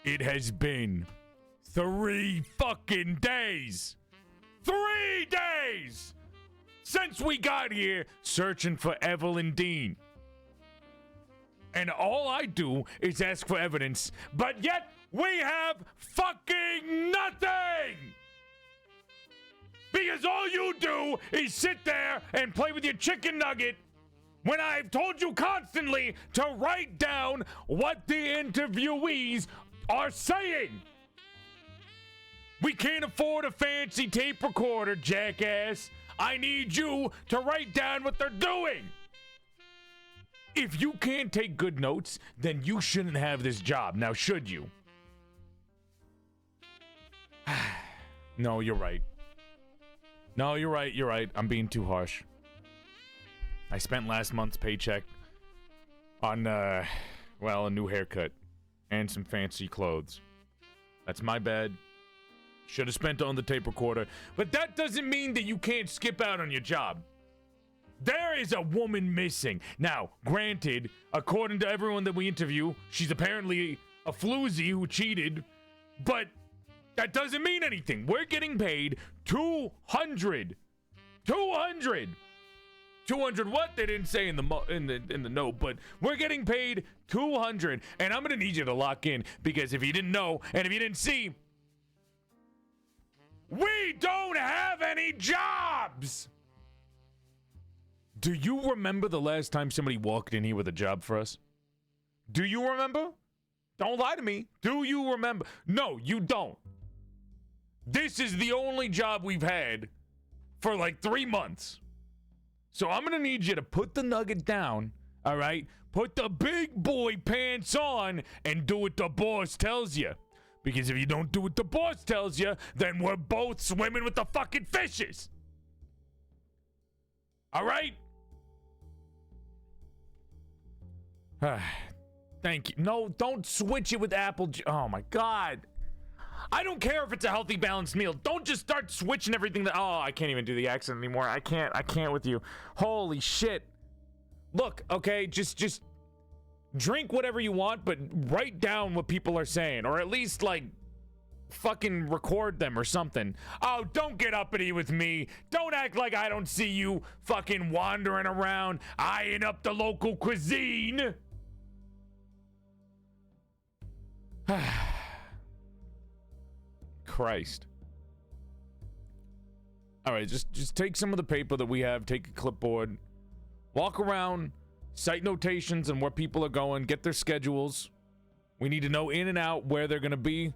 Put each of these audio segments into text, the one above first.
It has been 3 fucking days. 3 days since we got here searching for Evelyn Deane. And all I do is ask for evidence, but yet we have fucking nothing! Because all you do is sit there and play with your chicken nugget when I've told you constantly to write down what the interviewees are saying. We can't afford a fancy tape recorder, jackass. I need you to write down what they're doing. If you can't take good notes, then you shouldn't have this job. Now, should you? No, you're right. No, you're right. You're right. I'm being too harsh. I spent last month's paycheck on, well, a new haircut and some fancy clothes. That's my bad. Should have spent on the tape recorder. But that doesn't mean that you can't skip out on your job. There is a woman missing. Now, granted, according to everyone that we interview, she's apparently a floozy who cheated, but that doesn't mean anything. We're getting paid $200. 200 what? They didn't say in the note, but we're getting paid $200, and I'm gonna need you to lock in, because if you didn't know and if you didn't see, we don't have any jobs. Do you remember the last time somebody walked in here with a job for us? Do you remember? Don't lie to me. Do you remember? No, you don't. This is the only job we've had for like 3 months. So I'm gonna need you to put the nugget down, all right? Put the big boy pants on and do what the boss tells you. Because if you don't do what the boss tells you, then we're both swimming with the fucking fishes. All right? Thank you. No, don't switch it with apple juice. Oh my God. I don't care if it's a healthy, balanced meal. Don't just start switching everything that. Oh, I can't even do the accent anymore. I can't with you. Holy shit. Look, okay, just drink whatever you want, but write down what people are saying, or at least like fucking record them or something. Oh, don't get uppity with me. Don't act like I don't see you fucking wandering around eyeing up the local cuisine. Christ. All right, just take some of the paper that we have, take a clipboard, walk around, cite notations on where people are going, get their schedules. We need to know in and out where they're gonna be.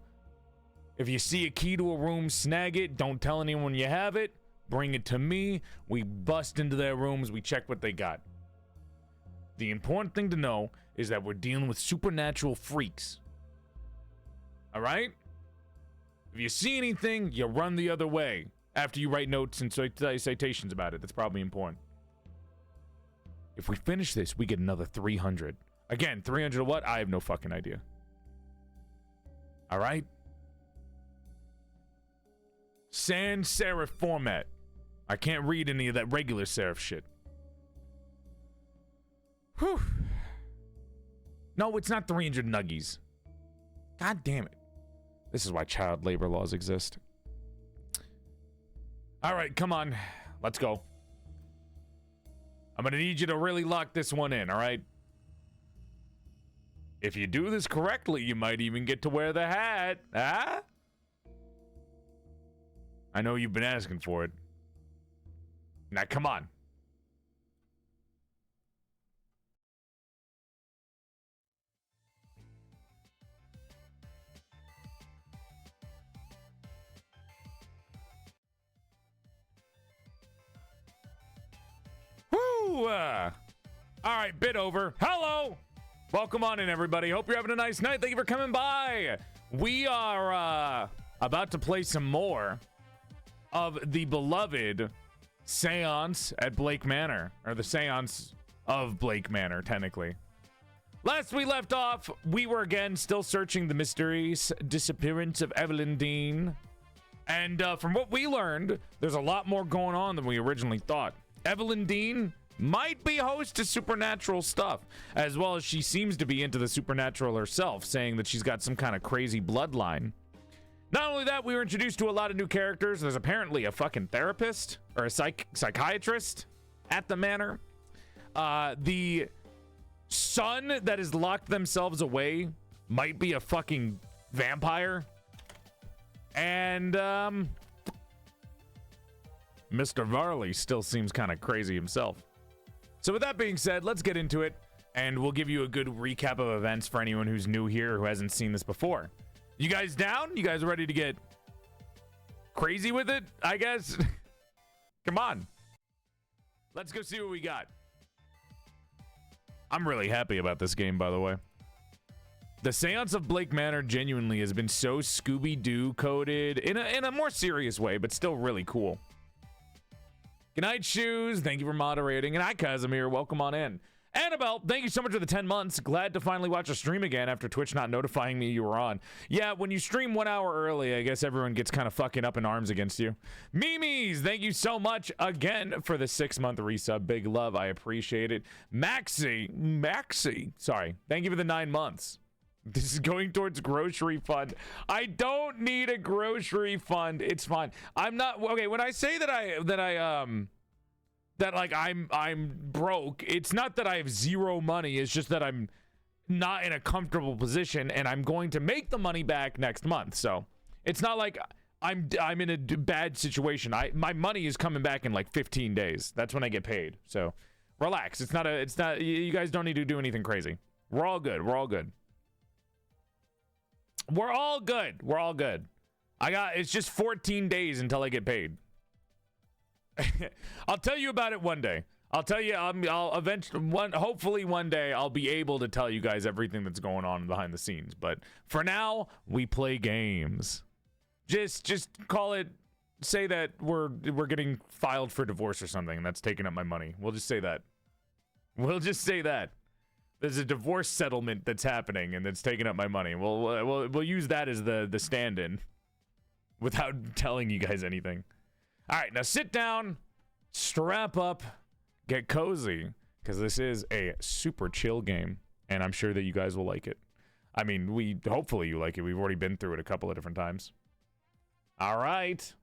If you see a key to a room, snag it. Don't tell anyone you have it. Bring it to me. We bust into their rooms. We check what they got. The important thing to know is that we're dealing with supernatural freaks. All right? If you see anything, you run the other way after you write notes and citations about it. That's probably important. If we finish this, we get another 300. Again, 300 what? I have no fucking idea. All right? Sans serif format. I can't read any of that regular serif shit. Whew. No, it's not 300 nuggies. God damn it. This is why child labor laws exist. All right, come on. Let's go. I'm gonna need you to really lock this one in, all right? If you do this correctly, you might even get to wear the hat. Huh? I know you've been asking for it. Now, come on. Woo! All right, bit over. Hello! Welcome on in, everybody. Hope you're having a nice night. Thank you for coming by. We are about to play some more of the beloved Séance at Blake Manor, or the Séance of Blake Manor, technically. Last we left off, we were again still searching the mysterious disappearance of Evelyn Deane. And from what we learned, there's a lot more going on than we originally thought. Evelyn Deane, might be host to supernatural stuff, as well as she seems to be into the supernatural herself, saying that she's got some kind of crazy bloodline. Not only that, we were introduced to a lot of new characters. There's apparently a fucking therapist or a psychiatrist at the manor. The son that has locked themselves away might be a fucking vampire. And Mr. Varley still seems kind of crazy himself. So with that being said, let's get into it, and we'll give you a good recap of events for anyone who's new here who hasn't seen this before. You guys down? You guys ready to get crazy with it, I guess? Come on. Let's go see what we got. I'm really happy about this game, by the way. The Séance of Blake Manor genuinely has been so Scooby-Doo coded in a more serious way, but still really cool. Good night, Shoes. Thank you for moderating. And hi, Casimir. Welcome on in. Annabelle, thank you so much for the 10 months. Glad to finally watch a stream again after Twitch not notifying me you were on. Yeah, when you stream 1 hour early, I guess everyone gets kind of fucking up in arms against you. Mimi's, thank you so much again for the 6-month resub. Big love. I appreciate it. Maxi, sorry. Thank you for the 9 months. This is going towards grocery fund. I don't need a grocery fund. It's fine. I'm not okay. When I say that I'm broke, it's not that I have zero money. It's just that I'm not in a comfortable position, and I'm going to make the money back next month. So it's not like I'm in a bad situation. My money is coming back in like 15 days. That's when I get paid. So relax. It's not. You guys don't need to do anything crazy. We're all good. We're all good. We're all good. We're all good. It's just 14 days until I get paid. I'll tell you about it one day. I'll tell you. I'll eventually hopefully one day I'll be able to tell you guys everything that's going on behind the scenes. But for now, we play games. Just call it. Say that we're getting filed for divorce or something, and that's taking up my money. We'll just say that. We'll just say that. There's a divorce settlement that's happening, and that's taking up my money. We'll use that as the stand-in, without telling you guys anything. All right, now sit down, strap up, get cozy, because this is a super chill game, and I'm sure that you guys will like it. I mean, hopefully you like it. We've already been through it a couple of different times. All right.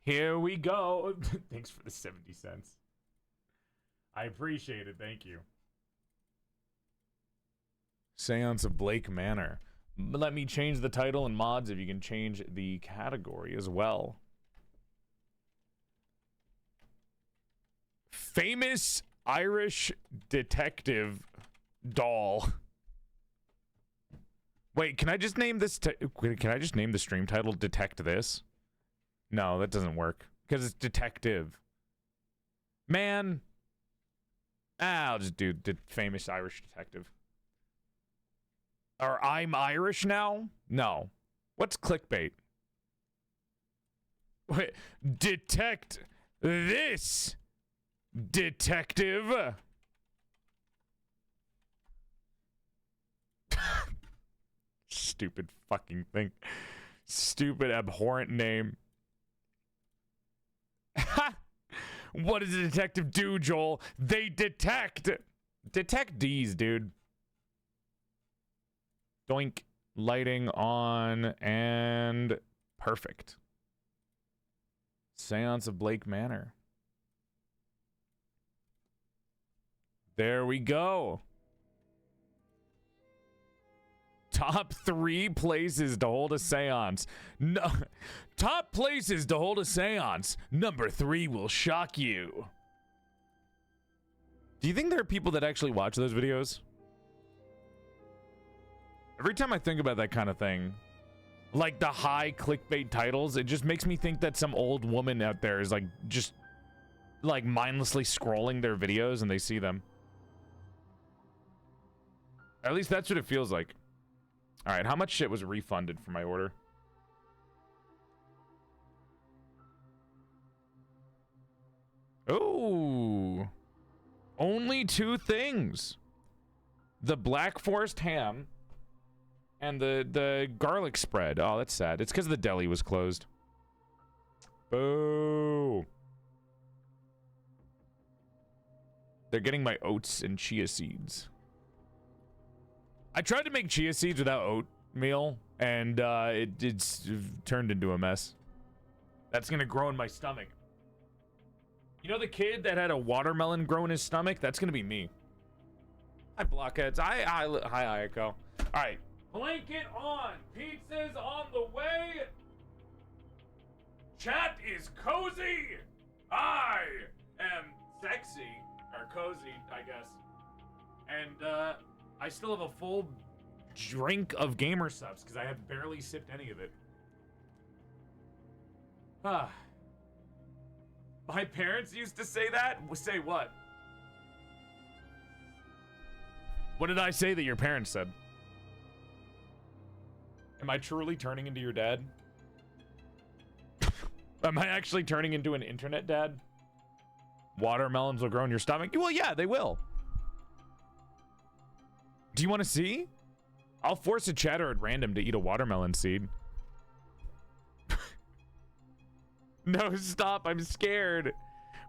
Here we go. Thanks for the 70 cents. I appreciate it. Thank you. Séance of Blake Manor. Let me change the title and mods if you can change the category as well. Famous Irish detective doll. Wait, can I just name this? Can I just name the stream title Detect This? No, that doesn't work because it's detective. Man. I'll just do famous Irish detective. Or I'm Irish now? No. What's clickbait? Wait, detect this, detective. Stupid fucking thing. Stupid, abhorrent name. Ha! What does a detective do, Joel? They detect. Detect D's, dude. Doink. Lighting on and perfect. Séance of Blake Manor. There we go. Top 3 places to hold a seance. No, top places to hold a seance. Number 3 will shock you. Do you think there are people that actually watch those videos? Every time I think about that kind of thing, like the high clickbait titles, it just makes me think that some old woman out there is like just like mindlessly scrolling their videos and they see them. At least that's what it feels like. All right, how much shit was refunded for my order? Oh, only 2 things. The Black Forest ham and the garlic spread. Oh, that's sad. It's because the deli was closed. Boo. They're getting my oats and chia seeds. I tried to make chia seeds without oatmeal, and it's turned into a mess. That's gonna grow in my stomach. You know the kid that had a watermelon grow in his stomach? That's gonna be me. Hi, blockheads. Hi, Ayako. All right. Blanket on. Pizza's on the way. Chat is cozy. I am sexy. Or cozy, I guess. And, I still have a full drink of gamer subs because I have barely sipped any of it. Ah. My parents used to say that? Say what? What did I say that your parents said? Am I truly turning into your dad? Am I actually turning into an internet dad? Watermelons will grow in your stomach? Well, yeah, they will. Do you want to see? I'll force a chatter at random to eat a watermelon seed. No, stop. I'm scared.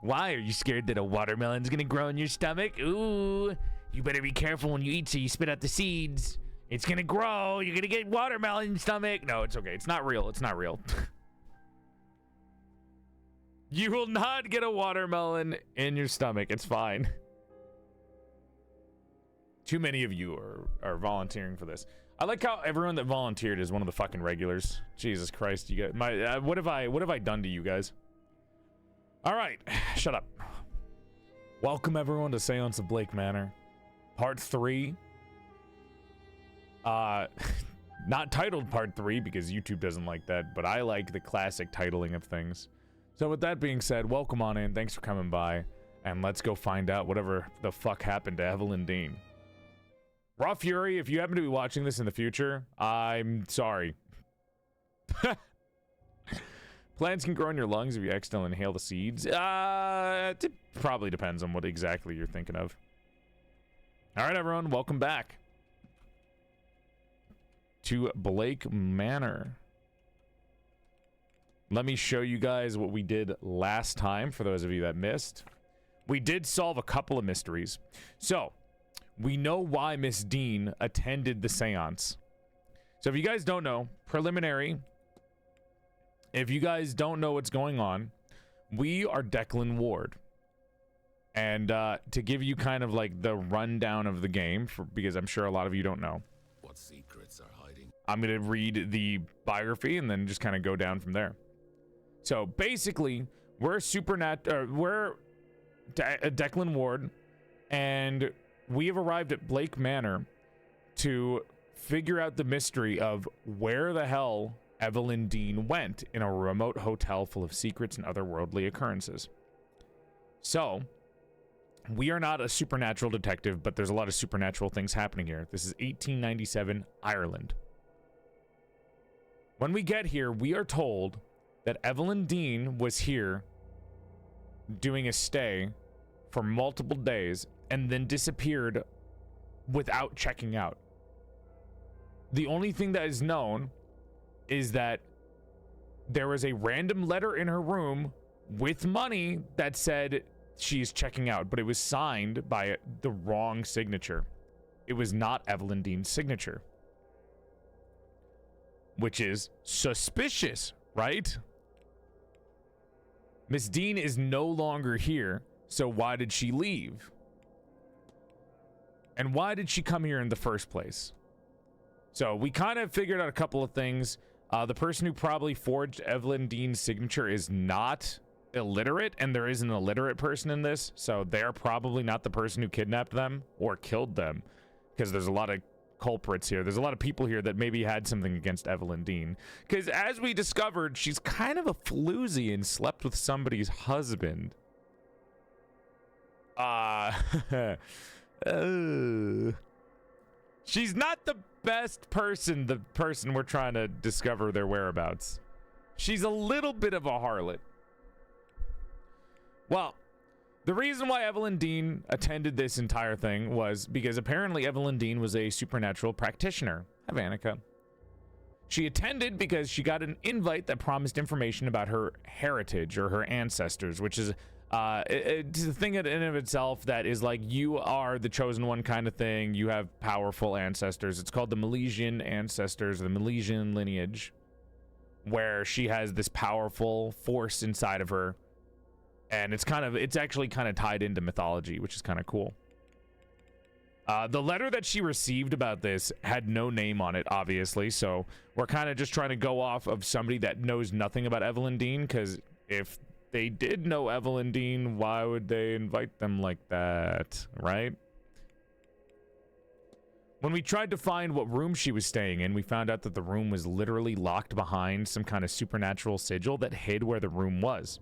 Why are you scared that a watermelon's gonna grow in your stomach? Ooh, you better be careful when you eat so you spit out the seeds. It's gonna grow. You're gonna get watermelon in your stomach. No, it's okay. It's not real. It's not real. You will not get a watermelon in your stomach. It's fine. Too many of you are volunteering for this. I like how everyone that volunteered is one of the fucking regulars. Jesus Christ, you guys. What have I done to you guys? All right, shut up. Welcome everyone to Séance of Blake Manor, Part 3. Not titled Part 3 because YouTube doesn't like that, but I like the classic titling of things. So with that being said, welcome on in. Thanks for coming by, and let's go find out whatever the fuck happened to Evelyn Deane. Raw Fury, if you happen to be watching this in the future, I'm sorry. Plants can grow in your lungs if you accidentally inhale the seeds. It probably depends on what exactly you're thinking of. All right, everyone, welcome back to Blake Manor. Let me show you guys what we did last time, for those of you that missed. We did solve a couple of mysteries. So, we know why Miss Deane attended the seance. So if you guys don't know, preliminary, if you guys don't know what's going on, we are Declan Ward. And to give you kind of like the rundown of the game, because I'm sure a lot of you don't know. What secrets are hiding? I'm going to read the biography and then just kind of go down from there. So basically, we're Declan Ward, and we have arrived at Blake Manor to figure out the mystery of where the hell Evelyn Deane went in a remote hotel full of secrets and otherworldly occurrences. So, we are not a supernatural detective, but there's a lot of supernatural things happening here. This is 1897 Ireland. When we get here, we are told that Evelyn Deane was here doing a stay for multiple days and then disappeared without checking out. The only thing that is known is that there was a random letter in her room with money that said she's checking out, but it was signed by the wrong signature. It was not Evelyn Deane's signature, which is suspicious, right? Miss Deane is no longer here, so why did she leave? And why did she come here in the first place? So we kind of figured out a couple of things. The person who probably forged Evelyn Deane's signature is not illiterate, and there is an illiterate person in this, so they're probably not the person who kidnapped them or killed them, because there's a lot of culprits here. There's a lot of people here that maybe had something against Evelyn Deane, because as we discovered, she's kind of a floozy and slept with somebody's husband. She's not the best person, the person we're trying to discover their whereabouts. She's a little bit of a harlot. Well, the reason why Evelyn Deane attended this entire thing was because apparently Evelyn Deane was a supernatural practitioner. Hi, Vanica. She attended because she got an invite that promised information about her heritage or her ancestors, which is It's a thing in and of itself that is like, you are the chosen one kind of thing. You have powerful ancestors. It's called the Milesian ancestors, the Milesian lineage, where she has this powerful force inside of her. And it's actually kind of tied into mythology, which is kind of cool. The letter that she received about this had no name on it, obviously. So we're kind of just trying to go off of somebody that knows nothing about Evelyn Deane, because if they did know Evelyn Deane, why would they invite them like that, right? When we tried to find what room she was staying in, we found out that the room was literally locked behind some kind of supernatural sigil that hid where the room was.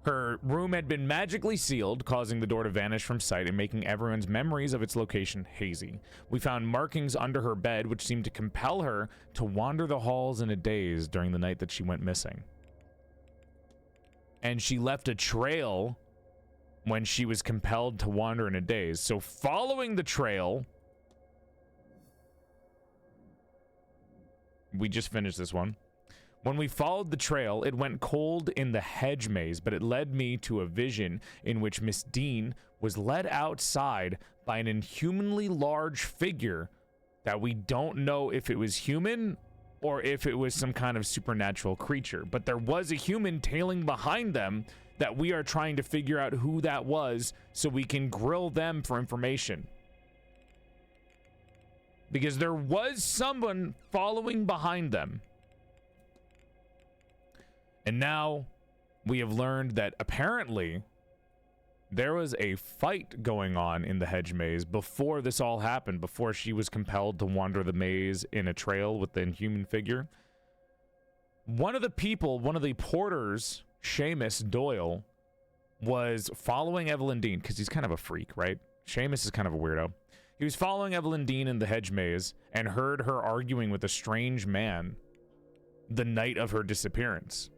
Her room had been magically sealed, causing the door to vanish from sight and making everyone's memories of its location hazy. We found markings under her bed, which seemed to compel her to wander the halls in a daze during the night that she went missing. And she left a trail when she was compelled to wander in a daze. So following the trail... We just finished this one. When we followed the trail, it went cold in the hedge maze, but it led me to a vision in which Miss Deane was led outside by an inhumanly large figure that we don't know if it was human or if it was some kind of supernatural creature. But there was a human tailing behind them that we are trying to figure out who that was so we can grill them for information. Because there was someone following behind them. And now we have learned that apparently there was a fight going on in the hedge maze before this all happened, before she was compelled to wander the maze in a trail with the inhuman figure. One of the people, one of the porters, Seamus Doyle, was following Evelyn Deane, because he's kind of a freak, right? Seamus is kind of a weirdo. He was following Evelyn Deane in the hedge maze and heard her arguing with a strange man the night of her disappearance.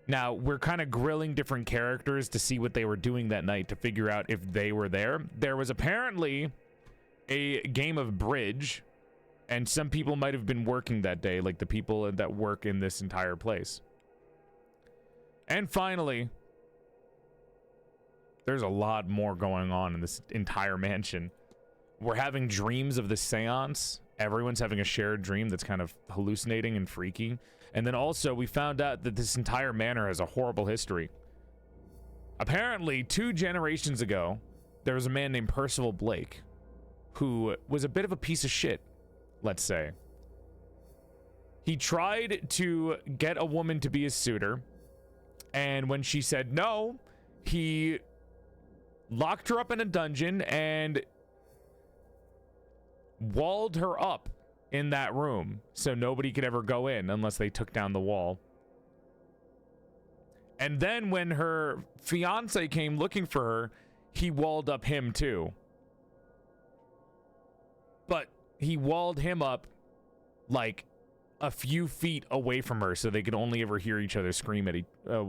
Now, we're kind of grilling different characters to see what they were doing that night to figure out if they were there. There was apparently a game of bridge, and some people might have been working that day, like the people that work in this entire place. And finally, there's a lot more going on in this entire mansion. We're having dreams of the seance. Everyone's having a shared dream that's kind of hallucinating and freaky. And then also, we found out that this entire manor has a horrible history. Apparently, 2 generations ago, there was a man named Percival Blake, who was a bit of a piece of shit, let's say. He tried to get a woman to be his suitor, and when she said no, he locked her up in a dungeon and walled her up in that room so nobody could ever go in unless they took down the wall. And then when her fiance came looking for her, he walled up him too. But he walled him up like a few feet away from her so they could only ever hear each other scream at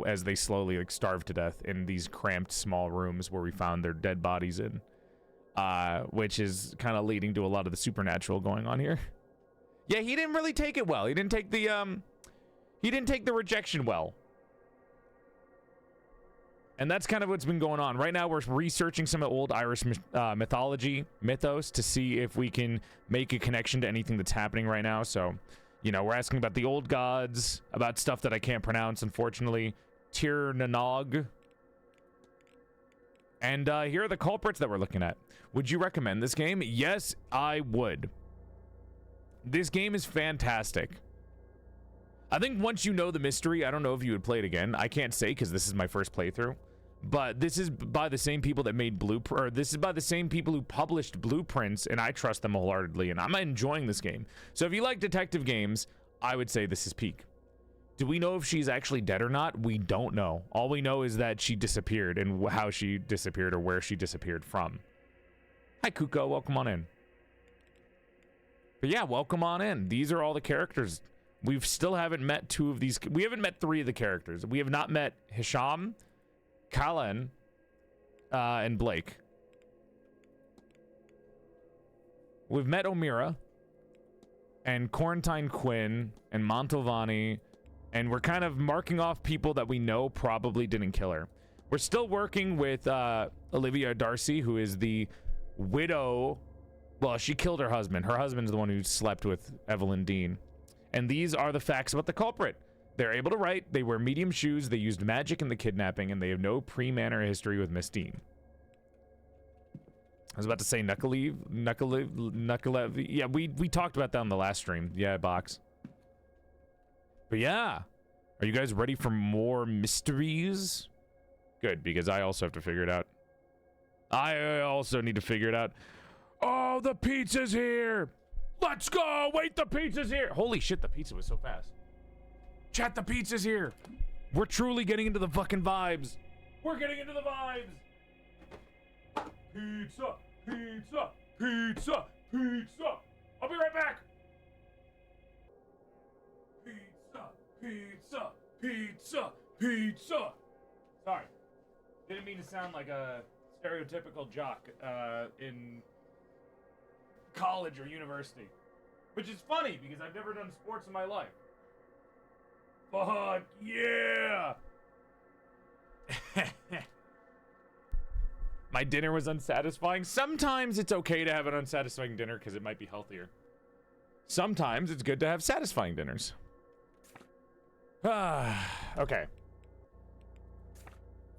as they slowly like starved to death in these cramped small rooms where we found their dead bodies in. Which is kind of leading to a lot of the supernatural going on here. Yeah, he didn't really take it well. He didn't take the rejection well. And that's kind of what's been going on. Right now, we're researching some old Irish mythos, to see if we can make a connection to anything that's happening right now. So, you know, we're asking about the old gods, about stuff that I can't pronounce, unfortunately. Tir Nanog. And here are the culprits that we're looking at. Would you recommend this game? Yes, I would. This game is fantastic. I think once you know the mystery, I don't know if you would play it again. I can't say because this is my first playthrough. But this is by the same people that made this is by the same people who published Blueprints, and I trust them wholeheartedly, and I'm enjoying this game. So if you like detective games, I would say this is peak. Do we know if she's actually dead or not? We don't know. All we know is that she disappeared and how she disappeared or where she disappeared from. Hi, Kuko. Welcome on in. But yeah, welcome on in. These are all the characters. We still haven't met 2 of these. We haven't met 3 of the characters. We have not met Hisham, Callan, and Blake. We've met O'Meara and Quarantine Quinn and Mantovani And we're kind of marking off people that we know probably didn't kill her. We're still working with Olivia Darcy, who is the widow. Well, she killed her husband. Her husband's the one who slept with Evelyn Deane. And these are the facts about the culprit. They're able to write, they wear medium shoes, they used magic in the kidnapping, and they have no pre-Manor history with Miss Deane. I was about to say Knucklev. Yeah, we talked about that on the last stream. Yeah, box. But yeah. Are you guys ready for more mysteries? Good, because I also have to figure it out. I also need to figure it out. Oh, the pizza's here! Let's go! Wait, the pizza's here! Holy shit, the pizza was so fast. Chat, the pizza's here! We're truly getting into the fucking vibes. We're getting into the vibes! Pizza! Pizza! Pizza! Pizza! I'll be right back! Pizza! Pizza! Pizza! Pizza! Sorry. Didn't mean to sound like a stereotypical jock in college or university. Which is funny, because I've never done sports in my life. Fuck yeah! My dinner was unsatisfying. Sometimes it's okay to have an unsatisfying dinner because it might be healthier. Sometimes it's good to have satisfying dinners. Okay.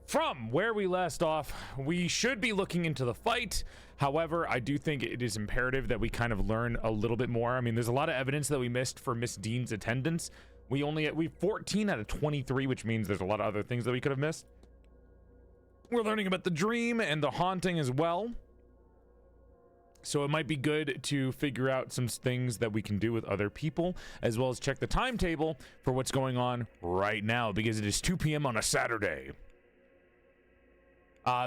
From where we last off, we should be looking into the fight. However, I do think it is imperative that we kind of learn a little bit more. I mean, there's a lot of evidence that we missed for Miss Deane's attendance. We 14 out of 23, which means there's a lot of other things that we could have missed. We're learning about the dream and the haunting as well. So it might be good to figure out some things that we can do with other people, as well as check the timetable for what's going on right now, because it is 2 p.m. on a Saturday.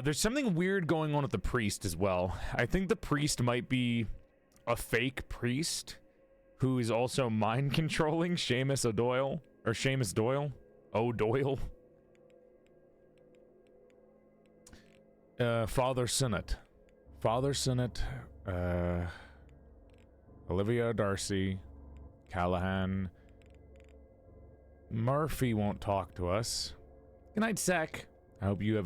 There's something weird going on with the priest as well. I think the priest might be a fake priest who is also mind controlling Seamus O'Doyle, or Seamus Doyle. O'Doyle. Father Sinnott, Olivia Darcy, Callahan. Murphy won't talk to us. Good night, Sec. I hope your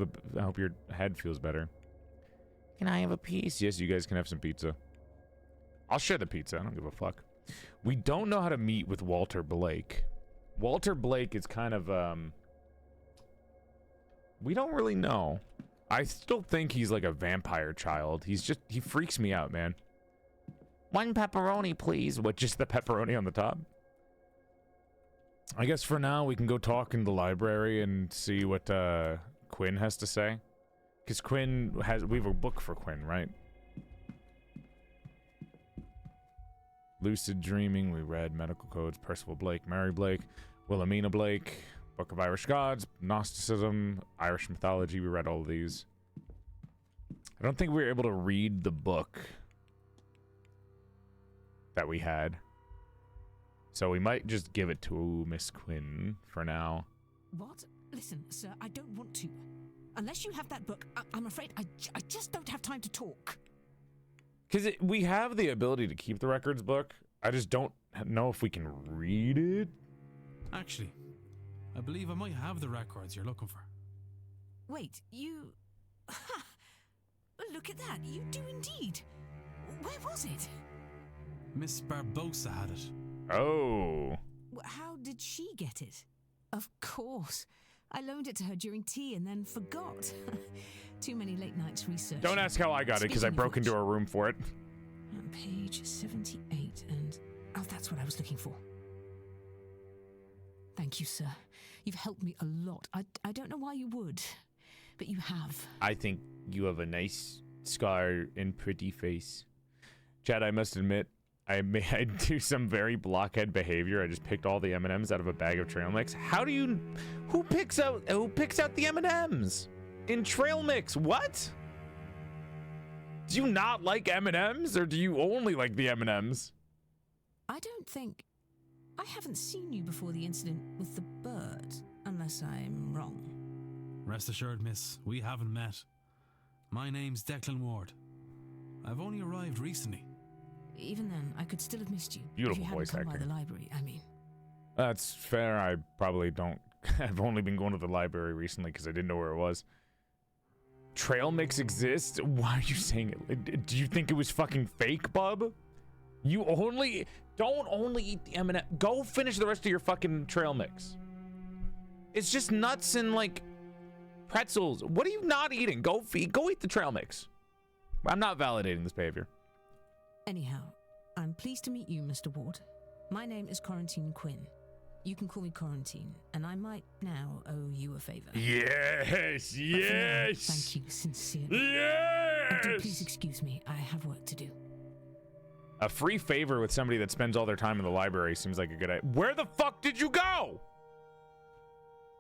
head feels better. Can I have a piece? Yes, you guys can have some pizza. I'll share the pizza. I don't give a fuck. We don't know how to meet with Walter Blake. Walter Blake is kind of, we don't really know. I still think he's like a vampire child. He freaks me out, man. One pepperoni, please. What, just the pepperoni on the top? I guess for now we can go talk in the library and see what Quinn has to say. Because we have a book for Quinn, right? Lucid Dreaming, we read Medical Codes, Percival Blake, Mary Blake, Wilhelmina Blake, Book of Irish Gods, Gnosticism, Irish Mythology, we read all of these. I don't think we were able to read the book that we had. So we might just give it to Miss Quinn for now. What? Listen, sir, I don't want to. Unless you have that book, I'm afraid I just don't have time to talk. Because we have the ability to keep the records book. I just don't know if we can read it. Actually, I believe I might have the records you're looking for. Wait, you... Ha! Look at that, you do indeed. Where was it? Miss Barbosa had it. Oh. How did she get it? Of course. I loaned it to her during tea and then forgot. Too many late nights researching. Don't ask how I got it, because I broke into her room for it. Page 78 and... Oh, that's what I was looking for. Thank you, sir. You've helped me a lot. I don't know why you would, but you have. I think you have a nice scar and pretty face. Chad, I must admit, I do some very blockhead behavior. I just picked all the M&Ms out of a bag of trail mix. How do you... Who picks out the M&Ms? In trail mix, what? Do you not like M&Ms, or do you only like the M&Ms? I don't think... I haven't seen you before the incident with the bird, unless I'm wrong. Rest assured, miss, we haven't met. My name's Declan Ward. I've only arrived recently. Even then, I could still have missed you. Beautiful if you voice hadn't come acting. by the library, I mean. That's fair. I probably don't. I've only been going to the library recently because I didn't know where it was. Trail mix exists? Why are you saying it? Do you think it was fucking fake, bub? You don't only eat the M&M. Go finish the rest of your fucking trail mix. It's just nuts and like pretzels. What are you not eating? Go eat the trail mix. I'm not validating this behavior. Anyhow, I'm pleased to meet you, Mr. Ward. My name is Quarantine Quinn. You can call me Quarantine, and I might now owe you a favor. Yes, yes. Thank you sincerely. Yes. Do please excuse me. I have work to do. A free favor with somebody that spends all their time in the library seems like a good idea. Where the fuck did you go?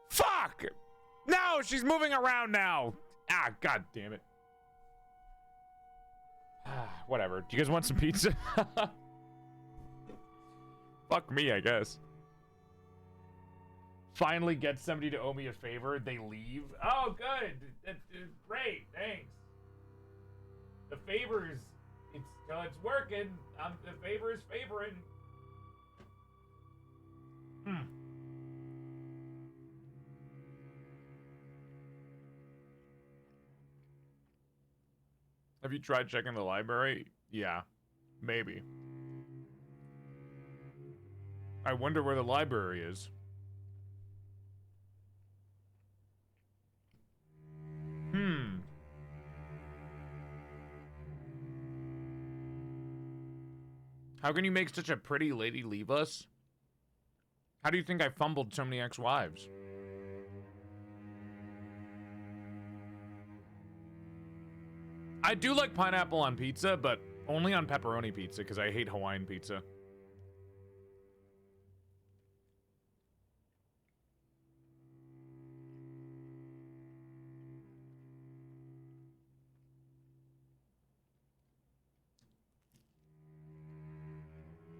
Fuck! No, she's moving around now. Ah, god damn it. Whatever. Do you guys want some pizza? Fuck me, I guess. Finally get somebody to owe me a favor. They leave. Oh, good. Great. Thanks. The favors. It's working. The favor is favoring. Have you tried checking the library? Yeah, maybe. I wonder where the library is. How can you make such a pretty lady leave us? How do you think I fumbled so many ex-wives? I do like pineapple on pizza, but only on pepperoni pizza because I hate Hawaiian pizza.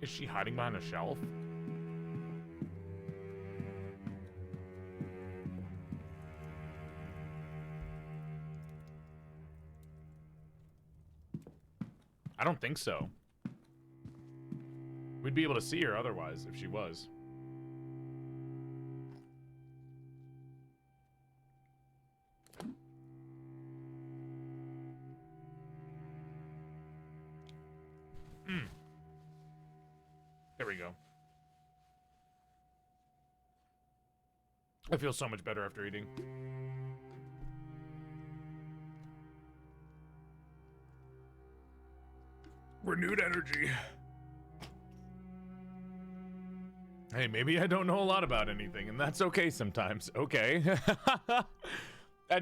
Is she hiding behind a shelf? I don't think so. We'd be able to see her otherwise if she was. There we go. I feel so much better after eating. Renewed energy. Hey, maybe I don't know a lot about anything, and that's okay sometimes. Okay. I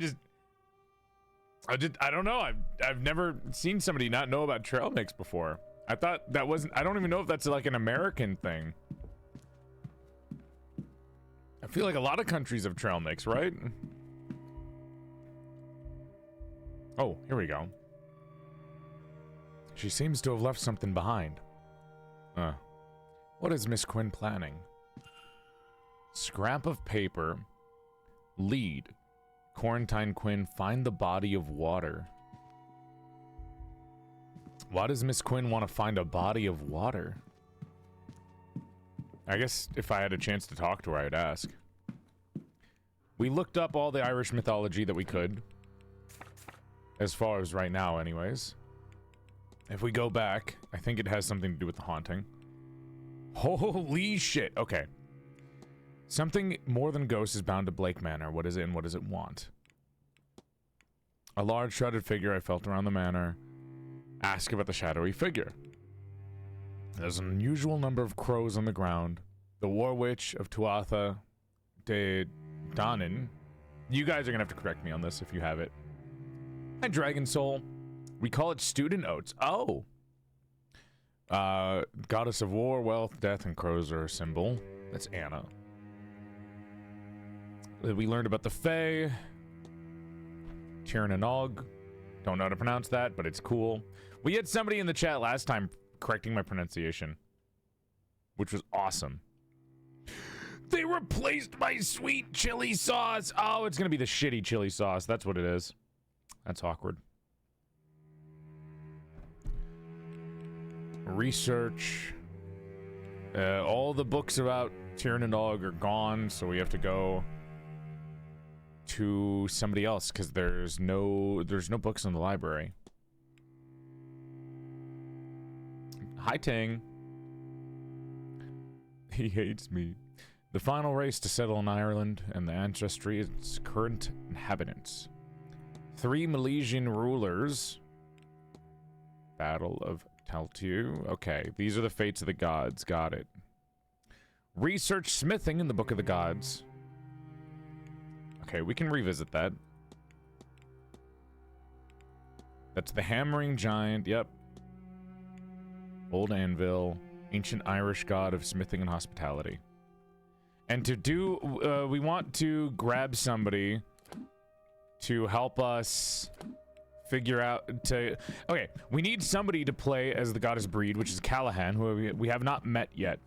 don't know. I've never seen somebody not know about trail mix before. I thought that wasn't, I don't even know if that's like an American thing. I feel like a lot of countries have trail mix, right? Oh, here we go. She seems to have left something behind. What is Miss Quinn planning? Scrap of paper. Lead. Quarantine Quinn, find the body of water. Why does Miss Quinn want to find a body of water? I guess if I had a chance to talk to her, I'd ask. We looked up all the Irish mythology that we could. As far as right now, anyways. If we go back, I think it has something to do with the haunting. Holy shit. Okay. Something more than ghosts is bound to Blake Manor. What is it and what does it want? A large shrouded figure I felt around the manor. Ask about the shadowy figure. There's an unusual number of crows on the ground. The War Witch of Tuatha de Danann. You guys are gonna have to correct me on this if you have it. And Dragon Soul. We call it student oats. Oh. Goddess of war, wealth, death, and crows are a symbol. That's Anna. We learned about the Fae. Tyrann and Og. Don't know how to pronounce that, but it's cool. We had somebody in the chat last time correcting my pronunciation, which was awesome. They replaced my sweet chili sauce. Oh, it's gonna be the shitty chili sauce. That's what it is. That's awkward. Research. All the books about Tyrion and Og are gone, so we have to go to somebody else because there's no books in the library. Hi, Ting. He hates me. The final race to settle in Ireland and the ancestry of its current inhabitants. 3 Milesian rulers. Battle of Teltiu. Okay, these are the fates of the gods. Got it. Research smithing in the Book of the Gods. Okay, we can revisit that. That's the Hammering Giant. Yep. Old Anvil. Ancient Irish god of smithing and hospitality. And to do, we want to grab somebody to help us figure out okay, we need somebody to play as the goddess Breed, which is Callahan, who we have not met yet.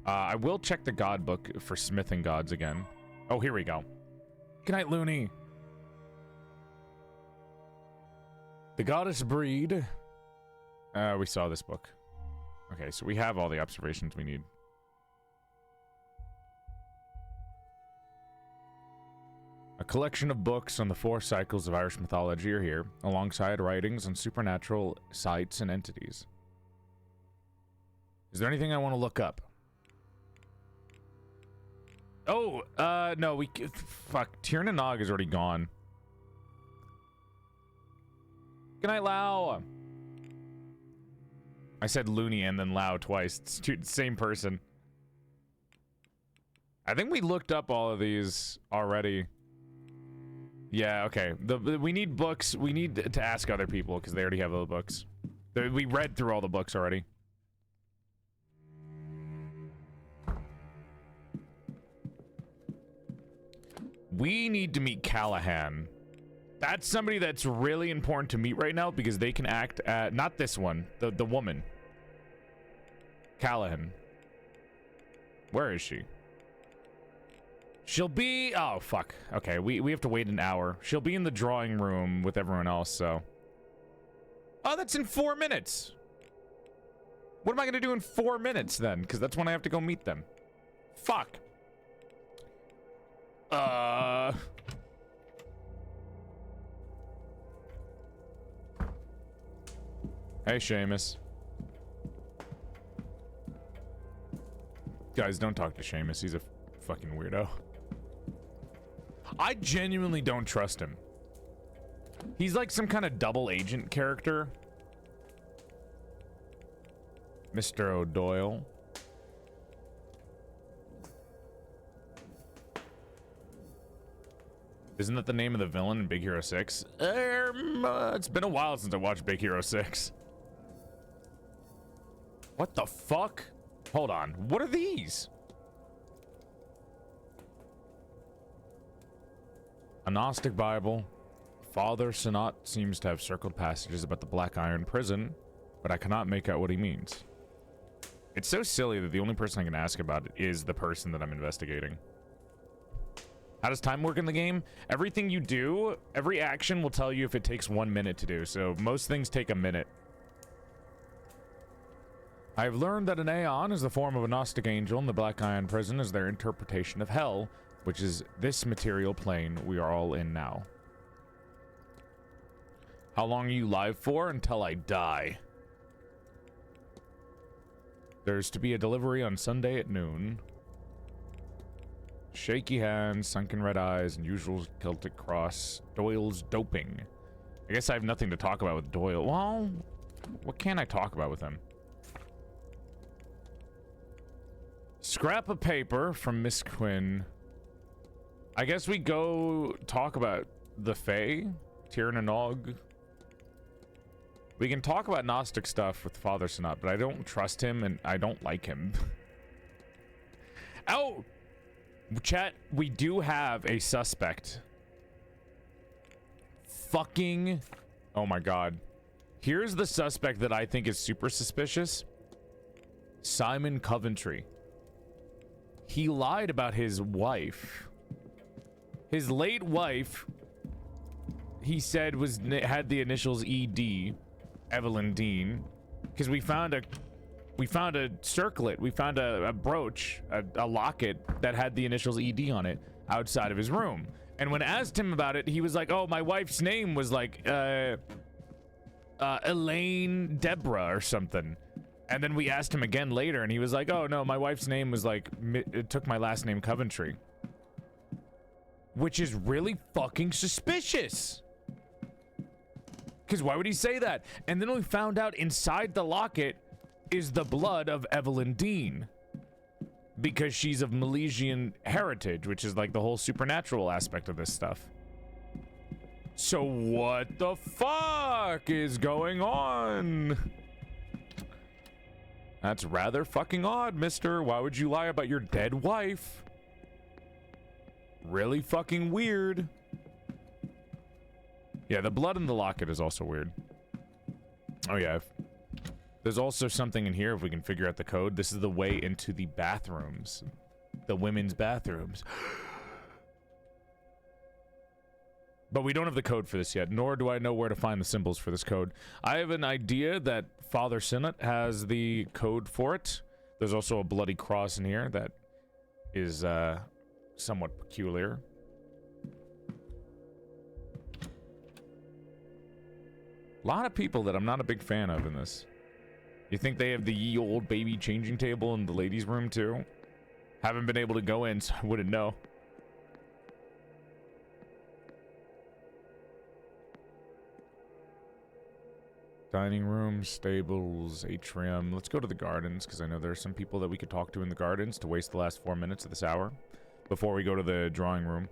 I will check the god book for smithing gods again. Oh, here we go. Good night, Looney. The goddess Breed. We saw this book. Okay, so we have all the observations we need. A collection of books on the 4 cycles of Irish mythology are here, alongside writings on supernatural sites and entities. Is there anything I want to look up? Oh, no, fuck, Tyrion and Og is already gone. Good night, Lau. I said Looney and then Lau twice. It's the same person. I think we looked up all of these already. Yeah, okay. We need books. We need to ask other people because they already have the books. We read through all the books already. We need to meet Callahan. That's somebody that's really important to meet right now because they can act at, not this one, the woman. Callahan. Where is she? She'll be, oh fuck. Okay, we have to wait an hour. She'll be in the drawing room with everyone else, so. Oh, that's in 4 minutes. What am I gonna do in 4 minutes then? Because that's when I have to go meet them. Fuck. Hey, Seamus. Guys, don't talk to Seamus. He's a fucking weirdo. I genuinely don't trust him. He's like some kind of double agent character. Mr. O'Doyle. Isn't that the name of the villain in Big Hero 6? It's been a while since I watched Big Hero 6. What the fuck? Hold on. What are these? A Gnostic Bible. Father Sanat seems to have circled passages about the Black Iron Prison, but I cannot make out what he means. It's so silly that the only person I can ask about it is the person that I'm investigating. How does time work in the game? Everything you do, every action will tell you if it takes 1 minute to do, so most things take a minute. I have learned that an Aeon is the form of a Gnostic angel, and the Black Iron Prison is their interpretation of Hell, which is this material plane we are all in now. How long are you live for? Until I die. There's to be a delivery on Sunday at noon. Shaky hands, sunken red eyes, and usual Celtic cross. Doyle's doping. I guess I have nothing to talk about with Doyle. Well, what can I talk about with him? Scrap of paper from Miss Quinn. I guess we go talk about the Fae, Tyrion and Og. We can talk about Gnostic stuff with Father Sanat, but I don't trust him and I don't like him. Oh! Chat, we do have a suspect. Fucking... Oh my god. Here's the suspect that I think is super suspicious. Simon Coventry. He lied about his wife. His late wife, he said, had the initials ED, Evelyn Deane, because we found We found a circlet. We found a brooch, a locket that had the initials ED on it outside of his room. And when I asked him about it, he was like, oh, my wife's name was like Elaine Deborah or something. And then we asked him again later, and he was like, oh, no, my wife's name was like, it took my last name Coventry. Which is really fucking suspicious. Because why would he say that? And then we found out inside the locket is the blood of Evelyn Deane. Because she's of Milesian heritage, which is like the whole supernatural aspect of this stuff. So what the fuck is going on? That's rather fucking odd, mister. Why would you lie about your dead wife? Really fucking weird. Yeah, the blood in the locket is also weird. Oh yeah. There's also something in here if we can figure out the code. This is the way into the bathrooms. The women's bathrooms. But we don't have the code for this yet, nor do I know where to find the symbols for this code. I have an idea that Father Sinnott has the code for it. There's also a bloody cross in here that is somewhat peculiar. A lot of people that I'm not a big fan of in this. You think they have the ye old baby changing table in the ladies' room too? Haven't been able to go in, so I wouldn't know. Dining room, stables, atrium. Let's go to the gardens, because I know there are some people that we could talk to in the gardens to waste the last 4 minutes of this hour before we go to the drawing room.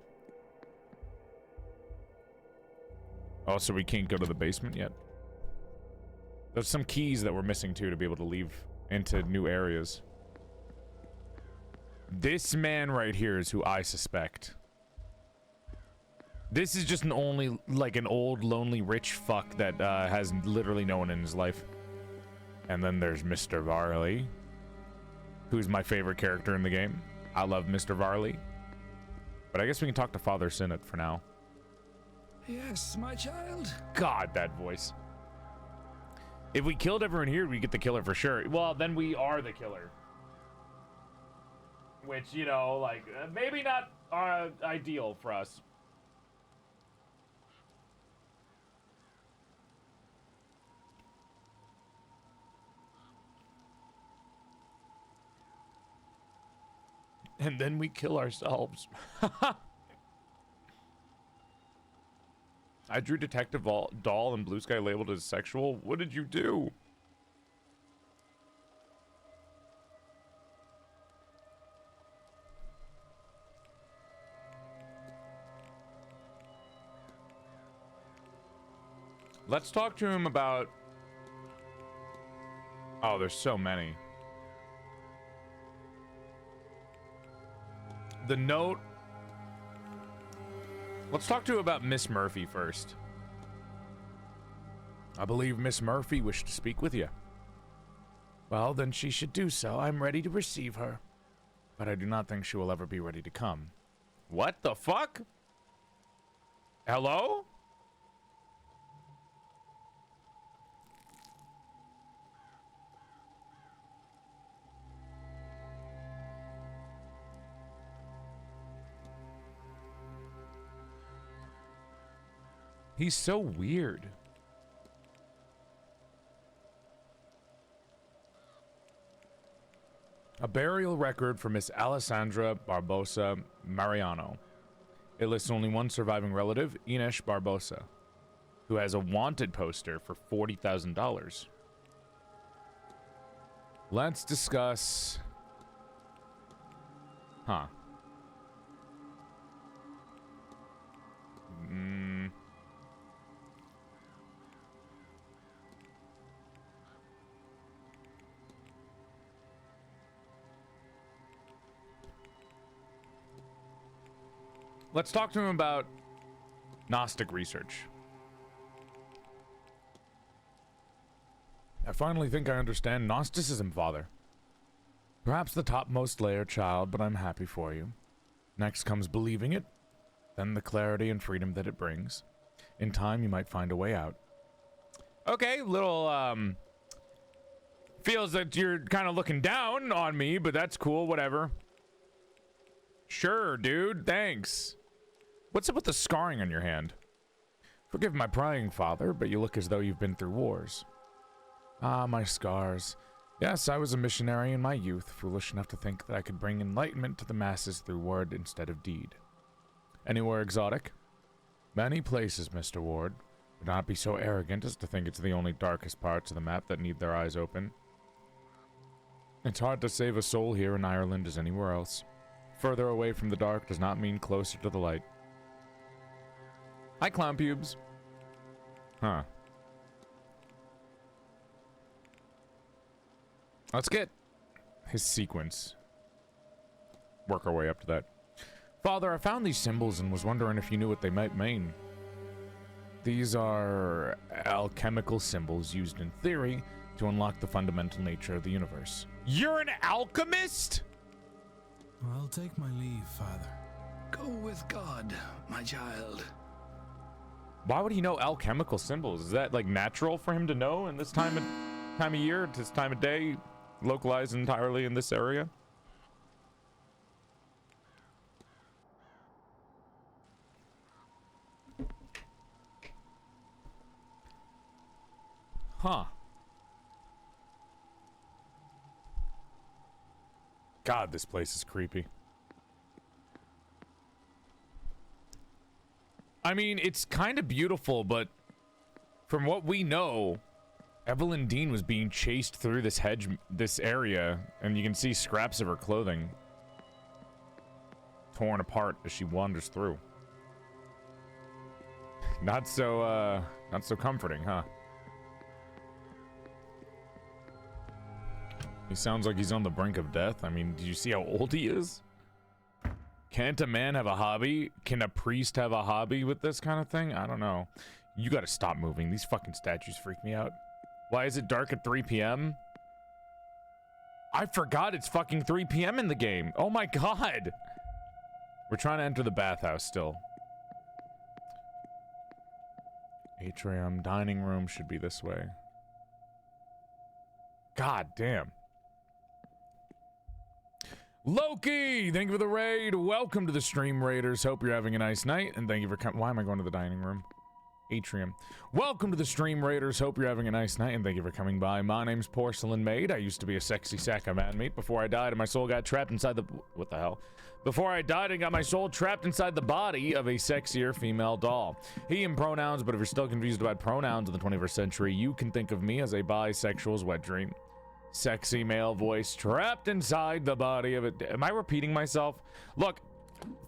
Also, we can't go to the basement yet. There's some keys that we're missing too to be able to leave into new areas. This man right here is who I suspect. This is just an old, lonely, rich fuck that has literally no one in his life. And then there's Mr. Varley, who's my favorite character in the game. I love Mr. Varley. But I guess we can talk to Father Sinnott for now. Yes, my child. God, that voice. If we killed everyone here, we get the killer for sure. Well, then we are the killer. Which, you know, like, maybe not ideal for us. And then we kill ourselves. I drew Detective Doll and Blue Sky labeled as sexual. What did you do? Let's talk to him about... Oh, there's so many. The note... Let's talk to him about Miss Murphy first. I believe Miss Murphy wished to speak with you. Well, then she should do so. I'm ready to receive her. But I do not think she will ever be ready to come. What the fuck? Hello? He's so weird. A burial record for Miss Alessandra Barbosa Mariano. It lists only one surviving relative, Ines Barbosa, who has a wanted poster for $40,000. Let's discuss... Huh. Let's talk to him about Gnostic research. I finally think I understand Gnosticism, Father. Perhaps the topmost layer, child, but I'm happy for you. Next comes believing it, then the clarity and freedom that it brings. In time, you might find a way out. Okay, little, Feels that you're kind of looking down on me, but that's cool, whatever. Sure, dude, thanks. What's up with the scarring on your hand? Forgive my prying, father, but you look as though you've been through wars. Ah, my scars. Yes, I was a missionary in my youth, foolish enough to think that I could bring enlightenment to the masses through word instead of deed. Anywhere exotic? Many places, Mr. Ward. Do not be so arrogant as to think it's the only darkest parts of the map that need their eyes open. It's hard to save a soul here in Ireland as anywhere else. Further away from the dark does not mean closer to the light. Hi, clown pubes. Huh. Let's get his sequence. Work our way up to that. Father, I found these symbols and was wondering if you knew what they might mean. These are alchemical symbols used in theory to unlock the fundamental nature of the universe. You're an alchemist? I'll take my leave, Father. Go with God, my child. Why would he know alchemical symbols? Is that like natural for him to know in this time of year, this time of day, localized entirely in this area? Huh. God, this place is creepy. I mean, it's kind of beautiful, but from what we know, Evelyn Deane was being chased through this this area, and you can see scraps of her clothing torn apart as she wanders through. Not so comforting, huh? He sounds like he's on the brink of death. I mean, did you see how old he is? Can't a man have a hobby? Can a priest have a hobby with this kind of thing? I don't know. You gotta stop moving. These fucking statues freak me out. Why is it dark at 3 p.m.? I forgot it's fucking 3 p.m. in the game. Oh my god. We're trying to enter the bathhouse still. Atrium, dining room should be this way. God damn. Loki, thank you for the raid. Welcome to the stream, Raiders. Hope you're having a nice night, and thank you for coming. Why am I going to the dining room? Atrium. Welcome to the stream, Raiders. Hope you're having a nice night, and thank you for coming by. My name's PorcelainMaid. I used to be a sexy sack of man meat before I died, and my soul got trapped inside the... What the hell? Before I died and got my soul trapped inside the body of a sexier female doll. He and pronouns, but if you're still confused about pronouns in the 21st century, you can think of me as a bisexual's wet dream. Sexy male voice trapped inside the body of it. Am I repeating myself? Look,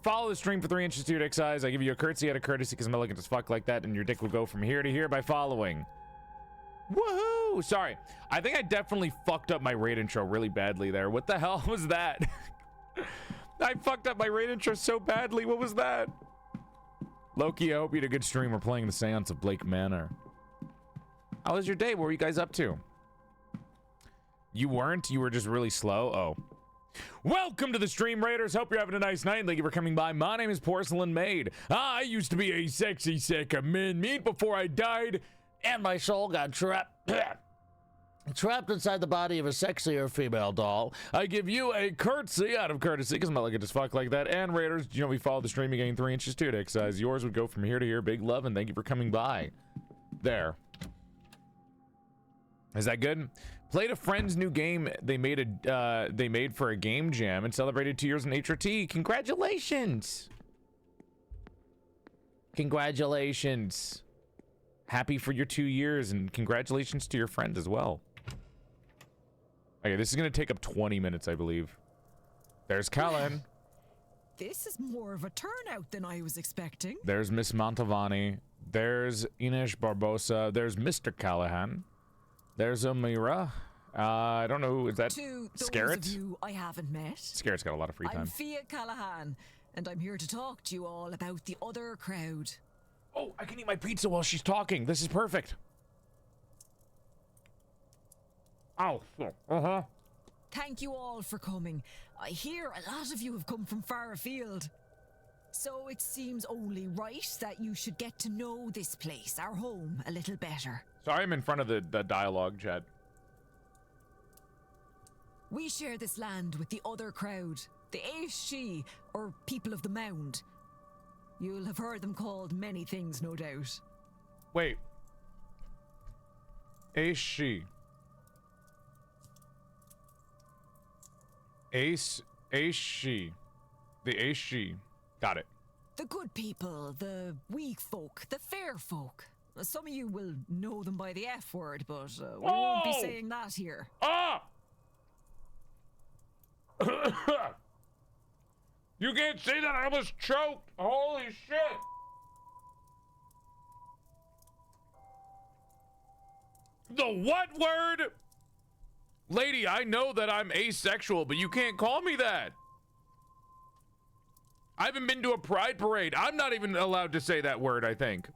follow the stream for 3 inches to your dick size. I give you a curtsy out of courtesy because I'm elegant as fuck like that, and your dick will go from here to here by following. Woohoo! Sorry, I think I definitely fucked up my raid intro really badly there. What the hell was that? I fucked up my raid intro so badly. What was that? Loki, I hope you had a good stream. We're playing the Séance of Blake Manor. How was your day? What were you guys up to? You weren't? You were just really slow? Oh. Welcome to the stream, Raiders. Hope you're having a nice night, and thank you for coming by. My name is PorcelainMaid. I used to be a sexy sack of man meat before I died, and my soul got trapped inside the body of a sexier female doll. I give you a curtsy out of courtesy, because I'm elegant as fuck like that. And Raiders, you know, we follow the stream, you gain 3 inches to your dick size. Yours would go from here to here. Big love, and thank you for coming by. There. Is that good? Played a friend's new game they made for a game jam and celebrated 2 years in HRT. Congratulations! Congratulations. Happy for your 2 years, and congratulations to your friend as well. Okay, this is gonna take up 20 minutes, I believe. There's Callan. This is more of a turnout than I was expecting. There's Miss Montavani. There's Ines Barbosa. There's Mr. Callahan. There's Amira. I don't know, is that Scarrett? To those of you I haven't met. Scarrett's got a lot of free time. I'm Fia Callahan, and I'm here to talk to you all about the other crowd. Oh, I can eat my pizza while she's talking. This is perfect. Oh, uh-huh. Thank you all for coming. I hear a lot of you have come from far afield. So it seems only right that you should get to know this place, our home, a little better. Sorry I'm in front of the dialogue, Chad. We share this land with the other crowd, the ACCUSE, or people of the Mound. You'll have heard them called many things, no doubt. Wait. ACCUSE. ACCUSE. The ACCUSE. Got it. The good people, the weak folk, the fair folk. Some of you will know them by the F word, but we won't be saying that here. Ah! You can't say that, I almost choked. Holy shit. The what word? Lady, I know that I'm asexual, but you can't call me that. I haven't been to a pride parade. I'm not even allowed to say that word, I think.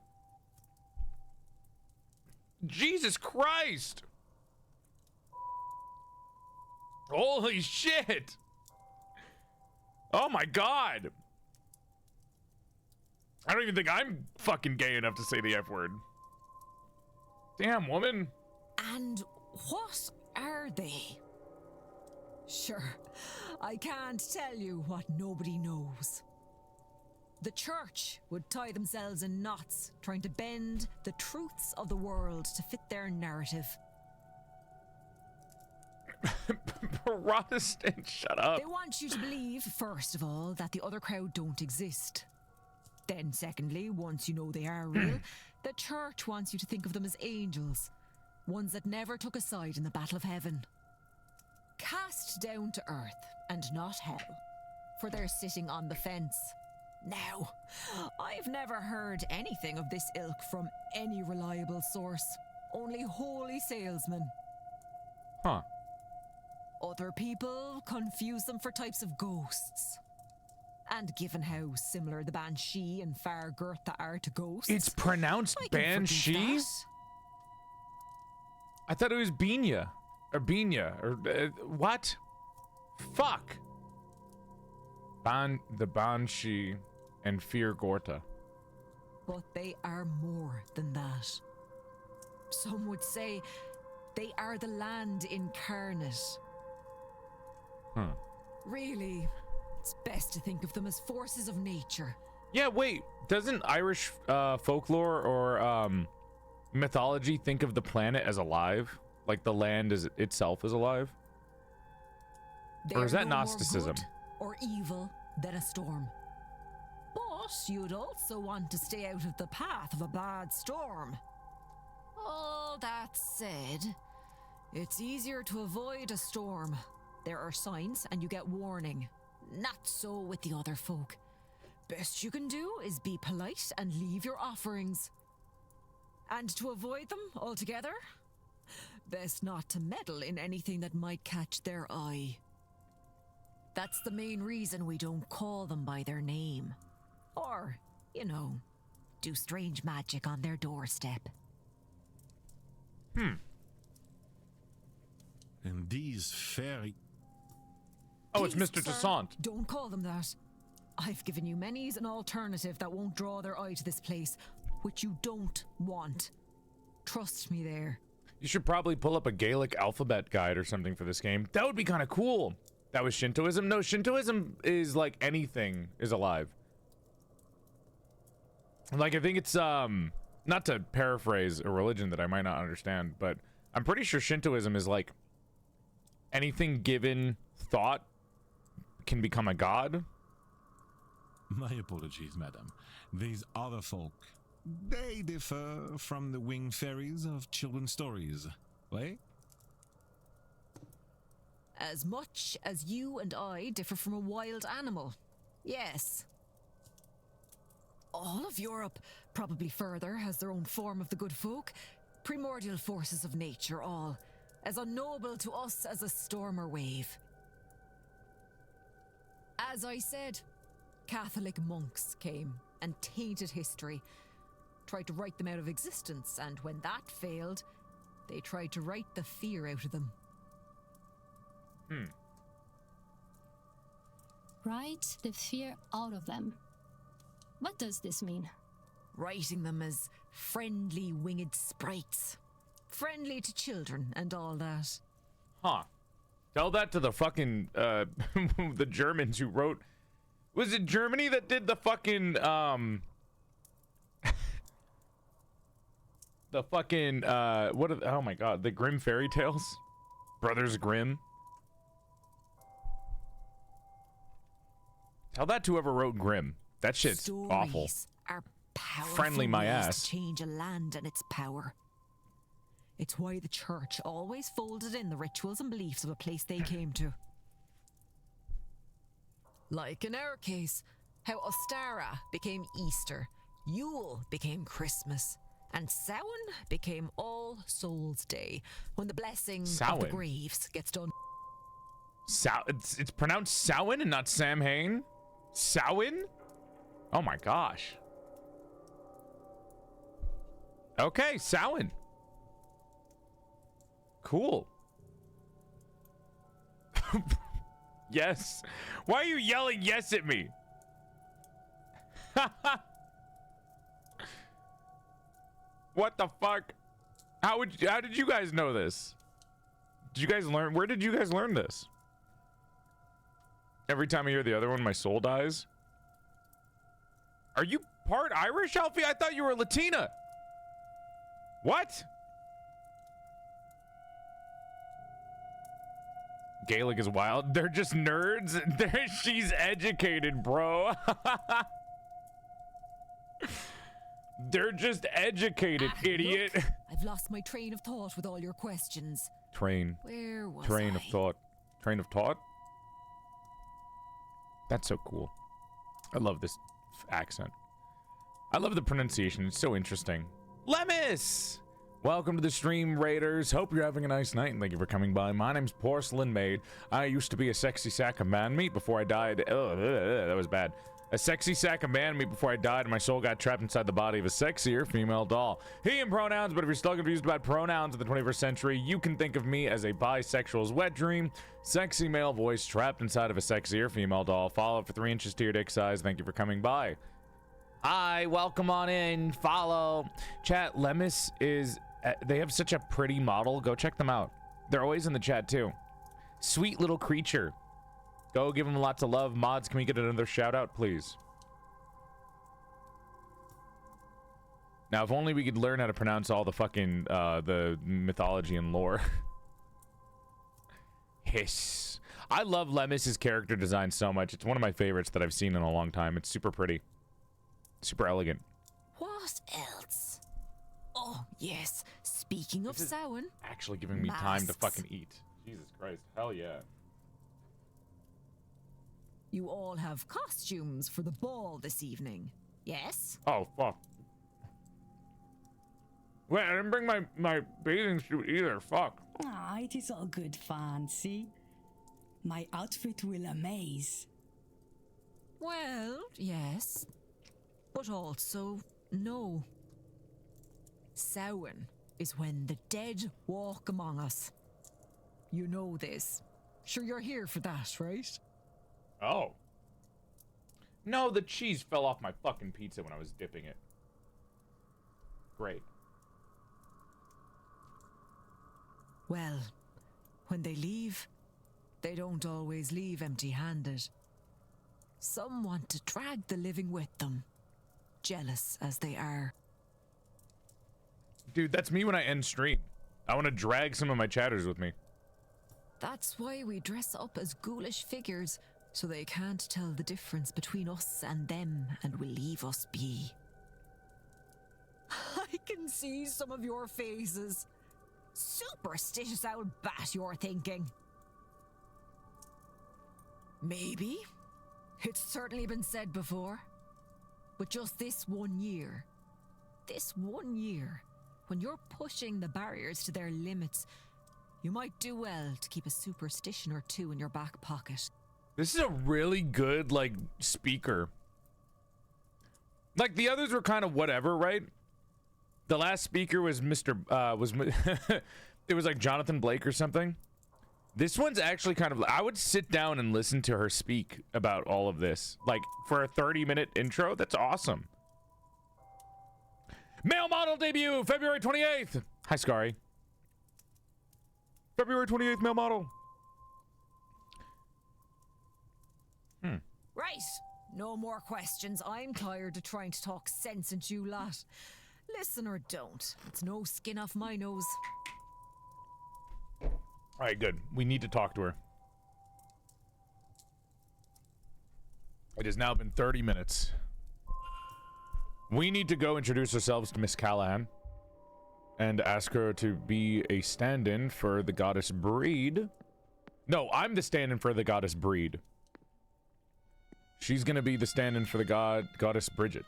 Jesus Christ. Holy shit. Oh my God. I don't even think I'm fucking gay enough to say the F word. Damn, woman. And what are they? Sure, I can't tell you what nobody knows. The church would tie themselves in knots, trying to bend the truths of the world to fit their narrative. Protestant, shut up. They want you to believe, first of all, that the other crowd don't exist. Then, secondly, once you know they are real, the church wants you to think of them as angels, ones that never took a side in the battle of heaven. Cast down to earth, and not hell, for they're sitting on the fence. Now, I've never heard anything of this ilk from any reliable source, only holy salesmen. Huh. Other people confuse them for types of ghosts. And given how similar the Banshee and Far Gertha are to ghosts... It's pronounced I can forgive Banshee? that. I thought it was Binya. Or Binya. Or what? Fuck. The Banshee and Fear Gorta. But they are more than that. Some would say they are the land incarnate. Huh. Really, it's best to think of them as forces of nature. Yeah, wait. Doesn't Irish folklore or mythology think of the planet as alive? Like the land is itself is alive? Or is that Gnosticism? Or evil than a storm. But you'd also want to stay out of the path of a bad storm. All that said, it's easier to avoid a storm. There are signs and you get warning. Not so with the other folk. Best you can do is be polite and leave your offerings. And to avoid them altogether, best not to meddle in anything that might catch their eye. That's the main reason we don't call them by their name. Or, you know, do strange magic on their doorstep. And these fairy... Oh, it's Please, Mr. sir, Toussaint. Don't call them that. I've given you many's an alternative that won't draw their eye to this place, which you don't want. Trust me there. You should probably pull up a Gaelic alphabet guide or something for this game. That would be kind of cool. That was Shintoism? No, Shintoism is like anything is alive. Like, I think it's, not to paraphrase a religion that I might not understand, but I'm pretty sure Shintoism is like anything given thought can become a god. My apologies, madam. These other folk, they differ from the winged fairies of children's stories, right? As much as you and I differ from a wild animal. Yes. All of Europe, probably further, has their own form of the good folk. Primordial forces of nature, all. As unknowable to us as a storm or wave. As I said, Catholic monks came and tainted history. Tried to write them out of existence, and when that failed, they tried to write the fear out of them. Write the fear out of them. What does this mean? Writing them as friendly winged sprites. Friendly to children and all that. Huh. Tell that to the fucking the Germans who wrote. Was it Germany that did the fucking the fucking what are, oh my god, the Grimm fairy tales? Brothers Grimm. Tell that to whoever wrote Grimm. That shit's awful. Are powerful Friendly my ways ass. to change a land and its power. It's why the church always folded in the rituals and beliefs of a place they came to. Like in our case, how Ostara became Easter, Yule became Christmas, and Samhain became All Souls Day, when the blessing of the Samhain? graves gets done. It's pronounced Samhain and not Samhain? Samhain? Oh my gosh. Okay, Samhain. Cool. Yes. Why are you yelling yes at me? What the fuck? How did you guys know this? Did you guys learn? Where did you guys learn this? Every time I hear the other one, my soul dies. Are you part Irish, Alfie? I thought you were Latina. What? Gaelic is wild. They're just nerds. She's educated, bro. They're just educated, idiot. Look, I've lost my train of thought with all your questions. Train. Where was Train I? of thought. Train of thought? That's so cool. I love this accent. I love the pronunciation. It's so interesting. Lemis! Welcome to the stream, Raiders. Hope you're having a nice night, and thank you for coming by. My name's PorcelainMaid. I used to be a sexy sack of man meat before I died. That was bad. A sexy sack of man meat before I died, and my soul got trapped inside the body of a sexier female doll. He and pronouns, but if you're still confused about pronouns in the 21st century, you can think of me as a bisexual's wet dream. Sexy male voice trapped inside of a sexier female doll. Follow for 3 inches to your dick size. Thank you for coming by. Hi, welcome on in. Follow. Chat, Lemis is... they have such a pretty model. Go check them out. They're always in the chat, too. Sweet little creature. Go give them lots of love. Mods, can we get another shout out, please? Now, if only we could learn how to pronounce all the fucking, the mythology and lore. Hiss. I love Lemis's character design so much. It's one of my favorites that I've seen in a long time. It's super pretty. Super elegant. What else? Oh, yes. Speaking of Samhain. Actually giving me time to masks. fucking eat. Jesus Christ. Hell yeah. You all have costumes for the ball this evening, yes? Oh, fuck. Wait, I didn't bring my bathing suit either. Fuck. Ah, it is all good fancy. My outfit will amaze. Well, yes. But also, no. Samhain is when the dead walk among us. You know this. Sure you're here for that, right? Oh. No, the cheese fell off my fucking pizza when I was dipping it. Great. Well, when they leave, they don't always leave empty-handed. Some want to drag the living with them, jealous as they are. Dude, that's me when I end stream. I want to drag some of my chatters with me. That's why we dress up as ghoulish figures, so they can't tell the difference between us and them and will leave us be. I can see some of your faces. Superstitious old bat, you're thinking. Maybe. It's certainly been said before. But just this 1 year, when you're pushing the barriers to their limits, you might do well to keep a superstition or two in your back pocket. This is a really good, like, speaker. Like, the others were kind of whatever, right? The last speaker was it was like Jonathan Blake or something. This one's actually kind of, I would sit down and listen to her speak about all of this. Like, for a 30-minute intro, that's awesome. Male model debut, February 28th. Hi, Scary. February 28th, male model. Right! No more questions. I'm tired of trying to talk sense into you lot. Listen or don't. It's no skin off my nose. Alright, good. We need to talk to her. It has now been 30 minutes. We need to go introduce ourselves to Miss Callahan and ask her to be a stand-in for the goddess Breed. No, I'm the stand-in for the goddess Breed. She's gonna be the stand-in for the goddess Bridget.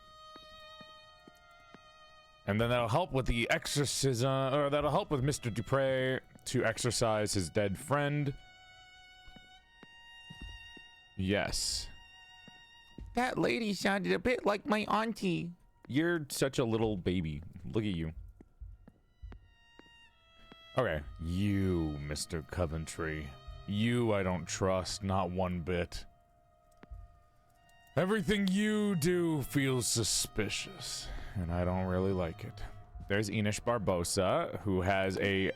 And then that'll help with the exorcism, or that'll help with Mr. Dupre to exorcise his dead friend. Yes. That lady sounded a bit like my auntie. You're such a little baby. Look at you. Okay, you, Mr. Coventry. You I don't trust, not one bit. Everything you do feels suspicious, and I don't really like it. There's Enish Barbosa, who has a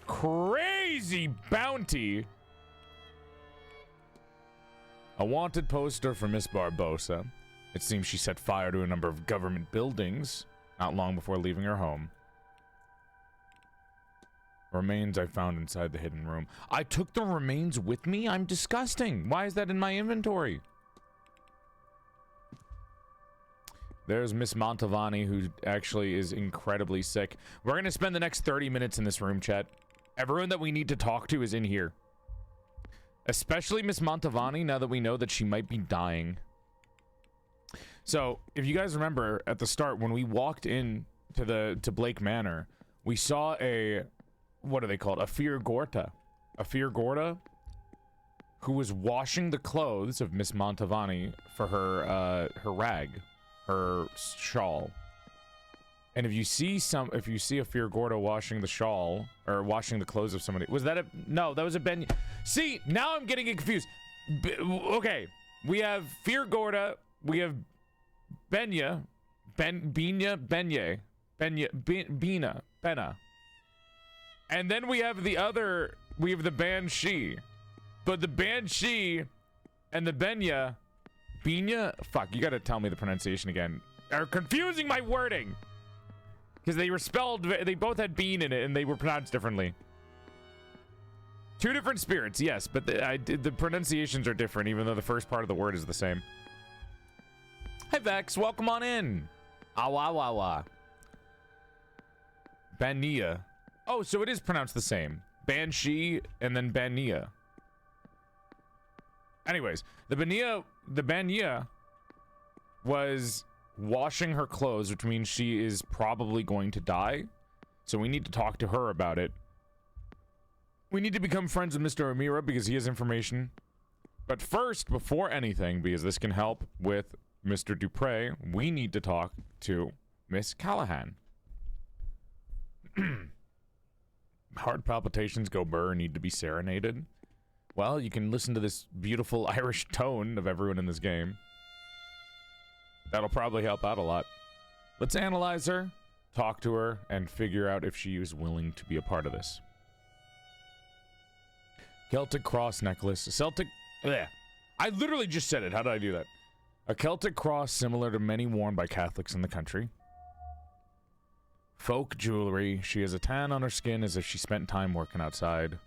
crazy bounty. A wanted poster for Miss Barbosa. It seems she set fire to a number of government buildings not long before leaving her home. Remains I found inside the hidden room. I took the remains with me? I'm disgusting. Why is that in my inventory? There's Miss Montavani, who actually is incredibly sick. We're going to spend the next 30 minutes in this room, chat. Everyone that we need to talk to is in here. Especially Miss Montavani, now that we know that she might be dying. So, if you guys remember, at the start, when we walked in to Blake Manor, we saw a... what are they called? A Fear Gorta. A Fear Gorta, who was washing the clothes of Miss Montavani for her rag. Her shawl. And if you see a Fear Gorda washing the shawl, or washing the clothes of somebody, was that a, no, that was a Ben. See, now I'm getting confused. Okay, we have Fear Gorda, we have Benya, Benna. And then we have the Banshee. But the Banshee and the Benya, fuck, you gotta tell me the pronunciation again, are confusing my wording. Because they both had bean in it and they were pronounced differently. Two different spirits, yes, but the pronunciations are different, even though the first part of the word is the same. Hi Vex, welcome on in. Awawawa. Bania. Oh, so it is pronounced the same. Banshee and then Bania. Anyways, the Bania was washing her clothes, which means she is probably going to die. So we need to talk to her about it. We need to become friends with Mr. O'Meara because he has information. But first, before anything, because this can help with Mr. Dupre, we need to talk to Miss Callahan. Heart palpitations go burr, need to be serenaded. Well, you can listen to this beautiful Irish tone of everyone in this game. That'll probably help out a lot. Let's analyze her, talk to her, and figure out if she is willing to be a part of this. Celtic cross necklace. I literally just said it. How did I do that? A Celtic cross similar to many worn by Catholics in the country. Folk jewelry. She has a tan on her skin as if she spent time working outside.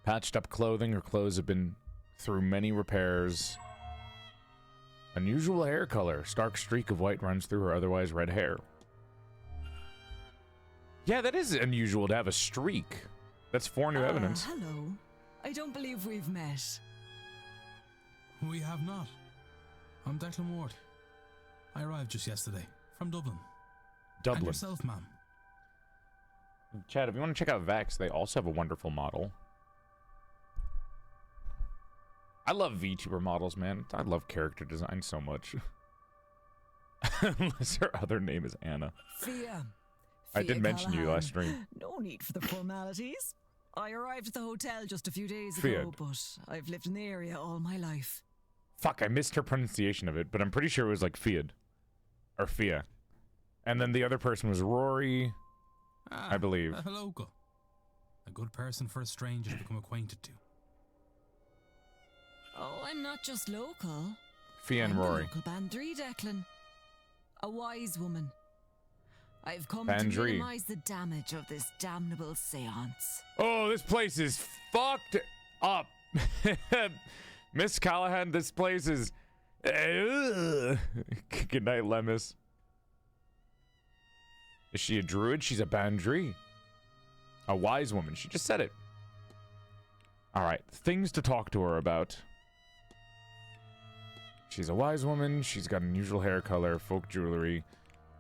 Patched up clothing. Her clothes have been through many repairs. Unusual hair color. Stark streak of white runs through her otherwise red hair. Yeah, that is unusual to have a streak. That's 4 new evidence. Hello. I don't believe we've met. We have not. I'm Declan Ward. I arrived just yesterday from Dublin. And yourself, ma'am. Chad, if you want to check out Vex, they also have a wonderful model. I love VTuber models, man. I love character design so much. Unless her other name is Anna. Fia. I did mention you last stream. No need for the formalities. I arrived at the hotel just a few days ago, but I've lived in the area all my life. Fuck, I missed her pronunciation of it, but I'm pretty sure it was like Fiad. Or Fia. And then the other person was Rory, I believe. A local. A good person for a stranger to become acquainted to. I'm not just local. Fia and I'm the Rory. local Bandri, Declan. A wise woman. I've come Bandri. to minimize the damage of this damnable seance. Oh, this place is fucked up. Miss Callahan, this place is... Good night, Lemus. Is she a druid? She's a Bandri. A wise woman. She just said it. Alright, things to talk to her about. She's a wise woman. She's got unusual hair color, folk jewelry.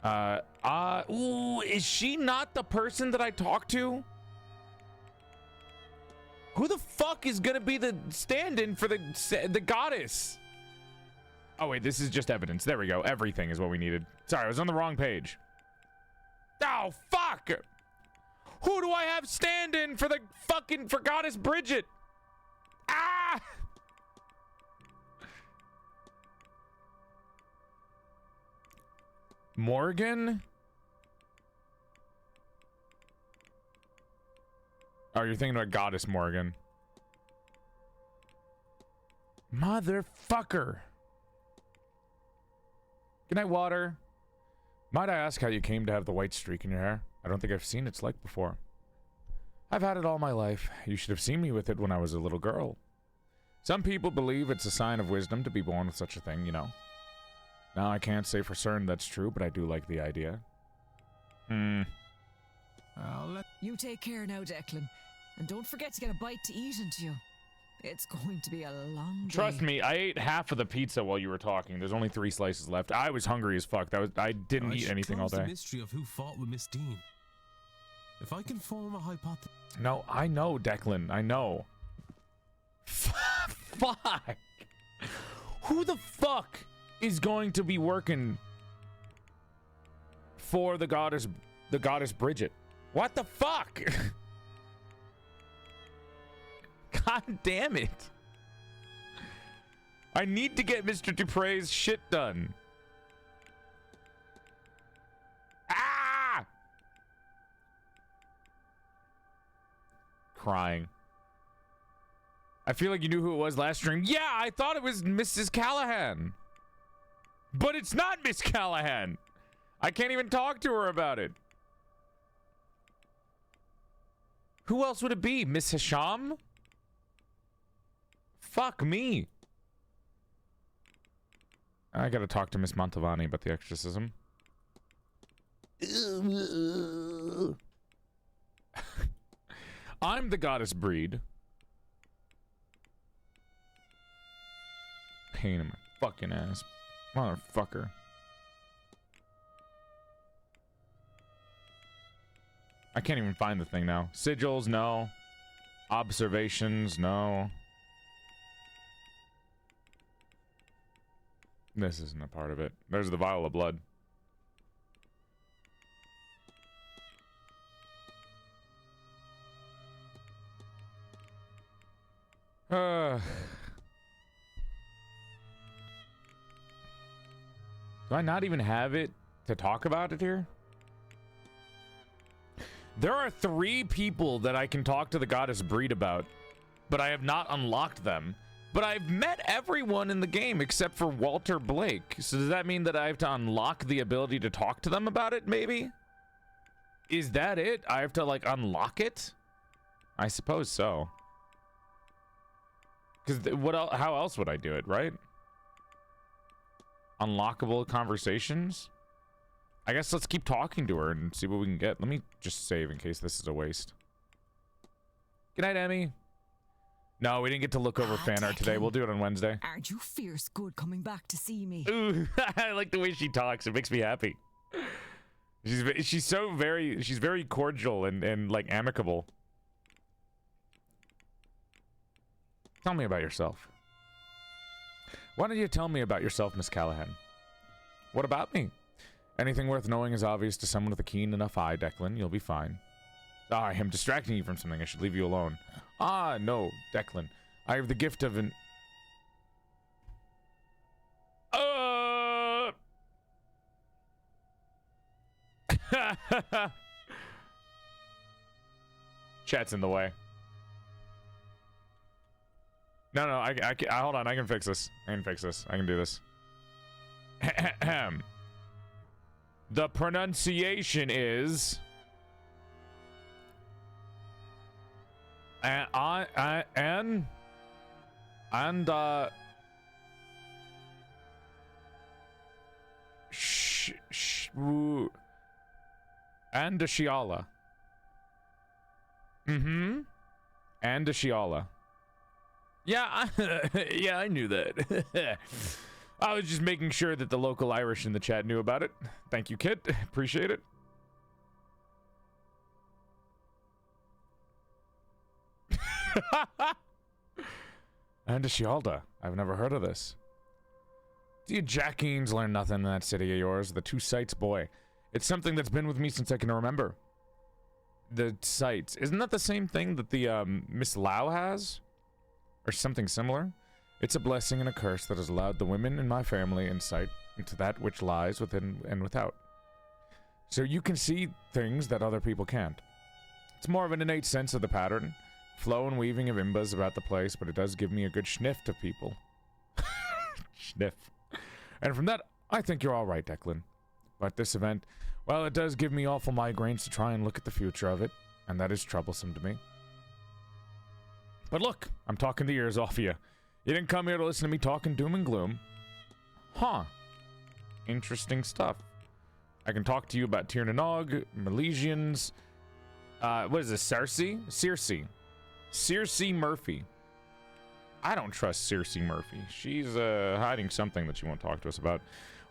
Ooh, is she not the person that I talked to? Who the fuck is gonna be the stand-in for the goddess? Oh wait, this is just evidence. There we go. Everything is what we needed. Sorry, I was on the wrong page. Oh, fuck! Who do I have stand-in for for Goddess Bridget? Ah! Morgan? Oh, you're thinking about Goddess Morgan. Motherfucker. Good night, Water. Might I ask how you came to have the white streak in your hair? I don't think I've seen its like before. I've had it all my life. You should have seen me with it when I was a little girl. Some people believe it's a sign of wisdom to be born with such a thing, you know. Now, I can't say for certain that's true, but I do like the idea. I'll let You take care now, Declan. And don't forget to get a bite to eat into you. It's going to be a long day. Trust me, I ate half of the pizza while you were talking. There's only 3 slices left. I was hungry as fuck. I didn't eat anything all the day. mystery of who fought with Miss Deane. If I can form a hypothesis. No, I know, Declan. I know. Fuck. Who the fuck is going to be working for the goddess Bridget? What the fuck? God damn it. I need to get Mr. Dupre's shit done. Ah! Crying. I feel like you knew who it was last stream. Yeah, I thought it was Mrs. Callahan. But it's not Miss Callahan. I can't even talk to her about it. Who else would it be? Miss Hisham? Fuck me. I gotta talk to Miss Montavani about the exorcism. I'm the goddess breed. Pain in my fucking ass. Motherfucker. I can't even find the thing now. Sigils, no. Observations, no. This isn't a part of it. There's the vial of blood. Do I not even have it to talk about it here? There are 3 people that I can talk to the goddess breed about, but I have not unlocked them. But I've met everyone in the game except for Walter Blake. So does that mean that I have to unlock the ability to talk to them about it, maybe? Is that it? I have to, like, unlock it? I suppose so. Because how else would I do it, right? Unlockable conversations? I guess let's keep talking to her and see what we can get. Let me just save in case this is a waste. Good night, Emmy. No, we didn't get to look over fan art today. We'll do it on Wednesday. Aren't you fierce good coming back to see me? Ooh, I like the way she talks. It makes me happy. She's very cordial and like amicable. Tell me about yourself. Why don't you tell me about yourself, Miss Callahan? What about me? Anything worth knowing is obvious to someone with a keen enough eye, Declan. You'll be fine. Ah, I am distracting you from something. I should leave you alone. Ah, no, Declan. I have the gift of an... Chat's in the way. No, hold on. I can fix this. I can do this. The pronunciation is Andashiala. Andashiala. Yeah, yeah, I knew that. I was just making sure that the local Irish in the chat knew about it. Thank you, Kit. Appreciate it. Andashialda. I've never heard of this. Do you Jackeens learn nothing in that city of yours? The two sights, boy. It's something that's been with me since I can remember. The sights. Isn't that the same thing that the Miss Lau has? Or something similar? It's a blessing and a curse that has allowed the women in my family insight into that which lies within and without. So you can see things that other people can't. It's more of an innate sense of the pattern, flow and weaving of imbas about the place, but it does give me a good sniff to people. Sniff. And from that, I think you're all right, Declan. But this event, well, it does give me awful migraines to try and look at the future of it, and that is troublesome to me. But look, I'm talking the ears off of you. You didn't come here to listen to me talking doom and gloom. Huh. Interesting stuff. I can talk to you about Tirnanog, Milesians, what is this, Circe Murphy. I don't trust Circe Murphy. She's hiding something that she won't talk to us about.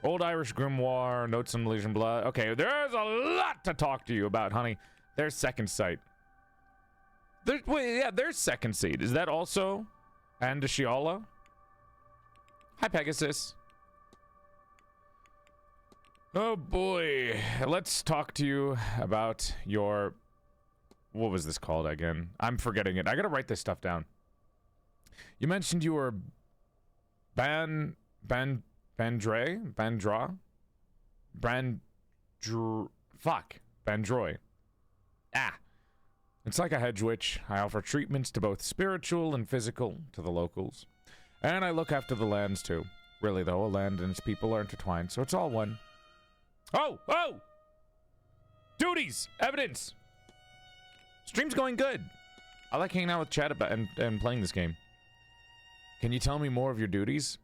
Old Irish Grimoire, Notes on Milesian Blood. Okay, there's a lot to talk to you about, honey. There's Second Sight. There's Second Seed. Is that also Andashiala? Hi, Pegasus. Oh boy. Let's talk to you about your... What was this called again? I'm forgetting it. I gotta write this stuff down. You mentioned you were Bandroy? Ah. It's like a hedge witch. I offer treatments to both spiritual and physical to the locals. And I look after the lands too. Really though, a land and its people are intertwined, so it's all one. Oh! Duties! Evidence! Stream's going good. I like hanging out with chat about and playing this game. Can you tell me more of your duties?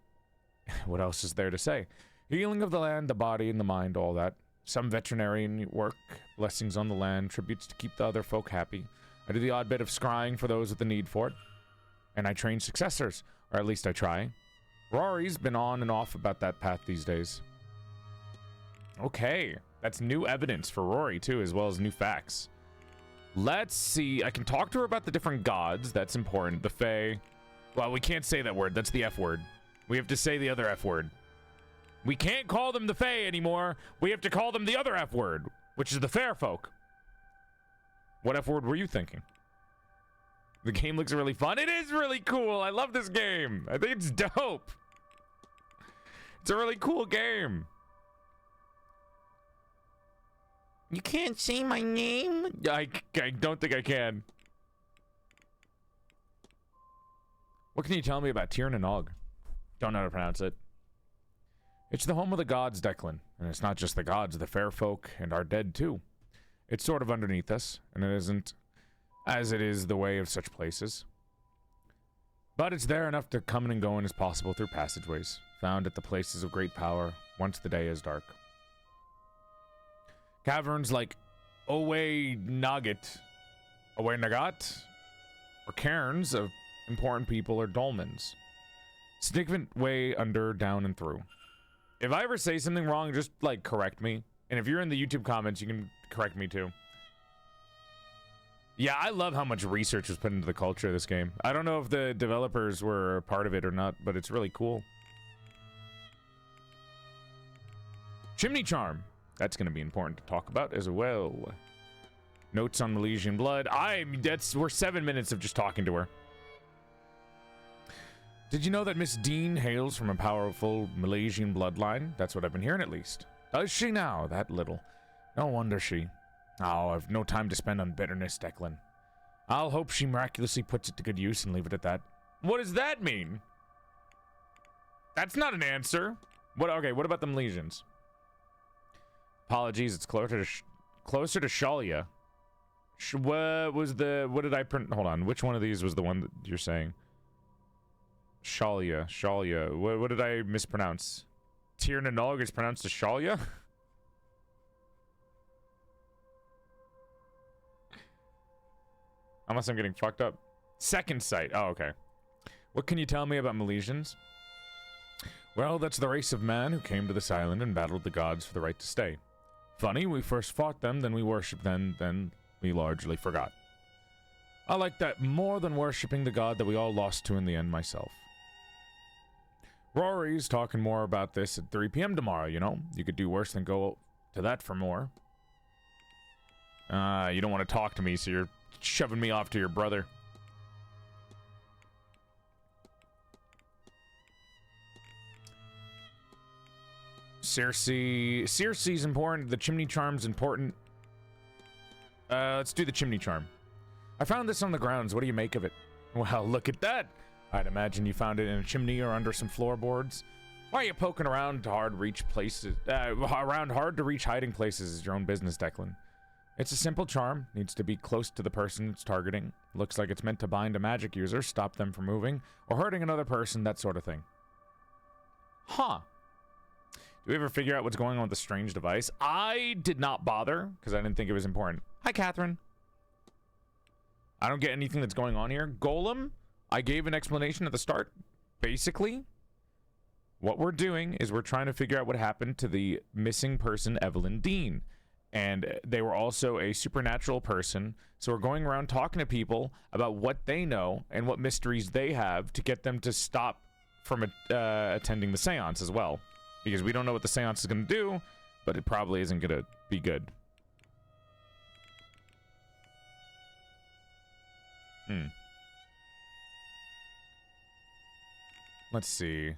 What else is there to say? Healing of the land, the body, and the mind, all that. Some veterinarian work, blessings on the land, tributes to keep the other folk happy. I do the odd bit of scrying for those with the need for it. And I train successors, or at least I try. Rory's been on and off about that path these days. Okay, that's new evidence for Rory too, as well as new facts. Let's see, I can talk to her about the different gods, that's important. The Fae. Well, we can't say that word, that's the F word. We have to say the other F word. We can't call them the Fae anymore. We have to call them the other F word, which is the Fair Folk. What F word were you thinking? The game looks really fun. It is really cool. I love this game. I think it's dope. It's a really cool game. You can't say my name? I don't think I can. What can you tell me about Tirnanog? Don't know how to pronounce it. It's the home of the gods, Declan. And it's not just the gods, the fair folk, and our dead, too. It's sort of underneath us, and it isn't as it is the way of such places. But it's there enough to come and go in as possible through passageways, found at the places of great power, once the day is dark. Caverns like Owe Nagat, or cairns of important people or dolmens. Significant way under, down, and through. If I ever say something wrong, just, like, correct me. And if you're in the YouTube comments, you can correct me, too. Yeah, I love how much research was put into the culture of this game. I don't know if the developers were a part of it or not, but it's really cool. Chimney Charm. That's going to be important to talk about as well. Notes on Milesian Blood. We're 7 minutes of just talking to her. Did you know that Miss Deane hails from a powerful Milesian bloodline? That's what I've been hearing, at least. Does she now? That little. No wonder she. Oh, I've no time to spend on bitterness, Declan. I'll hope she miraculously puts it to good use and leave it at that. What does that mean? That's not an answer. What? Okay, what about them lesions? Apologies, it's closer to Shalia. What was the... What did I print? Hold on. Which one of these was the one that you're saying? Shalia. What did I mispronounce? Tir na Nog is pronounced as Shalia? Unless I'm getting fucked up. Second sight. Oh, okay. What can you tell me about Milesians? Well, that's the race of man who came to this island and battled the gods for the right to stay. Funny, we first fought them, then we worshipped them, then we largely forgot. I like that more than worshipping the god that we all lost to in the end myself. Rory's talking more about this at 3 p.m. tomorrow, you know? You could do worse than go to that for more. You don't want to talk to me, so you're shoving me off to your brother. Circe's important. The chimney charm's important. Let's do the chimney charm. I found this on the grounds. What do you make of it? Well, look at that. I'd imagine you found it in a chimney or under some floorboards. Why are you poking around hard to reach hiding places is your own business, Declan. It's a simple charm. Needs to be close to the person it's targeting. Looks like it's meant to bind a magic user, stop them from moving, or hurting another person, that sort of thing. Huh. Do we ever figure out what's going on with the strange device? I did not bother, because I didn't think it was important. Hi, Catherine. I don't get anything that's going on here. Golem, I gave an explanation at the start. Basically, what we're doing is we're trying to figure out what happened to the missing person, Evelyn Deane. And they were also a supernatural person. So we're going around talking to people about what they know and what mysteries they have to get them to stop from attending the seance as well. Because we don't know what the seance is going to do, but it probably isn't going to be good. Let's see.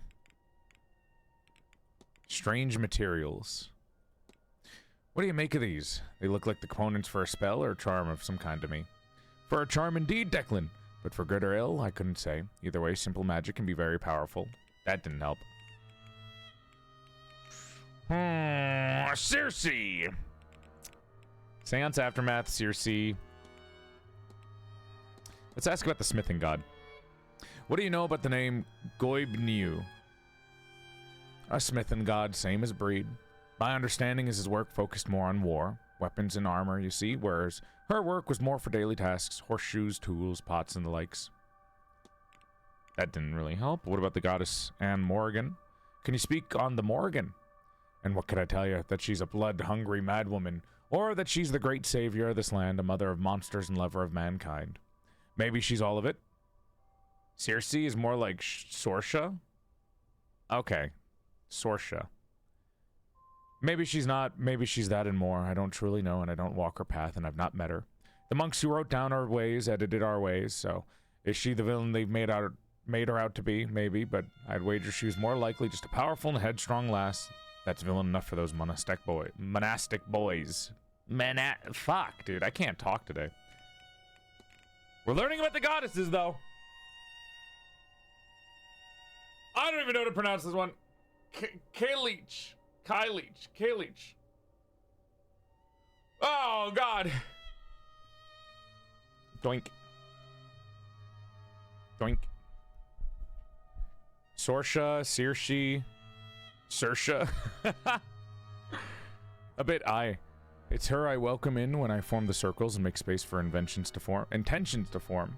Strange materials. What do you make of these? They look like the components for a spell or a charm of some kind to me. For a charm indeed, Declan. But for good or ill, I couldn't say. Either way, simple magic can be very powerful. That didn't help. Circe! Seance Aftermath, Circe. Let's ask about the smithing god. What do you know about the name Goibniu? A smithing god, same as breed. My understanding is his work focused more on war, weapons and armor, you see, whereas her work was more for daily tasks, horseshoes, tools, pots, and the likes. That didn't really help. What about the goddess Anne Morgan? Can you speak on the Morgan? And what could I tell you? That she's a blood-hungry madwoman, or that she's the great savior of this land, a mother of monsters and lover of mankind. Maybe she's all of it. Circe is more like Sorsha? Okay. Sorsha. Maybe she's not, maybe she's that and more. I don't truly know, and I don't walk her path, and I've not met her. The monks who wrote down our ways edited our ways, so is she the villain they've made her out to be? Maybe, but I'd wager she was more likely just a powerful and headstrong lass. That's villain enough for those monastic boys. Fuck, dude, I can't talk today. We're learning about the goddesses, though. I don't even know how to pronounce this one. Kaleech. Oh, God. Doink. Doink. Sorsha, Circe, Sersha. A bit aye. It's her I welcome in when I form the circles and make space for intentions to form.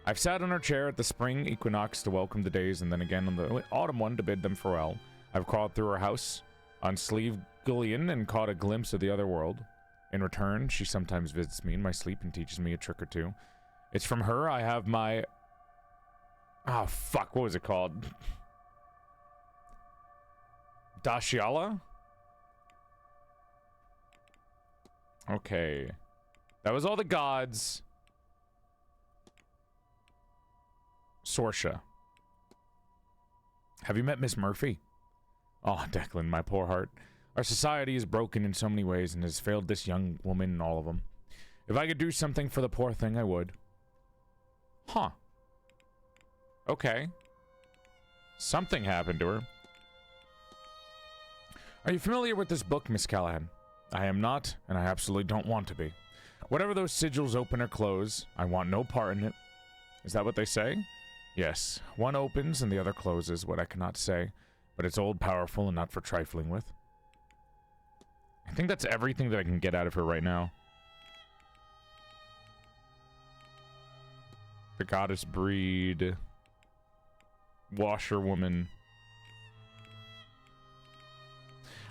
I've sat on her chair at the spring equinox to welcome the days, and then again on the autumn one to bid them farewell. I've crawled through her house on Sleeve Gullion and caught a glimpse of the other world. In return, she sometimes visits me in my sleep and teaches me a trick or two. It's from her I have my... Oh, fuck, what was it called? Dashiala? Okay. That was all the gods. Sorsha. Have you met Miss Murphy? Oh, Declan, my poor heart. Our society is broken in so many ways and has failed this young woman in all of them. If I could do something for the poor thing, I would. Huh. Okay. Something happened to her. Are you familiar with this book, Miss Callahan? I am not, and I absolutely don't want to be. Whatever those sigils open or close, I want no part in it. Is that what they say? Yes. One opens and the other closes, what I cannot say. But it's old, powerful, and not for trifling with. I think that's everything that I can get out of her right now. The goddess breed. Washerwoman.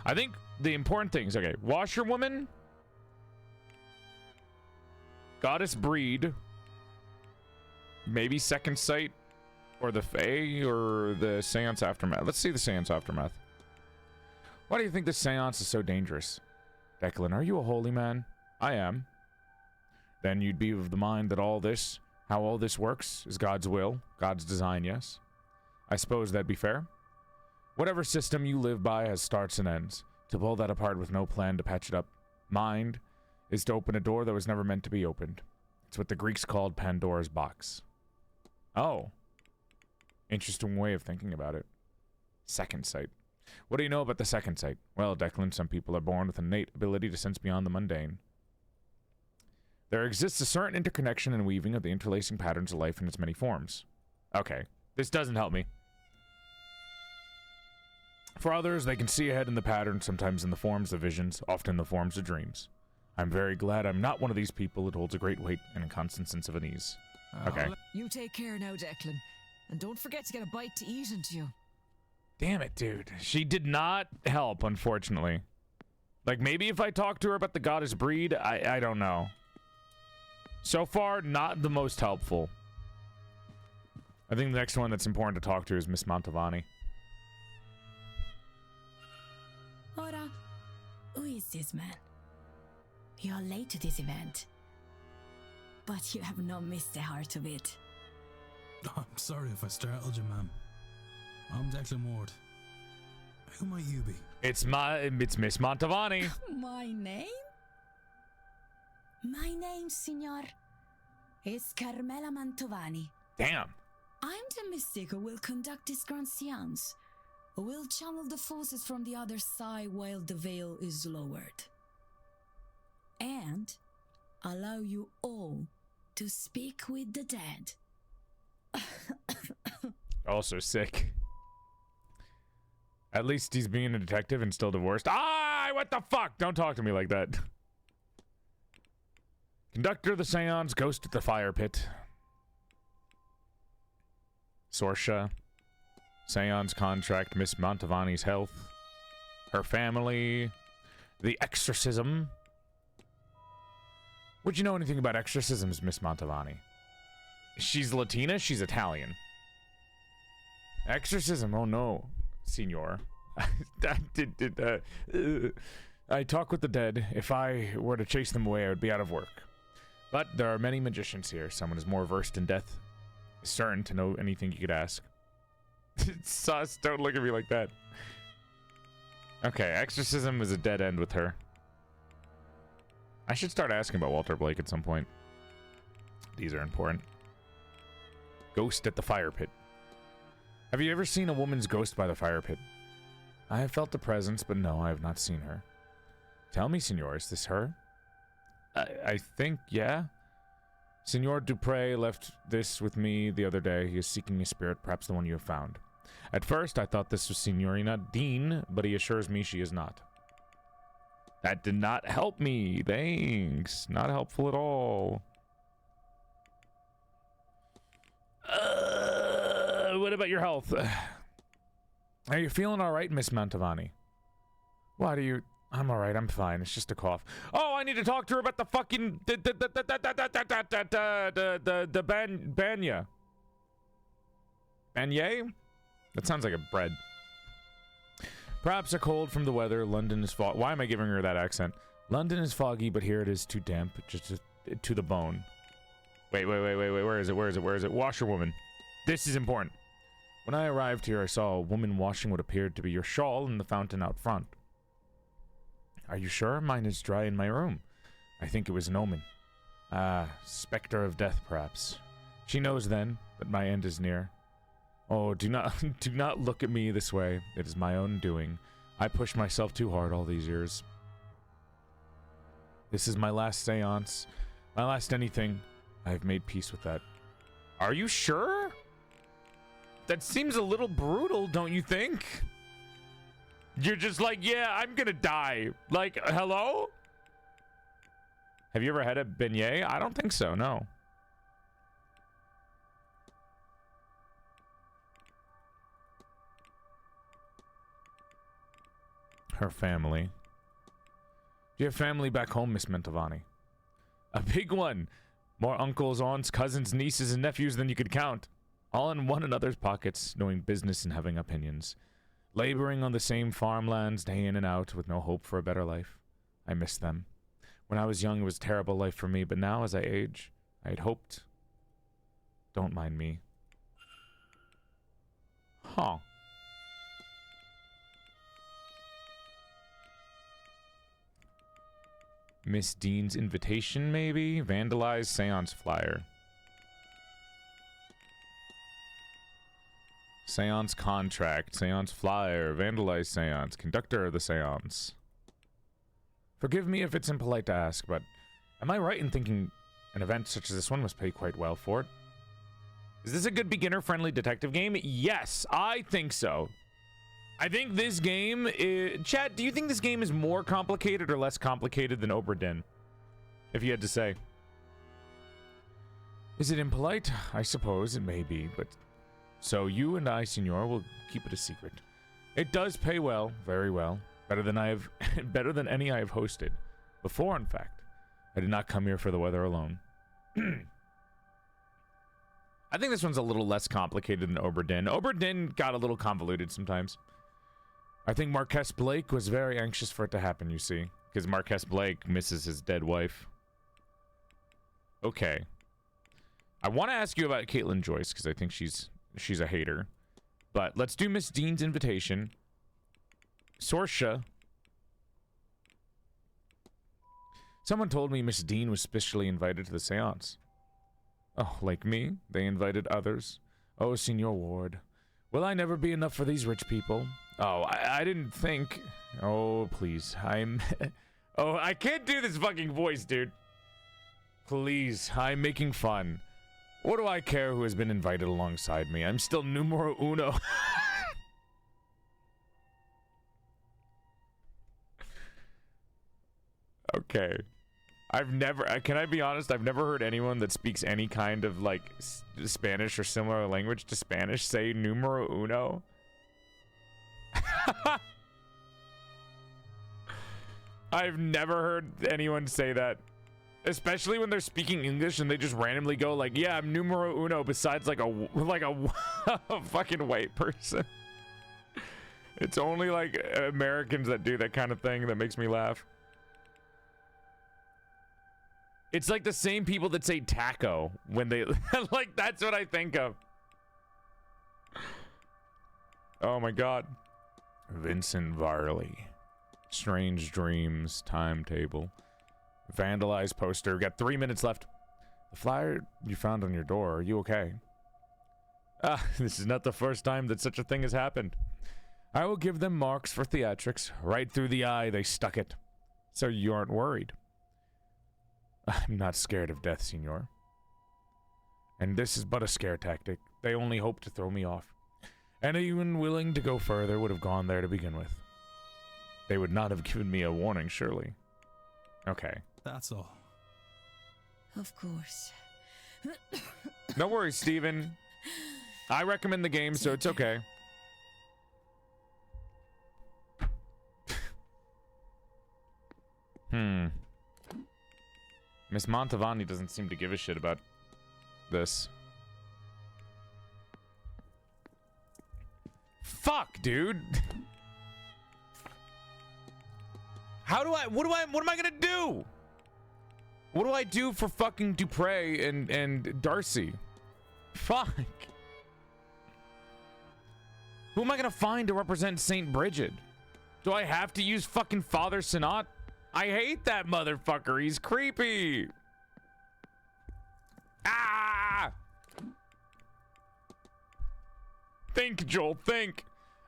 I think the important things, okay, washerwoman, goddess breed, maybe second sight, or the Fae, or the Seance Aftermath. Let's see the Seance Aftermath. Why do you think this seance is so dangerous? Declan, are you a holy man? I am. Then you'd be of the mind that all this, how all this works, is God's will, God's design, yes? I suppose that'd be fair. Whatever system you live by has starts and ends. To pull that apart with no plan to patch it up. Mind is to open a door that was never meant to be opened. It's what the Greeks called Pandora's box. Oh. Interesting way of thinking about it. Second sight. What do you know about the second sight? Well, Declan, some people are born with an innate ability to sense beyond the mundane. There exists a certain interconnection and weaving of the interlacing patterns of life in its many forms. Okay. This doesn't help me. For others, they can see ahead in the pattern, sometimes in the forms of visions, often in the forms of dreams. I'm very glad I'm not one of these people. It holds a great weight and a constant sense of unease. Okay. You take care now, Declan. And don't forget to get a bite to eat into you. Damn it, dude. She did not help, unfortunately. Like, maybe if I talk to her about the goddess breed, I don't know. So far, not the most helpful. I think the next one that's important to talk to is Miss Mantovani. Ora, who is this man? You're late to this event, but you have not missed the heart of it. I'm sorry if I startled you, ma'am. I'm Declan Ward. Who might you be? It's Miss Mantovani. My name? My name, Signor, is Carmela Mantovani. Damn. I'm the mystic who will conduct this grand seance, who will channel the forces from the other side while the veil is lowered, and allow you all to speak with the dead. Also sick. At least he's being a detective and still divorced. Ah, what the fuck? Don't talk to me like that. Conductor of the seance, ghost at the fire pit. Sorsha. Seance contract, Miss Mantovani's health. Her family. The exorcism. Would you know anything about exorcisms, Miss Mantovani? She's Latina, she's Italian. Exorcism, oh no, Signor. I talk with the dead. If I were to chase them away, I would be out of work. But there are many magicians here. Someone is more versed in death. Is certain to know anything you could ask. Sus, don't look at me like that. Okay, exorcism is a dead end with her. I should start asking about Walter Blake at some point. These are important. Ghost at the fire pit. Have you ever seen a woman's ghost by the fire pit? I have felt the presence, but no, I have not seen her. Tell me, Signor, is this her? I think, yeah. Signor Dupre left this with me the other day. He is seeking a spirit, perhaps the one you have found. At first, I thought this was Signorina Deane, but he assures me she is not. That did not help me. Thanks. Not helpful at all. What about your health? Are you feeling all right, Miss Mantovani? Why do you... I'm all right. I'm fine. It's just a cough. Oh, I need to talk to her about the fucking... the banya. Beignet? That sounds like a bread. Perhaps a cold from the weather. London is foggy. Why am I giving her that accent? London is foggy, but here it is too damp, just to the bone. Wait. Where is it? Washerwoman. This is important. When I arrived here, I saw a woman washing what appeared to be your shawl in the fountain out front. Are you sure? Mine is dry in my room. I think it was an omen. Ah, specter of death, perhaps. She knows then that my end is near. Oh, do not do not look at me this way. It is my own doing. I pushed myself too hard all these years. This is my last seance. My last anything. I have made peace with that. Are you sure? That seems a little brutal, don't you think? You're just like, yeah, I'm gonna die. Like, hello? Have you ever had a beignet? I don't think so, no. Her family. Do you have family back home, Miss Mantovani? A big one. More uncles, aunts, cousins, nieces, and nephews than you could count. All in one another's pockets, knowing business and having opinions. Laboring on the same farmlands day in and out with no hope for a better life. I miss them. When I was young, it was a terrible life for me, but now as I age, I had hoped. Don't mind me. Huh. Miss Deane's invitation, maybe? Vandalize seance flyer. Seance contract, seance flyer, vandalize seance, conductor of the seance. Forgive me if it's impolite to ask, but am I right in thinking an event such as this one must pay quite well for it? Is this a good beginner-friendly detective game? Yes, I think so. I think this game is... Chat, do you think this game is more complicated or less complicated than Obra Dinn? If you had to say. Is it impolite? I suppose it may be, but... So you and I, Senor, will keep it a secret. It does pay well, very well. Better than any I have hosted. Before, in fact. I did not come here for the weather alone. I think this one's a little less complicated than Obra Dinn. Obra Dinn got a little convoluted sometimes. I think Marquess Blake was very anxious for it to happen, you see. Because Marquess Blake misses his dead wife. Okay. I want to ask you about Caitlin Joyce, because I think she's a hater. But let's do Miss Deane's invitation. Sorsha. Someone told me Miss Deane was specially invited to the seance. Oh, like me? They invited others. Oh, Senor Ward. Will I never be enough for these rich people? Oh, I didn't think... Oh, please. Oh, I can't do this fucking voice, dude. Please, I'm making fun. What do I care who has been invited alongside me? I'm still numero uno. Okay. Can I be honest? I've never heard anyone that speaks any kind of, like, Spanish or similar language to Spanish say numero uno. I've never heard anyone say that. Especially when they're speaking English and they just randomly go like, yeah, I'm numero uno besides like a fucking white person. It's only like Americans that do that kind of thing that makes me laugh. It's like the same people that say taco when they like, that's what I think of. Oh my god. Vincent Varley. Strange Dreams timetable. Vandalized poster. We've got 3 minutes left. The flyer you found on your door. Are you okay? This is not the first time that such a thing has happened. I will give them marks for theatrics. Right through the eye they stuck it. So you aren't worried. I'm not scared of death, Senor. And this is but a scare tactic. They only hope to throw me off. Anyone willing to go further would have gone there to begin with. They would not have given me a warning, surely. Okay. That's all. Of course. No worries, Steven. I recommend the game, so it's okay. Miss Mantovani doesn't seem to give a shit about this. Fuck, dude. What am I gonna do? What do I do for fucking Dupre and Darcy? Fuck. Who am I gonna find to represent St. Bridget? Do I have to use fucking Father Sinat? I hate that motherfucker. He's creepy. Ah! Think, Joel, think.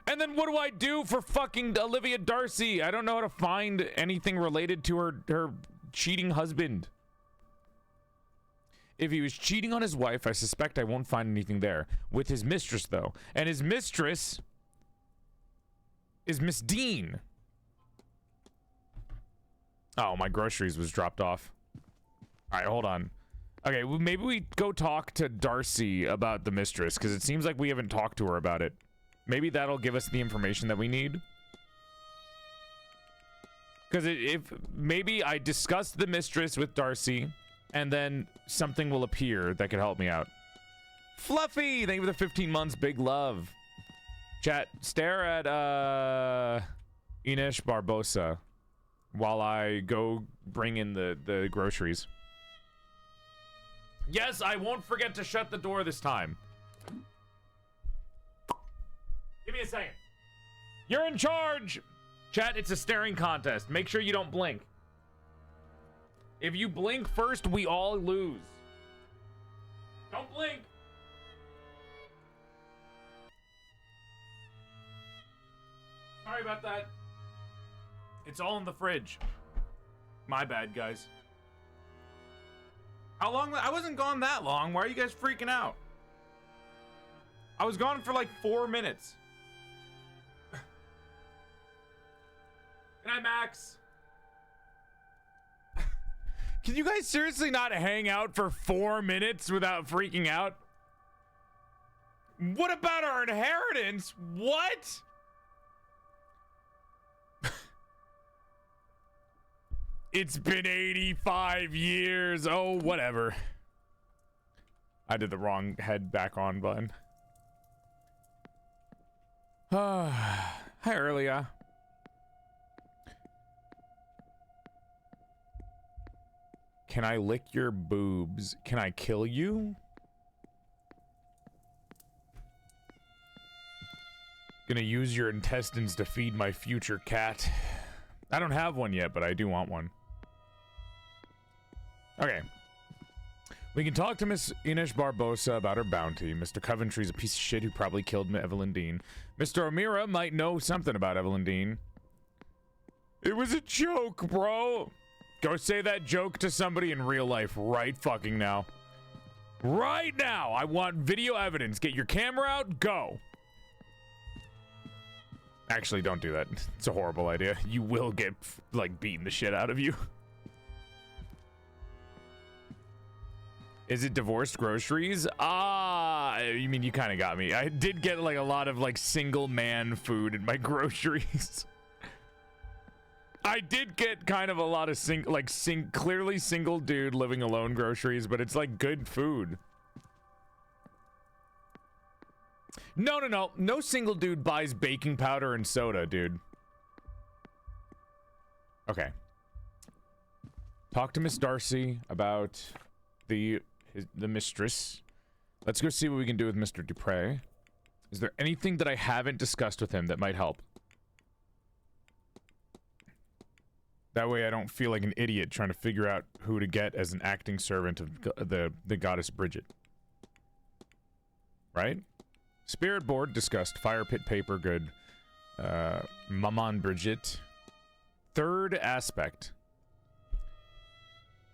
And then what do I do for fucking Olivia Darcy? I don't know how to find anything related to her cheating husband. If he was cheating on his wife, I suspect I won't find anything there. With his mistress, though. And his mistress is Miss Deane. Oh, my groceries was dropped off. All right, hold on. Okay, well, maybe we go talk to Darcy about the mistress, because it seems like we haven't talked to her about it. Maybe that'll give us the information that we need. Because if maybe I discuss the mistress with Darcy, and then something will appear that could help me out. Fluffy, thank you for the 15 months. Big love. Chat, stare at Ines Barbosa while I go bring in the groceries. Yes, I won't forget to shut the door this time. Give me a second. You're in charge. Chat, it's a staring contest. Make sure you don't blink. If you blink first, we all lose. Don't blink. Sorry about that. It's all in the fridge. My bad, guys. How long? I wasn't gone that long. Why are you guys freaking out? I was gone for like 4 minutes. Good night, Max. Can you guys seriously not hang out for 4 minutes without freaking out? What about our inheritance? What? It's been 85 years. Oh, whatever. I did the wrong head back on button. Hi, Earlia. Can I lick your boobs? Can I kill you? Gonna use your intestines to feed my future cat. I don't have one yet, but I do want one. Okay. We can talk to Miss Ines Barbosa about her bounty. Mr. Coventry's a piece of shit who probably killed Evelyn Deane. Mr. O'Meara might know something about Evelyn Deane. It was a joke, bro. Go say that joke to somebody in real life right fucking now. Right now! I want video evidence. Get your camera out, go! Actually, don't do that. It's a horrible idea. You will get, like, beaten the shit out of you. Is it divorced groceries? You mean you kind of got me. I did get, like, a lot of, like, single man food in my groceries. I did get kind of a lot of clearly single dude living alone groceries, but it's like good food. No single dude buys baking powder and soda, dude. Okay. Talk to Miss Darcy about the mistress. Let's go see what we can do with Mr. Dupre. Is there anything that I haven't discussed with him that might help? That way I don't feel like an idiot trying to figure out who to get as an acting servant of the goddess Bridget. Right? Spirit board discussed. Fire pit paper, good. Maman Bridget. Third aspect.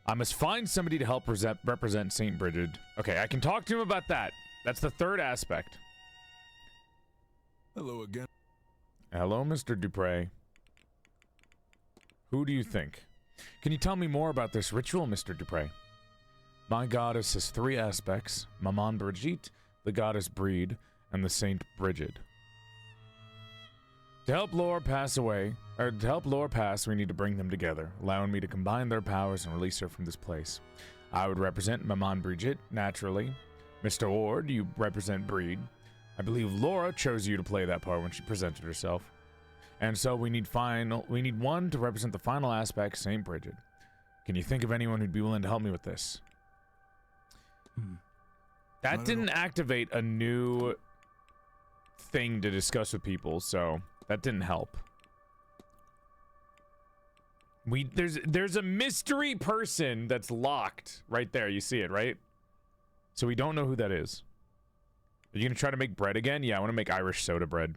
I must find somebody to help represent Saint Bridget. Okay, I can talk to him about that. That's the third aspect. Hello again. Hello, Mr. Dupre. Who do you think? Can you tell me more about this ritual, Mr. Dupre? My goddess has 3 aspects. Maman Brigitte, the goddess Breed, and the Saint Bridget. To help Lore pass, we need to bring them together, allowing me to combine their powers and release her from this place. I would represent Maman Brigitte, naturally. Mr. Ward, you represent Breed. I believe Laura chose you to play that part when she presented herself. And so we need one to represent the final aspect, Saint Bridget. Can you think of anyone who'd be willing to help me with this? That didn't activate a new thing to discuss with people, so that didn't help. There's a mystery person that's locked right there. You see it, right? So we don't know who that is. Are you gonna try to make bread again? Yeah, I want to make Irish soda bread.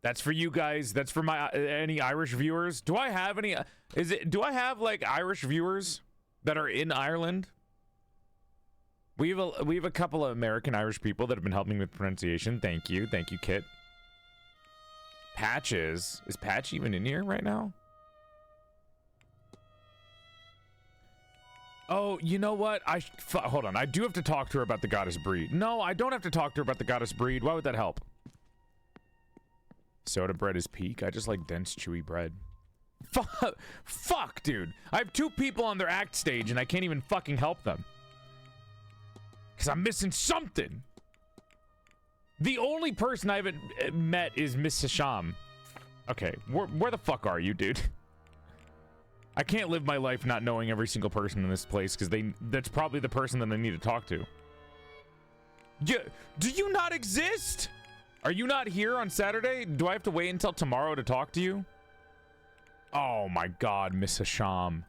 That's for you guys. That's for my any Irish viewers. Do I have any? Do I have like Irish viewers that are in Ireland? We have a couple of American Irish people that have been helping with pronunciation. Thank you, Kit. Patches, is Patch even in here right now? Oh, you know what? Hold on. I do have to talk to her about the goddess breed. No, I don't have to talk to her about the goddess breed. Why would that help? Soda bread is peak. I just like dense, chewy bread. Fuck, dude. I have 2 people on their act stage and I can't even fucking help them. Because I'm missing something. The only person I haven't met is Miss Hisham. Okay, where the fuck are you, dude? I can't live my life not knowing every single person in this place because that's probably the person that I need to talk to. Do you not exist? Are you not here on Saturday? Do I have to wait until tomorrow to talk to you? Oh my god, Miss Hisham.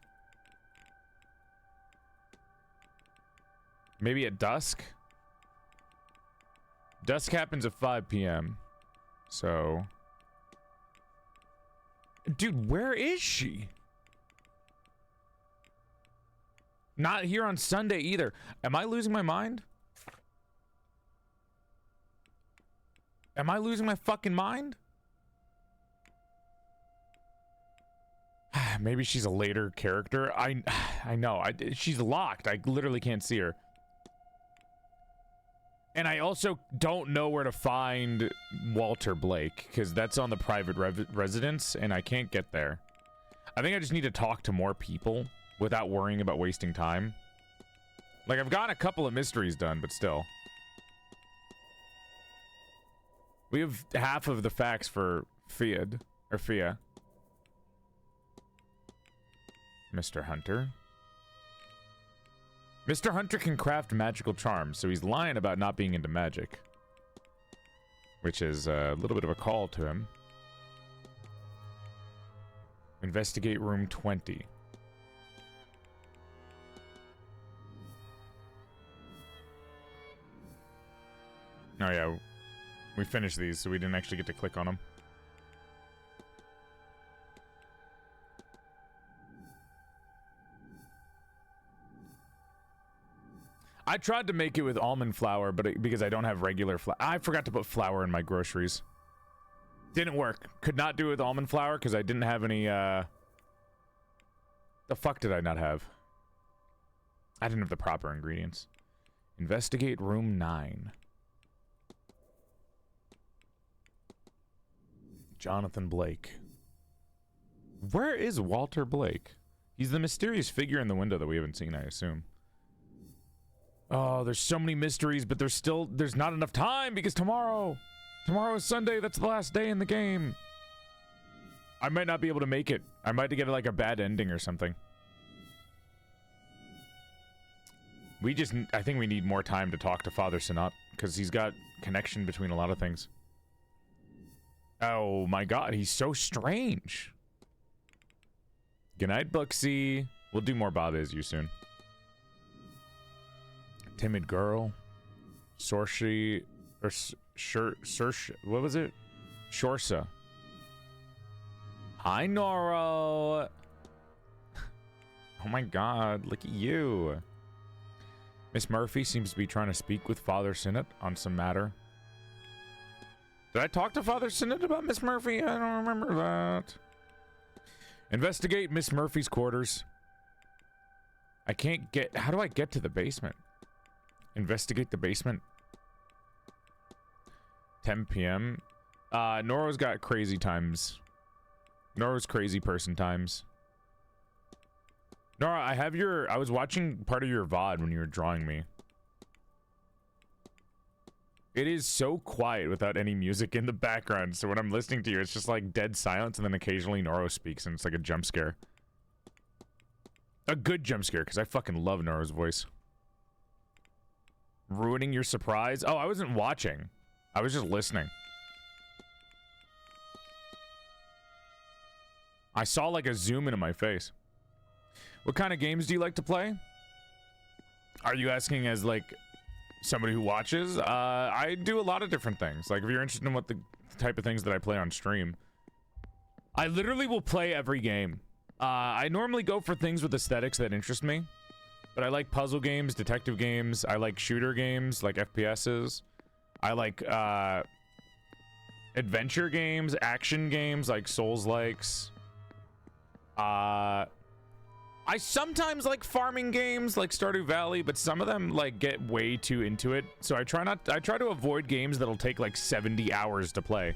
Maybe at dusk? Dusk happens at 5 p.m. So... Dude, where is she? Not here on Sunday either. Am I losing my mind? Am I losing my fucking mind? Maybe she's a later character. I know. She's locked. I literally can't see her. And I also don't know where to find Walter Blake, because that's on the private residence, and I can't get there. I think I just need to talk to more people without worrying about wasting time. Like, I've gotten a couple of mysteries done, but still. We have half of the facts for Fia. Mr. Hunter. Mr. Hunter can craft magical charms, so he's lying about not being into magic. Which is a little bit of a call to him. Investigate room 20. Oh yeah, we finished these, so we didn't actually get to click on them. I tried to make it with almond flour, but because I don't have regular flour. I forgot to put flour in my groceries. Didn't work. Could not do it with almond flour because I didn't have any, The fuck did I not have? I didn't have the proper ingredients. Investigate room 9. Jonathan Blake. Where is Walter Blake? He's the mysterious figure in the window that we haven't seen, I assume. Oh, there's so many mysteries, but there's not enough time because tomorrow is Sunday. That's the last day in the game. I might not be able to make it. I might get like a bad ending or something. I think we need more time to talk to Father Sinat because he's got connection between a lot of things. Oh my god, he's so strange. Good night, Buxy. We'll do more Bob Is You soon. Timid girl. Sorshi. Or what was it? Shorsa. Hi, Noro. Oh my god, look at you. Miss Murphy seems to be trying to speak with Father Sinat on some matter. Did I talk to Father Sinat about Miss Murphy? I don't remember that. Investigate Miss Murphy's quarters. I can't get... How do I get to the basement? Investigate the basement. 10 p.m. Noro's got crazy times. Nora's crazy person times. Nora, I was watching part of your VOD when you were drawing me. It is so quiet without any music in the background, so when I'm listening to you, it's just like dead silence, and then occasionally Noro speaks, and it's like a jump scare. A good jump scare, because I fucking love Noro's voice. Ruining your surprise? Oh, I wasn't watching. I was just listening. I saw like a zoom into my face. What kind of games do you like to play? Are you asking as like somebody who watches, I do a lot of different things. Like, if you're interested in what the type of things that I play on stream, I literally will play every game. I normally go for things with aesthetics that interest me, but I like puzzle games, detective games. I like shooter games, like FPSs. I like adventure games, action games, like Souls-likes. I sometimes like farming games like Stardew Valley, but some of them like get way too into it. So I try to avoid games that'll take like 70 hours to play.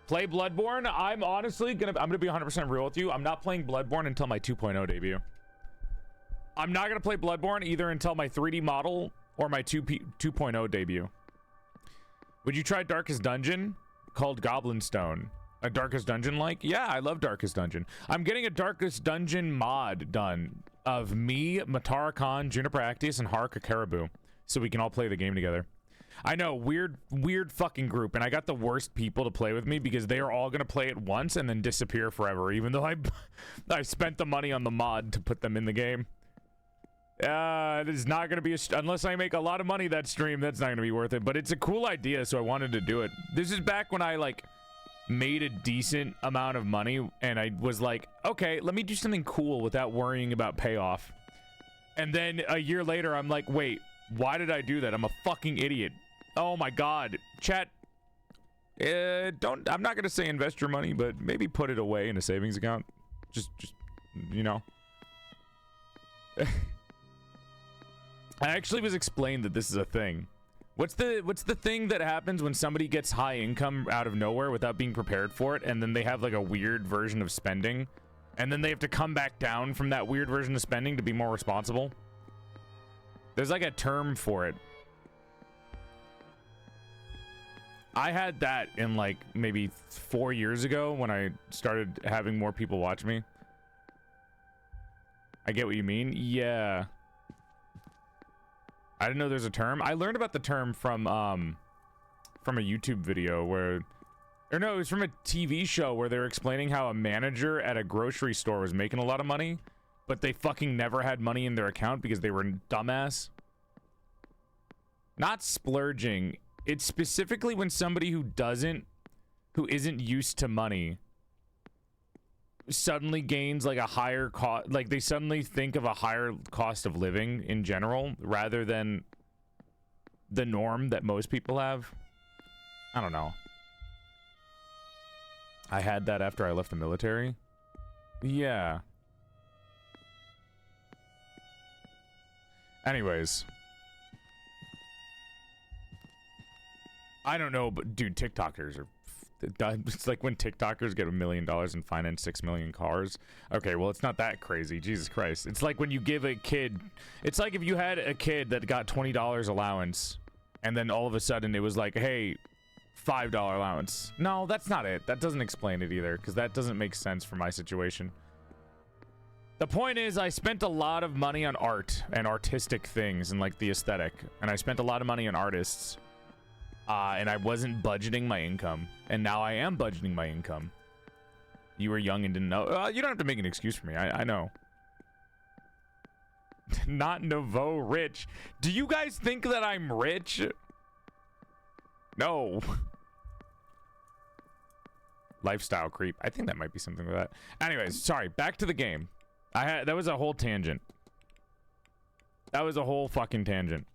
Play Bloodborne. I'm honestly gonna be 100% real with you. I'm not playing Bloodborne until my 2.0 debut. I'm not gonna play Bloodborne either until my 3D model or my 2.0 debut. Would you try Darkest Dungeon? Called Goblin Stone. A Darkest Dungeon like? Yeah, I love Darkest Dungeon. I'm getting a Darkest Dungeon mod done of me, Matara Khan, Juniper Actius, and Haruka Caribou, so we can all play the game together. I know, weird fucking group, and I got the worst people to play with me because they are all gonna play it once and then disappear forever, even though I spent the money on the mod to put them in the game. It is not gonna be unless I make a lot of money that stream, that's not gonna be worth it, but it's a cool idea, so I wanted to do it. This is back when I like made a decent amount of money and I was like, okay, let me do something cool without worrying about payoff. And then a year later I'm like, wait, why did I do that? I'm a fucking idiot. Oh my god. Chat, I'm not gonna say invest your money, but maybe put it away in a savings account. Just you know. I actually was explained that this is a thing. What's the thing that happens when somebody gets high income out of nowhere without being prepared for it, and then they have like a weird version of spending, and then they have to come back down from that weird version of spending to be more responsible? There's like a term for it. I had that in like maybe 4 years ago when I started having more people watch me. I get what you mean. Yeah. I didn't know there's a term. I learned about the term from a YouTube video where, or no, it was from a TV show where they were explaining how a manager at a grocery store was making a lot of money, but they fucking never had money in their account because they were dumbass. Not splurging. It's specifically when somebody who isn't used to money suddenly gains like a higher cost, like they suddenly think of a higher cost of living in general rather than the norm that most people have. I don't know. I had that after I left the military. Yeah. Anyways. I don't know, but dude, TikTokers are... It's like when TikTokers get $1 million and finance 6 million cars. Okay, well, it's not that crazy. Jesus Christ. It's like when you give a kid... It's like if you had a kid that got $20 allowance, and then all of a sudden it was like, hey, $5 allowance. No, that's not it. That doesn't explain it either, because that doesn't make sense for my situation. The point is, I spent a lot of money on art and artistic things and like the aesthetic, and I spent a lot of money on artists. And I wasn't budgeting my income, and now I am budgeting my income. You were young and didn't know. You don't have to make an excuse for me. I know. Not nouveau rich. Do you guys think that I'm rich? No. Lifestyle creep. I think that might be something like that. Anyways, sorry. Back to the game. That was a whole tangent. That was a whole fucking tangent.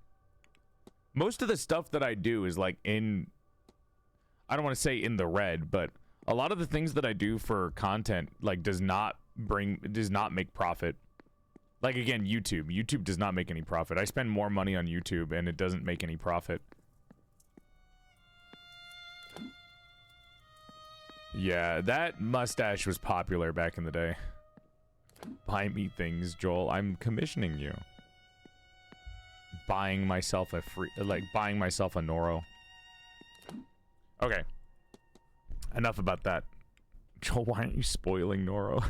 Most of the stuff that I do is like I don't want to say in the red, but a lot of the things that I do for content like does not make profit. Like again, YouTube does not make any profit. I spend more money on YouTube and it doesn't make any profit. Yeah, that mustache was popular back in the day. Buy me things, Joel. I'm commissioning you. Buying myself a Noro. Okay. Enough about that. Joel, why aren't you spoiling Noro?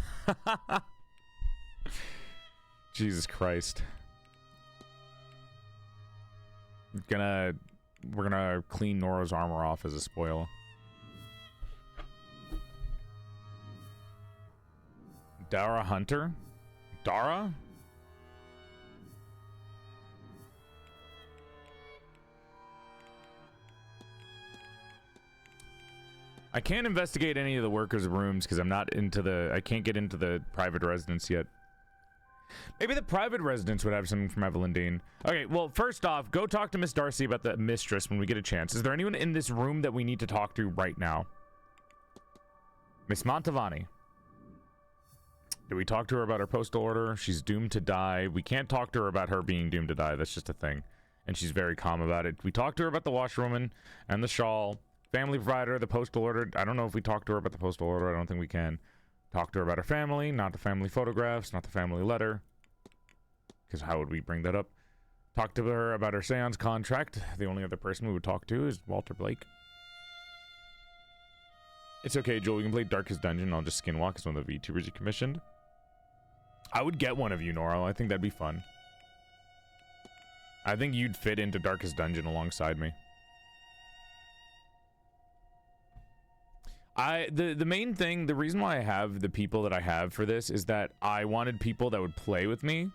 Jesus Christ. We're gonna clean Noro's armor off as a spoil. Dara Hunter? Dara? I can't investigate any of the workers' rooms because I'm not into the... I can't get into the private residence yet. Maybe the private residence would have something from Evelyn Deane. Okay, well, first off, go talk to Miss Darcy about the mistress when we get a chance. Is there anyone in this room that we need to talk to right now? Miss Montavani. Do we talk to her about her postal order? She's doomed to die. We can't talk to her about her being doomed to die. That's just a thing. And she's very calm about it. We talked to her about the washwoman and the shawl. Family provider, the postal order. I don't know if we talked to her about the postal order. I don't think we can. Talk to her about her family, not the family photographs, not the family letter. Because how would we bring that up? Talk to her about her seance contract. The only other person we would talk to is Walter Blake. It's okay, Joel. We can play Darkest Dungeon. I'll just skinwalk as one of the VTubers you commissioned. I would get one of you, Noro. I think that'd be fun. I think you'd fit into Darkest Dungeon alongside me. The main thing, the reason why I have the people that I have for this is that I wanted people that would play with me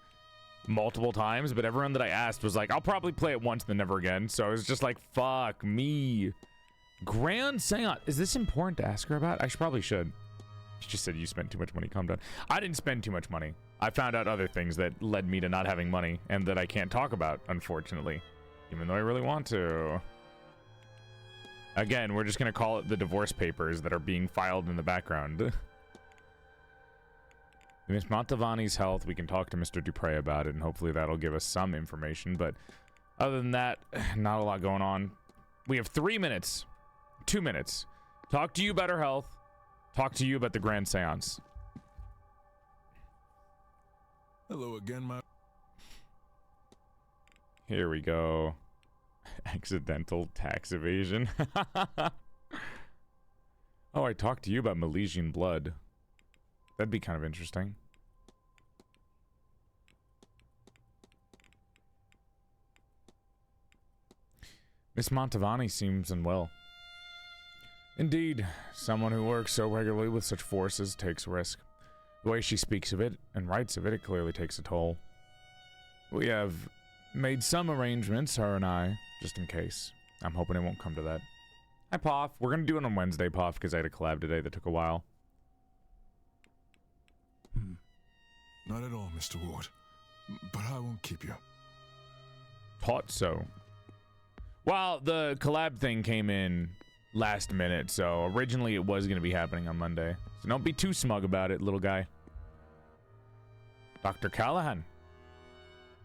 multiple times, but everyone that I asked was like, I'll probably play it once, then never again. So I was just like, fuck me. Grand Seance. Is this important to ask her about? I probably should. She just said you spent too much money. Calm down. I didn't spend too much money. I found out other things that led me to not having money and that I can't talk about, unfortunately. Even though I really want to. Again, we're just going to call it the divorce papers that are being filed in the background. Miss Montavani's health, we can talk to Mr. Dupre about it, and hopefully that'll give us some information. But other than that, not a lot going on. We have 3 minutes. 2 minutes. Talk to you about her health. Talk to you about the Grand Seance. Hello again, my... Here we go. Accidental tax evasion. Oh, I talked to you about Milesian blood. That'd be kind of interesting. Miss Montavani seems unwell. Indeed, someone who works so regularly with such forces takes risk. The way she speaks of it and writes of it, it clearly takes a toll. We have made some arrangements, her and I, just in case. I'm hoping it won't come to that. Hi, Poff. We're going to do it on Wednesday, Poff, because I had a collab today that took a while. Not at all, Mr. Ward. But I won't keep you. Thought so. Well, the collab thing came in last minute, so originally it was going to be happening on Monday. So don't be too smug about it, little guy. Dr. Callahan.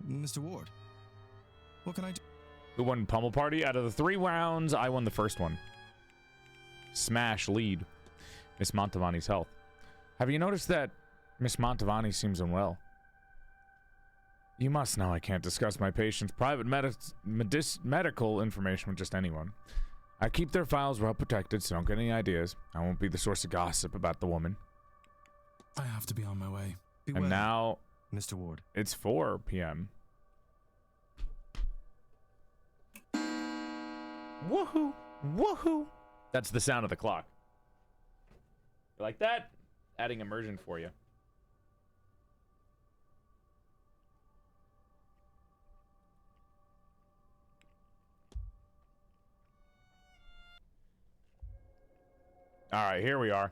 Mr. Ward, what can I do? Who won Pummel Party? Out of the 3 rounds, I won the first one. Smash lead. Miss Montavani's health. Have you noticed that Miss Montavani seems unwell? You must know I can't discuss my patient's private medical information with just anyone. I keep their files well protected, so don't get any ideas. I won't be the source of gossip about the woman. I have to be on my way. Beware, and now, Mr. Ward. It's 4 p.m. Woohoo! Woohoo! That's the sound of the clock. You like that? Adding immersion for you. All right, here we are.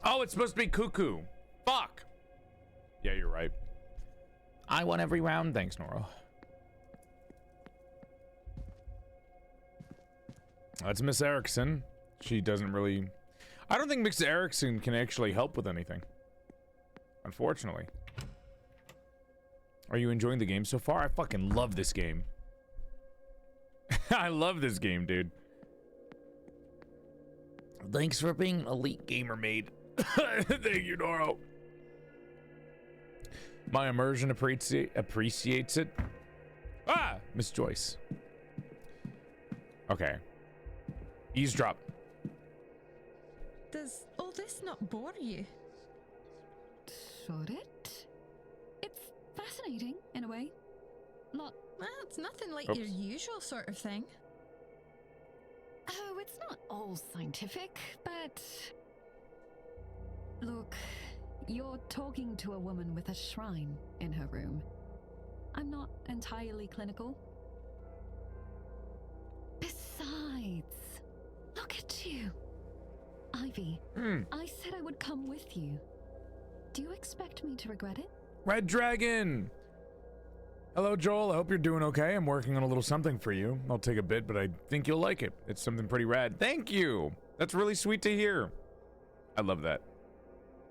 Oh, it's supposed to be Cuckoo. Fuck. Yeah, you're right. I won every round. Thanks, Noro. That's Miss Erickson. She doesn't really... I don't think Miss Erickson can actually help with anything. Unfortunately. Are you enjoying the game so far? I fucking love this game. I love this game, dude. Thanks for being elite gamer maid. Thank you, Noro. My immersion appreciates it. Ah! Miss Joyce. Okay. Eavesdrop. Does all this not bore you? Should it? It's fascinating, in a way. Not... Well, it's nothing like Oops. your usual sort of thing. it's not all scientific, but... Look, you're talking to a woman with a shrine in her room. I'm not entirely clinical. Besides, look at you. Ivy, I said I would come with you. Do you expect me to regret it? Red Dragon! Hello, Joel. I hope you're doing okay. I'm working on a little something for you. I'll take a bit, but I think you'll like it. It's something pretty rad. Thank you! That's really sweet to hear. I love that.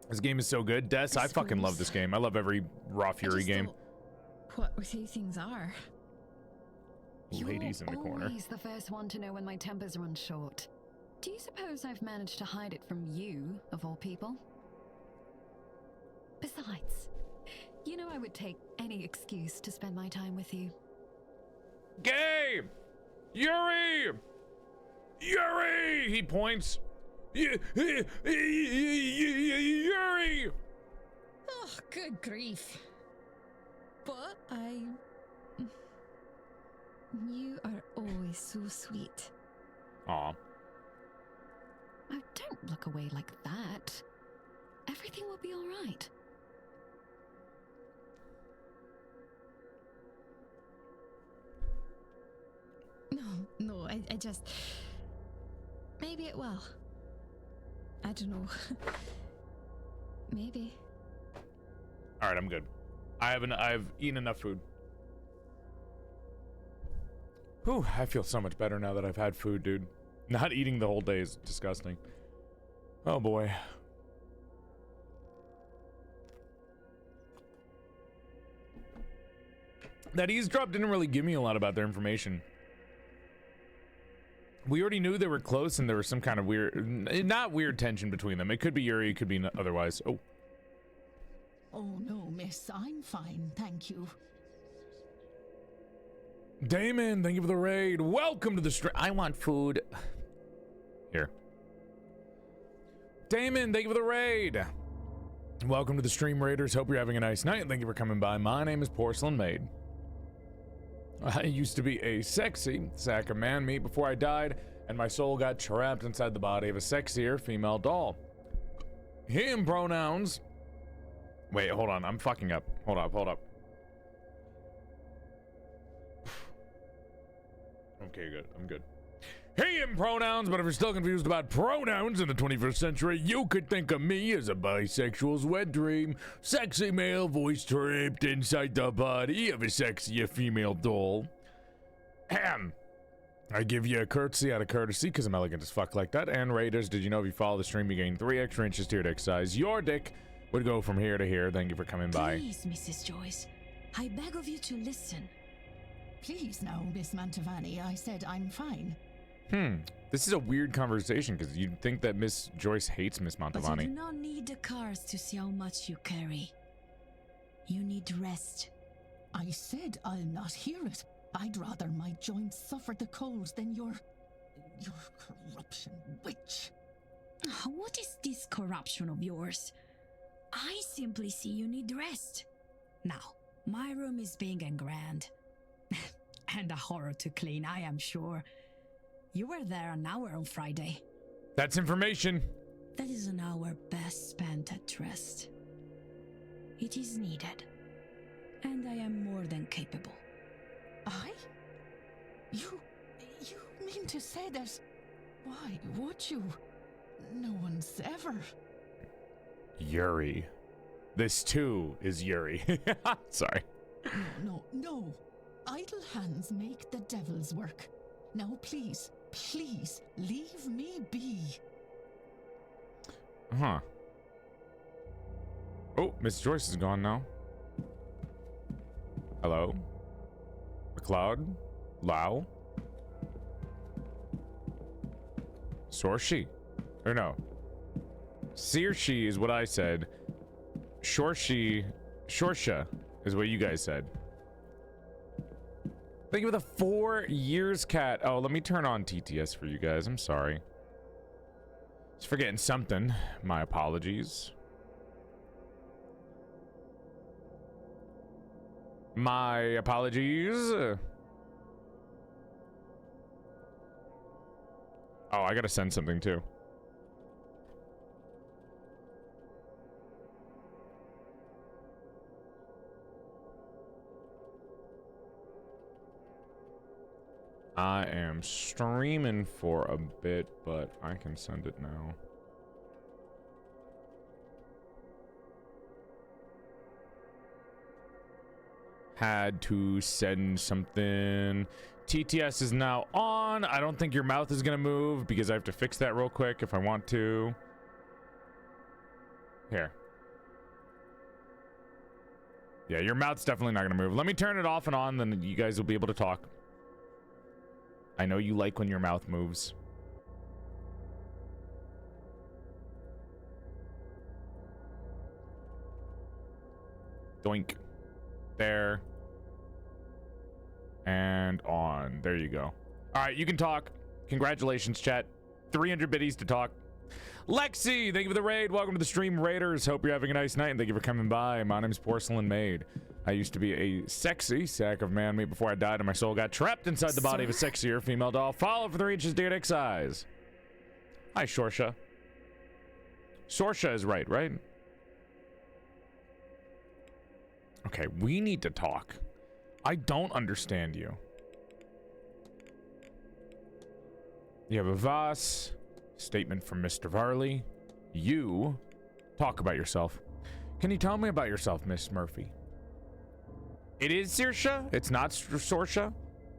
This game is so good. Des, I fucking love this game. I love every Raw Fury game. What these things are. Ladies in the corner. You're always the first one to know when my tempers run short. Do you suppose I've managed to hide it from you, of all people? Besides, you know I would take any excuse to spend my time with you. Gay! Yuri! Yuri! He points. Yuri! Oh, good grief. But you are always so sweet. Aw. Oh, don't look away like that. Everything will be all right. No, I just... Maybe it will. I don't know. Maybe. Alright, I'm good. I've eaten enough food. Whew, I feel so much better now that I've had food, dude. Not eating the whole day is disgusting. Oh boy. That eavesdrop didn't really give me a lot about their information. We already knew they were close and there was some kind of weird, not weird tension between them. It could be Yuri, it could be otherwise. Oh. Oh no, miss, I'm fine, thank you. Damon, thank you for the raid. Welcome to the stream. I want food. Here. Damon, thank you for the raid. Welcome to the stream, Raiders. Hope you're having a nice night. Thank you for coming by. My name is PorcelainMaid. I used to be a sexy sack of man meat before I died, and my soul got trapped inside the body of a sexier female doll. Him pronouns. Wait, hold on. I'm fucking up. Hold up. Okay, good. I'm good. Him pronouns, but if you're still confused about pronouns in the 21st century, you could think of me as a bisexual's wet dream. Sexy male voice trapped inside the body of a sexy female doll. Ahem. I give you a curtsy out of courtesy because I'm elegant as fuck like that. And Raiders, did you know if you follow the stream, you gain 3 extra inches to your dick size? Your dick would go from here to here. Thank you for coming by. Please, Mrs. Joyce, I beg of you to listen. Please now, Miss Mantovani, I said I'm fine. This is a weird conversation because you'd think that Miss Joyce hates Miss Mantovani. But you do not need the cars to see how much you carry. You need rest. I said I'll not hear it. I'd rather my joints suffer the cold than your corruption witch. What is this corruption of yours? I simply see you need rest. Now, my room is big and grand. And a horror to clean, I am sure. You were there an hour on Friday. That's information. That is an hour best spent at rest. It is needed. And I am more than capable. I? You mean to say that... Why would you? No one's ever... Yuri. This too is Yuri. Sorry. No. Idle hands make the devil's work. Now please, leave me be. Huh. Oh, Miss Joyce is gone now. Hello? McLeod? Lau? Sorshi? Or no. Searshi is what I said. Shorsha is what you guys said. Thank you for the 4 years, cat. Oh, let me turn on TTS for you guys. I'm sorry. Just forgetting something. My apologies. My apologies. Oh, I gotta send something too. I am streaming for a bit, but I can send it now. Had to send something. TTS is now on. I don't think your mouth is gonna move because I have to fix that real quick if I want to. Here. Yeah, your mouth's definitely not gonna move. Let me turn it off and on, then you guys will be able to talk. I know you like when your mouth moves. Doink. There. And on. There you go. All right, you can talk. Congratulations, chat. 300 biddies to talk. Lexi, thank you for the raid. Welcome to the stream, Raiders. Hope you're having a nice night, and thank you for coming by. My name's PorcelainMaid. I used to be a sexy sack of man meat before I died, and my soul got trapped inside the body of a sexier female doll. Follow for 3 inches, dick size. Hi, Shorsha. Sorsha is right? Okay, we need to talk. I don't understand you. You have a Voss. Statement from Mr. Varley. You talk about yourself. Can you tell me about yourself, Miss Murphy? It is Saoirse? It's not Sorsha?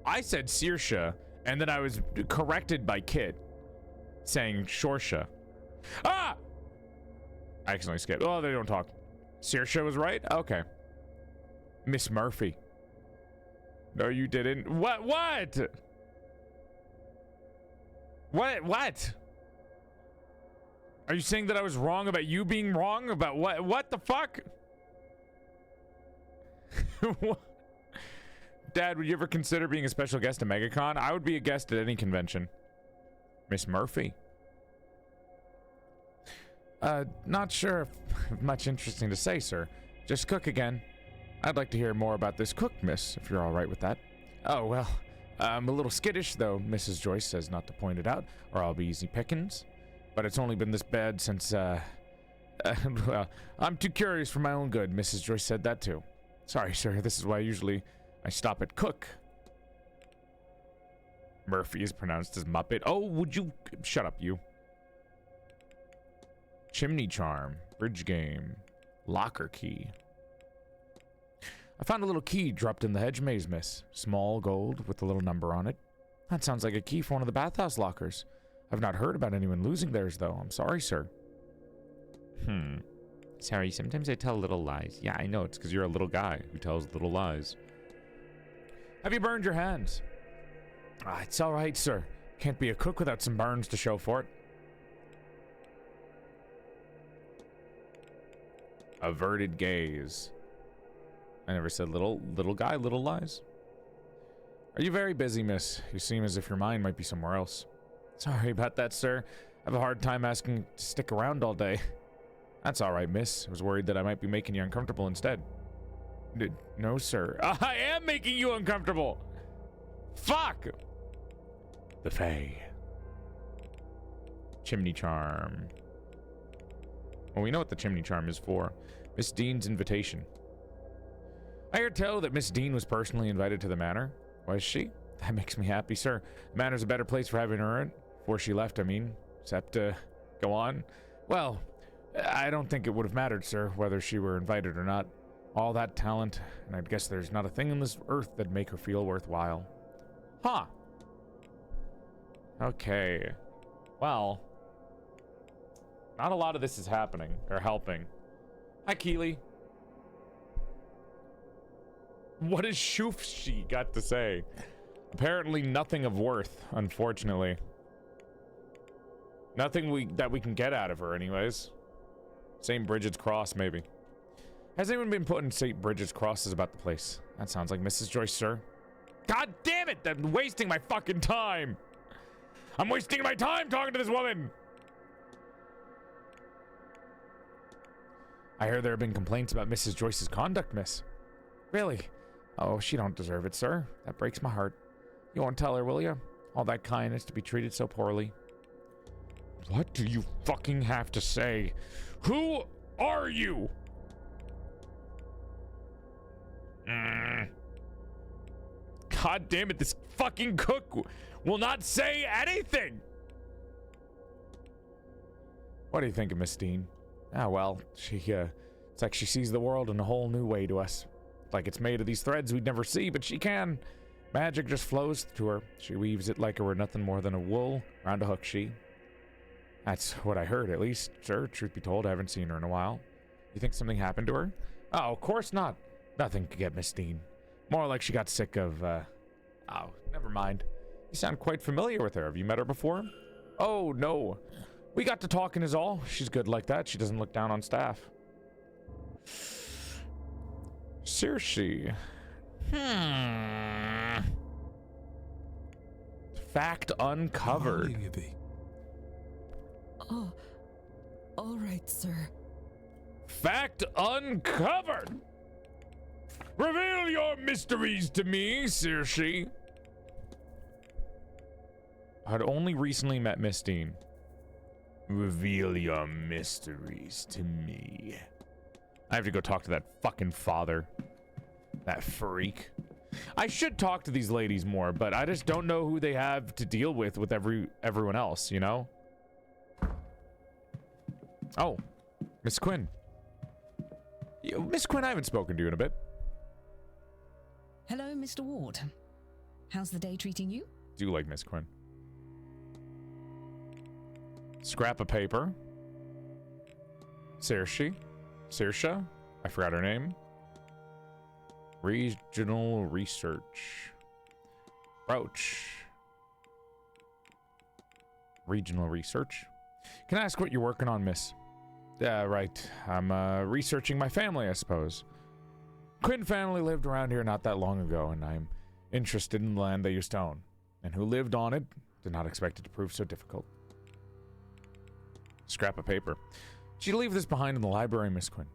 I said Saoirse, and then I was corrected by Kit saying Shorsha. Ah! I accidentally skipped. Oh, they don't talk. Saoirse was right? Okay. Miss Murphy. No, you didn't. What? What? Are you saying that I was wrong about you being wrong? About what? What the fuck? Dad, would you ever consider being a special guest at MegaCon? I would be a guest at any convention. Miss Murphy. Not sure if much interesting to say, sir. Just cook again. I'd like to hear more about this cook, miss, if you're all right with that. Oh, well, I'm a little skittish, though, Mrs. Joyce says not to point it out, or I'll be easy pickings. But it's only been this bad since, well, I'm too curious for my own good. Mrs. Joyce said that, too. Sorry, sir, this is why usually I stop at cook. Murphy is pronounced as Muppet. Oh, would you... Shut up, you. Chimney charm. Bridge game. Locker key. I found a little key dropped in the hedge maze, miss. Small gold with a little number on it. That sounds like a key for one of the bathhouse lockers. I've not heard about anyone losing theirs, though. I'm sorry, sir. Sorry, sometimes I tell little lies. Yeah, I know. It's because you're a little guy who tells little lies. Have you burned your hands? It's all right, sir. Can't be a cook without some burns to show for it. Averted gaze. I never said little guy, little lies. Are you very busy, miss? You seem as if your mind might be somewhere else. Sorry about that, sir. I have a hard time asking to stick around all day. That's all right, miss. I was worried that I might be making you uncomfortable instead. No, sir. I am making you uncomfortable! Fuck! The Fae. Chimney charm. Well, we know what the chimney charm is for. Miss Deane's invitation. I hear tell that Miss Deane was personally invited to the manor. Was she? That makes me happy, sir. The manor's a better place for having her in. Before she left, I mean. Except, go on. Well, I don't think it would have mattered, sir, whether she were invited or not. All that talent, and I'd guess there's not a thing on this earth that'd make her feel worthwhile. Huh. Okay. Well. Not a lot of this is happening, or helping. Hi, Keely. What has Shoofshi got to say? Apparently nothing of worth, unfortunately. Nothing that we can get out of her, anyways. St. Bridget's Cross, maybe. Has anyone been putting St. Bridget's crosses about the place? That sounds like Mrs. Joyce, sir. God damn it! I'm wasting my fucking time! I'm wasting my time talking to this woman! I hear there have been complaints about Mrs. Joyce's conduct, miss. Really? Oh, she don't deserve it, sir. That breaks my heart. You won't tell her, will you? All that kindness to be treated so poorly. What do you fucking have to say? Who are you? God damn it, this fucking cook will not say anything. What do you think of Miss Deane? Ah, well, it's like she sees the world in a whole new way to us. Like it's made of these threads we'd never see, but she can. Magic just flows to her. She weaves it like it were nothing more than a wool around a hook. That's what I heard, at least. Sir, truth be told, I haven't seen her in a while. You think something happened to her? Oh, of course not. Nothing could get Miss Deane. More like she got sick of, oh, never mind. You sound quite familiar with her. Have you met her before? Oh, no. We got to talking is all. She's good like that. She doesn't look down on staff. Seriously. Fact uncovered. How will you be? Oh, all right, sir. Fact uncovered. Reveal your mysteries to me, Circe. I'd only recently met Miss Deane. Reveal your mysteries to me. I have to go talk to that fucking father. That freak. I should talk to these ladies more, but I just don't know who they have to deal with everyone else, you know? Oh, Miss Quinn. Miss Quinn, I haven't spoken to you in a bit. Hello, Mr. Ward. How's the day treating you? Do you like Miss Quinn? Scrap of paper. Circe? I forgot her name. Regional research. Brooch. Regional research. Can I ask what you're working on, miss? Yeah, right. I'm researching my family, I suppose. Quinn family lived around here not that long ago, and I'm interested in the land they used to own. And who lived on it, did not expect it to prove so difficult. Scrap of paper. Did you leave this behind in the library, Miss Quinn?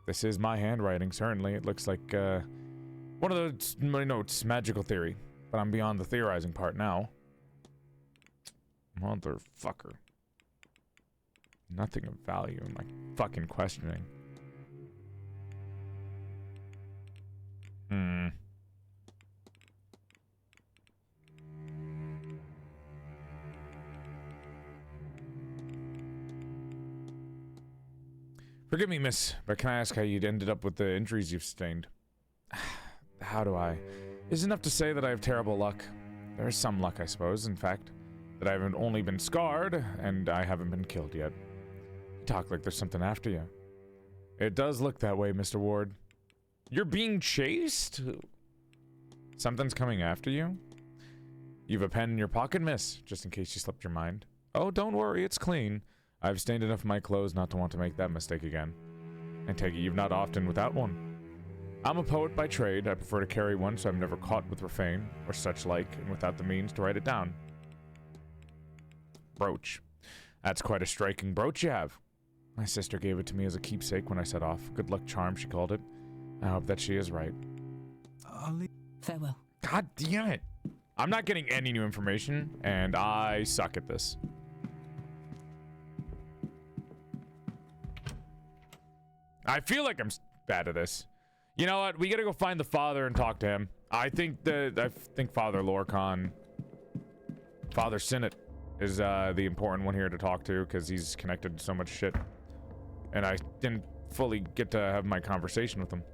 This is my handwriting, certainly. It looks like, one of those my notes, magical theory. But I'm beyond the theorizing part now. Motherfucker. Nothing of value in my fucking questioning. Forgive me, miss, but can I ask how you'd ended up with the injuries you've sustained? How do I? It's enough to say that I have terrible luck. There is some luck, I suppose, in fact, that I haven't only been scarred, and I haven't been killed yet. You talk like there's something after you. It does look that way, Mr. Ward. You're being chased? Something's coming after you? You've a pen in your pocket, miss, just in case you slipped your mind. Oh, don't worry, it's clean. I've stained enough of my clothes not to want to make that mistake again. I take it you've not often without one. I'm a poet by trade. I prefer to carry one so I'm never caught with profane or such like, and without the means to write it down. Brooch. That's quite a striking brooch you have. My sister gave it to me as a keepsake when I set off. Good luck charm, she called it. I hope that she is right. Farewell. God damn it. I'm not getting any new information, and I suck at this. I feel like I'm bad at this. You know what? We gotta go find the father and talk to him. I think Father Lorcan, Father Sinnott is the important one here to talk to because he's connected to so much shit. And I didn't fully get to have my conversation with him.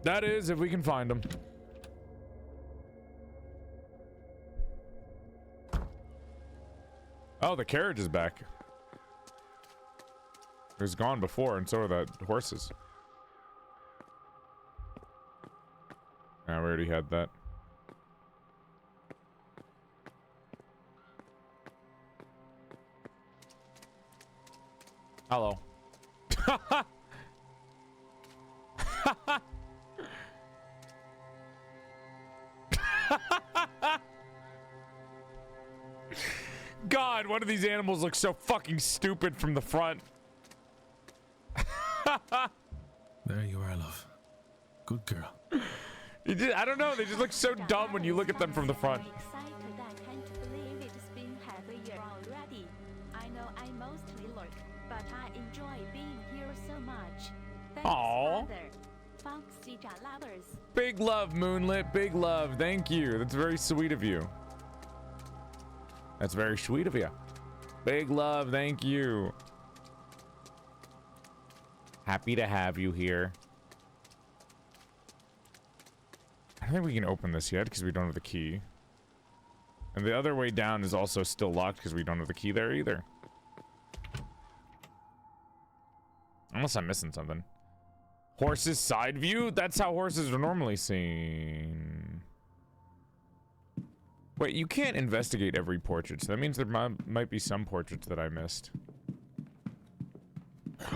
That is, if we can find him. Oh, the carriage is back. It was gone before, and so are the horses. Ah, we already had that. Hello. God, one of these animals looks so fucking stupid from the front. There you are, love. Good girl. I don't know, they just look so dumb when you look at them from the front. but I enjoy being here so much. Thanks, Aww. Father. Foxy lovers. Big love, Moonlit. Big love. Thank you. That's very sweet of you. That's very sweet of you. Big love. Thank you. Happy to have you here. I don't think we can open this yet because we don't have the key. And the other way down is also still locked because we don't have the key there either. Unless I'm missing something. Horse's side view? That's how horses are normally seen. Wait, you can't investigate every portrait, so that means there might be some portraits that I missed.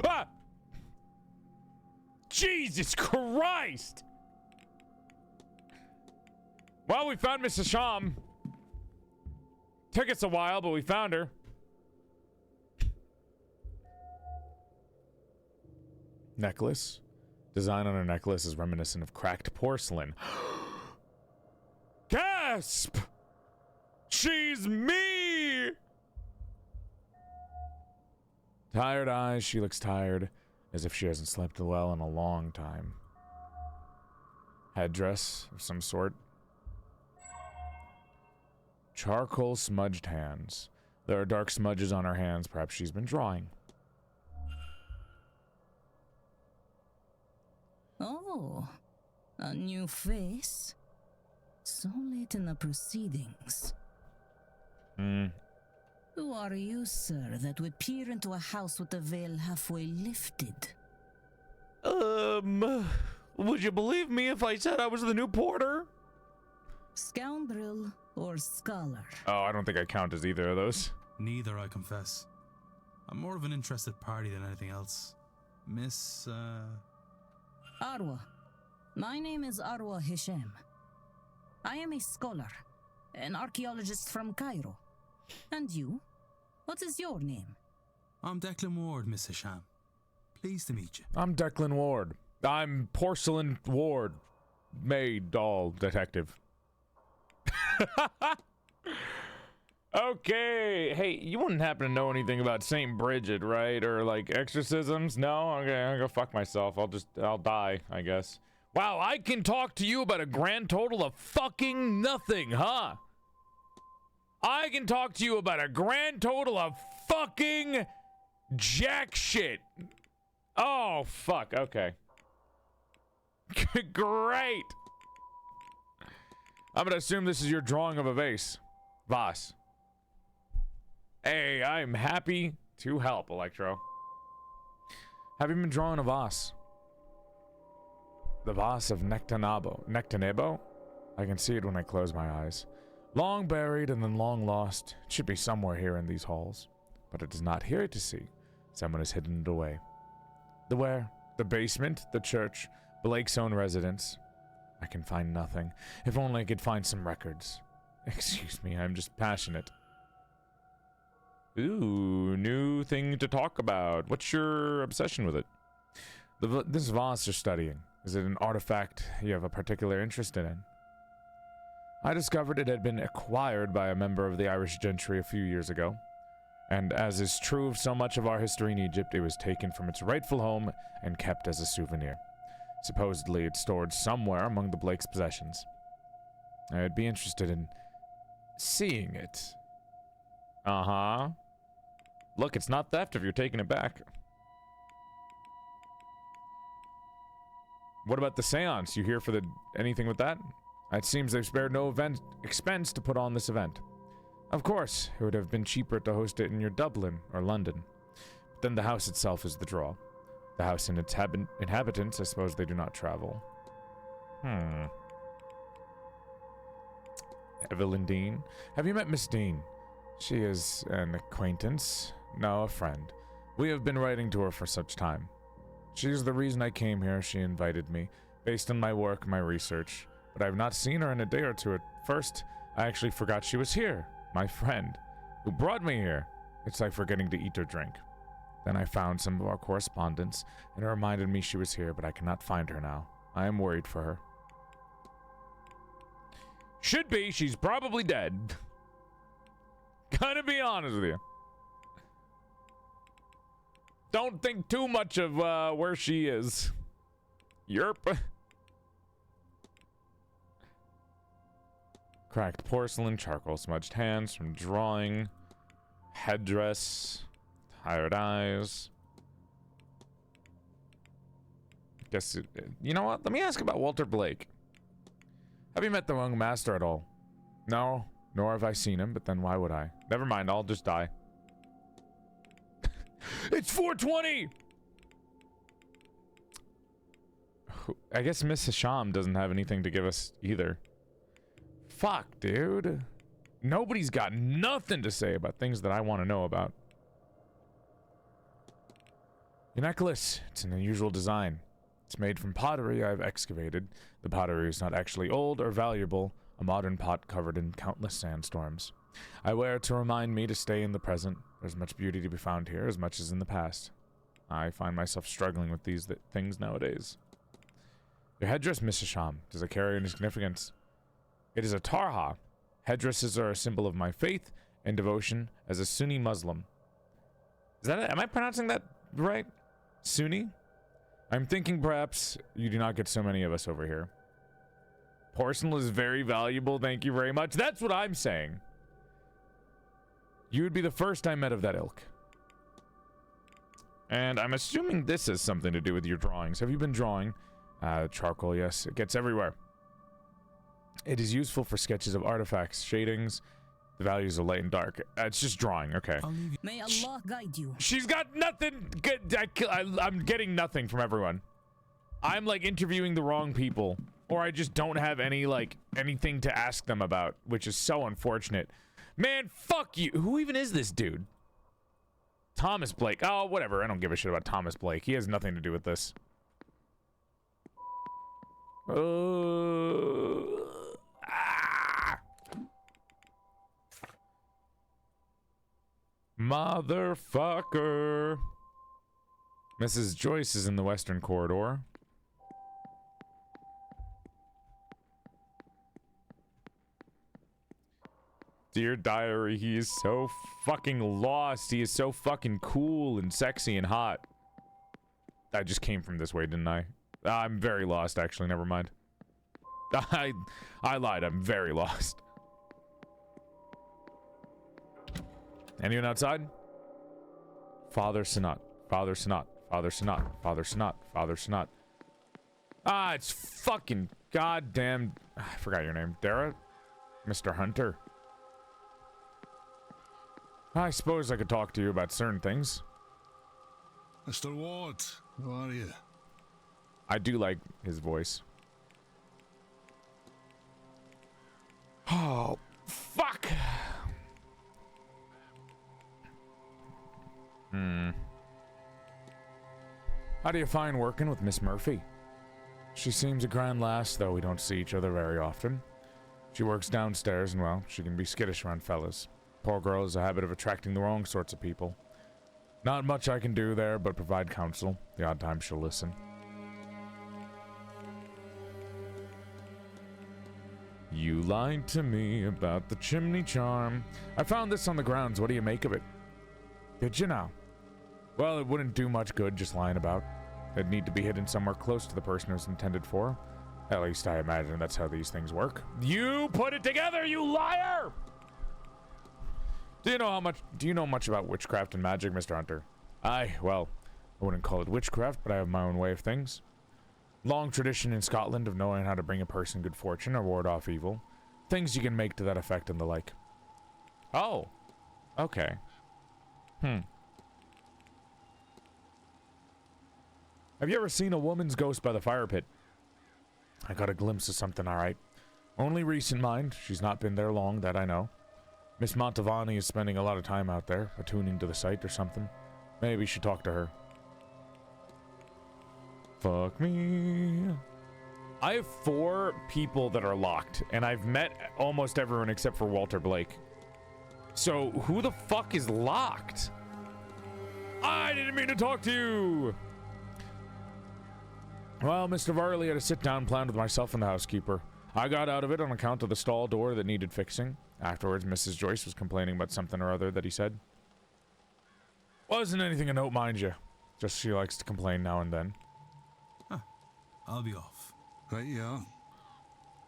Ah! Jesus Christ! Well, we found Miss Hasham. Took us a while, but we found her. Necklace. Design on her necklace is reminiscent of cracked porcelain. Gasp! She's me! Tired eyes, she looks tired, as if she hasn't slept well in a long time. Headdress of some sort. Charcoal smudged hands. There are dark smudges on her hands, perhaps she's been drawing. Oh, a new face? So late in the proceedings. Who are you, sir, that would peer into a house with the veil halfway lifted? Would you believe me if I said I was the new porter? Scoundrel or scholar? Oh, I don't think I count as either of those. Neither, I confess. I'm more of an interested party than anything else. Miss, Arwa. My name is Arwa Hisham. I am a scholar, an archaeologist from Cairo. And you? What is your name? I'm Declan Ward, Miss Hisham. Pleased to meet you. I'm Declan Ward. I'm Porcelain Ward. Maid doll detective. Okay. Hey, you wouldn't happen to know anything about St. Bridget, right? Or like exorcisms? No? Okay, I'll go fuck myself. I'll die, I guess. Wow, I can talk to you about a grand total of fucking nothing, huh? I can talk to you about a grand total of fucking jack shit. Oh, fuck. Okay. Great. I'm gonna assume this is your drawing of a vase. Vase. Hey, I'm happy to help, Electro. Have you been drawing a vase? The vase of Nectanebo? I can see it when I close my eyes. Long buried and then long lost. It should be somewhere here in these halls. But it is not here to see. Someone has hidden it away. The where? The basement? The church? Blake's own residence? I can find nothing. If only I could find some records. Excuse me, I'm just passionate. Ooh, new thing to talk about. What's your obsession with it? This vase you're studying. Is it an artifact you have a particular interest in? I discovered it had been acquired by a member of the Irish gentry a few years ago. And as is true of so much of our history in Egypt, it was taken from its rightful home and kept as a souvenir. Supposedly, it's stored somewhere among the Blake's possessions. I'd be interested in seeing it. Uh-huh. Look, it's not theft if you're taking it back. What about the seance? You here for anything with that? It seems they've spared no expense to put on this event. Of course, it would have been cheaper to host it in your Dublin or London. But then the house itself is the draw. The house and its inhabitants, I suppose they do not travel. Evelyn Deane? Have you met Miss Deane? She is an acquaintance. No, a friend. We have been writing to her for such time. She is the reason I came here. She invited me, based on my work, my research. But I have not seen her in a day or two. At first, I actually forgot she was here. My friend, who brought me here. It's like forgetting to eat or drink. Then I found some of our correspondence, and it reminded me she was here, but I cannot find her now. I am worried for her. Should be. She's probably dead. Gotta be honest with you. Don't think too much of where she is. Yerp. Cracked porcelain, charcoal smudged hands from drawing, headdress, tired eyes. Guess you know what? Let me ask about Walter Blake. Have you met the young master at all? No, nor have I seen him, but then why would I? Never mind, I'll just die. It's 420! I guess Miss Hisham doesn't have anything to give us either. Fuck, dude. Nobody's got nothing to say about things that I want to know about. Your necklace. It's an unusual design. It's made from pottery I've excavated. The pottery is not actually old or valuable, a modern pot covered in countless sandstorms. I wear it to remind me to stay in the present. There's much beauty to be found here as much as in the past. I find myself struggling with these things nowadays. Your headdress, Miss Hisham, does it carry any significance? It is a tarha. Headdresses are a symbol of my faith and devotion as a Sunni Muslim. Is that it? Am I pronouncing that right? Sunni? I'm thinking perhaps you do not get so many of us over here. Porcelain is very valuable, thank you very much. That's what I'm saying. You would be the first I met of that ilk. And I'm assuming this has something to do with your drawings. Have you been drawing? Charcoal, yes. It gets everywhere. It is useful for sketches of artifacts, shadings, the values of light and dark. It's just drawing, okay. May Allah guide you. She's got nothing good. I'm getting nothing from everyone. I'm like interviewing the wrong people. Or I just don't have any, like, anything to ask them about, which is so unfortunate. Man, fuck you. Who even is this dude? Thomas Blake. Oh, whatever. I don't give a shit about Thomas Blake. He has nothing to do with this. Motherfucker. Mrs. Joyce is in the western corridor. Dear diary, he is so fucking lost. He is so fucking cool and sexy and hot. I just came from this way, didn't I? I'm very lost, actually. Never mind. I lied. I'm very lost. Anyone outside? Father Sanat. Father Sanat. Father Sanat. Father Sanat. Father Sanat. Ah, it's fucking goddamn... I forgot your name. Dara? Mr. Hunter? I suppose I could talk to you about certain things. Mr. Ward, how are you? I do like his voice. Oh, fuck! How do you find working with Miss Murphy? She seems a grand lass, though we don't see each other very often. She works downstairs, and well, she can be skittish around fellas. Poor girl has a habit of attracting the wrong sorts of people. Not much I can do there, but provide counsel. The odd time she'll listen. You lied to me about the chimney charm. I found this on the grounds. What do you make of it? Did you now? Well, it wouldn't do much good just lying about. It'd need to be hidden somewhere close to the person it was intended for. At least I imagine that's how these things work. You put it together, you liar! Do you know much about witchcraft and magic, Mr. Hunter? Well, I wouldn't call it witchcraft, but I have my own way of things. Long tradition in Scotland of knowing how to bring a person good fortune or ward off evil. Things you can make to that effect and the like. Oh. Okay. Have you ever seen a woman's ghost by the fire pit? I got a glimpse of something, alright. Only recent, mind. She's not been there long, that I know. Miss Montavani is spending a lot of time out there, attuning to the site or something. Maybe you should talk to her. Fuck me. I have 4 people that are locked, and I've met almost everyone except for Walter Blake. So, who the fuck is locked? I didn't mean to talk to you! Well, Mr. Varley had a sit-down plan with myself and the housekeeper. I got out of it on account of the stall door that needed fixing. Afterwards, Mrs. Joyce was complaining about something or other that he said. Wasn't anything of note, mind you. Just she likes to complain now and then. Huh. I'll be off. Right, yeah.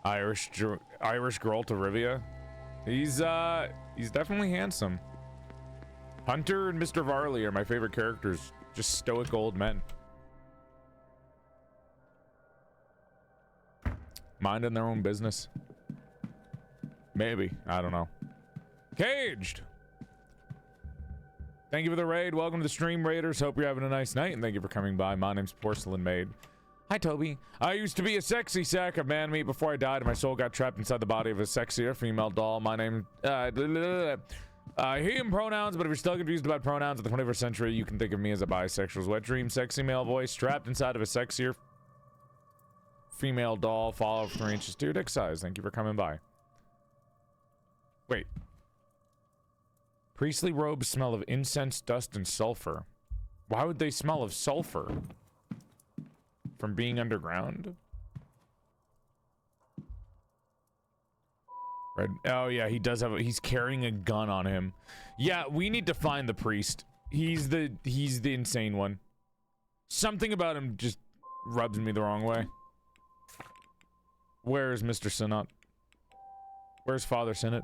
Irish girl to Rivia. He's definitely handsome. Hunter and Mr. Varley are my favorite characters. Just stoic old men. Minding their own business. Maybe. I don't know. Caged! Thank you for the raid. Welcome to the stream, Raiders. Hope you're having a nice night, and thank you for coming by. My name's PorcelainMaid. Hi, Toby. I used to be a sexy sack of man meat before I died, and my soul got trapped inside the body of a sexier female doll. My name... he and pronouns, but if you're still confused about pronouns of the 21st century, you can think of me as a bisexual's wet dream. Sexy male voice trapped inside of a sexier female doll. Follow 3 inches 2 dick size. Thank you for coming by. Wait. Priestly robes smell of incense, dust, and sulfur. Why would they smell of sulfur? From being underground? Red. Oh yeah, he does have he's carrying a gun on him. Yeah, we need to find the priest. He's the insane one. Something about him just rubs me the wrong way. Where's Mr. Sinnott? Where's Father Sinnott?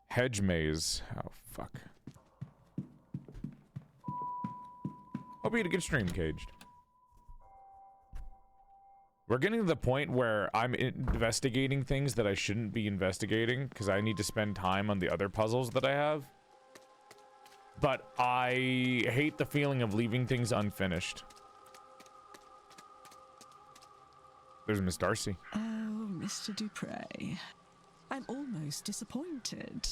Hedge maze. Oh fuck. Hope you had a good stream, Caged. We're getting to the point where I'm investigating things that I shouldn't be investigating because I need to spend time on the other puzzles that I have. But I hate the feeling of leaving things unfinished. There's Miss Darcy. Oh, Mr. Dupre. I'm almost disappointed.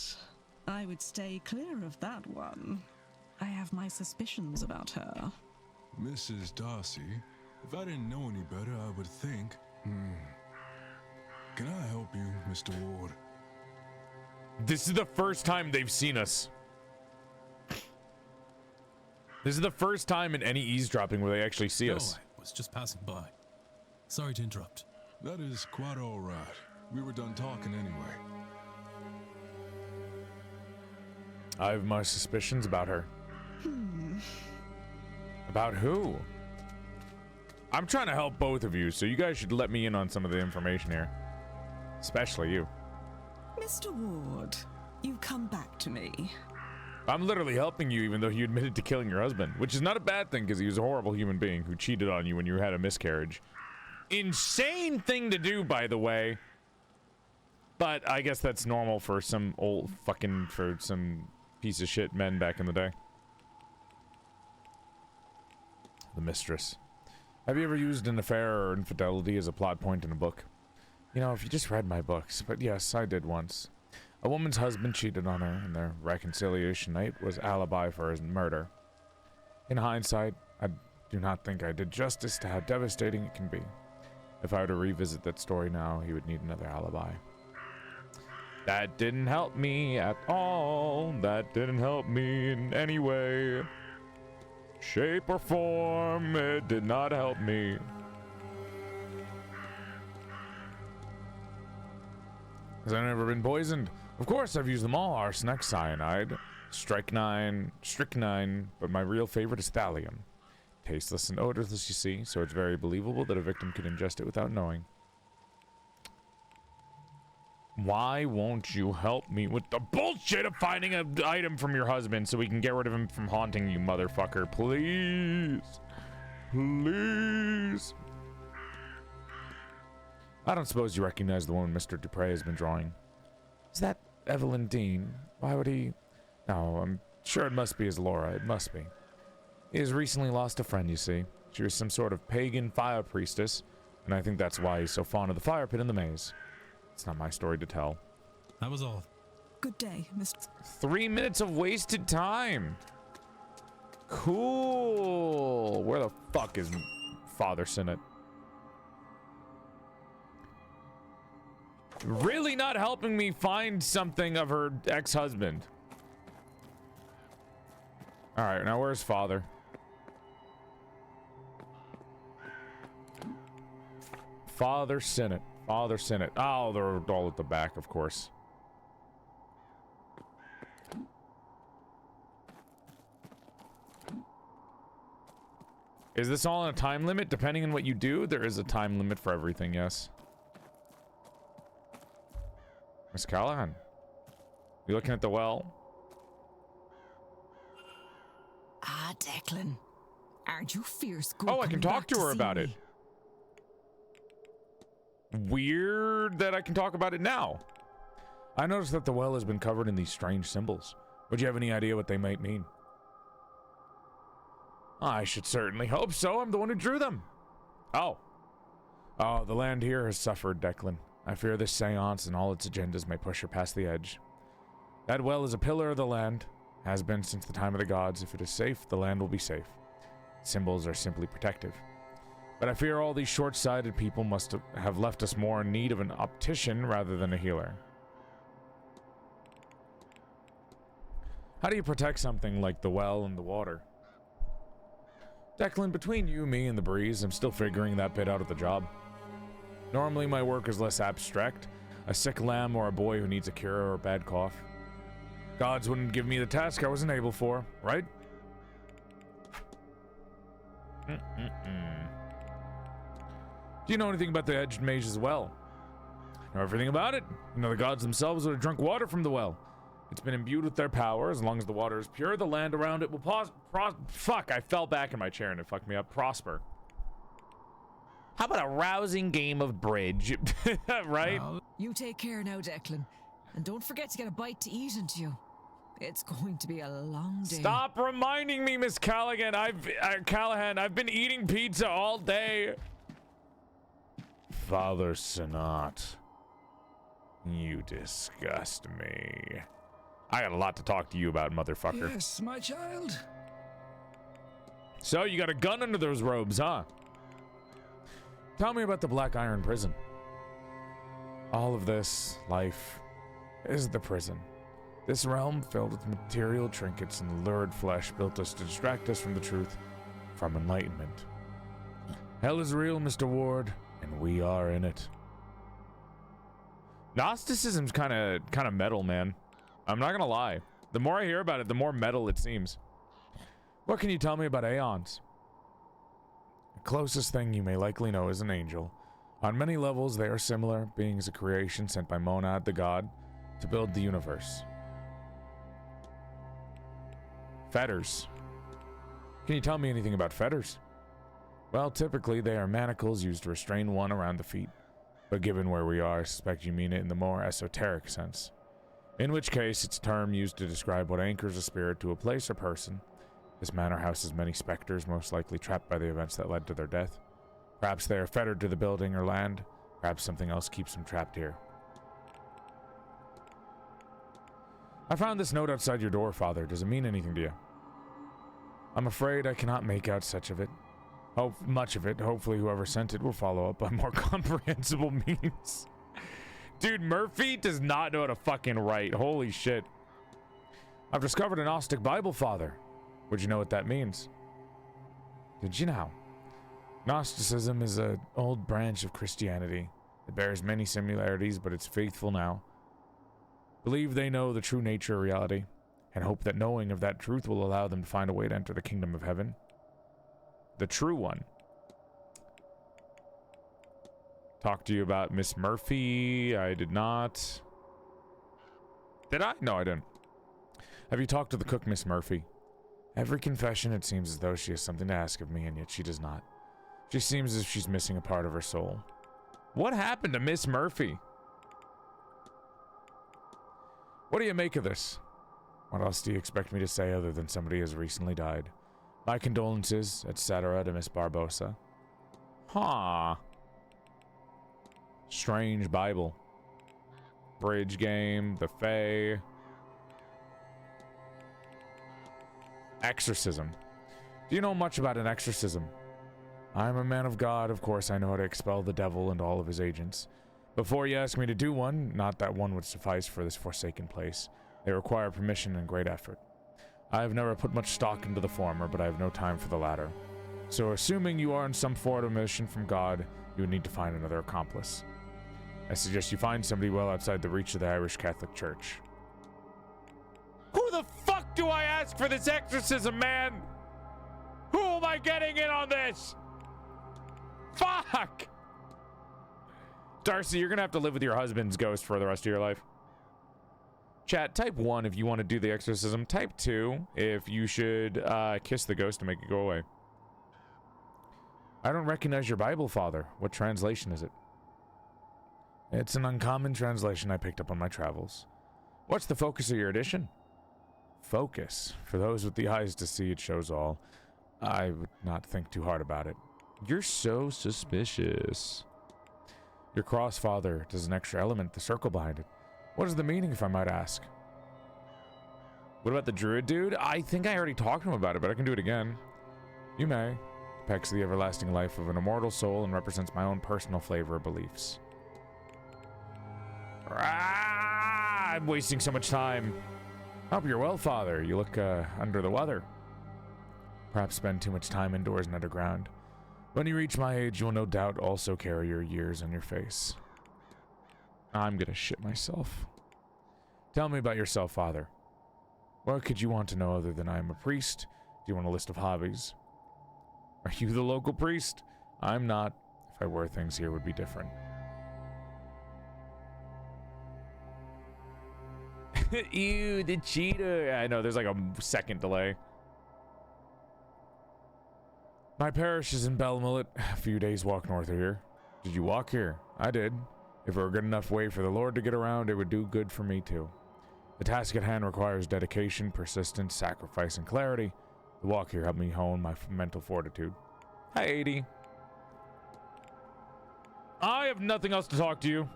I would stay clear of that one. I have my suspicions about her. Mrs. Darcy? If I didn't know any better, I would think... Can I help you, Mr. Ward? This is the first time they've seen us. This is the first time in any eavesdropping where they actually see us. I was just passing by. Sorry to interrupt. That is quite all right. We were done talking anyway. I have my suspicions about her. About who? I'm trying to help both of you, so you guys should let me in on some of the information here. Especially you. Mr. Ward, you've come back to me. I'm literally helping you even though you admitted to killing your husband, which is not a bad thing because he was a horrible human being who cheated on you when you had a miscarriage. Insane thing to do, by the way. But I guess that's normal for some for some piece of shit men back in the day. The mistress. Have you ever used an affair or infidelity as a plot point in a book? You know, if you just read my books, but yes, I did once. A woman's husband cheated on her, and their reconciliation night was alibi for his murder. In hindsight, I do not think I did justice to how devastating it can be. If I were to revisit that story now, he would need another alibi. That didn't help me at all. That didn't help me in any way, shape, or form. It did not help me. Has I never been poisoned? Of course I've used them all. Arsenic, cyanide, strychnine, but my real favorite is thallium. Tasteless and odorless, you see, so it's very believable that a victim could ingest it without knowing. Why won't you help me with the bullshit of finding an item from your husband so we can get rid of him from haunting you, motherfucker? Please. Please. I don't suppose you recognize the woman Mr. Dupre has been drawing. Is that Evelyn Deane? Why would he... No, I'm sure it must be his Laura. It must be. He has recently lost a friend, you see. She was some sort of pagan fire priestess, and I think that's why he's so fond of the fire pit in the maze. It's not my story to tell. That was all. Good day, Mr. 3 minutes of wasted time. Cool. Where the fuck is Father Sinnott? Really not helping me find something of her ex-husband. Alright, now where's Father? Father Sinnott. Father Sinnott. Oh, they're all at the back, of course. Is this all on a time limit? Depending on what you do, there is a time limit for everything, yes. Miss Callahan. You looking at the well? Ah, Declan. Aren't you fierce good? Oh, I can talk to her about it. Weird that I can talk about it now. I noticed that the well has been covered in these strange symbols. Would you have any idea what they might mean? I should certainly hope so. I'm the one who drew them. Oh. Oh, the land here has suffered, Declan. I fear this seance and all its agendas may push her past the edge. That well is a pillar of the land. Has been since the time of the gods. If it is safe, the land will be safe. Symbols are simply protective. But I fear all these short-sighted people must have left us more in need of an optician rather than a healer. How do you protect something like the well and the water? Declan, between you, me, and the breeze, I'm still figuring that bit out of the job. Normally my work is less abstract. A sick lamb or a boy who needs a cure or a bad cough. Gods wouldn't give me the task I wasn't able for, right? Do you know anything about the Edged Mage as well? I know everything about it. You know the gods themselves would have drunk water from the well. It's been imbued with their power. As long as the water is pure, the land around it will fuck, I fell back in my chair and it fucked me up. Prosper. How about a rousing game of bridge? Right? You take care now, Declan. And don't forget to get a bite to eat into you. It's going to be a long day. Stop reminding me, Miss Callahan. Callahan, I've been eating pizza all day. Father Sinat. You disgust me. I got a lot to talk to you about, motherfucker. Yes, my child. So, you got a gun under those robes, huh? Tell me about the Black Iron Prison. All of this life is the prison. This realm filled with material trinkets and lurid flesh built us to distract us from the truth, from enlightenment. Hell is real, Mr. Ward, and we are in it. Gnosticism's kind of metal, man. I'm not gonna lie. The more I hear about it, the more metal it seems. What can you tell me about Aeons? The closest thing you may likely know is an angel. On many levels, they are similar, being as a creation sent by Monad, the god, to build the universe. Fetters. Can you tell me anything about fetters? Well, typically they are manacles used to restrain one around the feet. But given where we are, I suspect you mean it in the more esoteric sense. In which case, it's a term used to describe what anchors a spirit to a place or person. This manor houses many specters, most likely trapped by the events that led to their death. Perhaps they are fettered to the building or land. Perhaps something else keeps them trapped here. I found this note outside your door, Father. Does it mean anything to you? I'm afraid I cannot make out such of it. Much of it. Hopefully whoever sent it will follow up by more comprehensible means. Dude, Murphy does not know how to fucking write. Holy shit. I've discovered a Gnostic Bible, Father. Would you know what that means? Did you know? Gnosticism is an old branch of Christianity. It bears many similarities, but it's faithful now. Believe they know the true nature of reality, and hope that knowing of that truth will allow them to find a way to enter the kingdom of heaven. The true one. Talk to you about Miss Murphy. I did not. Did I? No, I didn't. Have you talked to the cook, Miss Murphy? Every confession, it seems as though she has something to ask of me, and yet she does not. She seems as if she's missing a part of her soul. What happened to Miss Murphy? What do you make of this? What else do you expect me to say other than somebody has recently died? My condolences, etc. to Miss Barbosa. Huh. Strange Bible. Bridge game, the Fae. Exorcism. Do you know much about an exorcism? I'm a man of God, of course I know how to expel the devil and all of his agents. Before you ask me to do one, not that one would suffice for this forsaken place. They require permission and great effort. I have never put much stock into the former, but I have no time for the latter. So assuming you are in some form of mission from God, you would need to find another accomplice. I suggest you find somebody well outside the reach of the Irish Catholic Church. Who the fuck do I ask for this exorcism, man? Who am I getting in on this? Fuck! Darcy, you're gonna have to live with your husband's ghost for the rest of your life. Chat, type 1 if you want to do the exorcism. Type 2 if you should kiss the ghost to make it go away. I don't recognize your Bible, Father. What translation is it? It's an uncommon translation I picked up on my travels. What's the focus of your edition? Focus. For those with the eyes to see, it shows all. I would not think too hard about it. You're so suspicious. Your cross, Father, does an extra element, the circle behind it. What is the meaning, if I might ask? What about the druid dude? I think I already talked to him about it, but I can do it again. You may. Depicts the everlasting life of an immortal soul and represents my own personal flavor of beliefs. I'm wasting so much time. Hope you're well, Father. You look under the weather. Perhaps spend too much time indoors and underground. When you reach my age, you will no doubt also carry your years on your face. I'm gonna shit myself. Tell me about yourself, Father. What could you want to know other than I am a priest? Do you want a list of hobbies? Are you the local priest? I'm not. If I were, things here would be different. Ew, the cheater. I know, there's like a second delay. My parish is in Belmullet, a few days walk north of here. Did you walk here? I did. If it were a good enough way for the Lord to get around, it would do good for me too. The task at hand requires dedication, persistence, sacrifice, and clarity. The walk here helped me hone my mental fortitude. Hi, 80. I have nothing else to talk to you.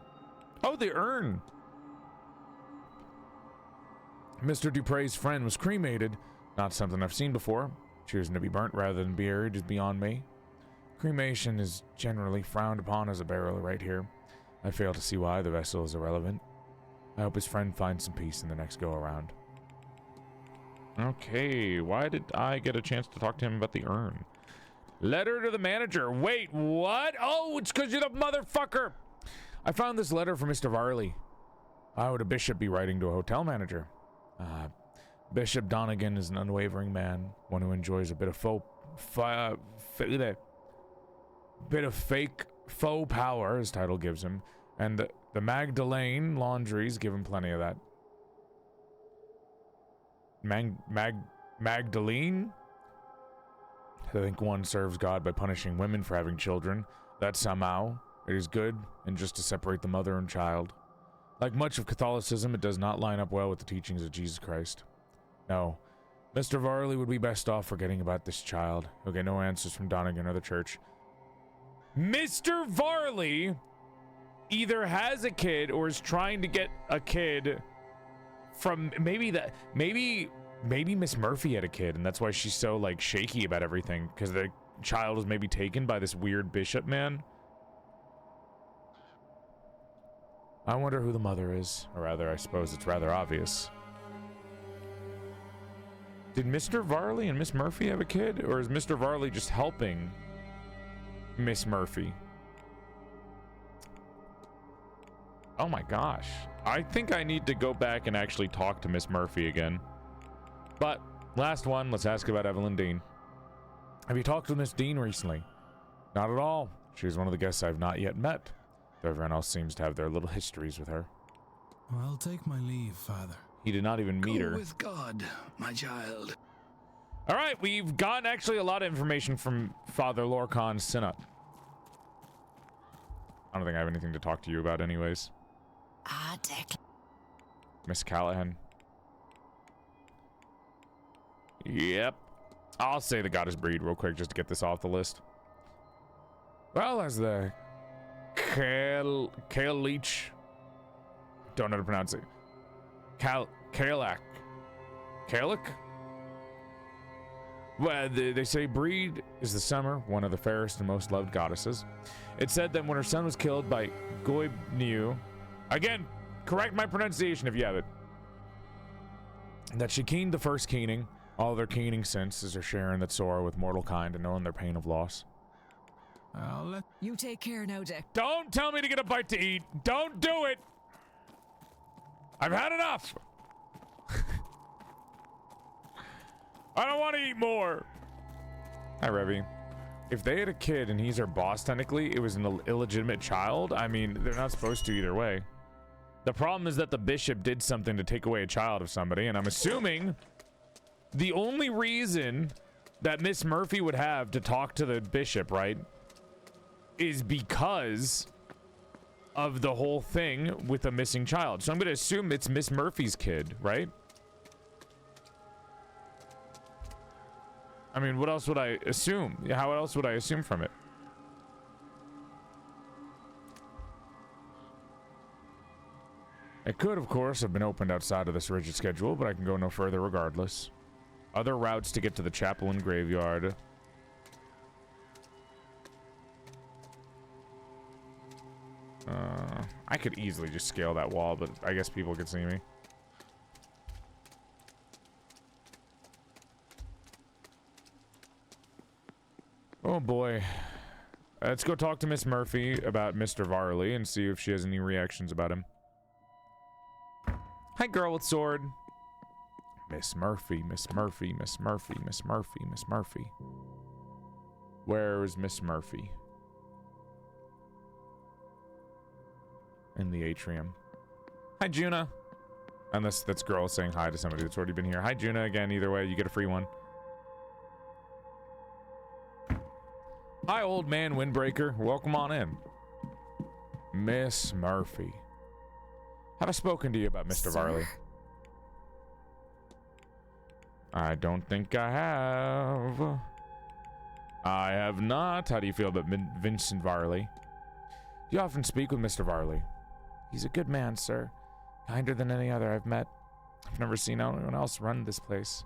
Oh, the urn. Mr. Dupre's friend was cremated. Not something I've seen before. Choosing to be burnt rather than buried is beyond me. Cremation is generally frowned upon as a burial right here. I fail to see why. The vessel is irrelevant. I hope his friend finds some peace in the next go-around. Okay, why did I get a chance to talk to him about the urn? Letter to the manager. Wait, what? Oh, it's because you're the motherfucker. I found this letter from Mr. Varley. Why would a bishop be writing to a hotel manager? Bishop Donegan is an unwavering man, one who enjoys a bit of fake faux power, his title gives him, and the Magdalene laundries give him plenty of that. Magdalene? I think one serves God by punishing women for having children. That somehow it is good, and just to separate the mother and child. Like much of Catholicism, it does not line up well with the teachings of Jesus Christ. No, Mr. Varley would be best off forgetting about this child. He'll get no answers from Donegan or the church. Mr. Varley either has a kid or is trying to get a kid from maybe Miss Murphy had a kid and that's why she's so like shaky about everything, because the child was maybe taken by this weird bishop man. I wonder who the mother is, or rather I suppose it's rather obvious. Did Mr. Varley and Miss Murphy have a kid, or is Mr. Varley just helping Miss Murphy? Oh my gosh. I think I need to go back and actually talk to Miss Murphy again. But, last one, let's ask about Evelyn Deane. Have you talked with Miss Deane recently? Not at all. She's one of the guests I've not yet met. Though everyone else seems to have their little histories with her. I'll take my leave, Father. He did not even meet her. Go with God, my child. All right, we've gotten actually a lot of information from Father Lorcan's synod. I don't think I have anything to talk to you about anyways. Miss Callahan. Yep. I'll say the goddess breed real quick just to get this off the list. Well, as the Kale Leech. Don't know how to pronounce it. Kalak. Well, they say breed is the summer, one of the fairest and most loved goddesses. It said that when her son was killed by Goibniu, again, correct my pronunciation if you have it, that she keened the first keening. All their keening since is her sharing that sorrow with mortal kind and knowing their pain of loss. I'll let you take care now, Dick. Don't tell me to get a bite to eat. Don't do it. I've had enough. I don't want to eat more. Hi, Revy. If they had a kid and he's her boss, technically, it was an illegitimate child. I mean, they're not supposed to either way. The problem is that the bishop did something to take away a child of somebody, and I'm assuming the only reason that Miss Murphy would have to talk to the bishop, right, is because of the whole thing with a missing child. So I'm going to assume it's Miss Murphy's kid, right? I mean, what else would I assume? How else would I assume from it? It could, of course, have been opened outside of this rigid schedule, but I can go no further regardless. Other routes to get to the chapel and graveyard. I could easily just scale that wall, but I guess people could see me. Oh boy. Let's go talk to Miss Murphy about Mr. Varley and see if she has any reactions about him. Hi, girl with sword. Miss Murphy, Miss Murphy, Miss Murphy, Miss Murphy, Miss Murphy. Where's Miss Murphy? In the atrium. Hi, Juna. Unless that's girl saying hi to somebody that's already been here. Hi, Juna. Again, either way, you get a free one. Hi, old man Windbreaker. Welcome on in. Miss Murphy. Have I spoken to you about Mr. Varley? I don't think I have. I have not. How do you feel about Vincent Varley? Do you often speak with Mr. Varley? He's a good man, sir. Kinder than any other I've met. I've never seen anyone else run this place.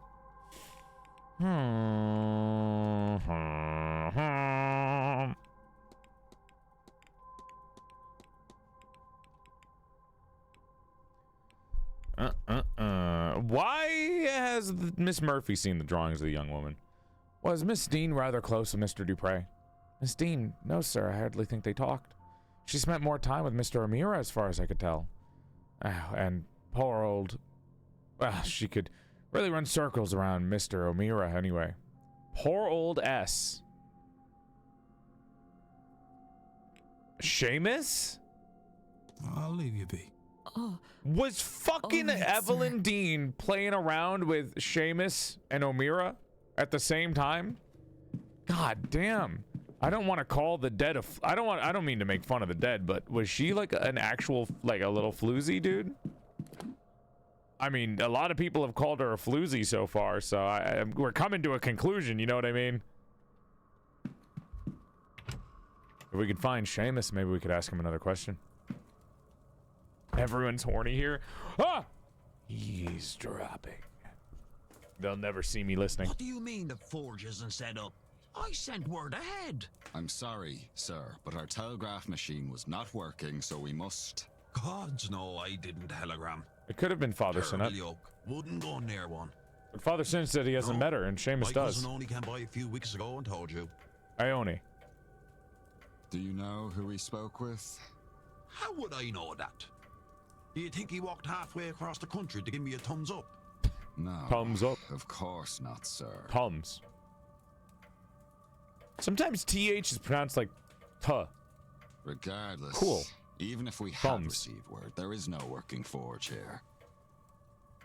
Why has Miss Murphy seen the drawings of the young woman? Was Miss Deane rather close with Mr. Dupre? Miss Deane? No, sir. I hardly think they talked. She spent more time with Mr. O'Meara, as far as I could tell. Oh, and poor old... Well, she could really run circles around Mr. O'Meara anyway. Poor old S. Seamus? I'll leave you be. Was fucking Evelyn Deane playing around with Seamus and O'Meara at the same time? God damn. I don't want to call the dead I don't mean to make fun of the dead, but was she like an actual, like a little floozy dude? I mean, a lot of people have called her a floozy so far, so we're coming to a conclusion, you know what I mean? If we could find Seamus, maybe we could ask him another question. Everyone's horny here. Ah! Eavesdropping. They'll never see me listening. What do you mean the forge isn't set up? I sent word ahead. I'm sorry, sir, but our telegraph machine was not working, so we must... Gods, no, I didn't telegram. It could have been Father Sinnott. Wouldn't go near one. But Father Sinnott said he hasn't met her, and Seamus does. My cousin only came by a few weeks ago and told you. Ione. Do you know who we spoke with? How would I know that? Do you think he walked halfway across the country to give me a thumbs up? No. Thumbs up? Of course not, sir. Thumbs. Sometimes TH is pronounced like tuh. Regardless. Cool. Even if we had received word, there is no working forge here.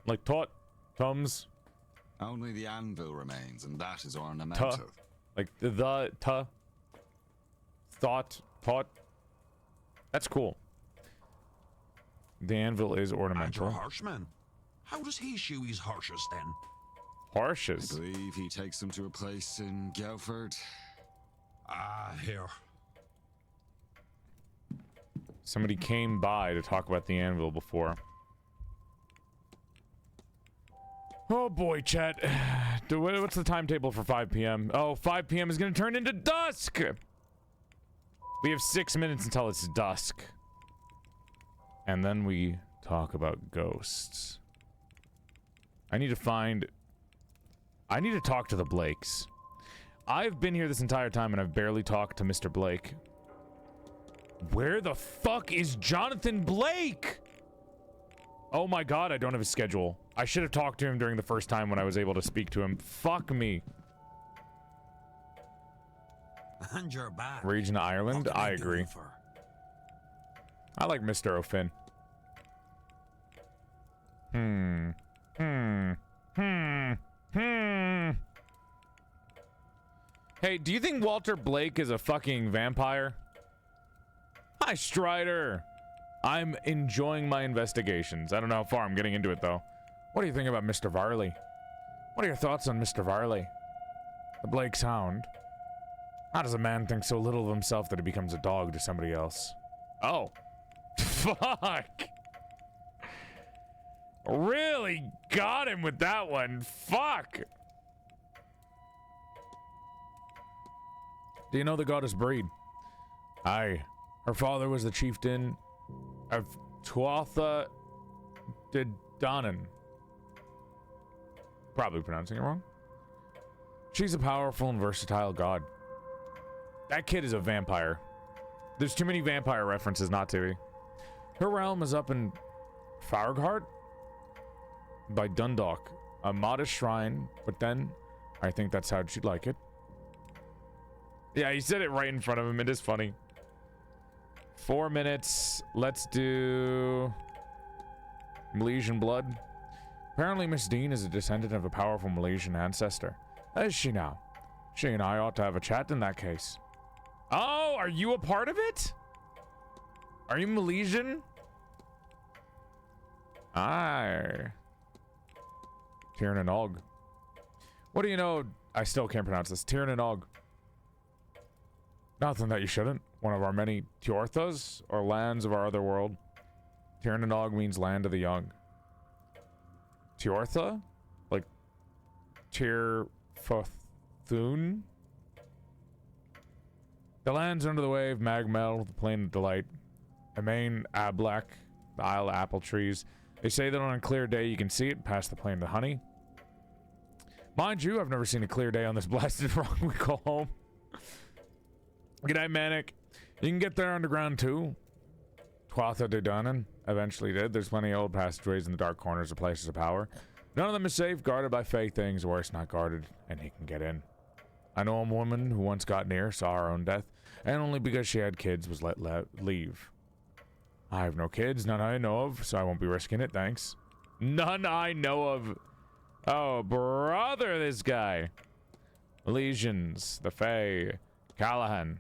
Like tot, thumbs. Only the anvil remains, and that is ornamental. Tuh. Like the tuh. Thought, pot. That's cool. The anvil is ornamental. And your horseman. How does he shoe his horses then? Horses? I believe he takes them to a place in Guildford. Here. Somebody came by to talk about the anvil before. Oh boy, chat. What's the timetable for 5 p.m.? Oh, 5 p.m. is going to turn into dusk! We have 6 minutes until it's dusk. And then we talk about ghosts. I need to talk to the Blakes. I've been here this entire time and I've barely talked to Mr. Blake. Where the fuck is Jonathan Blake? Oh my god, I don't have a schedule. I should have talked to him during the first time when I was able to speak to him. Fuck me. And you're back. Region of Ireland. What can I I do agree. for? I like Mr. O'Finn. Hey, do you think Walter Blake is a fucking vampire? Hi, Strider. I'm enjoying my investigations. I don't know how far I'm getting into it, though. What do you think about Mr. Varley? What are your thoughts on Mr. Varley? The Blake's Hound. How does a man think so little of himself that he becomes a dog to somebody else? Oh. Fuck. Really got him with that one. Fuck. Do you know the goddess Breed? Aye. Her father was the chieftain of Tuatha de Danann. Probably pronouncing it wrong. She's a powerful and versatile god. That kid is a vampire. There's too many vampire references not to be. Her realm is up in Fargheart by Dundalk, a modest shrine, but then I think that's how she'd like it. Yeah, he said it right in front of him. It is funny. 4 minutes. Let's do Milesian blood. Apparently Miss Deane is a descendant of a powerful Milesian ancestor. Is she now? She and I ought to have a chat in that case. Oh, are you a part of it? Are you Milesian? Aye. Tiernan Og. What do you know? I still can't pronounce this. Tiernan Og. Nothing that you shouldn't. One of our many Tiorthas, or lands of our other world. Tiernan Og means land of the young. Tiortha? Like Tirfothun? The lands under the wave, Magmel, the plain of delight. Amain, Ablak, the Isle of apple trees. They say that on a clear day you can see it past the plain of honey. Mind you, I've never seen a clear day on this blasted rock we call home. G'day, Manic. You can get there underground too. Tuatha de Danann eventually did. There's plenty of old passageways in the dark corners of places of power. None of them is safe, guarded by fake things, or it's not guarded, and he can get in. I know a woman who once got near, saw her own death, and only because she had kids was let leave. I have no kids, none I know of, so I won't be risking it, thanks. None I know of. Oh, brother, this guy. Legions, the Fae, Callahan,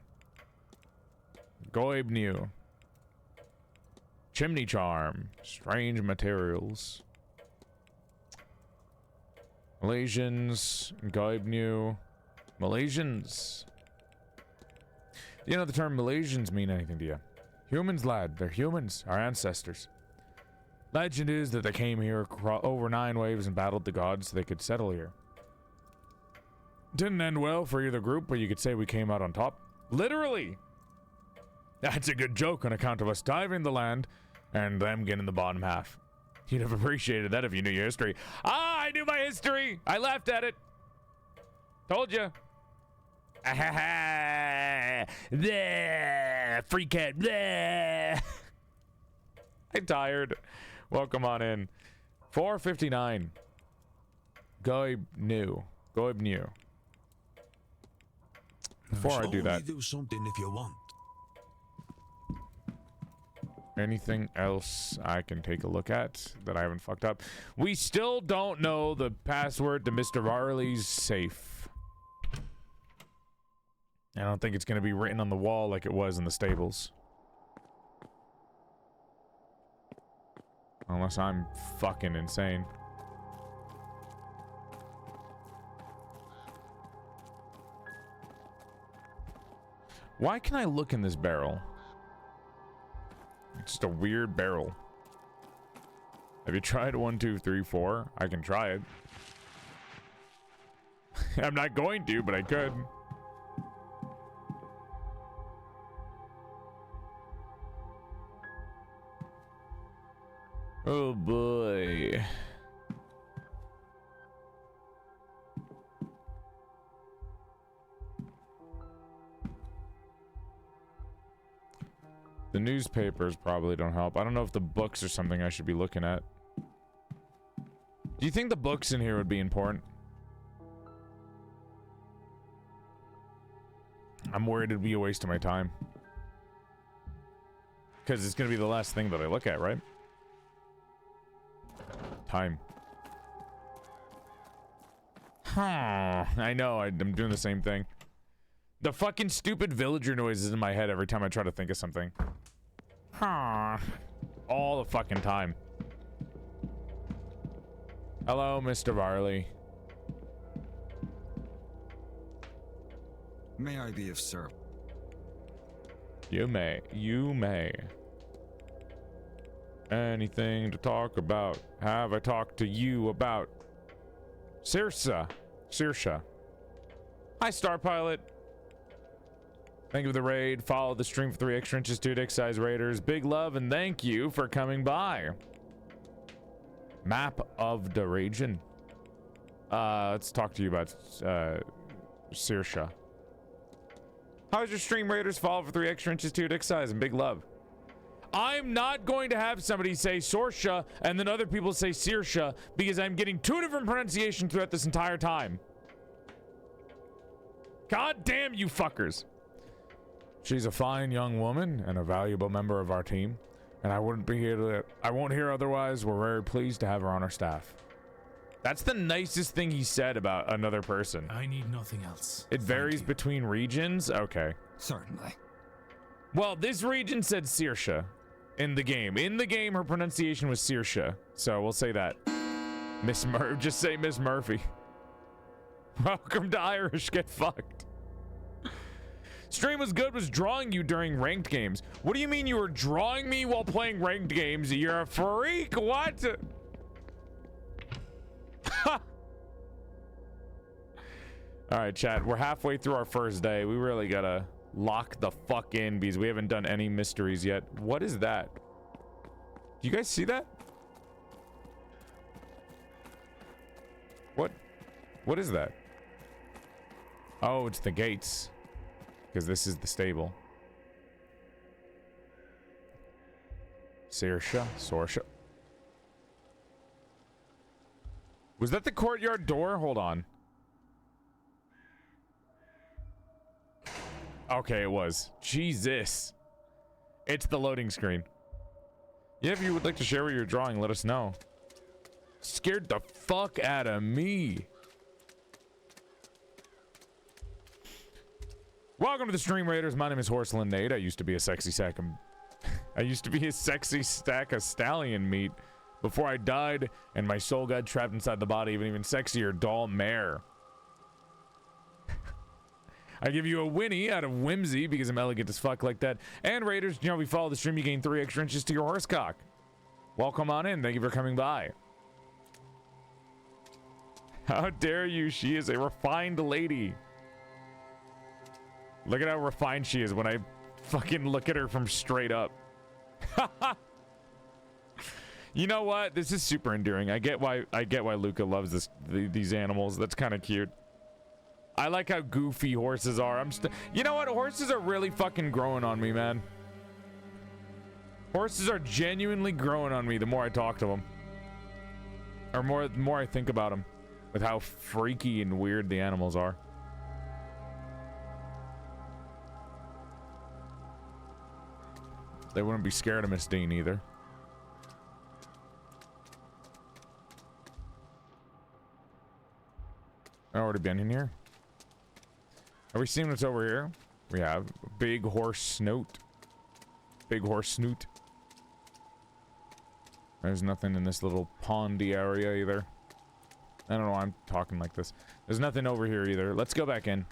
Goibnu, Chimney Charm, Strange Materials. Malaysians, Goibnu, Malaysians. Do you know the term Malaysians mean anything to you? Humans, lad. They're humans, our ancestors. Legend is that they came here over 9 waves and battled the gods so they could settle here. Didn't end well for either group, but you could say we came out on top. Literally! That's a good joke on account of us diving the land and them getting the bottom half. You'd have appreciated that if you knew your history. Ah, I knew my history! I laughed at it. Told you. Free cat. I'm tired. Welcome on in. 4:59. Goibnu. Before I do that, do something if you want. anything else I can take a look at that I haven't fucked up? We still don't know the password to Mr. Varley's safe. I don't think it's going to be written on the wall like it was in the stables. Unless I'm fucking insane. Why can I look in this barrel? It's just a weird barrel. Have you tried 1, 2, 3, 4? I can try it. I'm not going to, but I could. Oh boy. The newspapers probably don't help. I don't know if the books are something I should be looking at. Do you think the books in here would be important? I'm worried it'd be a waste of my time. Because it's going to be the last thing that I look at, right? Time. Huh. I know, I'm doing the same thing. The fucking stupid villager noises in my head every time I try to think of something. Huh. All the fucking time. Hello, Mr. Varley. May I be of service? You may. You may. Anything to talk about? Have I talked to you about? Saoirse. Hi, Star Pilot. Thank you for the raid. Follow the stream for 3 extra inches, 2 dick size raiders. Big love and thank you for coming by. Map of the region. Let's talk to you about Saoirse. How's your stream, raiders? Follow for 3 extra inches, 2 dick size, and big love. I'm not going to have somebody say Saoirse and then other people say Saoirse because I'm getting 2 different pronunciations throughout this entire time. God damn you fuckers. She's a fine young woman and a valuable member of our team, and I won't hear otherwise. We're very pleased to have her on our staff. That's the nicest thing he said about another person. I need nothing else. It varies between regions? Okay. Certainly. Well, this region said Saoirse in the game. In the game, her pronunciation was Saoirse. So we'll say that. Just say Miss Murphy. Welcome to Irish Get Fucked. Stream was good, was drawing you during ranked games. What do you mean you were drawing me while playing ranked games? You're a freak, what? Alright, chat, we're halfway through our first day. We really gotta lock the fuck in because we haven't done any mysteries yet. What is that? Do you guys see that? What is that? Oh, it's the gates. Because this is the stable. Saoirse. Was that the courtyard door? Hold on. Okay, it was. Jesus. It's the loading screen. Yeah, if you would like to share what you're drawing, let us know. Scared the fuck out of me. Welcome to the Stream Raiders. My name is PorcelainMaid. I used to be a sexy stack of stallion meat before I died and my soul got trapped inside the body of an even sexier doll mare. I give you a Winnie out of whimsy because I'm elegant as fuck like that. And Raiders, you know, we follow the stream, you gain 3 extra inches to your horse cock. Welcome on in. Thank you for coming by. How dare you? She is a refined lady. Look at how refined she is when I fucking look at her from straight up. You know what? This is super endearing. I get why Luca loves these animals. That's kind of cute. I like how goofy horses are. You know what? Horses are really fucking growing on me, man. Horses are genuinely growing on me the more I talk to them. Or the more I think about them. With how freaky and weird the animals are. They wouldn't be scared of Miss Deane either. I've already been in here. Have we seen what's over here? We have a big horse snout. Big horse snoot. There's nothing in this little pondy area either. I don't know why I'm talking like this. There's nothing over here either. Let's go back in.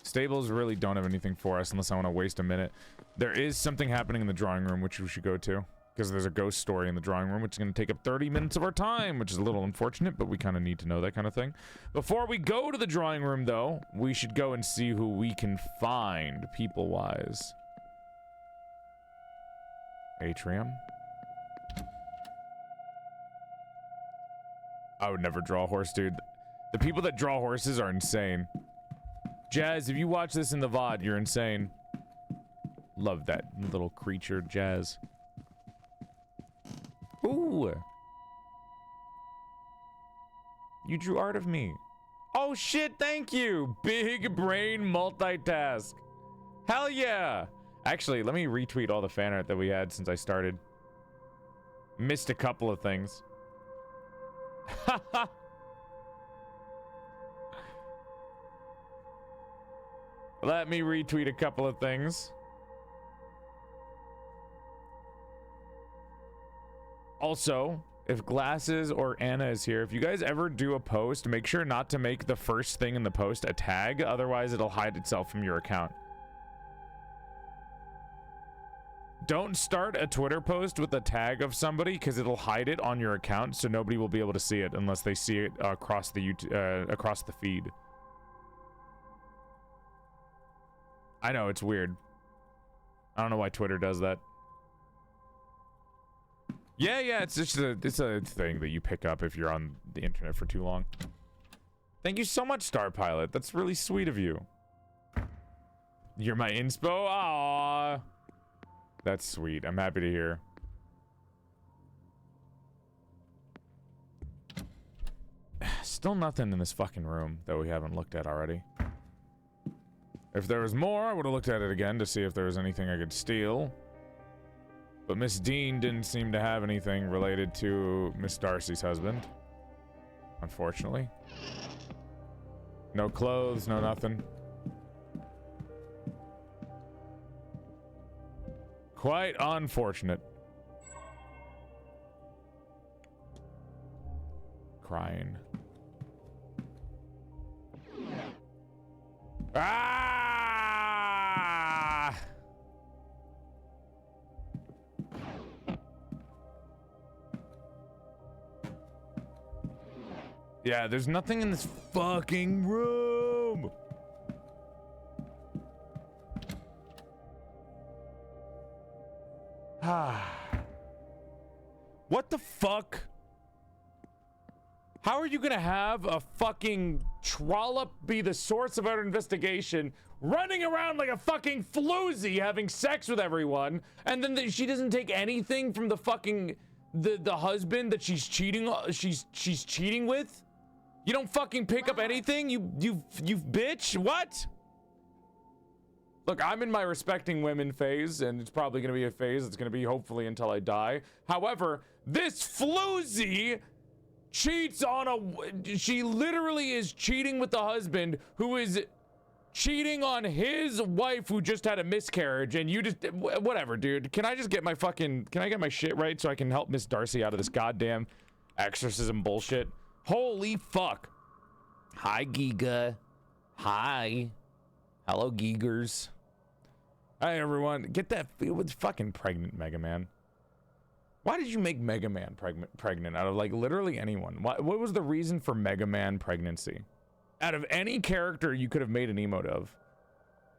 Stables really don't have anything for us unless I want to waste a minute. There is something happening in the drawing room which we should go to. Because there's a ghost story in the drawing room which is going to take up 30 minutes of our time, which is a little unfortunate, but we kind of need to know that kind of thing. Before we go to the drawing room, though, we should go and see who we can find, people-wise. Atrium. I would never draw a horse, dude. The people that draw horses are insane. Jazz, if you watch this in the VOD, you're insane. Love that little creature, Jazz. Ooh. You drew art of me. Oh shit, thank you. Big brain multitask. Hell yeah. Actually, let me retweet all the fan art that we had since I started. Missed a couple of things. Let me retweet a couple of things. Also, if Glasses or Anna is here, if you guys ever do a post, make sure not to make the first thing in the post a tag, otherwise it'll hide itself from your account. Don't start a Twitter post with a tag of somebody, because it'll hide it on your account, so nobody will be able to see it unless they see it across the across the feed. I know, it's weird. I don't know why Twitter does that. Yeah, it's just it's a thing that you pick up if you're on the internet for too long. Thank you so much, Star Pilot. That's really sweet of you. You're my inspo? Aww. That's sweet. I'm happy to hear. Still nothing in this fucking room that we haven't looked at already. If there was more, I would have looked at it again to see if there was anything I could steal. But Miss Deane didn't seem to have anything related to Miss Darcy's husband. Unfortunately. No clothes, no nothing. Quite unfortunate. Crying. Ah! Yeah, there's nothing in this fucking room. What the fuck? How are you gonna have a fucking trollop be the source of our investigation, running around like a fucking floozy having sex with everyone, and then she doesn't take anything from the fucking the husband that she's cheating she's cheating with? You don't fucking pick up anything, you bitch? What? Look, I'm in my respecting women phase, and it's probably gonna be a phase that's gonna be hopefully until I die. However, this floozy cheats on she literally is cheating with the husband who is cheating on his wife who just had a miscarriage, and you just, whatever, dude. Can I just get my fucking, can I get my shit right so I can help Miss Darcy out of this goddamn exorcism bullshit? Holy fuck. Hi, Giga. Hi. Hello, Geegers. Hi, everyone. Get that with fucking pregnant Mega Man. Why did you make Mega Man pregnant out of, like, literally anyone? What was the reason for Mega Man pregnancy? Out of any character you could have made an emote of.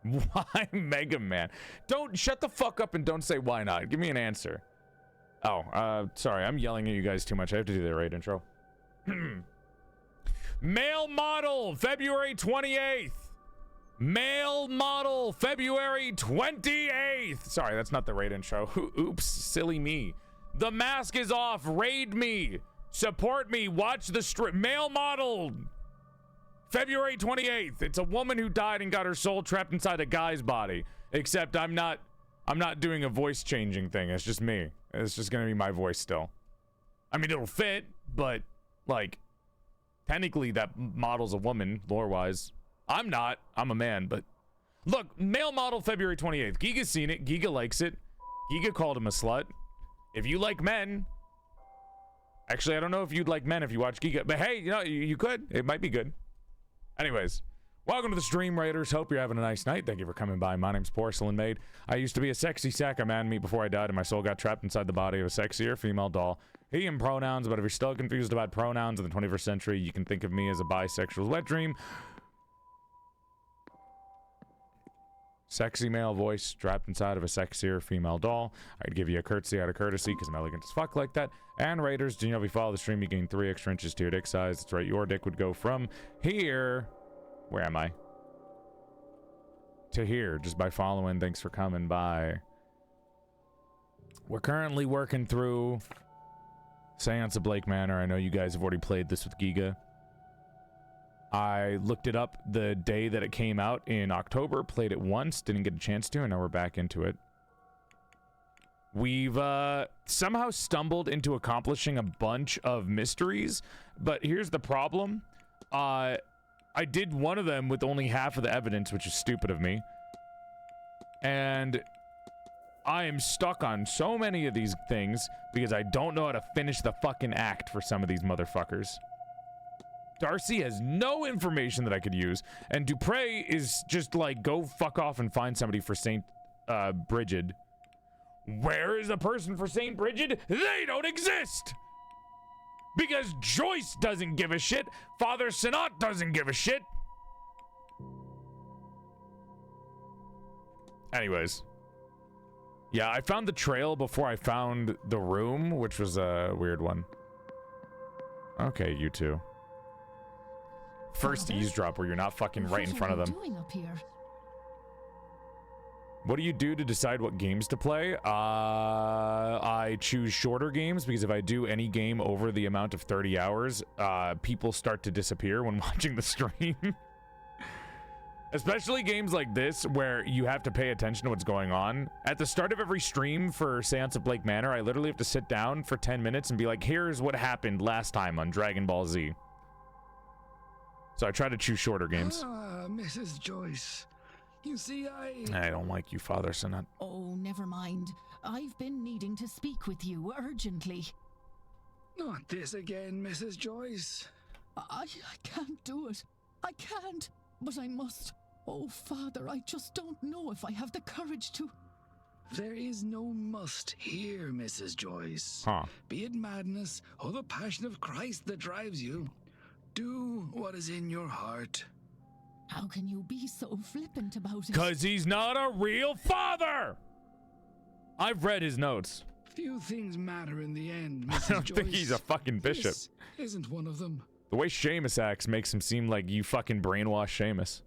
Why Mega Man? Don't, shut the fuck up and don't say why not. Give me an answer. Oh, sorry. I'm yelling at you guys too much. I have to do the right intro. Male model, February 28th. Male model, February 28th. Sorry, that's not the right intro. Oops, silly me. The mask is off. Raid me. Support me. Watch the strip. Male model, February 28th. It's a woman who died and got her soul trapped inside a guy's body. Except I'm not doing a voice changing thing. It's just me. It's just gonna be my voice still. I mean, it'll fit, but like, technically that model's a woman, lore-wise. I'm not. I'm a man, but look, male model, February 28th. Giga's seen it. Giga likes it. Giga called him a slut. If you like men, actually, I don't know if you'd like men if you watch Giga, but hey, you know, you could. It might be good. Anyways, welcome to the stream, Raiders. Hope you're having a nice night. Thank you for coming by. My name's PorcelainMaid. I used to be a sexy sack of man meat before I died, and my soul got trapped inside the body of a sexier female doll. He and pronouns, but if you're still confused about pronouns in the 21st century, you can think of me as a bisexual wet dream. Sexy male voice trapped inside of a sexier female doll. I'd give you a curtsy out of courtesy because I'm elegant as fuck like that. And Raiders, do you know if you follow the stream, you gain 3 extra inches to your dick size. That's right, your dick would go from here. Where am I? To here, just by following. Thanks for coming by. We're currently working through Séance of Blake Manor. I know you guys have already played this with Giga. I looked it up the day that it came out in October, played it once, didn't get a chance to, and now we're back into it. We've somehow stumbled into accomplishing a bunch of mysteries, but here's the problem. I did one of them with only half of the evidence, which is stupid of me. And I am stuck on so many of these things because I don't know how to finish the fucking act for some of these motherfuckers. Darcy has no information that I could use, and Dupre is just like, go fuck off and find somebody for St. Brigid. Where is the person for St. Brigid? They don't exist! Because Joyce doesn't give a shit, Father Sinat doesn't give a shit. Anyways. Yeah, I found the trail before I found the room, which was a weird one. Okay, you two. First eavesdrop where you're not fucking right in front of them. What are you doing up here? What do you do to decide what games to play? I choose shorter games because if I do any game over the amount of 30 hours, people start to disappear when watching the stream. Especially games like this where you have to pay attention to what's going on. At the start of every stream for Séance of Blake Manor, I literally have to sit down for 10 minutes and be like, here's what happened last time on Dragon Ball Z. So I try to choose shorter games. Ah, Mrs. Joyce. You see, I don't like you, Father Sinat. Oh, never mind. I've been needing to speak with you urgently. Not this again, Mrs. Joyce. I can't do it. I can't. But I must. Oh, Father, I just don't know if I have the courage to... There is no must here, Mrs. Joyce. Huh. Be it madness or the passion of Christ that drives you. Do what is in your heart. How can you be so flippant about it? 'Cause he's not a real father! I've read his notes. Few things matter in the end, Mrs. I don't Joyce. think he's a fucking bishop. This isn't one of them. The way Seamus acts makes him seem like you fucking brainwashed Seamus.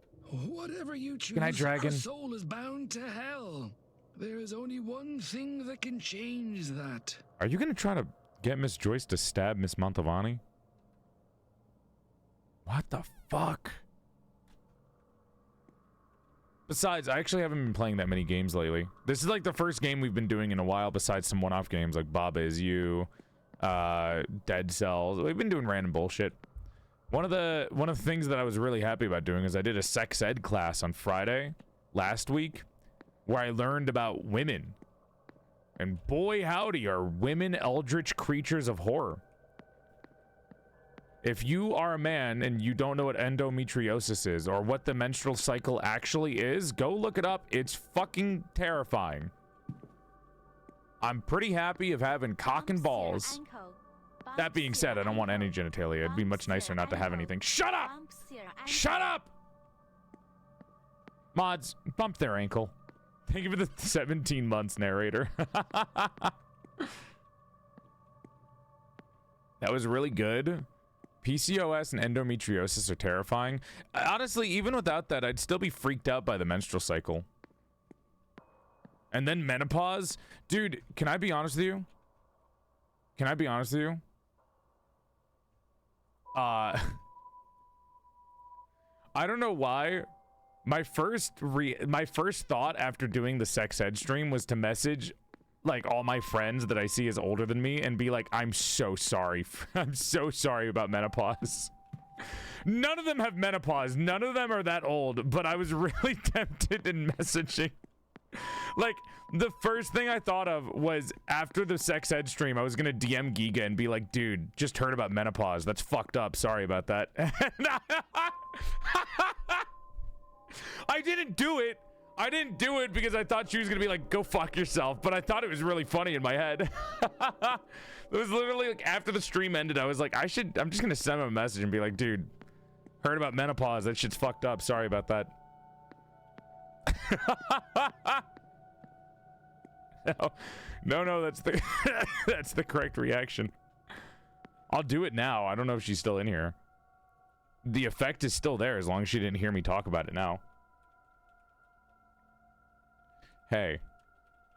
Whatever you choose, Good night, Dragon. our soul is bound to hell. There is only one thing that can change that. Are you gonna try to get Miss Joyce to stab Miss Mantovani? What the fuck? Besides, I actually haven't been playing that many games lately. This is like the first game we've been doing in a while besides some one-off games like Baba Is You, Dead Cells. We've been doing random bullshit. One of the things that I was really happy about doing is I did a sex ed class on Friday last week where I learned about women. And boy howdy are women eldritch creatures of horror. If you are a man and you don't know what endometriosis is or what the menstrual cycle actually is, go look it up. It's fucking terrifying. I'm pretty happy of having cock and balls. That being said, I don't want any genitalia. It'd be much nicer not to have anything. Shut up! Shut up! Mods, bump their ankle. Thank you for the 17 months, narrator. That was really good. PCOS and endometriosis are terrifying. Honestly, even without that, I'd still be freaked out by the menstrual cycle. And then menopause. Dude, can I be honest with you? Can I be honest with you? I don't know why. My first thought after doing the sex ed stream was to message like all my friends that I see as older than me and be like, I'm so sorry. I'm so sorry about menopause. None of them have menopause. None of them are that old, but I was really tempted in messaging. Like, the first thing I thought of was after the sex ed stream, I was gonna DM Giga and be like, dude, just heard about menopause. That's fucked up. Sorry about that. I didn't do it. I didn't do it because I thought she was gonna be like, go fuck yourself, but I thought it was really funny in my head. It was literally like after the stream ended, I was like, I'm just gonna send him a message and be like, dude, heard about menopause. That shit's fucked up. Sorry about that. No, that's the that's the correct reaction. I'll do it now. I don't know if she's still in here. The effect is still there as long as she didn't hear me talk about it now. Hey,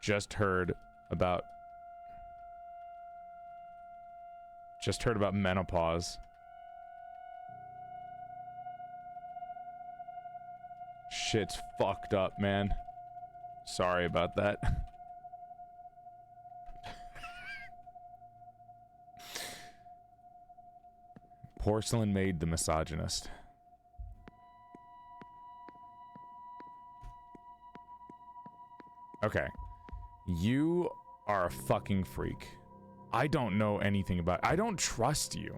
just heard about menopause. shit's fucked up, man. Sorry about that. PorcelainMaid the misogynist. Okay. You are a fucking freak. I don't know anything about it. I don't trust you.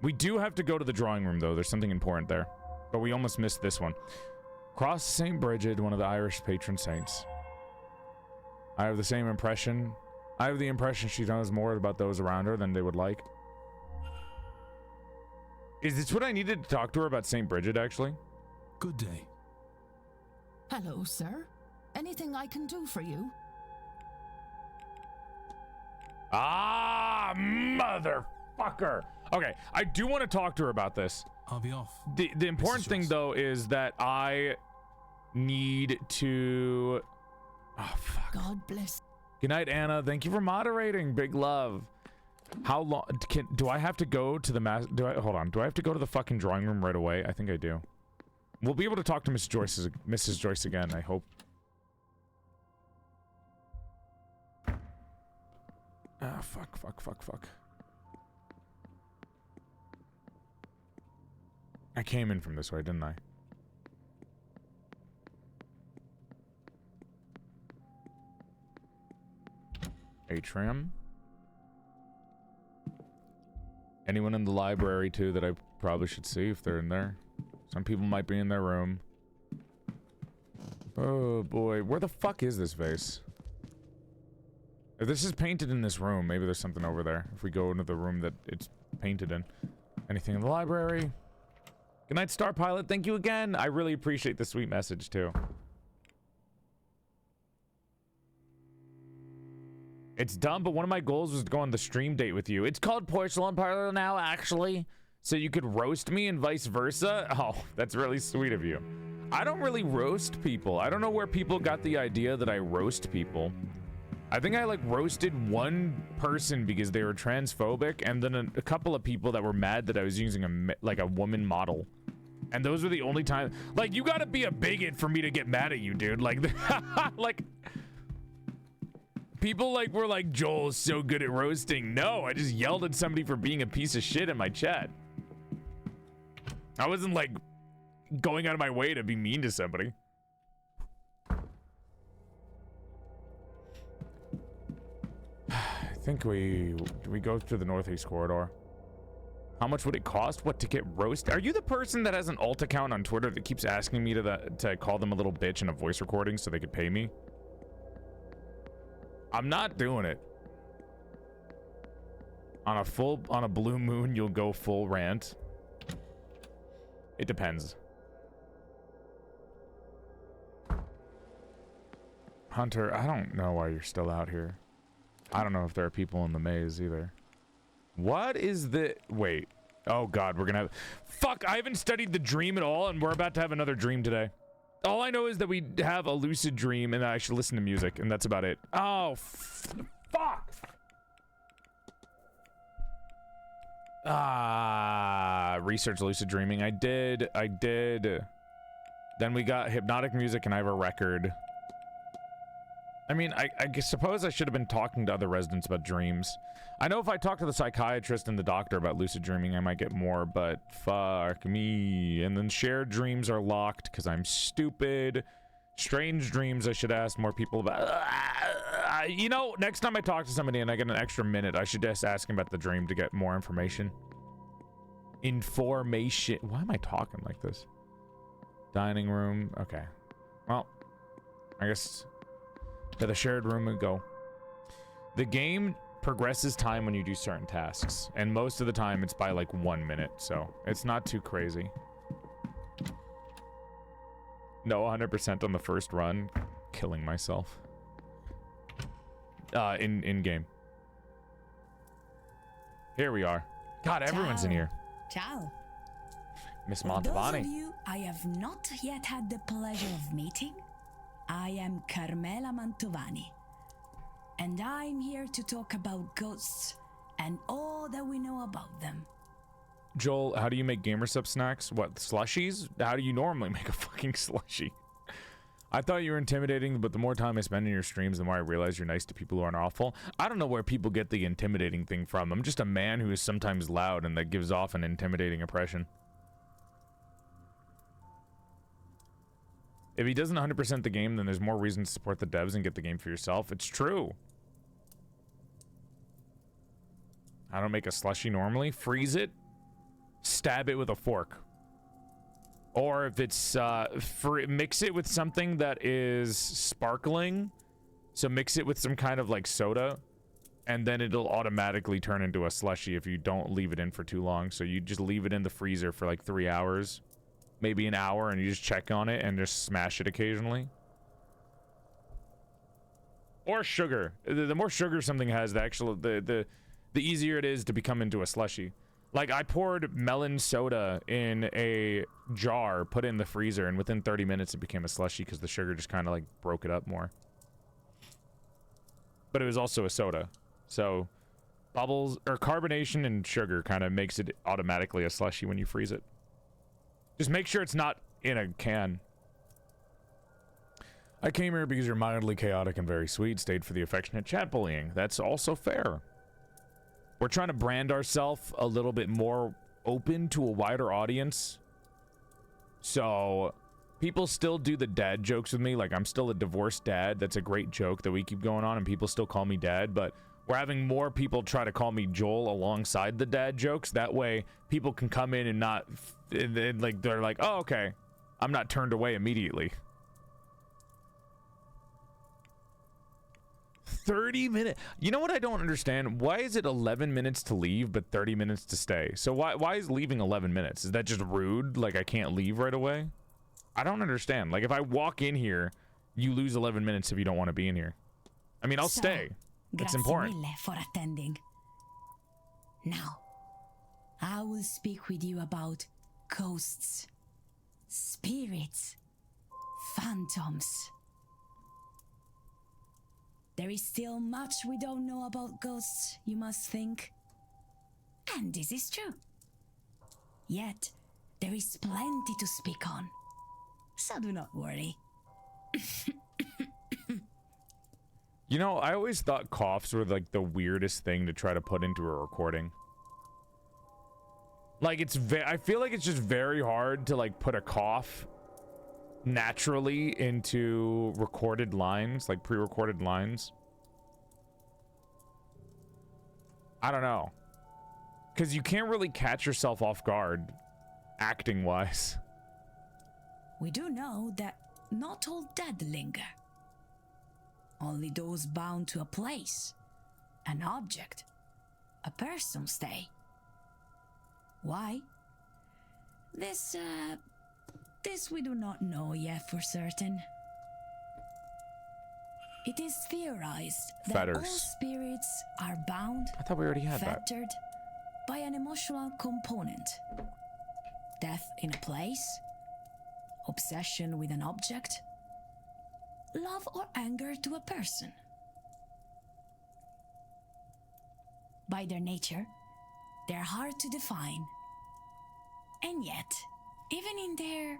We do have to go to the drawing room, though. There's something important there. But we almost missed this one. Cross St. Bridget, one of the Irish patron saints. I have the same impression. I have the impression she knows more about those around her than they would like. Is this what I needed to talk to her about St. Bridget, actually? Good day. Hello, sir. Anything I can do for you? Ah, motherfucker. Okay, I do want to talk to her about this. I'll be off. The important thing, though, is that I need to... Oh, fuck. God bless. Good night, Anna. Thank you for moderating. Big love. How long... do I have to go to the hold on. Do I have to go to the fucking drawing room right away? I think I do. We'll be able to talk to Mrs. Joyce again, I hope. Ah, fuck. I came in from this way, didn't I? Atrium. Anyone in the library, too, that I probably should see if they're in there? Some people might be in their room. Oh, boy. Where the fuck is this vase? If this is painted in this room, maybe there's something over there. If we go into the room that it's painted in. Anything in the library? Good night, Star Pilot. Thank you again. I really appreciate the sweet message, too. It's dumb, but one of my goals was to go on the stream date with you. It's called Porcelain Parlor now, actually. So you could roast me and vice versa? Oh, that's really sweet of you. I don't really roast people. I don't know where people got the idea that I roast people. I think I, like, roasted one person because they were transphobic, and then a couple of people that were mad that I was using a woman model. And those were the only times. Like, you gotta be a bigot for me to get mad at you, dude. Like, like... People were like, Joel's so good at roasting. No, I just yelled at somebody for being a piece of shit in my chat. I wasn't like going out of my way to be mean to somebody. I think we go through the northeast corridor. How much would it cost? What, to get roasted? Are you the person that has an alt account on Twitter that keeps asking me to call them a little bitch in a voice recording so they could pay me? I'm not doing it. On a blue moon, you'll go full rant. It depends. Hunter, I don't know why you're still out here. I don't know if there are people in the maze either. What is the... Wait. Oh, God, we're gonna have... Fuck, I haven't studied the dream at all, and we're about to have another dream today. All I know is that we have a lucid dream, and I should listen to music, and that's about it. Oh, fuck! Research lucid dreaming. I did. Then we got hypnotic music, and I have a record. I mean, I suppose I should have been talking to other residents about dreams. I know if I talk to the psychiatrist and the doctor about lucid dreaming, I might get more, but fuck me. And then shared dreams are locked because I'm stupid. Strange dreams I should ask more people about. You know, next time I talk to somebody and I get an extra minute, I should just ask him about the dream to get more information. Information. Why am I talking like this? Dining room. Okay. Well, I guess to the shared room we go. The game progresses time when you do certain tasks, and most of the time it's by like 1 minute, so it's not too crazy. No, 100% on the first run, killing myself. In game. Here we are. God, everyone's in here. Ciao. Miss For those Montavani. of you I have not yet had the pleasure of meeting, I am Carmela Mantovani, and I'm here to talk about ghosts and all that we know about them. Joel, how do you make GamerSup snacks? What, slushies? How do you normally make a fucking slushie? I thought you were intimidating, but the more time I spend in your streams, the more I realize you're nice to people who aren't awful. I don't know where people get the intimidating thing from. I'm just a man who is sometimes loud and that gives off an intimidating impression. If he doesn't 100% the game, then there's more reason to support the devs and get the game for yourself. It's true. I don't make a slushie normally. Freeze it. Stab it with a fork. Or if it's mix it with something that is sparkling. So mix it with some kind of like soda, and then it'll automatically turn into a slushie if you don't leave it in for too long. So you just leave it in the freezer for like 3 hours, maybe an hour, and you just check on it and just smash it occasionally. Or sugar. The more sugar something has, the easier it is to become into a slushie. Like, I poured melon soda in a jar, put it in the freezer, and within 30 minutes it became a slushie because the sugar just kind of, like, broke it up more. But it was also a soda. So, bubbles, or carbonation and sugar kind of makes it automatically a slushie when you freeze it. Just make sure it's not in a can. I came here because you're mildly chaotic and very sweet. Stayed for the affectionate chat bullying. That's also fair. We're trying to brand ourselves a little bit more open to a wider audience. So people still do the dad jokes with me. Like, I'm still a divorced dad. That's a great joke that we keep going on, and people still call me dad. But we're having more people try to call me Joel alongside the dad jokes. That way people can come in and not, like, they're like, oh, okay. I'm not turned away immediately. 30 minutes. You know what I don't understand? Why is it 11 minutes to leave but 30 minutes to stay? So why is leaving 11 minutes? Is that just rude? Like, I can't leave right away? I don't understand. Like, if I walk in here, you lose 11 minutes if you don't want to be in here. I mean, I'll stay. It's important. Mille for attending. Now, I will speak with you about ghosts, spirits, phantoms. There is still much we don't know about ghosts, you must think. And this is true. Yet, there is plenty to speak on. So do not worry. You know, I always thought coughs were like the weirdest thing to try to put into a recording. Like, I feel like it's just very hard to like put a cough naturally into recorded lines, like pre-recorded lines. I don't know, because you can't really catch yourself off guard acting wise. We do know that not all dead linger. Only those bound to a place, an object, a person stay. Why? This we do not know yet for certain. It is theorized that all spirits are bound, I thought we already had fettered by an emotional component. Death in a place, obsession with an object, love or anger to a person. By their nature, they're hard to define. And yet, even in their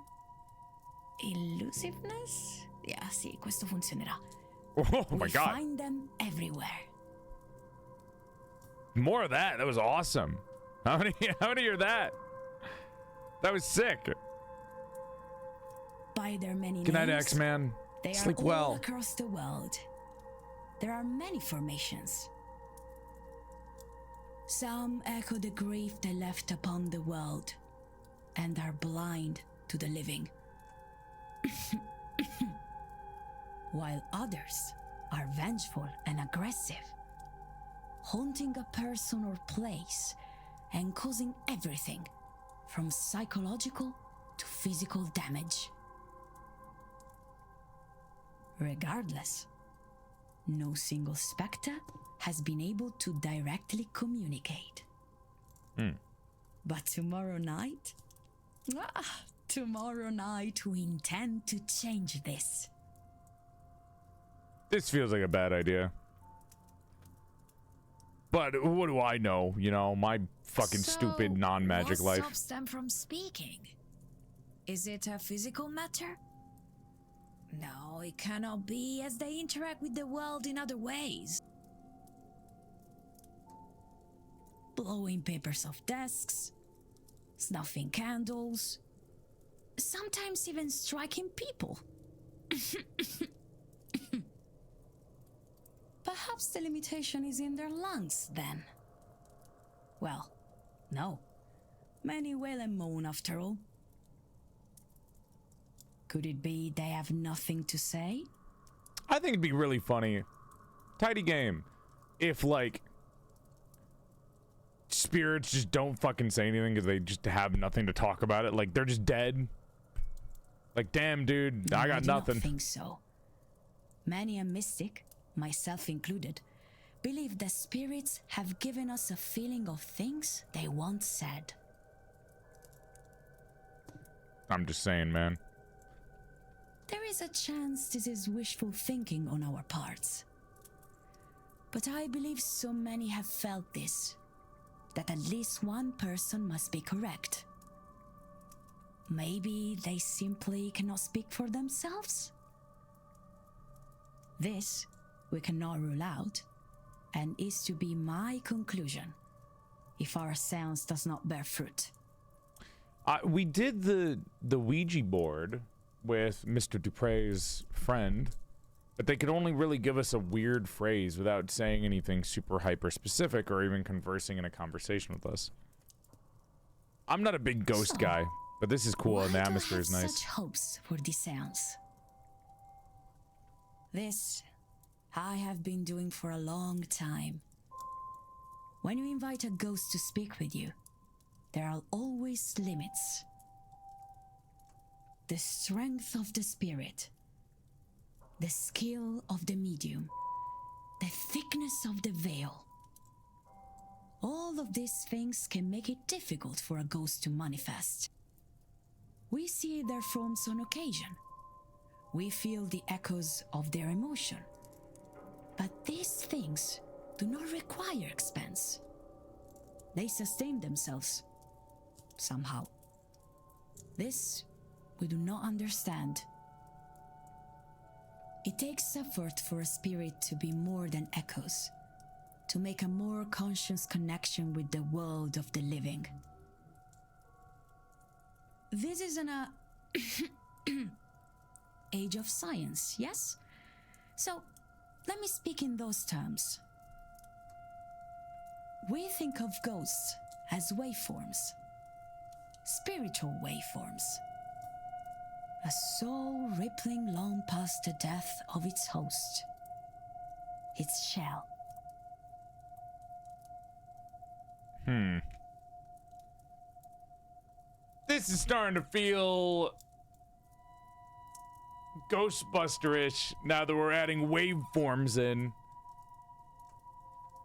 elusiveness? Yeah, sì, questo funzionerà. Oh my God. We find them everywhere. More of that. That was awesome. How many are that? That was sick. By their many Good night, names, X-Man. they Sleep are all well. across the world. There are many formations. Some echo the grief they left upon the world and are blind to the living. While others are vengeful and aggressive, haunting a person or place and causing everything from psychological to physical damage. Regardless, no single spectre has been able to directly communicate. But tomorrow night we intend to change this. This feels like a bad idea. But what do I know? You know, my fucking stupid non-magic what life. stops them from speaking? Is it a physical matter? No, it cannot be, as they interact with the world in other ways. Blowing papers off desks, snuffing candles, sometimes even striking people. Perhaps the limitation is in their lungs, then. Well, no. Many wail and moan, after all. Could it be they have nothing to say? I think it'd be really funny. Tidy game. If, like, spirits just don't fucking say anything because they just have nothing to talk about it. Like, they're just dead. Like, damn, dude, I got nothing. I think so. Many a mystic, myself included, believe that spirits have given us a feeling of things they once said. I'm just saying, man. There is a chance this is wishful thinking on our parts. But I believe so many have felt this, that at least one person must be correct. Maybe they simply cannot speak for themselves? This we cannot rule out, and is to be my conclusion if our seance does not bear fruit. We did the Ouija board with Mr. Dupre's friend, but they could only really give us a weird phrase without saying anything super hyper specific or even conversing in a conversation with us. I'm not a big ghost guy, but this is cool and the atmosphere is nice. Such hopes for this seance. This I have been doing for a long time. When you invite a ghost to speak with you, there are always limits. The strength of the spirit, the skill of the medium, the thickness of the veil. All of these things can make it difficult for a ghost to manifest. We see their forms on occasion. We feel the echoes of their emotion. But these things do not require expense. They sustain themselves, somehow. This we do not understand. It takes effort for a spirit to be more than echoes, to make a more conscious connection with the world of the living. This is an age of science, yes? So, let me speak in those terms. We think of ghosts as waveforms, spiritual waveforms. A soul rippling long past the death of its host, its shell. This is starting to feel Ghostbuster-ish now that we're adding waveforms in.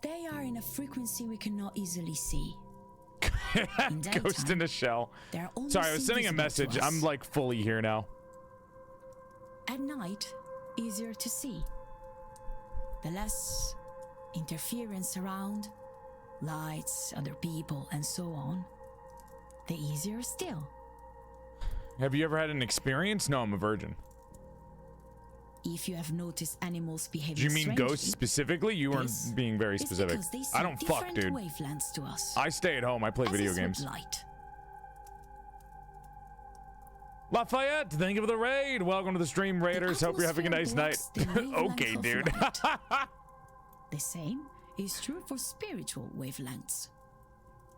They are in a frequency we cannot easily see. Ghost in a shell. Sorry, I was sending a message. I'm like fully here now. At night, easier to see. The less interference around, lights, other people, and so on, the easier still. Have you ever had an experience? No, I'm a virgin. If you have noticed animals behaving Do you mean strangely, ghosts specifically? You weren't being very specific. I don't fuck, dude. Wavelengths to us. I stay at home. I play video games. Light. Lafayette, thank you for the raid. Welcome to the stream, Raiders. Hope you're having a nice night. Okay, dude. The same is true for spiritual wavelengths.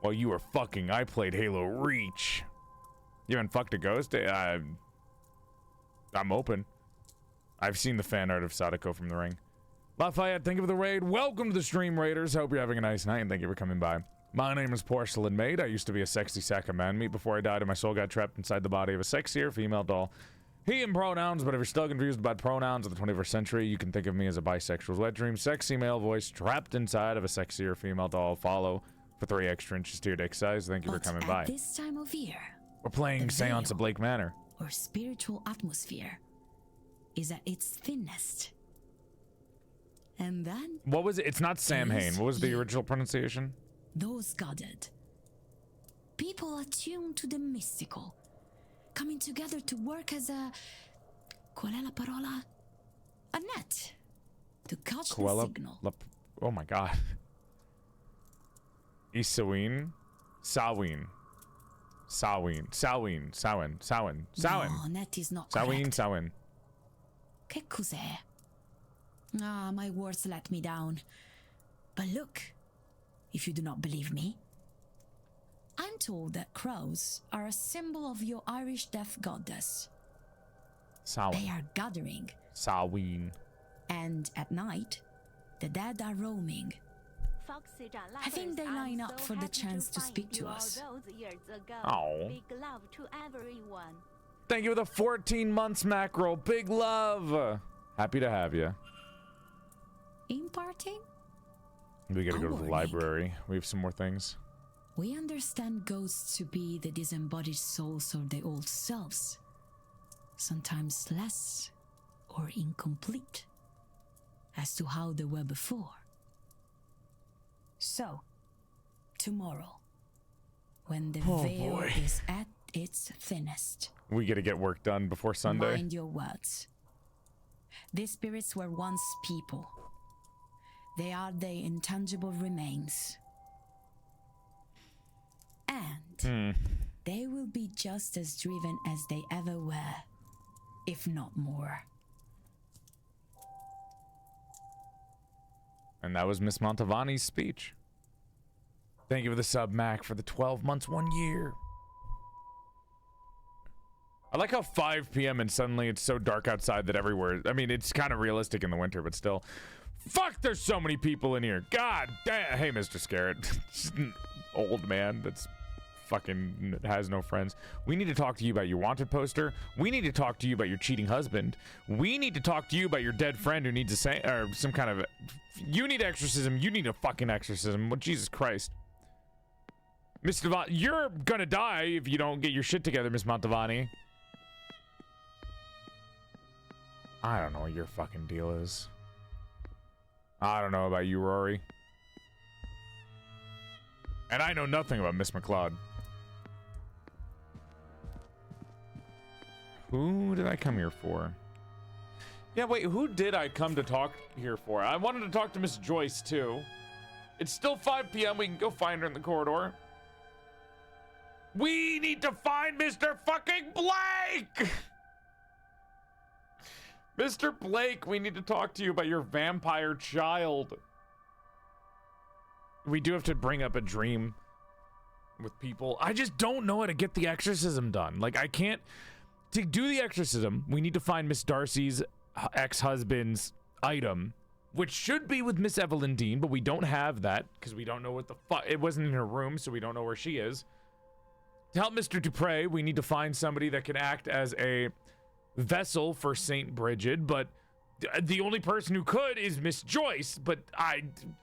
Well, you were fucking. I played Halo Reach. You haven't fucked a ghost? I'm open. I've seen the fan art of Sadako from The Ring. Lafayette, thank you for the raid. Welcome to the stream, Raiders. Hope you're having a nice night, and thank you for coming by. My name is PorcelainMaid. I used to be a sexy sack of man meat before I died and my soul got trapped inside the body of a sexier female doll. He and pronouns, but if you're still confused about pronouns of the 21st century, you can think of me as a bisexual wet dream, sexy male voice trapped inside of a sexier female doll. Follow for 3 extra inches to your dick size. Thank you for coming by. At this time of year, we're playing Séance of Blake Manor. Or spiritual atmosphere is at its thinnest. And then... What was it? It's not Samhain. What was the original pronunciation? Those gathered. People attuned to the mystical, coming together to work as a... Qual è la parola? A net. To catch the signal. Oh my god. Isawin? Sawin. No, net is not correct. Sawin. Che cos'è? Ah, my words let me down. But look, if you do not believe me, I'm told that crows are a symbol of your Irish death goddess. Samhain. They are gathering. Samhain. And at night, the dead are roaming. I think they line up for the chance to speak to us. Oh. Big love to everyone. Thank you for the 14 months, Mackerel. Big love. Happy to have you. Imparting? We gotta go to the library. We have some more things. We understand ghosts to be the disembodied souls of the old selves. Sometimes less or incomplete as to how they were before. So, tomorrow, when the veil is at its thinnest, we gotta get work done before Sunday. Mind your words. These spirits were once people. They are the intangible remains. And they will be just as driven as they ever were, if not more. And that was Miss Montavani's speech. Thank you for the sub, Mac, for the 12 months, 1 year. I like how 5 p.m. and suddenly it's so dark outside that everywhere... I mean, it's kind of realistic in the winter, but still. Fuck, there's so many people in here. God damn. Hey, Mr. Scarrett. Old man that's fucking has no friends. We need to talk to you about your wanted poster. We need to talk to you about your cheating husband. We need to talk to you about your dead friend who needs or some kind of... You need exorcism. You need a fucking exorcism. Well, Jesus Christ. Miss Devon, you're gonna die if you don't get your shit together, Miss Montavani. I don't know what your fucking deal is. I don't know about you, Rory. And I know nothing about Miss McLeod. Who did I come here for? Yeah, wait, who did I come to talk here for? I wanted to talk to Miss Joyce, too. It's still 5 p.m. We can go find her in the corridor. We need to find Mr. fucking Blake! Mr. Blake, we need to talk to you about your vampire child. We do have to bring up a dream with people. I just don't know how to get the exorcism done. Like, I can't... To do the exorcism, we need to find Miss Darcy's ex-husband's item, which should be with Miss Evelyn Deane, but we don't have that because we don't know what the fuck... It wasn't in her room, so we don't know where she is. To help Mr. Dupre, we need to find somebody that can act as a vessel for St. Bridget, but the only person who could is Miss Joyce, but I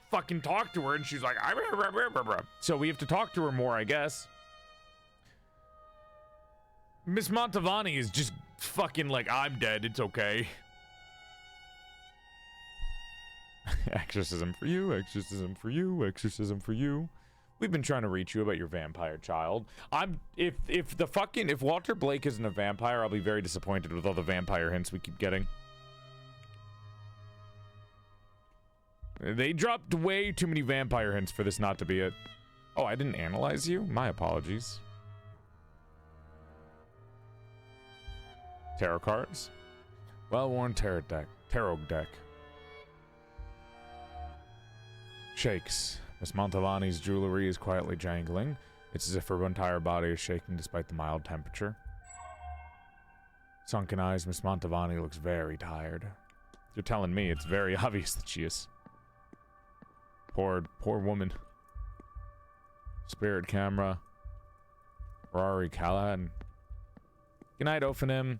fucking talked to her and she's like, so we have to talk to her more, I guess. Miss Montavani is just fucking like, I'm dead, it's okay. Exorcism for you, exorcism for you, exorcism for you. We've been trying to reach you about your vampire child. If Walter Blake isn't a vampire, I'll be very disappointed with all the vampire hints we keep getting. They dropped way too many vampire hints for this not to be it. Oh, I didn't analyze you? My apologies. Tarot cards? Well-worn tarot deck. Shakes. Miss Montavani's jewelry is quietly jangling. It's as if her entire body is shaking despite the mild temperature. Sunken eyes, Miss Montavani looks very tired. You're telling me it's very obvious that she is. Poor woman. Spirit camera. Rory Callahan. Good night, Ophanim.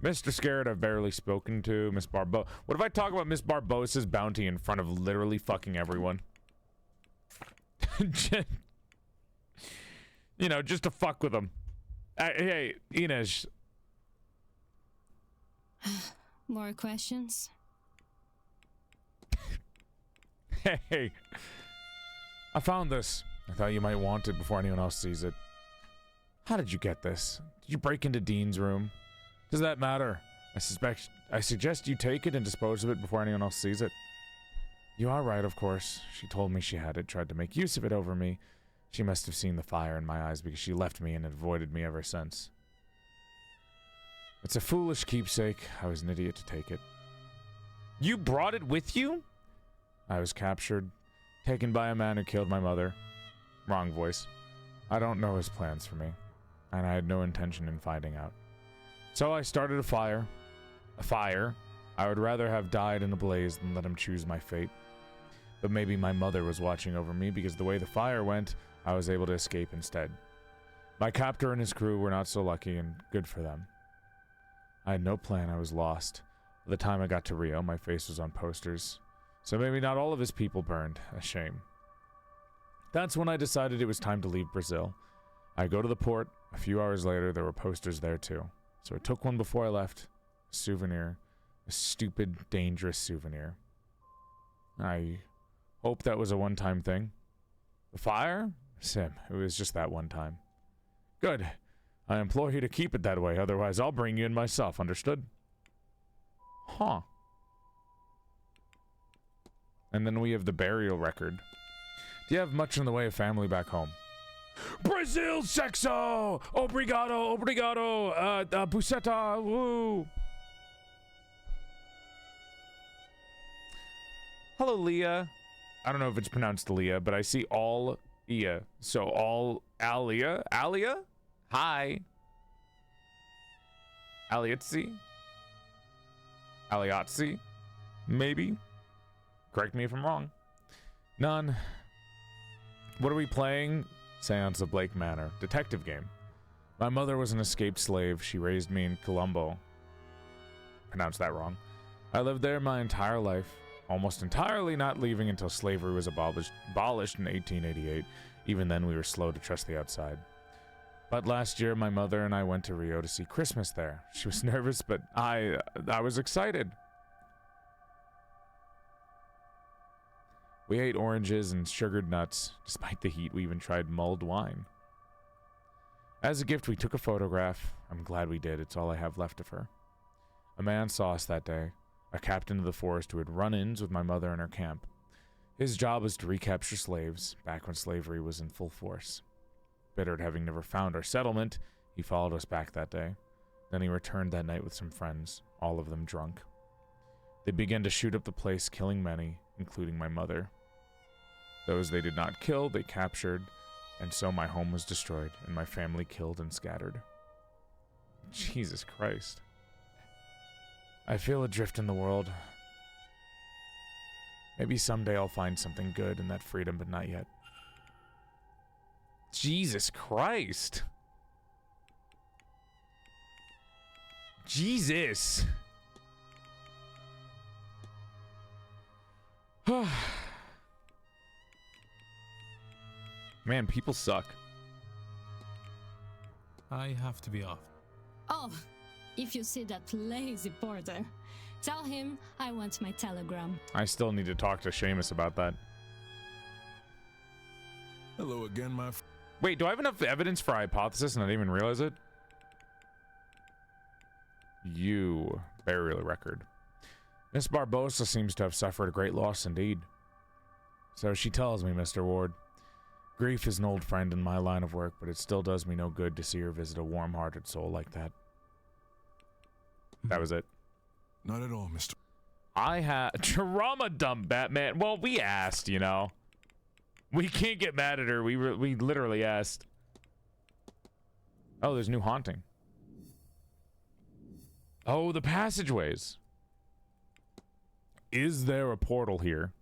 Mr. Scarrett, I've barely spoken to. Miss Barbo. What if I talk about Miss Barbossa's bounty in front of literally fucking everyone? You know, just to fuck with them. Hey, Inez. More questions? Hey, I found this. I thought you might want it before anyone else sees it. How did you get this? Did you break into Deane's room? Does that matter? I suggest you take it and dispose of it before anyone else sees it. You are right, of course. She told me she had it, tried to make use of it over me. She must have seen the fire in my eyes because she left me and avoided me ever since. It's a foolish keepsake. I was an idiot to take it. You brought it with you? I was captured, taken by a man who killed my mother. Wrong voice. I don't know his plans for me, and I had no intention in finding out. So I started a fire. A fire? I would rather have died in a blaze than let him choose my fate. But maybe my mother was watching over me because the way the fire went, I was able to escape instead. My captor and his crew were not so lucky, and good for them. I had no plan. I was lost. By the time I got to Rio, my face was on posters. So maybe not all of his people burned. A shame. That's when I decided it was time to leave Brazil. I go to the port. A few hours later, there were posters there too. So I took one before I left. A souvenir. A stupid, dangerous souvenir. I hope that was a one-time thing. The fire? Sim, it was just that one time. Good. I implore you to keep it that way, otherwise I'll bring you in myself, understood? Huh. And then we have the burial record. Do you have much in the way of family back home? Brazil sexo! Obrigado, obrigado, buceta, woo! Hello, Leah. I don't know if it's pronounced Leah, but I see all Ia. So all Alia? Alia? Hi. Aliatsi? Aliatsi? Maybe? Correct me if I'm wrong. None. What are we playing? Séance of Blake Manor. Detective game. My mother was an escaped slave. She raised me in Colombo. Pronounced that wrong. I lived there my entire life. Almost entirely not leaving until slavery was abolished in 1888. Even then, we were slow to trust the outside. But last year, my mother and I went to Rio to see Christmas there. She was nervous, but I was excited. We ate oranges and sugared nuts. Despite the heat, we even tried mulled wine. As a gift, we took a photograph. I'm glad we did. It's all I have left of her. A man saw us that day. A captain of the forest who had run-ins with my mother in her camp. His job was to recapture slaves, back when slavery was in full force. Bitter at having never found our settlement, he followed us back that day. Then he returned that night with some friends, all of them drunk. They began to shoot up the place, killing many, including my mother. Those they did not kill, they captured, and so my home was destroyed, and my family killed and scattered. Jesus Christ. I feel adrift in the world. Maybe someday I'll find something good in that freedom, but not yet. Jesus Christ. Jesus. Man, people suck. I have to be off. Oh, if you see that lazy porter, tell him I want my telegram. I still need to talk to Seamus about that. Hello again, my Wait, do I have enough evidence for a hypothesis and I didn't even realize it? Burial record. Miss Barbosa seems to have suffered a great loss indeed. So she tells me, Mr. Ward. Grief is an old friend in my line of work, but it still does me no good to see her visit a warm-hearted soul like that. That was it. Not at all, Mr. I had trauma dump Batman. Well, we asked, you know. We can't get mad at her. We literally asked. Oh, there's new haunting. Oh, the passageways. Is there a portal here?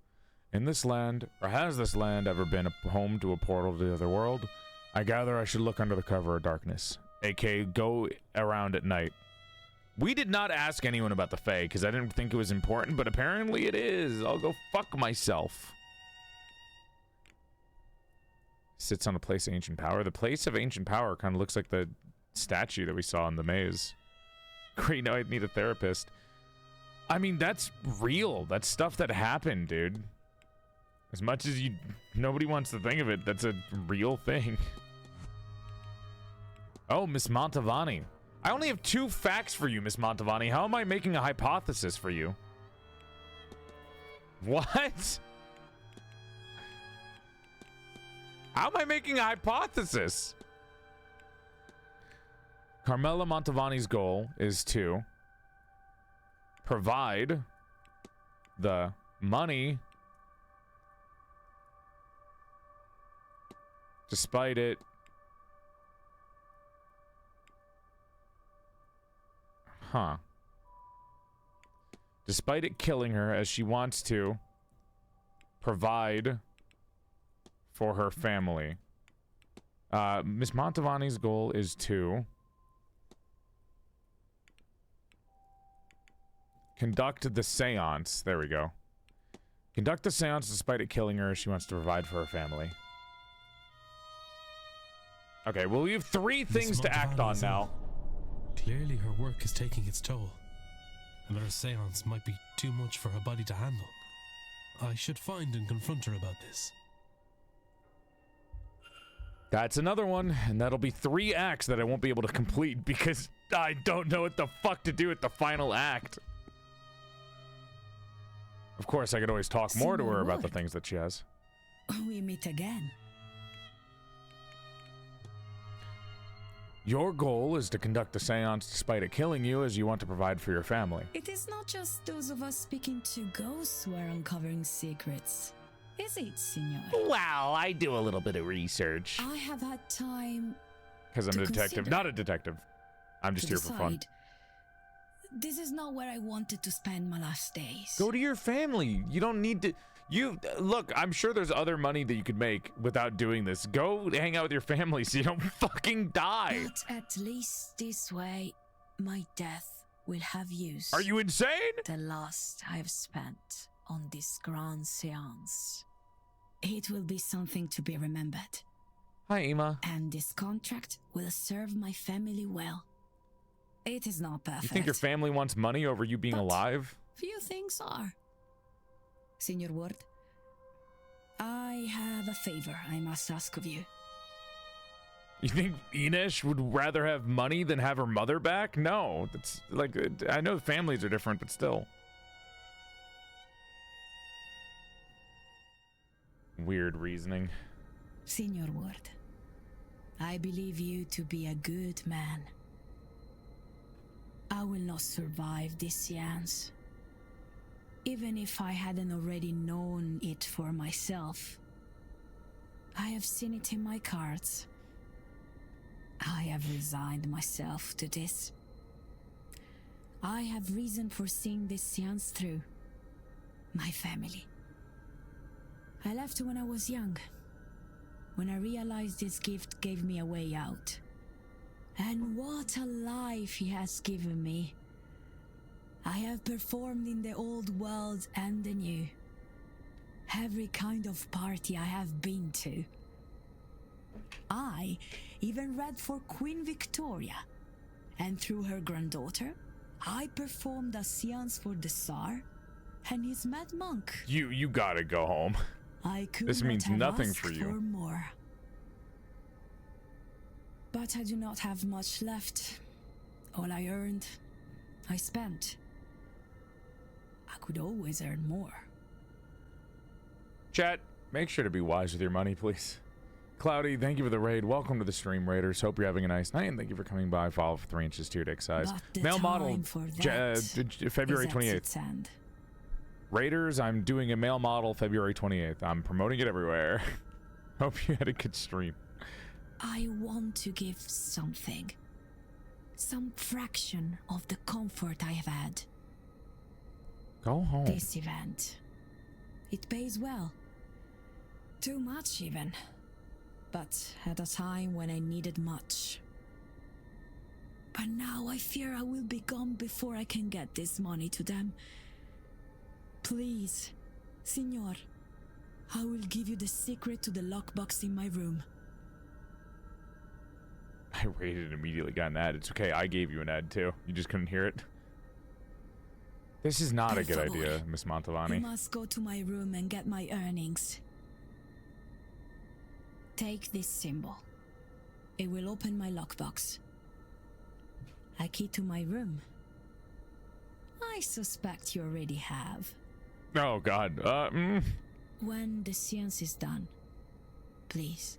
In this land, or has this land ever been a home to a portal to the other world? I gather I should look under the cover of darkness. A.k.a. go around at night. We did not ask anyone about the Fae, because I didn't think it was important, but apparently it is. I'll go fuck myself. Sits on a place of ancient power. The place of ancient power kind of looks like the statue that we saw in the maze. Great, now I need a therapist. I mean, that's real. That's stuff that happened, dude. As much as nobody wants to think of it, that's a real thing. Oh, Miss Montavani. I only have 2 facts for you, Miss Montavani. How am I making a hypothesis for you? What? How am I making a hypothesis? Carmela Montavani's goal is to provide the money despite it despite it killing her, as she wants to provide for her family. Miss Montavani's goal is to conduct the seance. There we go. Conduct the seance despite it killing her. She wants to provide for her family. Okay, well, we have 3 things to act on now. Clearly her work is taking its toll, and her seance might be too much for her body to handle. I should find and confront her about this. That's another one, and that'll be 3 acts that I won't be able to complete because I don't know what the fuck to do at the final act. Of course, I could always talk more to her about the things that she has. We meet again. Your goal is to conduct the seance despite it killing you, as you want to provide for your family. It is not just those of us speaking to ghosts who are uncovering secrets. Is it, Signor? Well, I do a little bit of research. I have had time. Because I'm a detective. Not a detective. I'm just here for fun. This is not where I wanted to spend my last days. Go to your family. You don't need to... Look, I'm sure there's other money that you could make without doing this. Go hang out with your family so you don't fucking die. But at least this way, my death will have used... Are you insane? ...the last I've spent on this grand seance. It will be something to be remembered. Hi, Emma. And this contract will serve my family well. It is not perfect. You think your family wants money over you being alive? Few things are. Signor Ward, I have a favor I must ask of you. You think Ines would rather have money than have her mother back? No, that's like, I know families are different, but still. Weird reasoning. Signor Ward, I believe you to be a good man. I will not survive this seance. Even if I hadn't already known it for myself. I have seen it in my cards. I have resigned myself to this. I have reason for seeing this seance through. My family. I left when I was young. When I realized this gift gave me a way out. And what a life he has given me. I have performed in the old world and the new. Every kind of party I have been to. I even read for Queen Victoria. And through her granddaughter, I performed a seance for the Tsar and his mad monk. You gotta go home. I could this means nothing for you. For more. But I do not have much left. All I earned, I spent. I could always earn more. Chat, make sure to be wise with your money, please. Cloudy, thank you for the raid. Welcome to the stream, Raiders. Hope you're having a nice night, and thank you for coming by. Follow for 3 inches to your dick size. Male model, February 28th. Raiders, I'm doing a male model February 28th. I'm promoting it everywhere. Hope you had a good stream. I want to give something. Some fraction of the comfort I have had. Go home. This event. It pays well. Too much even. But at a time when I needed much. But now I fear I will be gone before I can get this money to them. Please, Signor, I will give you the secret to the lockbox in my room. I raided and immediately got an ad. It's okay, I gave you an ad too. You just couldn't hear it. This is not a good favor. idea, Miss You Mantovani. must go to my room and get my earnings. Take this symbol. It will open my lockbox. A key to my room. I suspect you already have. Oh God. When the seance is done, please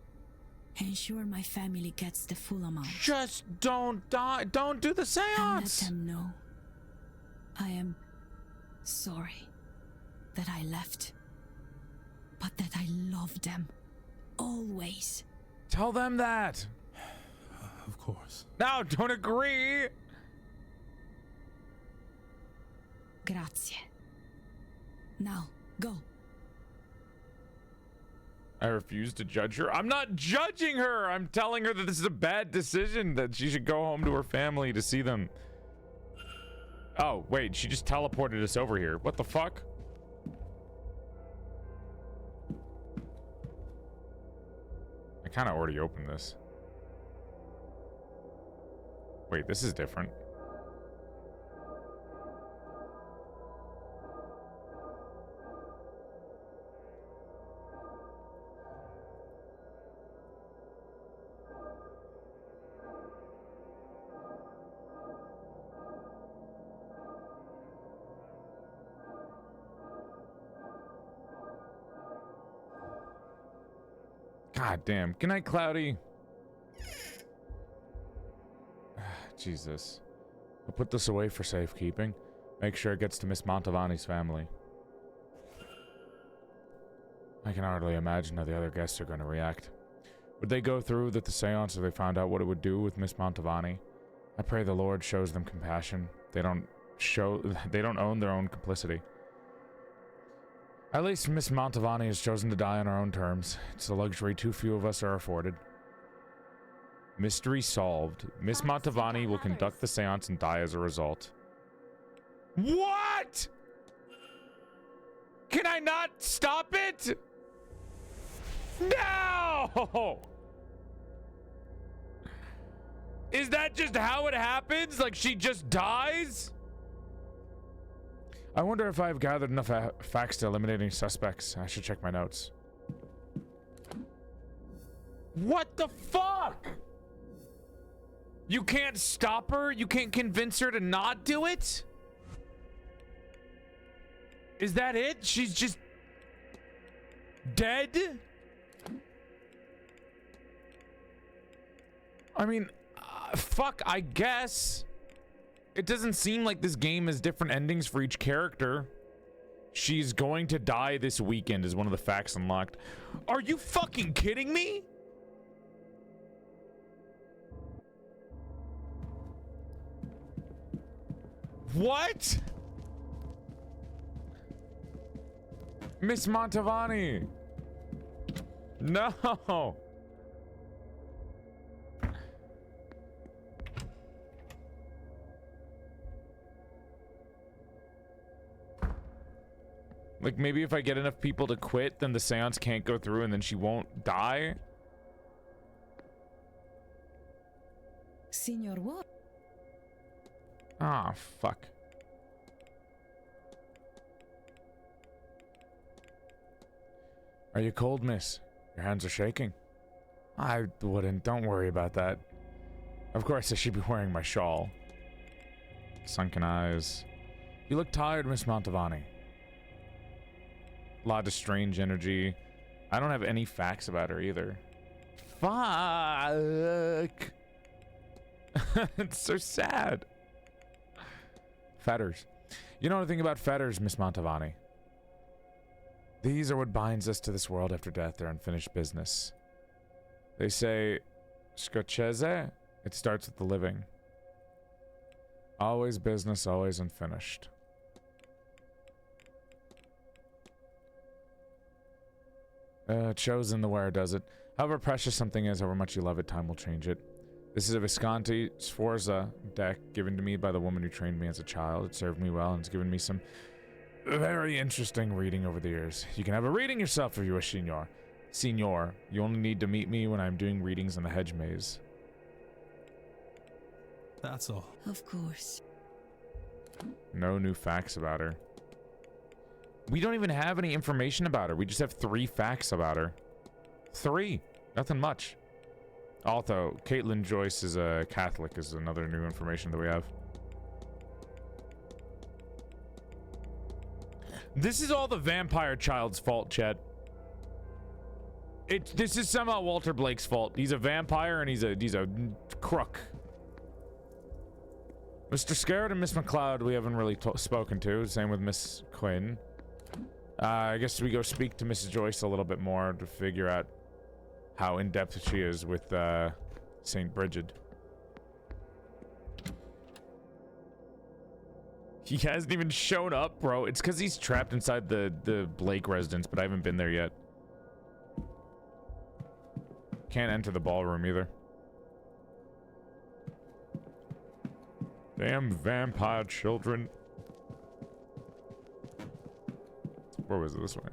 ensure my family gets the full amount. Just don't die. Don't do the seance. And let them know I am sorry that I left, but that I love them always. Tell them that. Of course. No, don't agree. Grazie. Now, go. I refuse to judge her. I'm not judging her. I'm telling her that this is a bad decision, that she should go home to her family to see them. Oh, wait, she just teleported us over here. What the fuck? I kind of already opened this. Wait, this is different. God damn. Good night, Cloudy. Jesus. I'll put this away for safekeeping. Make sure it gets to Miss Mantovani's family. I can hardly imagine how the other guests are going to react. Would they go through with the seance if they found out what it would do with Miss Mantovani? I pray the Lord shows them compassion. They don't own their own complicity. At least Miss Mantovani has chosen to die on her own terms. It's a luxury too few of us are afforded. Mystery solved. Miss Mantovani will conduct the seance and die as a result. What? Can I not stop it? No! Is that just how it happens? Like she just dies? I wonder if I've gathered enough facts to eliminate any suspects. I should check my notes. What the fuck? You can't stop her? You can't convince her to not do it? Is that it? She's just dead? I mean, fuck, I guess. It doesn't seem like this game has different endings for each character. She's going to die this weekend is one of the facts unlocked. Are you fucking kidding me? What? Miss Mantovani. No. Like, maybe if I get enough people to quit, then the seance can't go through and then she won't die? Signor what? Ah, fuck. Are you cold, miss? Your hands are shaking. I wouldn't. Don't worry about that. Of course, I should be wearing my shawl. Sunken eyes. You look tired, Miss Mantovani. A lot of strange energy. I don't have any facts about her either. Fuck. It's so sad. Fetters. You know anything about fetters, Miss Mantovani? These are what binds us to this world after death. They're unfinished business. They say, Scocese, it starts with the living. Always business, always unfinished. It shows in the wearer, does it? However precious something is, however much you love it, time will change it. This is a Visconti Sforza deck given to me by the woman who trained me as a child. It served me well and it's given me some very interesting reading over the years. You can have a reading yourself if you wish, Signor. Signor, you only need to meet me when I'm doing readings in the hedge maze. That's all. Of course. No new facts about her. We don't even have any information about her. We just have 3 facts about her. 3. Nothing much. Although, Caitlin Joyce is a Catholic is another new information that we have. This is all the vampire child's fault, Chet. This is somehow Walter Blake's fault. He's a vampire and he's a crook. Mr. Scarrett and Miss McLeod we haven't really spoken to. Same with Miss Quinn. I guess we go speak to Mrs. Joyce a little bit more to figure out how in-depth she is with St. Bridget. He hasn't even shown up, bro. It's because he's trapped inside the Blake residence, but I haven't been there yet. Can't enter the ballroom either. Damn vampire children. Where was it? This way.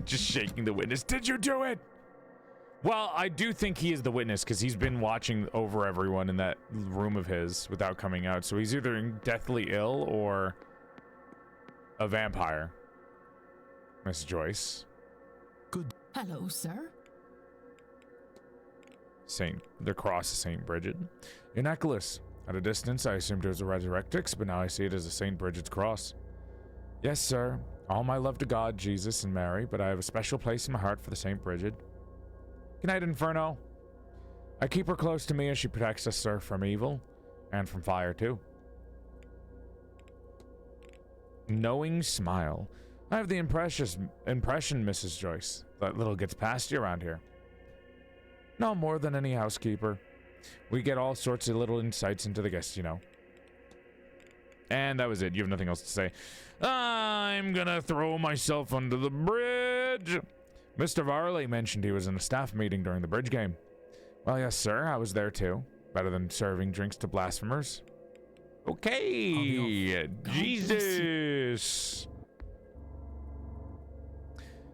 Just shaking the witness. Did you do it? Well, I do think he is the witness because he's been watching over everyone in that room of his without coming out. So he's either deathly ill or a vampire. Miss Joyce. Good. Hello, sir. The cross of St. Bridget. In ACCUSE. At a distance, I assumed it was a Resurrectix, but now I see it as a St. Bridget's cross. Yes, sir. All my love to God, Jesus, and Mary, but I have a special place in my heart for the St. Bridget. Good night, Inferno. I keep her close to me as she protects us, sir, from evil, and from fire, too. Knowing smile. I have the impression, Mrs. Joyce, that little gets past you around here. No more than any housekeeper. We get all sorts of little insights into the guests, you know. And that was it. You have nothing else to say. I'm gonna throw myself under the bridge. Mr. Varley mentioned he was in a staff meeting during the bridge game. Well, yes, sir. I was there, too. Better than serving drinks to blasphemers. Okay. Jesus.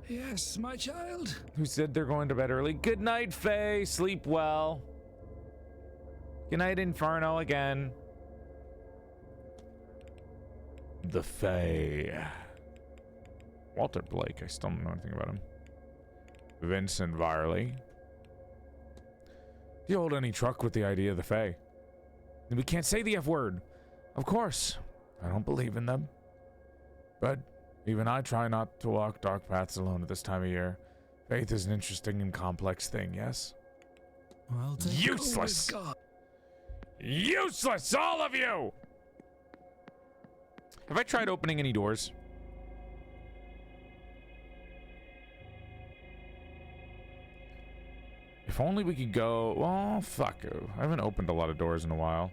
Yes, my child. Who said they're going to bed early? Good night, Faye. Sleep well. Good night, Inferno, again. The Fae. Walter Blake. I still don't know anything about him. Vincent Varley. Do you hold any truck with the idea of the Fae? We can't say the F word. Of course. I don't believe in them. But even I try not to walk dark paths alone at this time of year. Faith is an interesting and complex thing, yes? Well, useless! Useless, all of you! Have I tried opening any doors? If only we could go... Oh, fuck. I haven't opened a lot of doors in a while.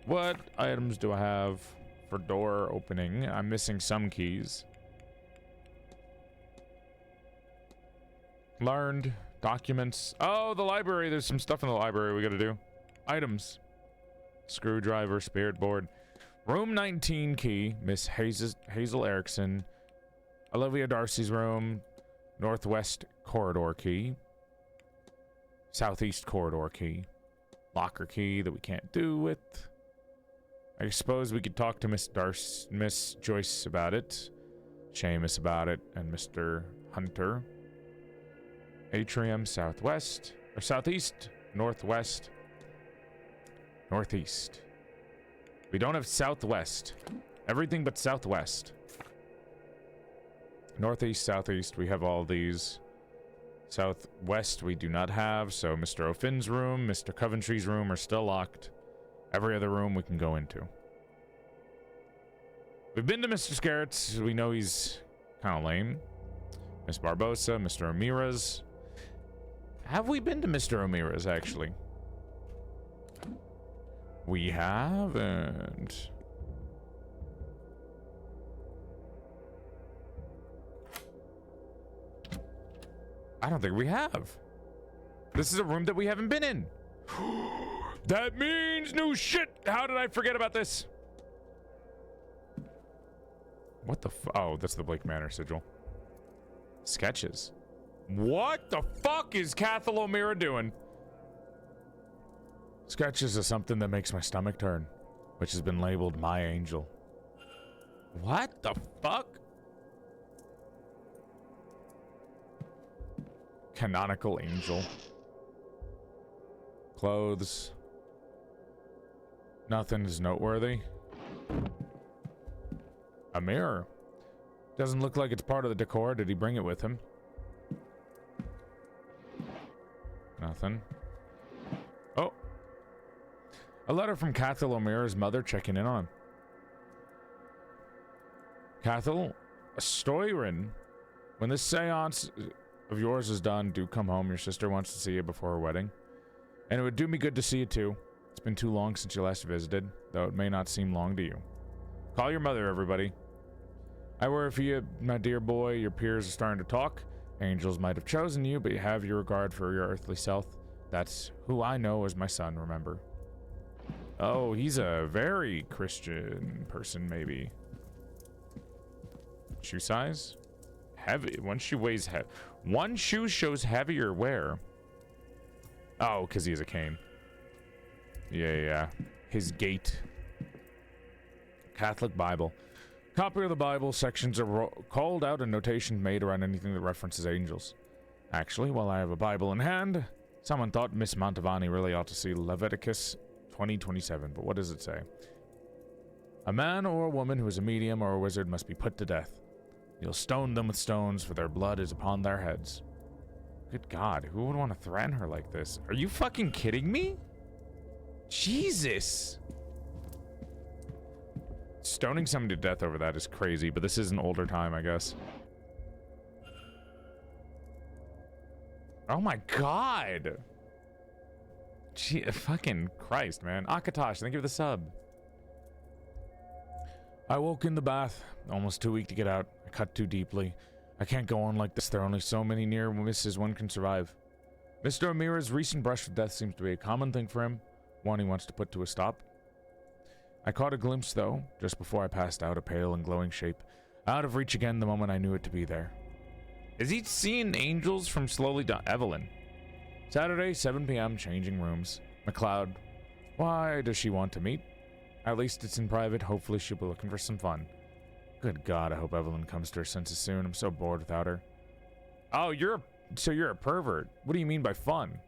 What items do I have for door opening? I'm missing some keys. Learned. Documents. Oh, the library. There's some stuff in the library we gotta do. Items. Screwdriver, spirit board. Room 19 key. Miss Hazel Erickson. Olivia Darcy's room. Northwest corridor key. Southeast corridor key. Locker key that we can't do with. I suppose we could talk to Miss Joyce about it. Seamus about it. And Mr. Hunter. Atrium, southwest. Or southeast. Northwest. Northeast. We don't have southwest. Everything but southwest. Northeast, southeast, we have all these. Southwest we do not have, so Mr. O'Finn's room, Mr. Coventry's room are still locked. Every other room we can go into. We've been to Mr. Scarrett's. We know he's kind of lame. Miss Barbosa, Mr. Ramirez. Have we been to Mr. Ramirez, actually? We haven't. I don't think we have. This is a room that we haven't been in. That means new shit. How did I forget about this? What the oh, that's the Blake Manor sigil. Sketches. What the fuck is Cathal O'Meara doing? Sketches is something that makes my stomach turn, which has been labeled my angel. What the fuck? Canonical angel. Clothes. Nothing is noteworthy. A mirror. Doesn't look like it's part of the decor. Did he bring it with him? Nothing. Oh. A letter from Cathal O'Meara's mother checking in on him. Cathal, a story written. When this seance of yours is done, do come home. Your sister wants to see you before her wedding. And it would do me good to see you too. It's been too long since you last visited, though it may not seem long to you. Call your mother, everybody. I worry for you, my dear boy. Your peers are starting to talk. Angels might have chosen you, but you have your regard for your earthly self. That's who I know as my son, remember. Oh, he's a very Christian person, maybe. Shoe size? Heavy. One shoe weighs heavy. One shoe shows heavier wear. Oh, because he has a cane. Yeah. His gait. Catholic Bible. Copy of the Bible. Sections are called out and notation made around anything that references angels. Actually, while I have a Bible in hand, someone thought Miss Montavani really ought to see Leviticus 20:27. But what does it say? A man or a woman who is a medium or a wizard must be put to death. You'll stone them with stones, for their blood is upon their heads. Good God, who would want to threaten her like this? Are you fucking kidding me? Jesus! Stoning someone to death over that is crazy, but this is an older time, I guess. Oh my God! Gee, fucking Christ, man. Akatosh, thank you for the sub. I woke in the bath, almost too weak to get out. I cut too deeply. I can't go on like this. There are only so many near misses one can survive. Mr. O'Meara's recent brush with death seems to be a common thing for him, one he wants to put to a stop. I caught a glimpse, though, just before I passed out, a pale and glowing shape, out of reach again the moment I knew it to be there. Is he seeing angels from slowly down? Evelyn. Saturday, 7 p.m., changing rooms. McLeod. Why does she want to meet? At least it's in private. Hopefully she'll be looking for some fun. Good God, I hope Evelyn comes to her senses soon. I'm so bored without her. Oh, you're a pervert. What do you mean by fun?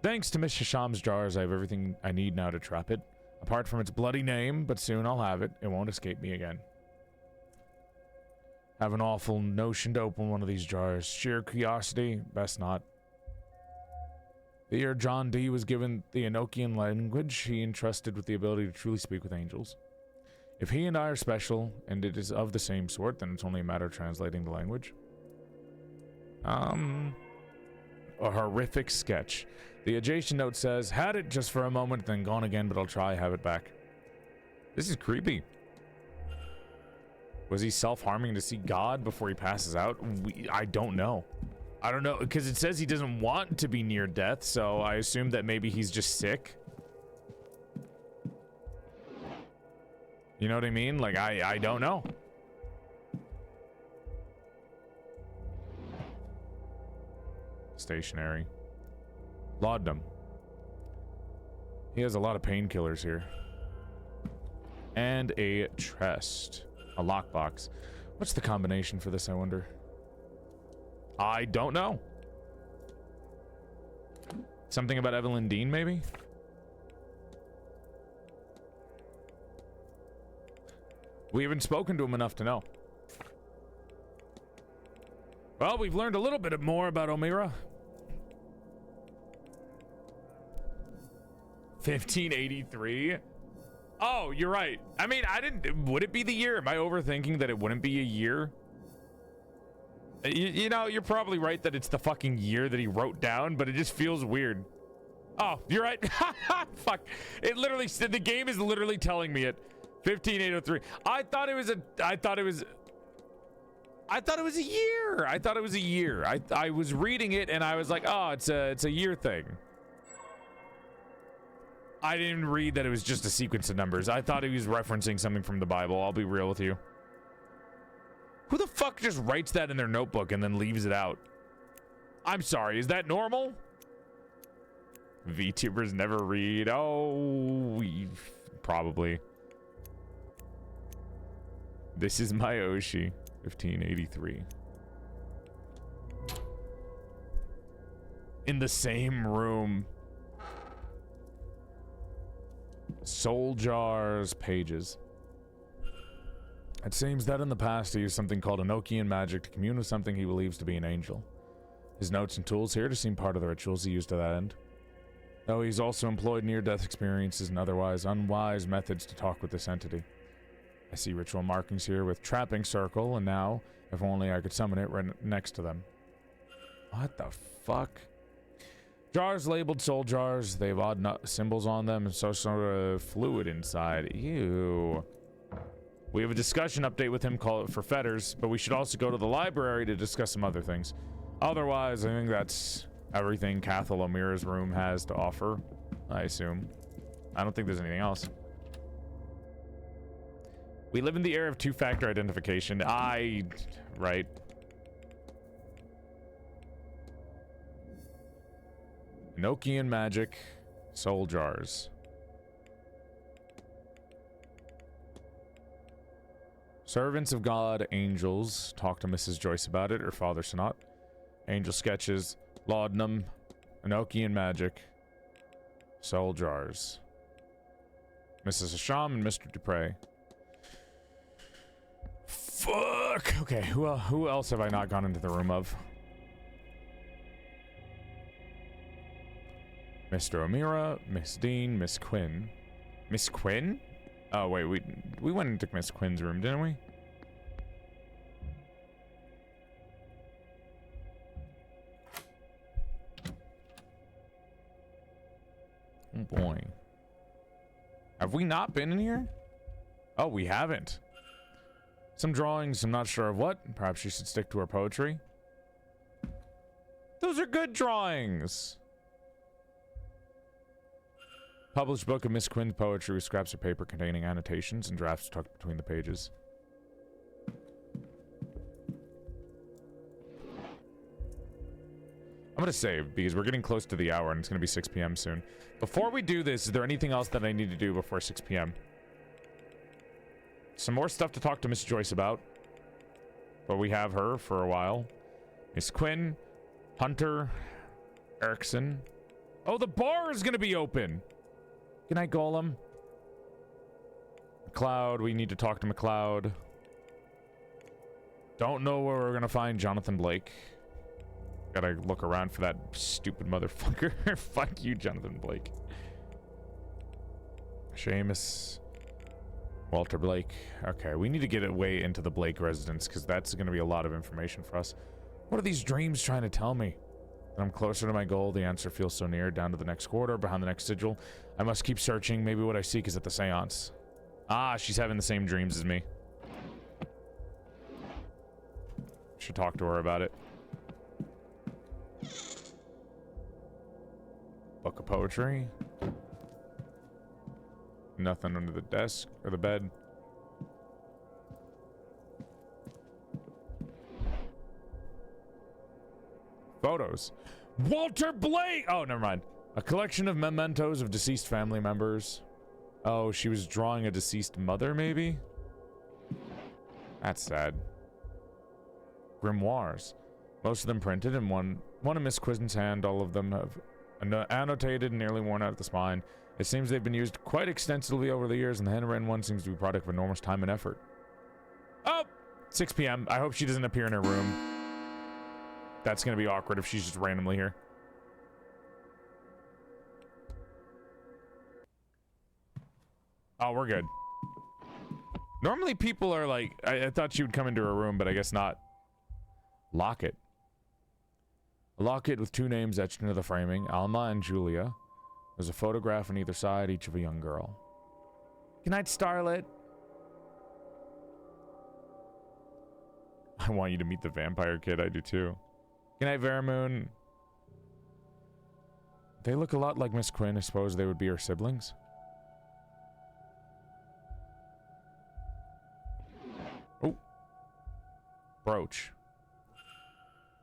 Thanks to Miss Shisham's jars, I have everything I need now to trap it. Apart from its bloody name, but soon I'll have it. It won't escape me again. Have an awful notion to open one of these jars. Sheer curiosity, best not. The year John Dee was given the Enochian language, he entrusted with the ability to truly speak with angels. If he and I are special, and it is of the same sort, then it's only a matter of translating the language. A horrific sketch. The adjacent note says, had it just for a moment, then gone again, but I'll try, have it back. This is creepy. Was he self-harming to see God before he passes out? I don't know. I don't know, because it says he doesn't want to be near death, so I assume that maybe he's just sick. You know what I mean? Like, I don't know. Stationary. Laudanum. He has a lot of painkillers here. And a chest. A lockbox. What's the combination for this, I wonder? I don't know. Something about Evelyn Deane, maybe? We haven't spoken to him enough to know. Well, we've learned a little bit more about O'Meara. 1583? Oh, you're right. I mean, would it be the year? Am I overthinking that it wouldn't be a year? You know, you're probably right that it's the fucking year that he wrote down, but it just feels weird. Oh, you're right. Fuck. It literally, the game is literally telling me it. 15803. I thought it was a year. I was reading it and I was like, oh, it's a year thing. I didn't read that it was just a sequence of numbers. I thought he was referencing something from the Bible. I'll be real with you. Who the fuck just writes that in their notebook and then leaves it out? I'm sorry, is that normal? VTubers never read. Oh, probably. This is my Oshi, 1583. In the same room. Soul jars, pages. It seems that in the past he used something called Enochian magic to commune with something he believes to be an angel. His notes and tools here to seem part of the rituals he used to that end. Though he's also employed near-death experiences and otherwise unwise methods to talk with this entity. I see ritual markings here with trapping circle, and now, if only I could summon it right next to them. What the fuck? Jars labeled soul jars. They have odd symbols on them and sort of fluid inside. Ew. We have a discussion update with him called for fetters, but we should also go to the library to discuss some other things. Otherwise, I think that's everything Cathal O'Meara's room has to offer, I assume. I don't think there's anything else. We live in the era of two-factor identification. Right. Enochian magic, soul jars. Servants of God, angels. Talk to Mrs. Joyce about it, or Father Sonat. Angel sketches, laudanum, Enochian magic, soul jars. Mrs. Hasham and Mr. Dupre. Fuck! Okay, who else have I not gone into the room of? Mr. O'Meara, Miss Deane, Miss Quinn. Miss Quinn? Oh, wait, we went into Miss Quinn's room, didn't we? Oh boy. Have we not been in here? Oh, we haven't. Some drawings, I'm not sure of what. Perhaps she should stick to her poetry. Those are good drawings. Published book of Miss Quinn's poetry with scraps of paper containing annotations and drafts tucked between the pages. I'm gonna save because we're getting close to the hour and it's gonna be 6 p.m. soon. Before we do this, is there anything else that I need to do before 6 p.m.? Some more stuff to talk to Miss Joyce about. But we have her for a while. Miss Quinn, Hunter, Erickson. Oh, the bar is gonna be open. Good night, Golem. McLeod, we need to talk to McLeod. Don't know where we're gonna find Jonathan Blake. Gotta look around for that stupid motherfucker. Fuck you, Jonathan Blake. Seamus. Walter Blake. Okay, we need to get away into the Blake residence because that's going to be a lot of information for us. What are these dreams trying to tell me? That I'm closer to my goal. The answer feels so near. Down to the next quarter, behind the next sigil. I must keep searching. Maybe what I seek is at the seance. Ah, she's having the same dreams as me. Should talk to her about it. Book of poetry. Nothing under the desk or the bed. Photos. Walter Blake! Oh, never mind. A collection of mementos of deceased family members. Oh, she was drawing a deceased mother, maybe? That's sad. Grimoires. Most of them printed in one in Miss Quinn's hand. All of them have annotated and nearly worn out at the spine. It seems they've been used quite extensively over the years, and the handwritten one seems to be a product of enormous time and effort. Oh! 6 p.m. I hope she doesn't appear in her room. That's gonna be awkward if she's just randomly here. Oh, we're good. Normally people are like, I thought she would come into her room, but I guess not. Locket. A locket with two names etched into the framing, Alma and Julia. There's a photograph on either side, each of a young girl. Good night, Starlet. I want you to meet the vampire kid. I do too. Good night, Veramoon. They look a lot like Miss Quinn. I suppose they would be her siblings. Oh. Brooch.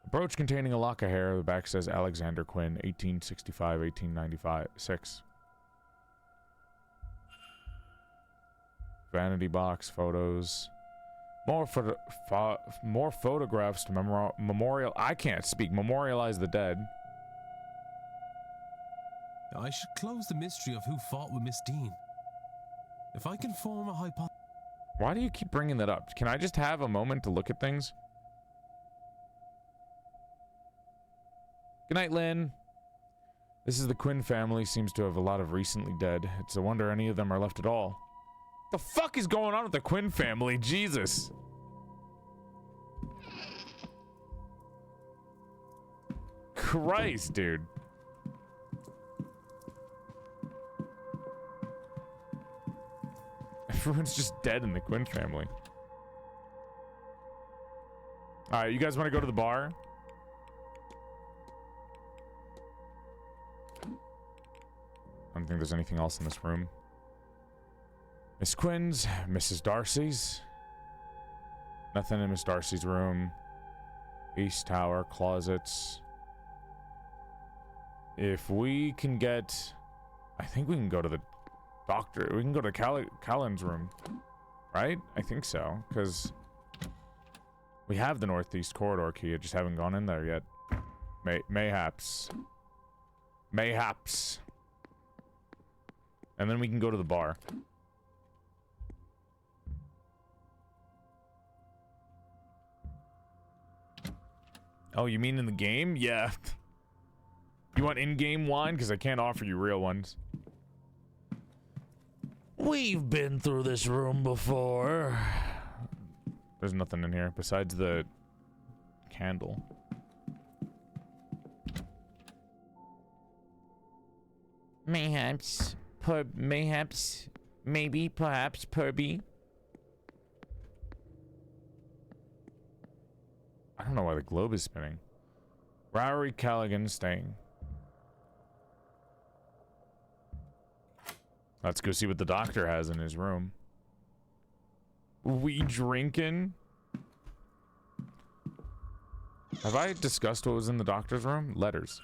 A brooch containing a lock of hair. The back says Alexander Quinn, 1865, 1896. Vanity box, photos. More photographs to memorial. I can't speak. Memorialize the dead. I should close the mystery of who fought with Miss Deane. If I can form a hypothesis. Why do you keep bringing that up? Can I just have a moment to look at things? Good night, Lynn. This is the Quinn family. Seems to have a lot of recently dead. It's a wonder any of them are left at all. The fuck is going on with the Quinn family? Jesus. Christ, dude. Everyone's just dead in the Quinn family. Alright, you guys want to go to the bar? I don't think there's anything else in this room. Miss Quinn's, Mrs. Darcy's. Nothing in Miss Darcy's room. East Tower, closets. If we can get... I think we can go to the doctor. We can go to Callan's room. Right? I think so. Because we have the northeast corridor key. I just haven't gone in there yet. Mayhaps. Mayhaps. And then we can go to the bar. Oh, you mean in the game? Yeah. You want in-game wine? Because I can't offer you real ones. We've been through this room before. There's nothing in here besides the candle. Mayhaps. Mayhaps. Maybe. Perhaps. Perby. I don't know why the globe is spinning. Rowery Callaghan staying. Let's go see what the doctor has in his room. We drinking? Have I discussed what was in the doctor's room? Letters.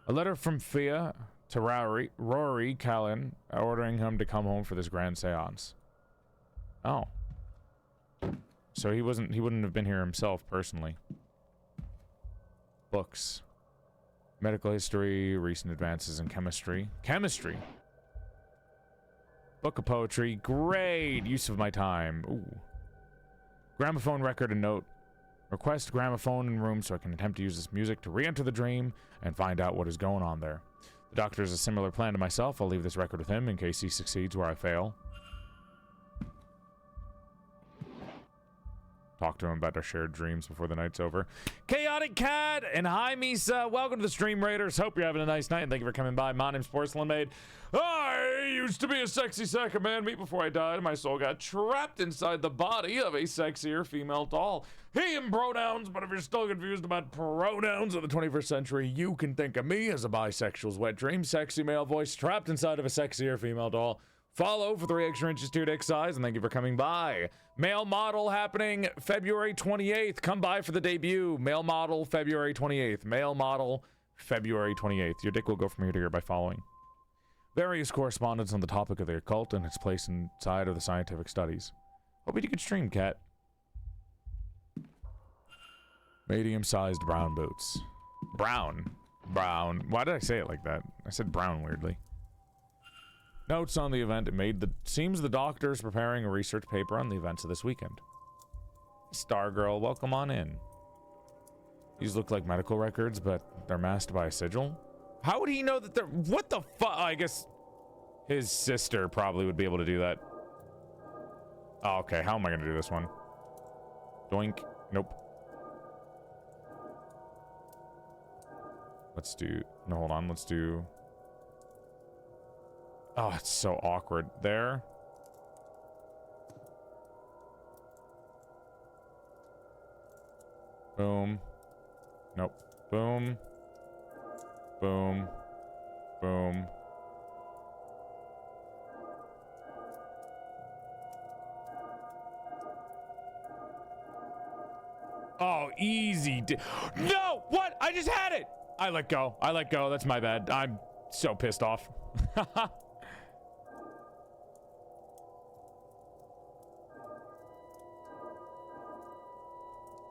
A letter from Fia to Rory Callan ordering him to come home for this grand seance. Oh. So he wouldn't have been here himself personally. Books. Medical history, recent advances in chemistry. Chemistry! Book of poetry. Great use of my time. Ooh. Gramophone record and note. Request gramophone in room so I can attempt to use this music to re-enter the dream and find out what is going on there. The doctor has a similar plan to myself. I'll leave this record with him in case he succeeds where I fail. Talk to him about our shared dreams before the night's over. Chaotic Cat and hi, Misa. Welcome to the Stream Raiders. Hope you're having a nice night and thank you for coming by. My name's PorcelainMaid. I used to be a sexy sack of man meat before I died. My soul got trapped inside the body of a sexier female doll. He and pronouns, but if you're still confused about pronouns of the 21st century, you can think of me as a bisexual's wet dream. Sexy male voice trapped inside of a sexier female doll. Follow for 3 extra inches to your dick size, and thank you for coming by. Male model happening February 28th. Come by for the debut. Male model February 28th. Male model February 28th. Your dick will go from here to here by following. Various correspondence on the topic of the occult and its place inside of the scientific studies. Hope you could stream, Cat. Medium-sized brown boots. Brown. Why did I say it like that? I said brown weirdly. Notes on the event. Seems the doctor's preparing a research paper on the events of this weekend. Stargirl, welcome on in. These look like medical records, but they're masked by a sigil. How would he know that they're... What the fuck? I guess his sister probably would be able to do that. Oh, okay, how am I going to do this one? Doink. Nope. Let's do... No, hold on. Let's do... Oh, it's so awkward. There. Boom. Nope. Boom. Boom. Boom. Oh, easy. No! What? I just had it! I let go. I let go. That's my bad. I'm so pissed off.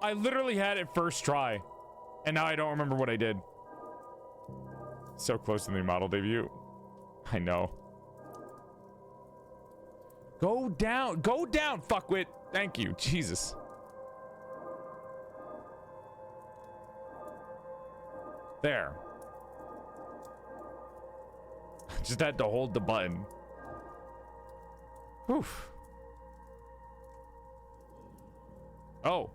I literally had it first try, and now I don't remember what I did. So close to the model debut. I know. Go down, fuckwit. Thank you, Jesus. There. Just had to hold the button. Oof. Oh.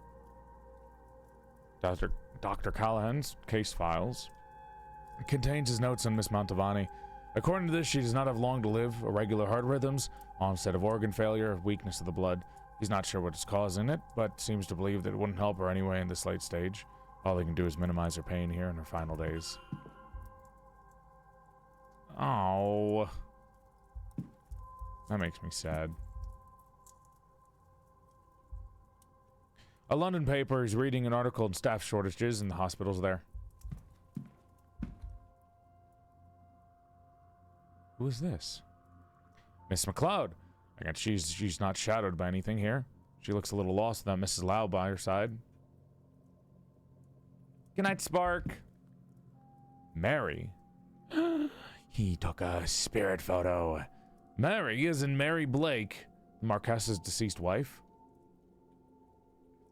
Dr. Callahan's case files. It contains his notes on Miss Mantovani. According to this, she does not have long to live, irregular heart rhythms, onset of organ failure, weakness of the blood. He's not sure what is causing it, but seems to believe that it wouldn't help her anyway in this late stage. All they can do is minimize her pain here in her final days. Oh. That makes me sad. A London paper is reading an article on staff shortages in the hospitals there. Who is this? Miss McLeod. I guess she's not shadowed by anything here. She looks a little lost without Mrs. Lau by her side. Good night, Spark. Mary. He took a spirit photo. Mary isn't Mary Blake, the Marquess's deceased wife.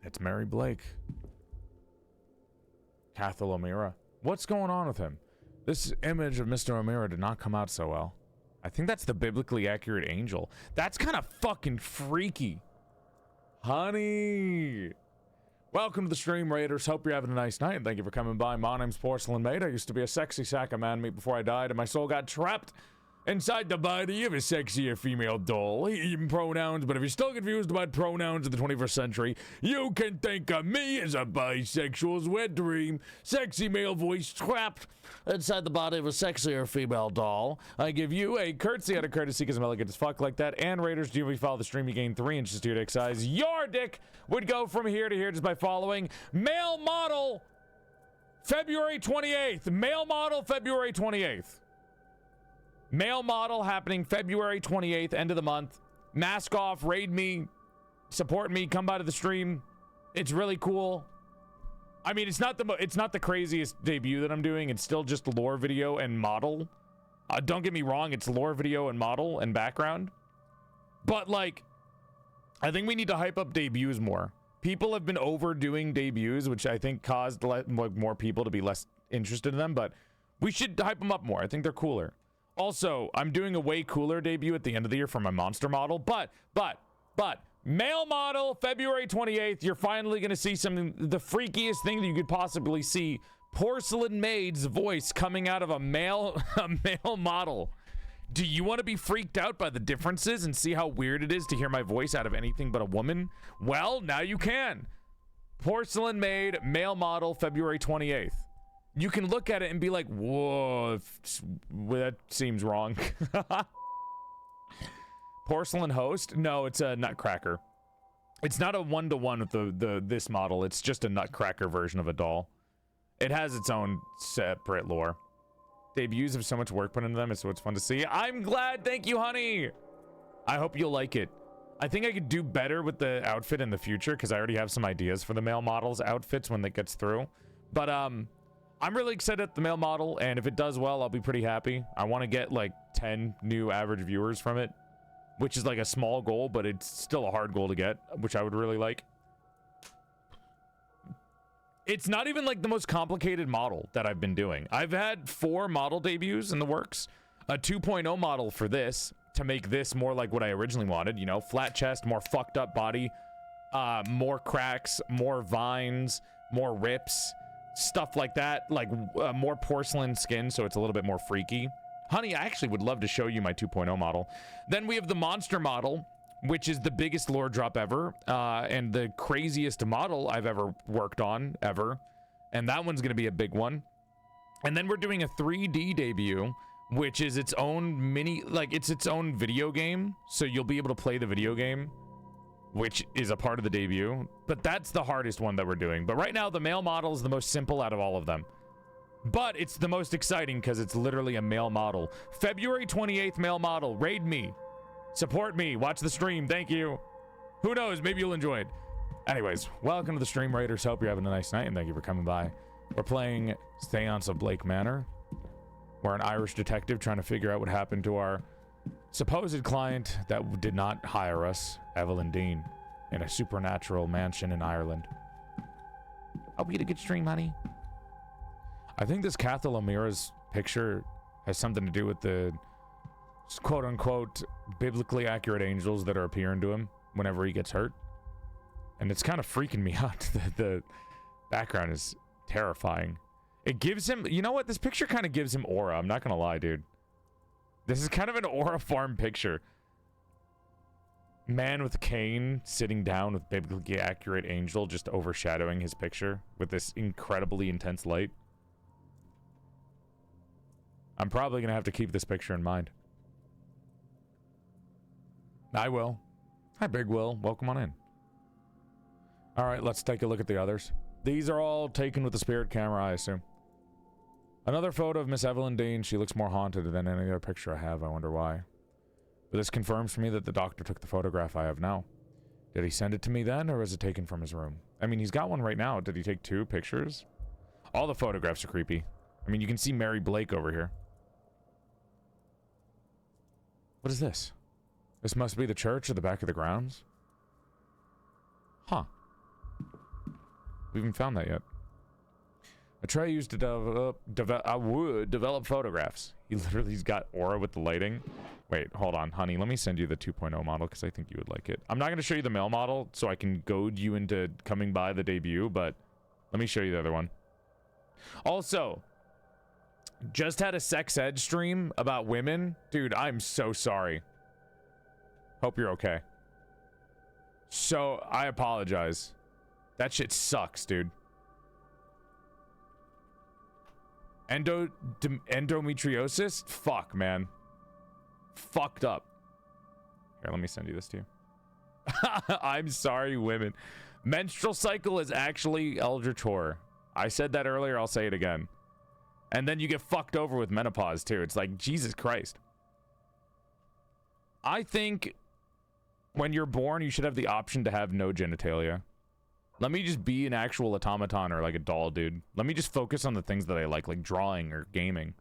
It's Mary Blake. Cathal O'Meara. What's going on with him? This image of Mr. O'Meara did not come out so well. I think that's the biblically accurate angel. That's kind of fucking freaky. Honey. Welcome to the stream, Raiders. Hope you're having a nice night, and thank you for coming by. My name's PorcelainMaid. I used to be a sexy sack of man meat before I died, and my soul got trapped inside the body of a sexier female doll. Even pronouns, but if you're still confused about pronouns in the 21st century, you can think of me as a bisexual's wet dream. Sexy male voice trapped inside the body of a sexier female doll. I give you a curtsy out of courtesy because I'm elegant as fuck like that. And Raiders, do you follow the stream? You gain 3 inches to your dick size. Your dick would go from here to here just by following male model February 28th. Male model February 28th. Male model happening February 28th, end of the month. Mask off, raid me, support me, come by to the stream. It's really cool. I mean, it's not the craziest debut that I'm doing. It's still just lore video and model. Don't get me wrong, it's lore video and model and background. But like, I think we need to hype up debuts more. People have been overdoing debuts, which I think caused more people to be less interested in them, but we should hype them up more. I think they're cooler. Also, I'm doing a way cooler debut at the end of the year for my monster model, but, male model, February 28th, you're finally going to see the freakiest thing that you could possibly see. PorcelainMaid's voice coming out of a male model. Do you want to be freaked out by the differences and see how weird it is to hear my voice out of anything but a woman? Well, now you can. PorcelainMaid, male model, February 28th. You can look at it and be like, whoa, that seems wrong. Porcelain host? No, it's a nutcracker. It's not a one-to-one with this model. It's just a nutcracker version of a doll. It has its own separate lore. Debuts have so much work put into them. It's fun to see. I'm glad. Thank you, honey. I hope you'll like it. I think I could do better with the outfit in the future because I already have some ideas for the male model's outfits when it gets through. But, I'm really excited at the male model, and if it does well, I'll be pretty happy. I want to get like 10 new average viewers from it, which is like a small goal, but it's still a hard goal to get, which I would really like. It's not even like the most complicated model that I've been doing. I've had 4 model debuts in the works, a 2.0 model for this to make this more like what I originally wanted, you know, flat chest, more fucked up body, more cracks, more vines, more rips. Stuff like that, like more porcelain skin, so it's a little bit more freaky. Honey, I actually would love to show you my 2.0 model. Then we have the monster model, which is the biggest lore drop ever, and the craziest model I've ever worked on, ever. And that one's going to be a big one. And then we're doing a 3D debut, which is its own it's its own video game, so you'll be able to play the video game which is a part of the debut, but that's the hardest one that we're doing. But right now, the male model is the most simple out of all of them. But it's the most exciting because it's literally a male model. February 28th, male model. Raid me. Support me. Watch the stream. Thank you. Who knows? Maybe you'll enjoy it. Anyways, welcome to the stream, Raiders. Hope you're having a nice night, and thank you for coming by. We're playing Séance of Blake Manor. We're an Irish detective trying to figure out what happened to our supposed client that did not hire us, Evelyn Deane, in a supernatural mansion in Ireland. Hope you had a good stream, honey. I think this Cathal O'Meara's picture has something to do with the quote-unquote biblically accurate angels that are appearing to him whenever he gets hurt. And it's kind of freaking me out. The background is terrifying. It gives him, you know what? This picture kind of gives him aura. I'm not going to lie, dude. This is kind of an aura farm picture. Man with cane sitting down with biblically accurate angel just overshadowing his picture with this incredibly intense light. I'm probably going to have to keep this picture in mind. I will. Hi, Big Will. Welcome on in. All right, let's take a look at the others. These are all taken with the spirit camera, I assume. Another photo of Miss Evelyn Deane. She looks more haunted than any other picture I have. I wonder why. But this confirms for me that the doctor took the photograph I have now. Did he send it to me then, or was it taken from his room? I mean, he's got one right now. Did he take 2 pictures? All the photographs are creepy. I mean, you can see Mary Blake over here. What is this? This must be the church at the back of the grounds? Huh. We haven't found that yet. A tray used to develop photographs. He literally's got aura with the lighting. Wait, hold on, honey. Let me send you the 2.0 model because I think you would like it. I'm not going to show you the male model so I can goad you into coming by the debut, but let me show you the other one. Also, just had a sex ed stream about women. Dude, I'm so sorry. Hope you're okay. So, I apologize. That shit sucks, dude. Endometriosis? Fuck, man. Fucked up. Here, let me send you this to you. I'm sorry, women. Menstrual cycle is actually Eldritch Horror. I said that earlier, I'll say it again. And then you get fucked over with menopause, too. It's like, Jesus Christ. I think when you're born, you should have the option to have no genitalia. Let me just be an actual automaton or like a doll, dude. Let me just focus on the things that I like drawing or gaming.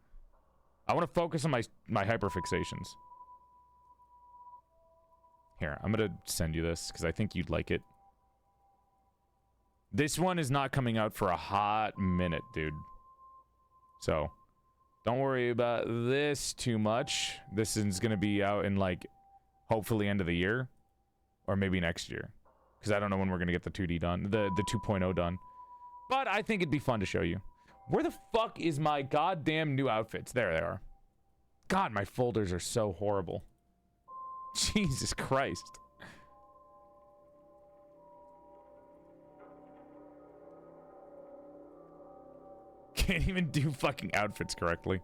I want to focus on my hyperfixations. Here, I'm going to send you this because I think you'd like it. This one is not coming out for a hot minute, dude. So, don't worry about this too much. This is going to be out in, like, hopefully end of the year. Or maybe next year. Because I don't know when we're going to get the 2D done. The 2.0 done. But I think it'd be fun to show you. Where the fuck is my goddamn new outfits? There they are. God, my folders are so horrible. Jesus Christ. Can't even do fucking outfits correctly.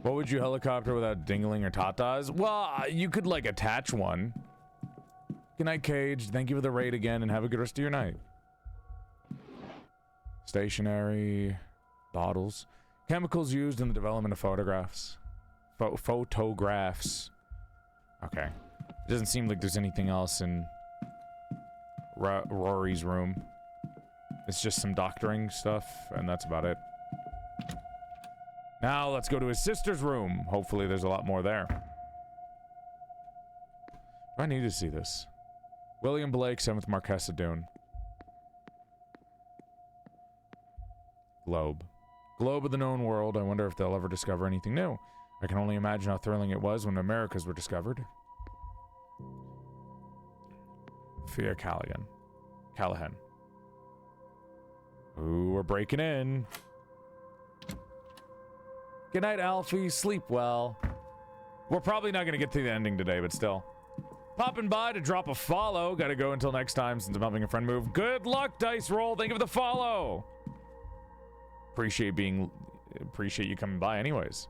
What would you helicopter without dingling or tatas? Well, you could like attach one. Good night, Cage. Thank you for the raid again and have a good rest of your night. Stationery. Bottles. Chemicals used in the development of photographs. Photographs. Okay. It doesn't seem like there's anything else in Rory's room. It's just some doctoring stuff, and that's about it. Now let's go to his sister's room. Hopefully there's a lot more there. I need to see this. William Blake, 7th Marquess of Doon. Globe. Globe of the known world. I wonder if they'll ever discover anything new. I can only imagine how thrilling it was when Americas were discovered. Fear Callahan. Ooh, we're breaking in. Good night, Alfie. Sleep well. We're probably not going to get to the ending today, but still. Popping by to drop a follow. Gotta go until next time since I'm helping a friend move. Good luck, Dice Roll. Thank you for the follow. Appreciate being appreciate you coming by anyways.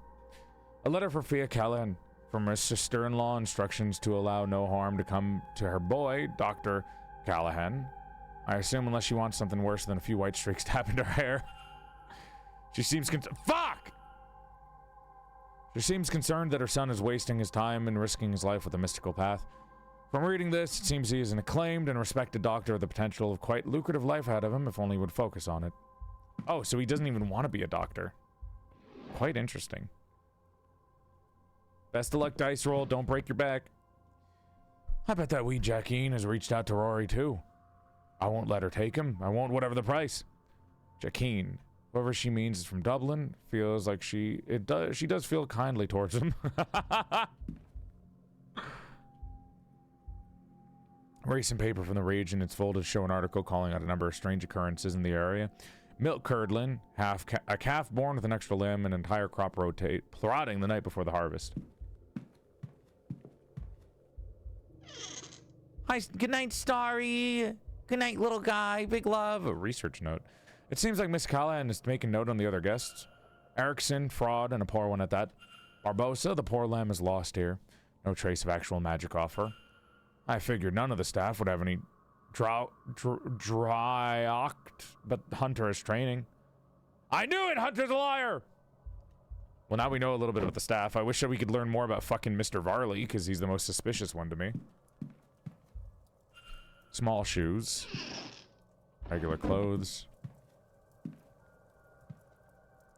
A letter for Fia Callahan from her sister-in-law, instructions to allow no harm to come to her boy, Dr. Callahan. I assume unless she wants something worse than a few white streaks tapping her hair. She seems fuck! She seems concerned that her son is wasting his time and risking his life with a mystical path. From reading this, it seems he is an acclaimed and respected doctor with the potential of quite lucrative life ahead of him if only he would focus on it. Oh, so he doesn't even want to be a doctor. Quite interesting. Best of luck, dice roll. Don't break your back. I bet that wee Jacqueline has reached out to Rory, too. I won't let her take him. I won't, whatever the price. Jacqueline, whoever she means is from Dublin, feels like she does feel kindly towards him. Recent paper from the Rage in its folded show an article calling out a number of strange occurrences in the area. Milk curdling, a calf born with an extra limb, an entire crop rotting the night before the harvest. Hi, good night, Starry. Good night, little guy. Big love. A research note. It seems like Miss Callahan is making note on the other guests. Erickson, fraud, and a poor one at that. Barbosa, the poor lamb, is lost here. No trace of actual magic off her. I figured none of the staff would have any dry oct, but Hunter is training. I knew it! Hunter's a liar! Well, now we know a little bit about the staff. I wish that we could learn more about fucking Mr. Varley, because he's the most suspicious one to me. Small shoes. Regular clothes.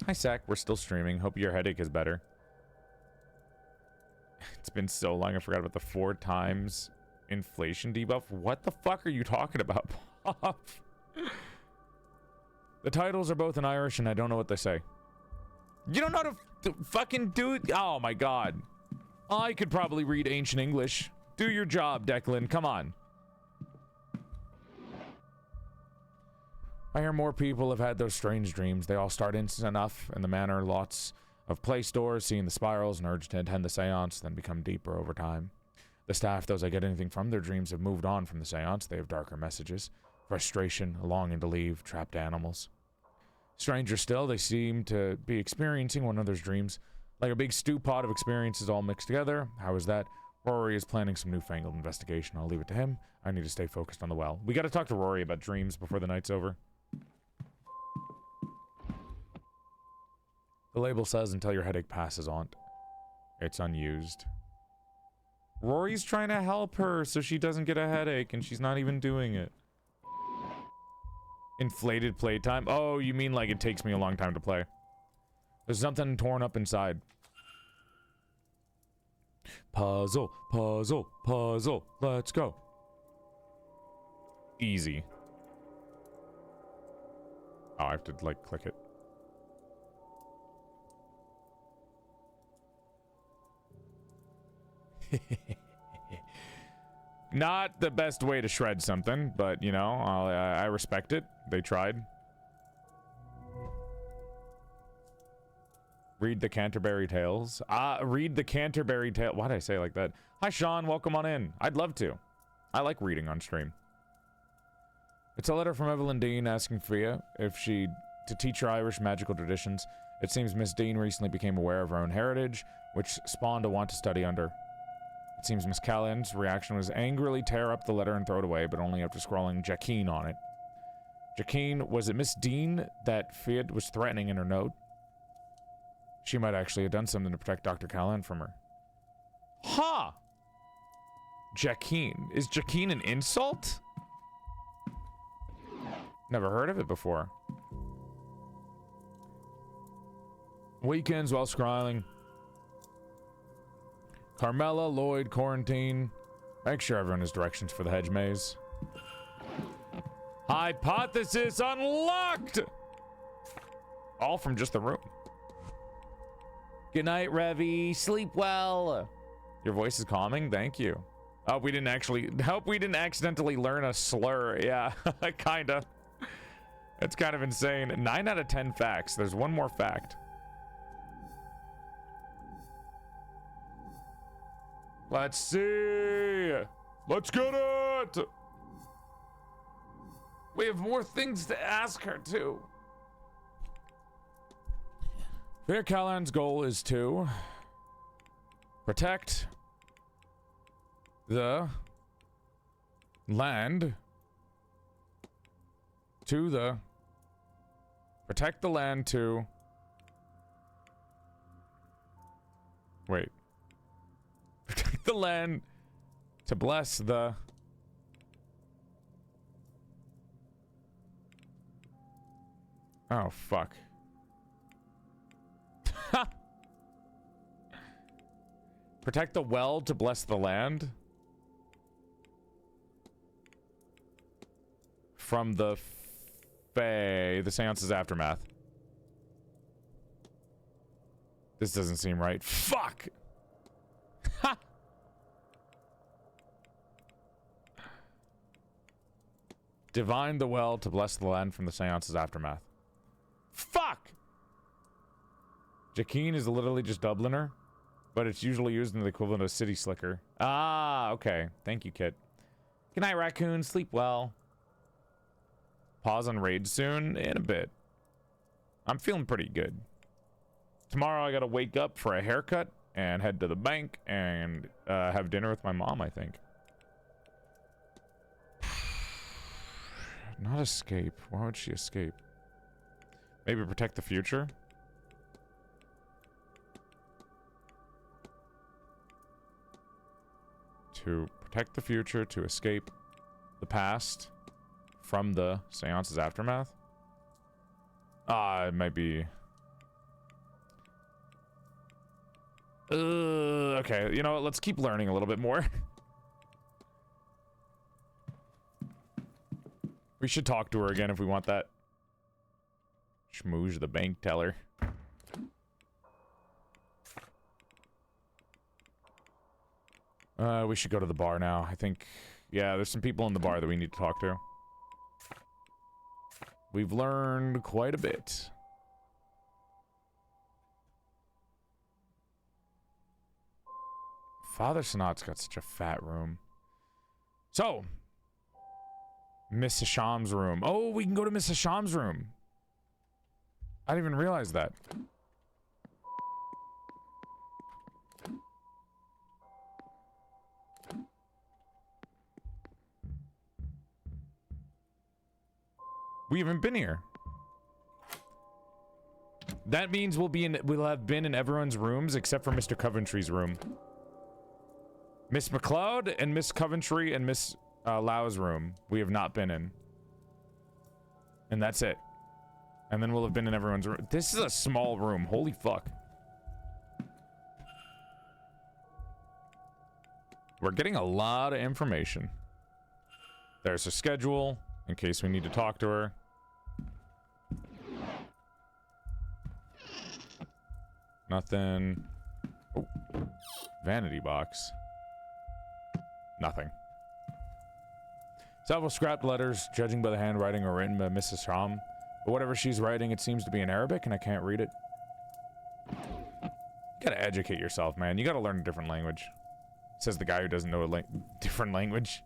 Hi, Sack. We're still streaming. Hope your headache is better. It's been so long, I forgot about the 4 times inflation debuff. What the fuck are you talking about, Pop? The titles are both in Irish, and I don't know what they say. You don't know how to fucking do it? Oh, my God. I could probably read ancient English. Do your job, Declan. Come on. I hear more people have had those strange dreams. They all start instant enough in the manor. Lots of play stores, seeing the spirals, and urge to attend the seance, then become deeper over time. The staff, those I get anything from their dreams, have moved on from the seance. They have darker messages. Frustration, a longing to leave, trapped animals. Stranger still, they seem to be experiencing one another's dreams. Like a big stew pot of experiences all mixed together. How is that? Rory is planning some newfangled investigation. I'll leave it to him. I need to stay focused on the well. We gotta talk to Rory about dreams before the night's over. The label says until your headache passes on. It's unused. Rory's trying to help her so she doesn't get a headache, and she's not even doing it. Inflated playtime? Oh, you mean like it takes me a long time to play. There's something torn up inside. Puzzle, puzzle, puzzle. Let's go. Easy. Oh, I have to, like, click it. Not the best way to shred something, but, you know, I respect it. They tried. Read the Canterbury Tales. Read the Canterbury Tale. Why did I say it like that? Hi, Sean. Welcome on in. I'd love to. I like reading on stream. It's a letter from Evelyn Deane asking Fia if she to teach her Irish magical traditions. It seems Miss Deane recently became aware of her own heritage, which spawned a want to study under. It seems Miss Callahan's reaction was angrily tear up the letter and throw it away, but only after scrawling Jacqueline on it. Jacqueline, was it Miss Deane that Fia was threatening in her note? She might actually have done something to protect Dr. Callahan from her. Huh! Jacqueline. Is Jacqueline an insult? Never heard of it before. Weekends while scrolling. Carmela, Lloyd, quarantine. Make sure everyone has directions for the hedge maze. Hypothesis unlocked! All from just the room. Good night, Revy. Sleep well. Your voice is calming. Thank you. Oh, we didn't actually... Hope we didn't accidentally learn a slur. Yeah, kinda. It's kind of insane. 9 out of 10 facts. There's one more fact. Let's see. Let's get it. We have more things to ask her, too. Fair Callan's goal is to protect the land to the protect the land to wait protect the land to bless the oh fuck. Protect the well to bless the land from the Fae, the Seance's aftermath. This doesn't seem right. Fuck! Ha! Divine the well to bless the land from the Seance's aftermath. Fuck! Jakeen is literally just Dubliner, but it's usually used in the equivalent of City Slicker. Ah, okay. Thank you, Kit. Good night, raccoon. Sleep well. Pause on raid soon? In a bit. I'm feeling pretty good. Tomorrow I gotta wake up for a haircut and head to the bank and have dinner with my mom, I think. Not escape. Why would she escape? Maybe protect the future? To protect the future, to escape the past from the Seance's aftermath? It might be... okay, you know what? Let's keep learning a little bit more. We should talk to her again if we want that. Schmooze the bank teller. We should go to the bar now. I think, yeah, there's some people in the bar that we need to talk to. We've learned quite a bit. Father Sanat's got such a fat room. So, Miss Hasham's room. Oh, we can go to Miss Hasham's room. I didn't even realize that. We haven't been here. That means we'll have been in everyone's rooms except for Mr. Coventry's room. Miss McLeod and Miss Coventry and Miss Lau's room we have not been in. And that's it. And then we'll have been in everyone's room. This is a small room. Holy fuck. We're getting a lot of information. There's a schedule in case we need to talk to her. Nothing. Oh. Vanity box. Nothing. Several scrapped letters, judging by the handwriting, are written by Mrs. Sham. But whatever she's writing, it seems to be in Arabic, and I can't read it. You gotta educate yourself, man. You gotta learn a different language. Says the guy who doesn't know a different language.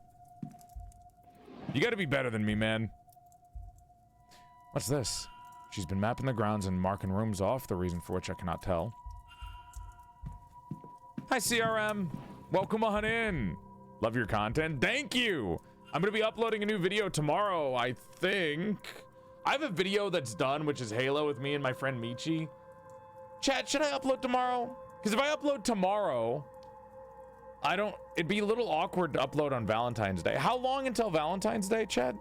You gotta be better than me, man. What's this? She's been mapping the grounds and marking rooms off, the reason for which I cannot tell. Hi, CRM. Welcome on in. Love your content. Thank you. I'm gonna be uploading a new video tomorrow, I think. I have a video that's done, which is Halo with me and my friend Michi. Chat, should I upload tomorrow? Because if I upload tomorrow, it'd be a little awkward to upload on Valentine's Day. How long until Valentine's Day, chat?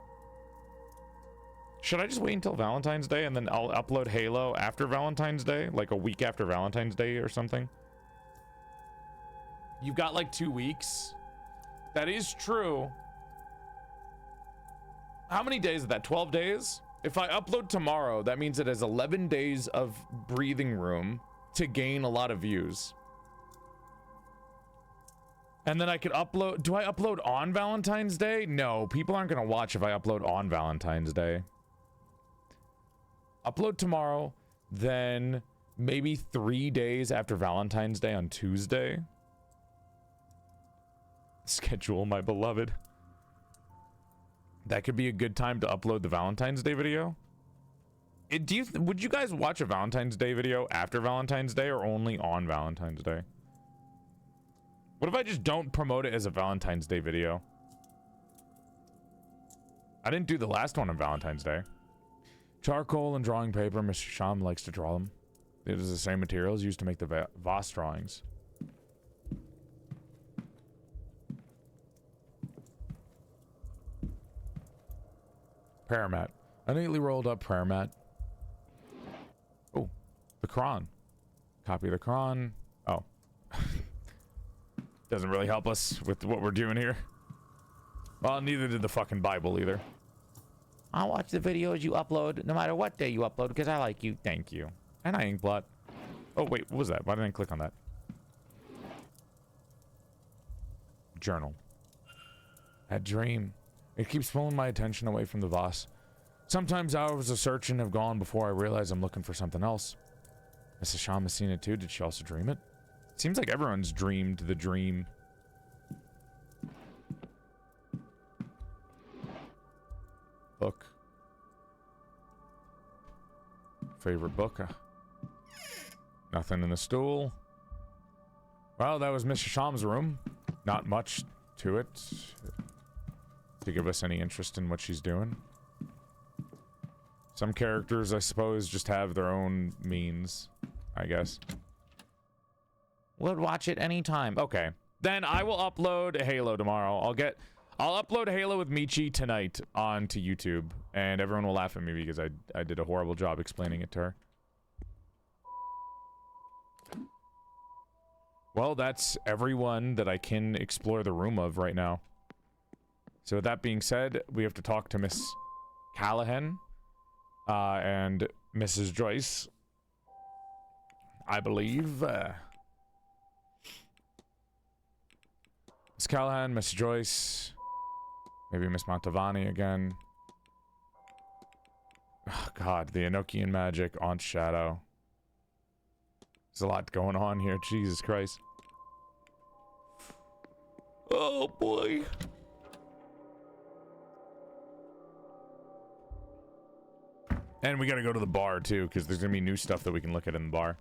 Should I just wait until Valentine's Day and then I'll upload Halo after Valentine's Day? Like a week after Valentine's Day or something? You've got like 2 weeks. That is true. How many days is that? 12 days? If I upload tomorrow, that means it has 11 days of breathing room to gain a lot of views. And then I could upload... Do I upload on Valentine's Day? No, people aren't going to watch if I upload on Valentine's Day. Upload tomorrow, then maybe 3 days after Valentine's Day on Tuesday. Schedule, my beloved. That could be a good time to upload the Valentine's Day video. Would you guys watch a Valentine's Day video after Valentine's Day or only on Valentine's Day? What if I just don't promote it as a Valentine's Day video? I didn't do the last one on Valentine's Day. Charcoal and drawing paper. Mr. Sham likes to draw them. It is the same materials used to make the Voss drawings. Prayer mat. A neatly rolled up prayer mat. Oh, the Quran. Copy of the Quran. Oh. Doesn't really help us with what we're doing here. Well, neither did the fucking Bible either. I'll watch the videos you upload no matter what day you upload because I like you. Thank you. And I inkblot. Oh, wait, what was that? Why didn't I click on that? Journal. That dream. It keeps pulling my attention away from the Voss. Sometimes hours of searching have gone before I realize I'm looking for something else. Mrs. Sham has seen it too. Did she also dream it? Seems like everyone's dreamed the dream. Book. Favorite book? Nothing in the stool. Well, that was Mr. Sham's room. Not much to it to give us any interest in what she's doing. Some characters, I suppose, just have their own means, I guess. Would watch it anytime. Okay. Then I will upload Halo tomorrow. I'll upload Halo with Michi tonight onto YouTube, and everyone will laugh at me because I did a horrible job explaining it to her. Well, that's everyone that I can explore the room of right now. So with that being said, we have to talk to Miss Callahan and Mrs. Joyce, I believe. Miss Callahan, Miss Joyce, maybe Miss Montavani again. Oh, God, the Enochian magic, Aunt Shadow. There's a lot going on here, Jesus Christ. Oh, boy. And we gotta go to the bar, too, because there's gonna be new stuff that we can look at in the bar.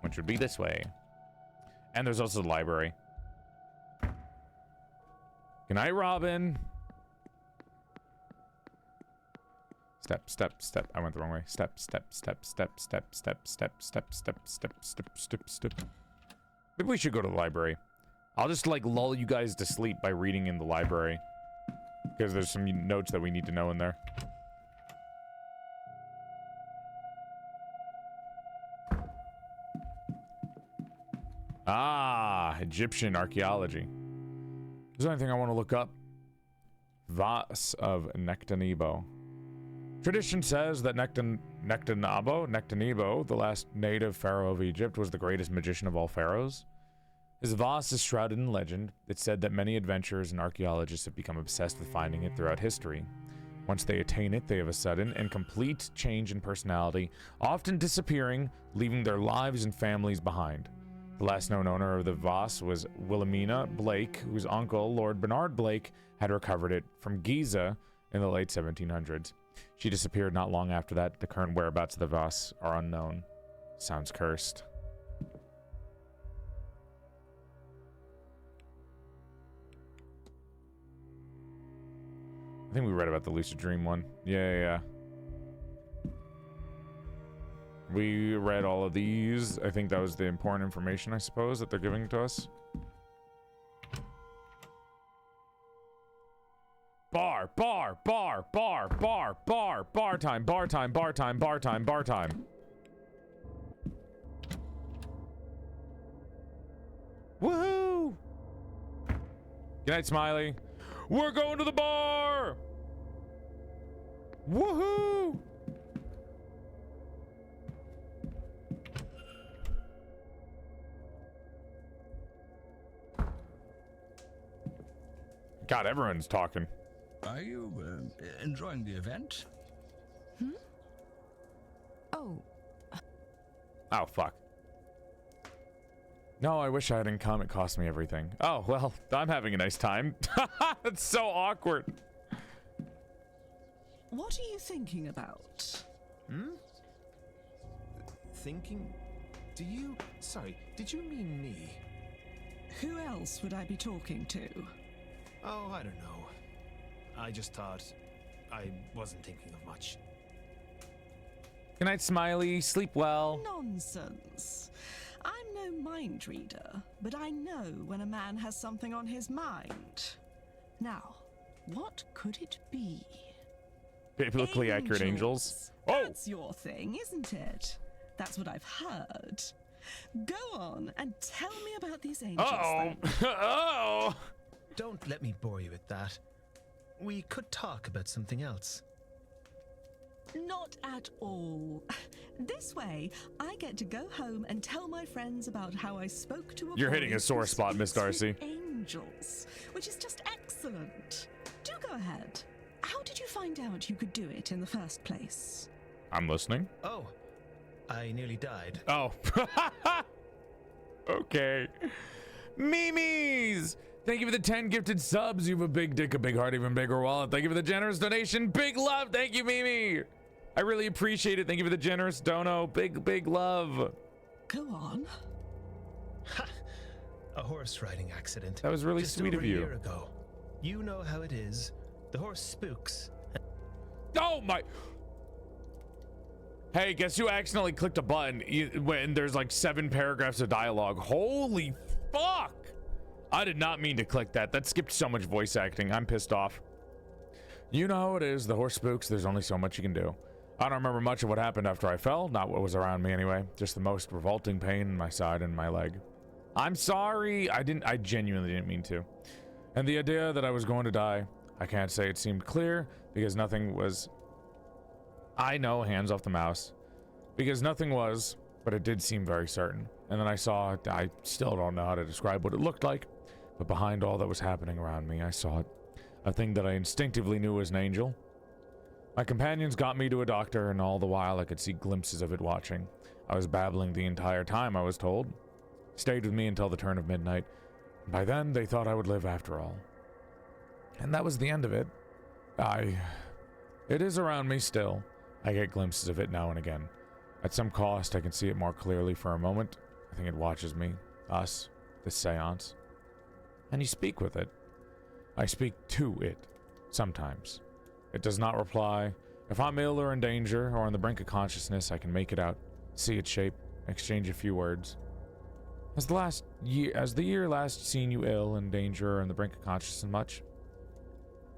Which would be this way. And there's also the library. Good night, Robin. Step, step, step. I went the wrong way. Step, step, step, step, step, step, step, step, step, step, step, step, step. Maybe we should go to the library. I'll just, like, lull you guys to sleep by reading in the library. Because there's some notes that we need to know in there. Ah, Egyptian archaeology. Is there anything I want to look up? Voss of Nectanebo. Tradition says that Nectanebo, the last native pharaoh of Egypt, was the greatest magician of all pharaohs. His Voss is shrouded in legend. It's said that many adventurers and archaeologists have become obsessed with finding it throughout history. Once they attain it, they have a sudden and complete change in personality, often disappearing, leaving their lives and families behind. The last known owner of the Voss was Wilhelmina Blake, whose uncle, Lord Bernard Blake, had recovered it from Giza in the late 1700s. She disappeared not long after that. The current whereabouts of the Voss are unknown. Sounds cursed. I think we read about the lucid dream one. Yeah. We read all of these. I think that was the important information, I suppose, that they're giving to us. Bar time. Woohoo! Good night, Smiley. We're going to the bar! Woohoo! God, everyone's talking. Are you enjoying the event? Oh. Oh, fuck. No, I wish I hadn't come. It cost me everything. Oh, well, I'm having a nice time. That's so awkward. what are you thinking about? Thinking? Sorry, did you mean me? Who else would I be talking to? Oh, I don't know. I just thought I wasn't thinking of much. Good night, Smiley. Sleep well. Nonsense. I'm no mind reader, but I know when a man has something on his mind. Now, what could it be? Biblically accurate angels. Oh! That's your thing, isn't it? That's what I've heard. Go on and tell me about these angels. Uh-oh. Uh-oh. Don't let me bore you with that. We could talk about something else. Not at all. This way, I get to go home and tell my friends about how I spoke to a You're boy hitting a sore who spot, Miss speaks with Darcy. Angels, which is just excellent. Do go ahead. How did you find out you could do it in the first place? I'm listening. Oh, I nearly died. Oh. Okay. Mimis! Thank you for the 10 gifted subs. You have a big dick, a big heart, even bigger wallet. Thank you for the generous donation. Big love. Thank you, Mimi. I really appreciate it. Thank you for the generous dono. Big love. Go on. Ha! A horse riding accident. That was really Just sweet over of you. A year ago. You know how it is. The horse spooks. Oh my. Hey, guess who accidentally clicked a button when there's like 7 paragraphs of dialogue? Holy fuck. I did not mean to click that. That skipped so much voice acting. I'm pissed off. You know how it is. The horse spooks. There's only so much you can do. I don't remember much of what happened after I fell. Not what was around me anyway. Just the most revolting pain in my side and my leg. I'm sorry. I genuinely didn't mean to. And the idea that I was going to die, I can't say it seemed clear because nothing was. I know, hands off the mouse. Because nothing was, but it did seem very certain. And then I saw it. I still don't know how to describe what it looked like. But behind all that was happening around me, I saw it. A thing that I instinctively knew was an angel. My companions got me to a doctor, and all the while I could see glimpses of it watching. I was babbling the entire time, I was told. Stayed with me until the turn of midnight. By then, they thought I would live after all. And that was the end of it. It is around me still. I get glimpses of it now and again. At some cost, I can see it more clearly for a moment. I think it watches me, us, this seance. And you speak with it. I speak to it, sometimes. It does not reply. If I'm ill or in danger, or on the brink of consciousness, I can make it out, see its shape, exchange a few words. Has the year last seen you ill, in danger, or in the brink of consciousness much?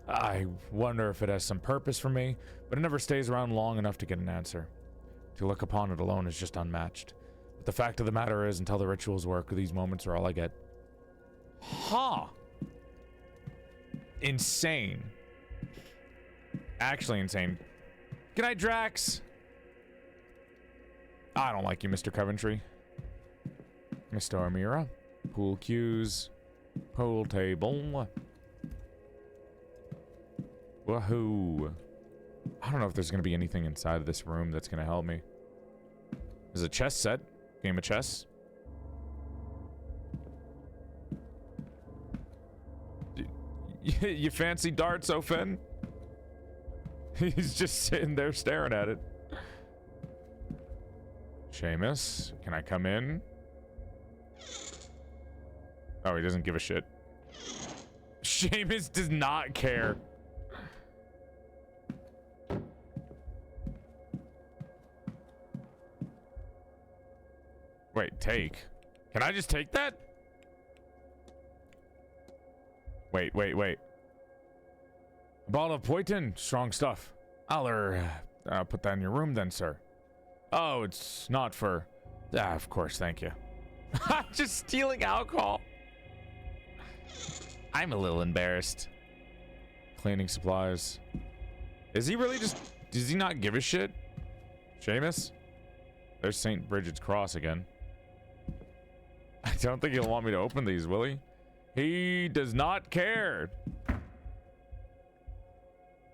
I wonder if it has some purpose for me, but it never stays around long enough to get an answer. To look upon it alone is just unmatched. But the fact of the matter is, until the rituals work, these moments are all I get. Huh. Insane. Actually insane. Good night, Drax. I don't like you, Mr. Coventry. Mr. Amira. Pool cues. Pool table. Wahoo. I don't know if there's going to be anything inside of this room that's going to help me. There's a chess set. Game of chess. You fancy darts, Ofen? He's just sitting there staring at it. Seamus, can I come in? Oh, he doesn't give a shit. Seamus does not care. Wait, take. Can I just take that? Wait. A bottle of poison, strong stuff. I'll put that in your room then, sir. Oh, it's not for... of course, thank you. I'm just stealing alcohol. I'm a little embarrassed. Cleaning supplies. Is he really just... Does he not give a shit? Seamus? There's St. Bridget's cross again. I don't think he'll want me to open these, will he? He does not care.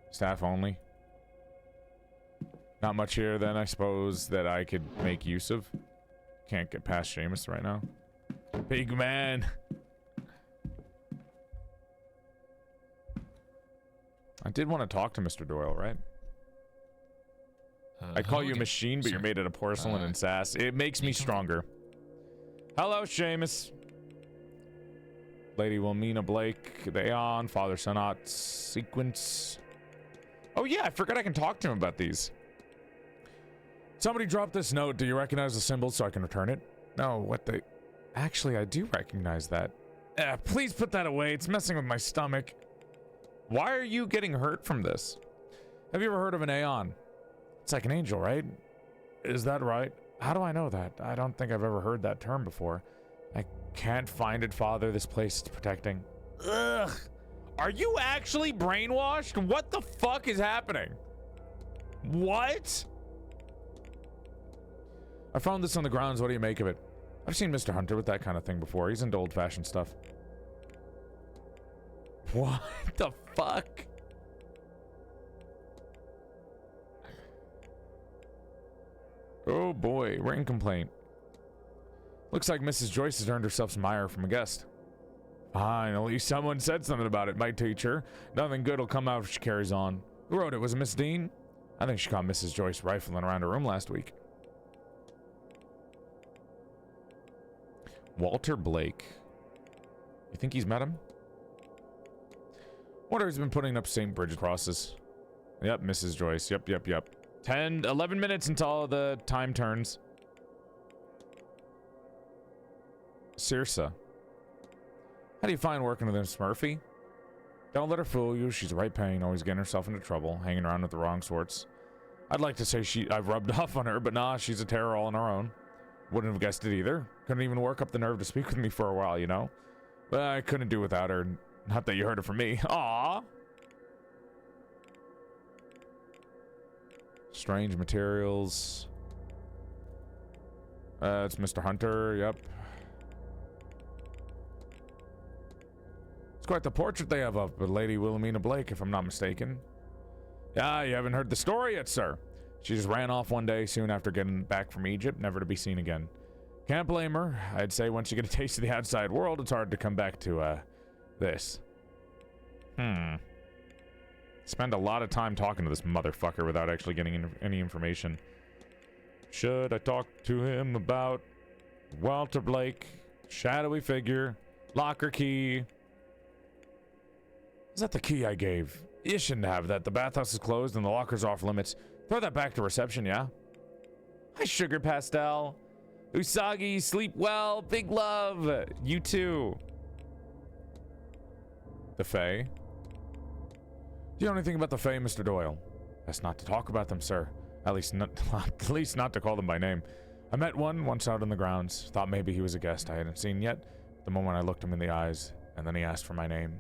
Staff only. Not much here then, I suppose, that I could make use of. Can't get past Seamus right now. Big man. I did want to talk to Mr. Doyle, right? I call you a machine, but you're made out of porcelain and sass. It makes me stronger. Hello, Seamus. Lady Wilhelmina Blake, the Aeon, Father Sonat sequence. Oh yeah, I forgot I can talk to him about these. Somebody dropped this note. Do you recognize the symbol so I can return it? No, what the... Actually, I do recognize that. Please put that away. It's messing with my stomach. Why are you getting hurt from this? Have you ever heard of an Aeon? It's like an angel, right? Is that right? How do I know that? I don't think I've ever heard that term before. I can't find it, Father. This place is protecting. Ugh. Are you actually brainwashed? What the fuck is happening? What? I found this on the grounds. What do you make of it? I've seen Mr. Hunter with that kind of thing before. He's into old-fashioned stuff. What the fuck? Oh boy, ring complaint. Looks like Mrs. Joyce has earned herself some ire from a guest. Finally, someone said something about it, my teacher. Nothing good will come out if she carries on. Who wrote it? Was it Miss Deane? I think she caught Mrs. Joyce rifling around her room last week. Walter Blake. You think he's met him? Wonder he's been putting up St. Bridget crosses. Yep, Mrs. Joyce. Yep. 11 minutes until the time turns. Circe. How do you find working with Miss Murphy? Don't let her fool you. She's a right pain, always getting herself into trouble, hanging around with the wrong sorts. I'd like to say I've rubbed off on her, but nah, she's a terror all on her own. Wouldn't have guessed it either. Couldn't even work up the nerve to speak with me for a while, you know? But I couldn't do without her. Not that you heard it from me. Aww. Strange materials. It's Mr. Hunter, yep. It's quite the portrait they have of Lady Wilhelmina Blake, if I'm not mistaken. Ah, you haven't heard the story yet, sir. She just ran off one day soon after getting back from Egypt, never to be seen again. Can't blame her. I'd say once you get a taste of the outside world, it's hard to come back to, this. Spend a lot of time talking to this motherfucker without actually getting any information. Should I talk to him about Walter Blake? Shadowy figure. Locker key. Is that the key I gave? You shouldn't have that. The bathhouse is closed and the locker's off limits. Throw that back to reception, yeah? Hi, Sugar Pastel. Usagi, sleep well. Big love. You too. The Fae. Do you know anything about the Fae, Mr. Doyle? Best not to talk about them, sir. At least not to call them by name. I met one once out on the grounds. Thought maybe he was a guest I hadn't seen yet. The moment I looked him in the eyes, and then he asked for my name.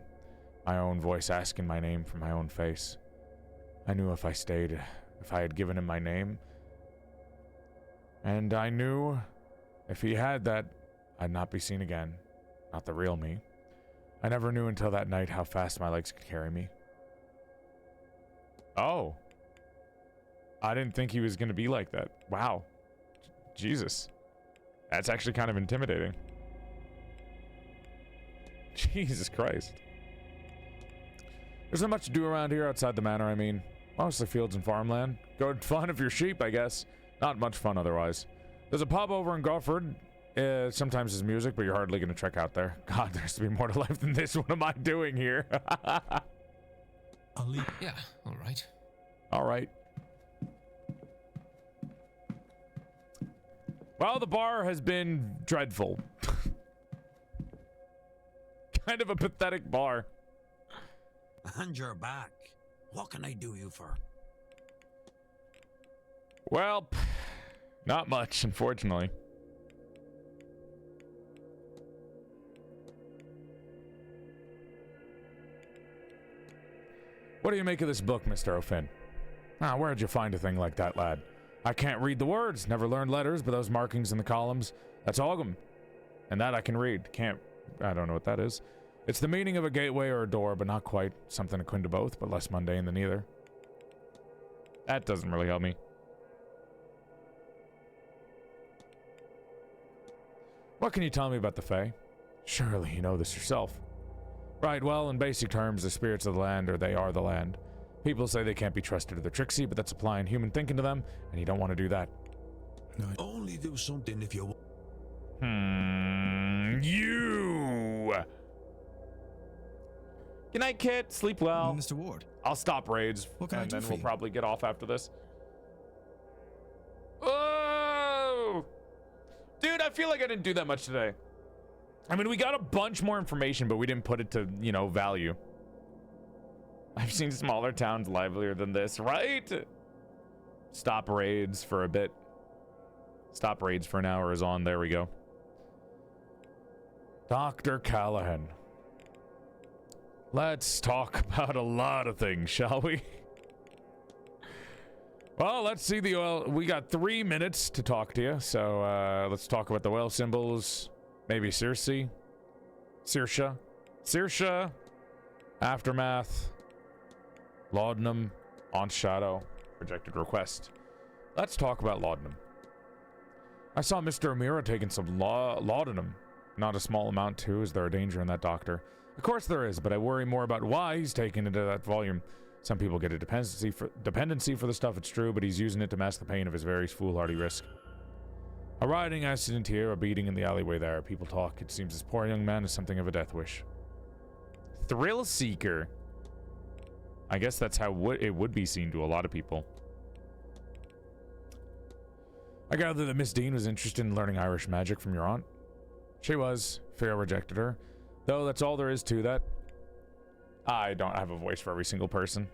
My own voice asking my name from my own face. I knew if I stayed, if I had given him my name. And I knew if he had that, I'd not be seen again. Not the real me. I never knew until that night how fast my legs could carry me. Oh. I didn't think he was going to be like that. Wow. Jesus. That's actually kind of intimidating. Jesus Christ. There's not much to do around here outside the manor, I mean. Mostly fields and farmland. Good fun if you're sheep, I guess. Not much fun otherwise. There's a pub over in Gulford. Sometimes there's music, but you're hardly going to trek out there. God, there has to be more to life than this. What am I doing here? I'll leave. Yeah, all right. All right. Well, the bar has been dreadful. Kind of a pathetic bar. And you're back. What can I do you for? Well, not much, unfortunately. What do you make of this book, Mr. O'Finn? Where'd you find a thing like that, lad? I can't read the words. Never learned letters, but those markings in the columns, that's all of them. And that I can read. I don't know what that is. It's the meaning of a gateway or a door, but not quite. Something akin to both, but less mundane than either. That doesn't really help me. What can you tell me about the Fae? Surely you know this yourself. Right, well, in basic terms, the spirits of the land, or they are the land. People say they can't be trusted or they're tricksy, but that's applying human thinking to them, and you don't want to do that. No. Only do something if you... You! Good night, Kit. Sleep well. Mr. Ward. I'll stop raids, What can I and do then for we'll you? probably get off after this. Oh! Dude, I feel like I didn't do that much today. I mean, we got a bunch more information, but we didn't put it to, you know, value. I've seen smaller towns livelier than this, right? Stop raids for a bit. Stop raids for an hour is on. There we go. Dr. Callahan. Let's talk about a lot of things, shall we? Well, let's see the oil. We got 3 minutes to talk to you, so let's talk about the oil symbols. Maybe Circe. Aftermath. Laudanum. On Shadow. Projected request. Let's talk about laudanum. I saw Mr. O'Meara taking some laudanum. Not a small amount, too. Is there a danger in that, Doctor? Of course there is, but I worry more about why he's taking it at that volume. Some people get a dependency for the stuff, it's true, but he's using it to mask the pain of his very foolhardy risk. A riding accident here, a beating in the alleyway there. People talk. It seems this poor young man is something of a death wish. Thrill seeker. I guess that's how it would be seen to a lot of people. I gather that Miss Deane was interested in learning Irish magic from your aunt. She was. Fair rejected her. Though that's all there is to that. I don't have a voice for every single person.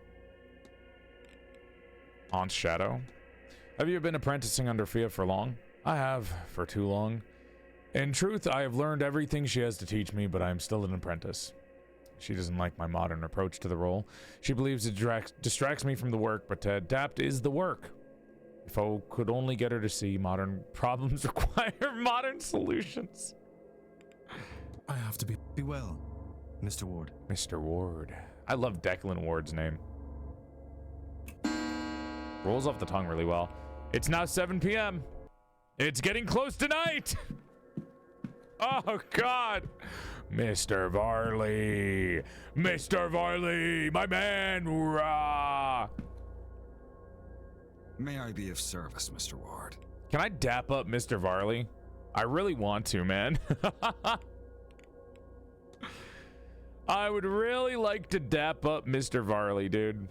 Aunt's Shadow. Have you been apprenticing under Fia for long? I have, for too long. In truth, I have learned everything she has to teach me, but I am still an apprentice. She doesn't like my modern approach to the role. She believes it distracts me from the work, but to adapt is the work. If I could only get her to see modern problems require modern solutions. I have to be well, Mr. Ward. Mr. Ward. I love Declan Ward's name. Rolls off the tongue really well. It's now 7 p.m. It's getting close to night. Oh, God. Mr. Varley. Mr. Varley, my man. Rah. May I be of service, Mr. Ward? Can I dap up Mr. Varley? I really want to, man. I would really like to dap up Mr. Varley, dude.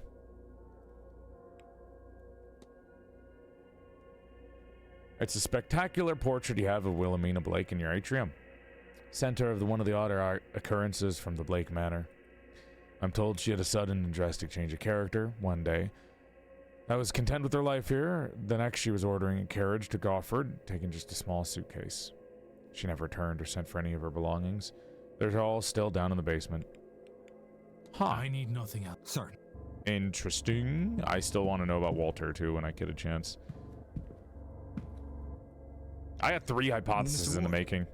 It's a spectacular portrait you have of Wilhelmina Blake in your atrium. Center of one of the odder occurrences from the Blake Manor. I'm told she had a sudden and drastic change of character one day. I was content with her life here. The next she was ordering a carriage to Gawford, taking just a small suitcase. She never returned or sent for any of her belongings. They're all still down in the basement. Huh. I need nothing else. Sorry. Interesting. I still want to know about Walter, too, when I get a chance. I got 3 hypotheses in the making.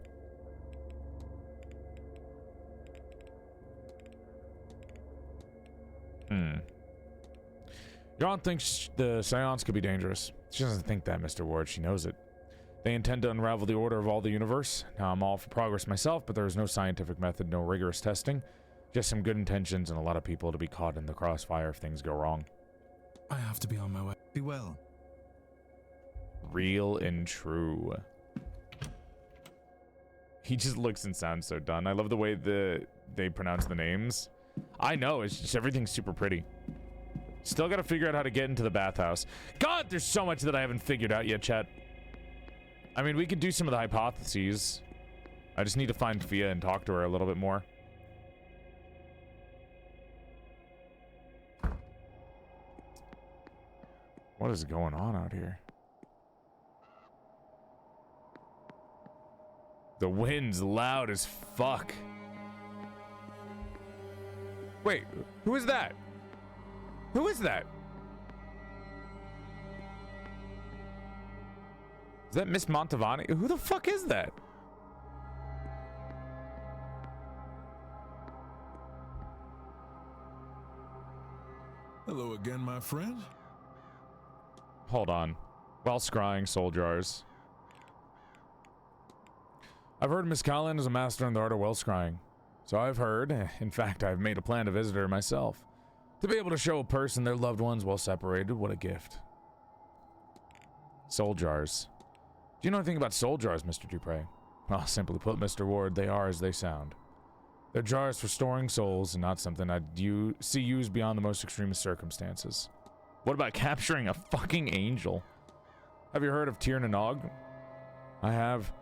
Your aunt thinks the seance could be dangerous. She doesn't think that, Mr. Ward. She knows it. They intend to unravel the order of all the universe. Now, I'm all for progress myself, but there is no scientific method, no rigorous testing. Just some good intentions and a lot of people to be caught in the crossfire if things go wrong. I have to be on my way. Be well. Real and true. He just looks and sounds so done. I love the way they pronounce the names. I know, it's just everything's super pretty. Still got to figure out how to get into the bathhouse. God, there's so much that I haven't figured out yet, chat. I mean, we could do some of the hypotheses. I just need to find Fia and talk to her a little bit more. What is going on out here? The wind's loud as fuck. Wait, who is that? Who is that? Is that Miss Montavani? Who the fuck is that? Hello again, my friend. Hold on. While scrying soul jars. I've heard Miss Callan is a master in the art of well scrying. So I've heard. In fact, I've made a plan to visit her myself. To be able to show a person their loved ones while separated, what a gift. Soul jars. Do you know anything about soul jars, Mr. Dupre? Well, simply put, Mr. Ward, they are as they sound. They're jars for storing souls and not something I'd see used beyond the most extreme circumstances. What about capturing a fucking angel? Have you heard of Tir na Nog? I have.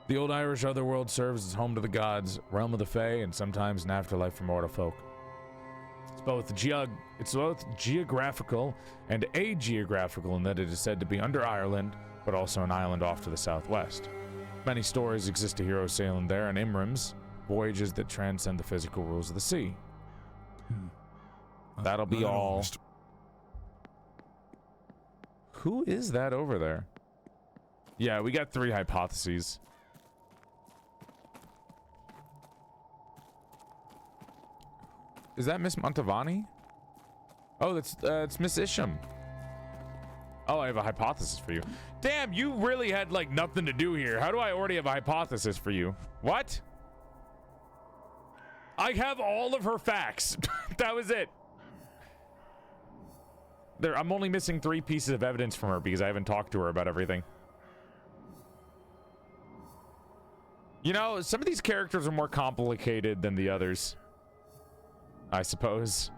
The old Irish otherworld serves as home to the gods, realm of the Fae, and sometimes an afterlife for mortal folk. It's both geographical and ageographical in that it is said to be under Ireland, but also an island off to the southwest. Many stories exist of heroes sailing there and Imrims, voyages that transcend the physical rules of the sea. That'll be all. Who is that over there? Yeah, we got 3 hypotheses. Is that Miss Montavani? Oh, it's Miss Isham. Oh, I have a hypothesis for you. Damn, you really had like nothing to do here. How do I already have a hypothesis for you? What? I have all of her facts. That was it. I'm only missing 3 pieces of evidence from her because I haven't talked to her about everything. You know, some of these characters are more complicated than the others, I suppose.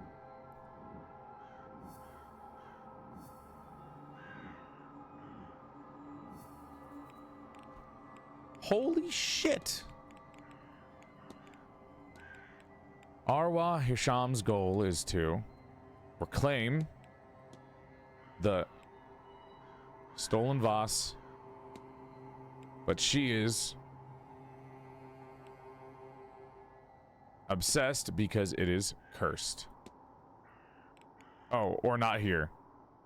Holy shit. Arwah Hisham's goal is to reclaim the stolen vase, but she is obsessed because it is cursed. Oh, or not here.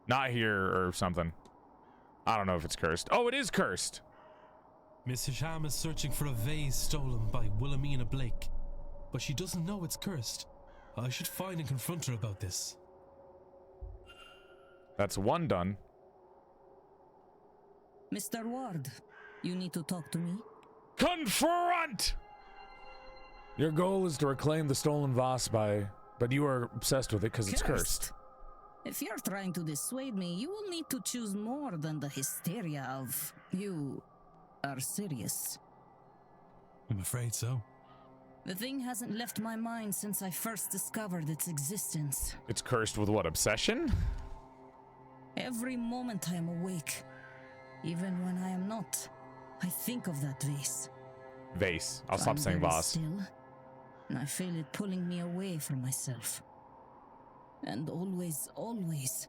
Not here or something. I don't know if it's cursed. Oh, it is cursed. Miss Hisham is searching for a vase stolen by Wilhelmina Blake, but she doesn't know it's cursed. I should find and confront her about this. That's 1 done. Mr. Ward, you need to talk to me. Confront! Your goal is to reclaim the stolen vase but you are obsessed with it because it's cursed. If you're trying to dissuade me, you will need to choose more than the hysteria of you are serious. I'm afraid so. The thing hasn't left my mind since I first discovered its existence. It's cursed with what, obsession? Every moment I am awake, even when I am not, I think of that vase. Vase. I'll stop saying vase. Still, and I feel it pulling me away from myself. And always, always,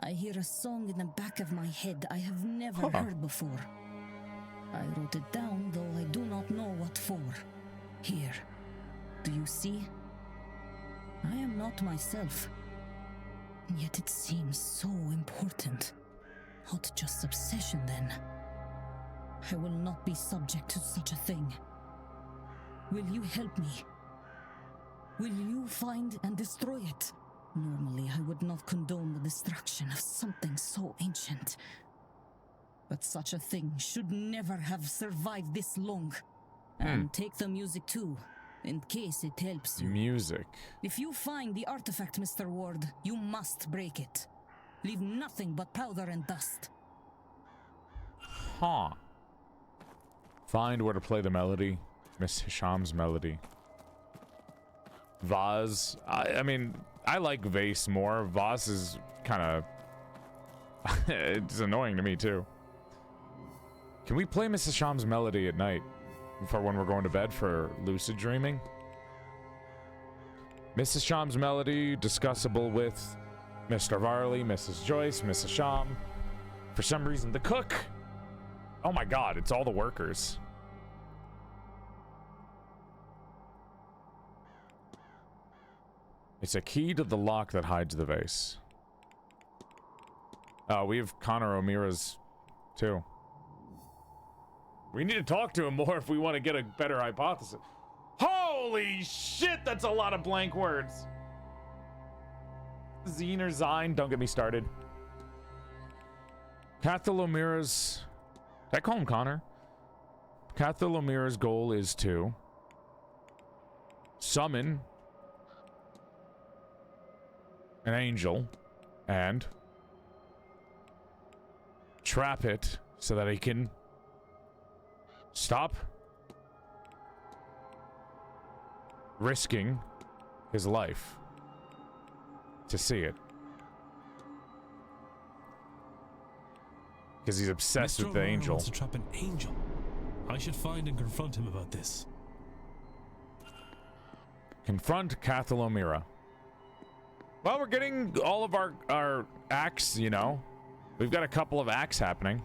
I hear a song in the back of my head I have never heard before. I wrote it down, though I do not know what for. Here. Do you see? I am not myself. And yet it seems so important. Not just obsession, then. I will not be subject to such a thing. Will you help me? Will you find and destroy it? Normally, I would not condone the destruction of something so ancient. But such a thing should never have survived this long. And take the music too, in case it helps you. Music. If you find the artifact, Mr. Ward, you must break it. Leave nothing but powder and dust. Huh. Find where to play the melody. Miss Hisham's melody. Vase. I mean, I like vase more. Vase is kind of... it's annoying to me, too. Can we play Miss Hisham's melody at night? For when we're going to bed for lucid dreaming? Mrs. Sham's melody, discussable with Mr. Varley, Mrs. Joyce, Mrs. Sham. For some reason, the cook. Oh my god, it's all the workers. It's a key to the lock that hides the vase. Oh, we have Connor O'Meara's too. We need to talk to him more if we want to get a better hypothesis. Holy shit, that's a lot of blank words. Zine or Zine, don't get me started. Cathal O'Meara's... Did I call him Connor? Cathal O'Meara's goal is to summon an angel and trap it so that he can stop risking his life to see it. Because he's obsessed Mr. with the Aurora angel. wants to trap an angel. I should find and confront him about this. Confront Cathalomira. Well, we're getting all of our acts, you know. We've got a couple of acts happening.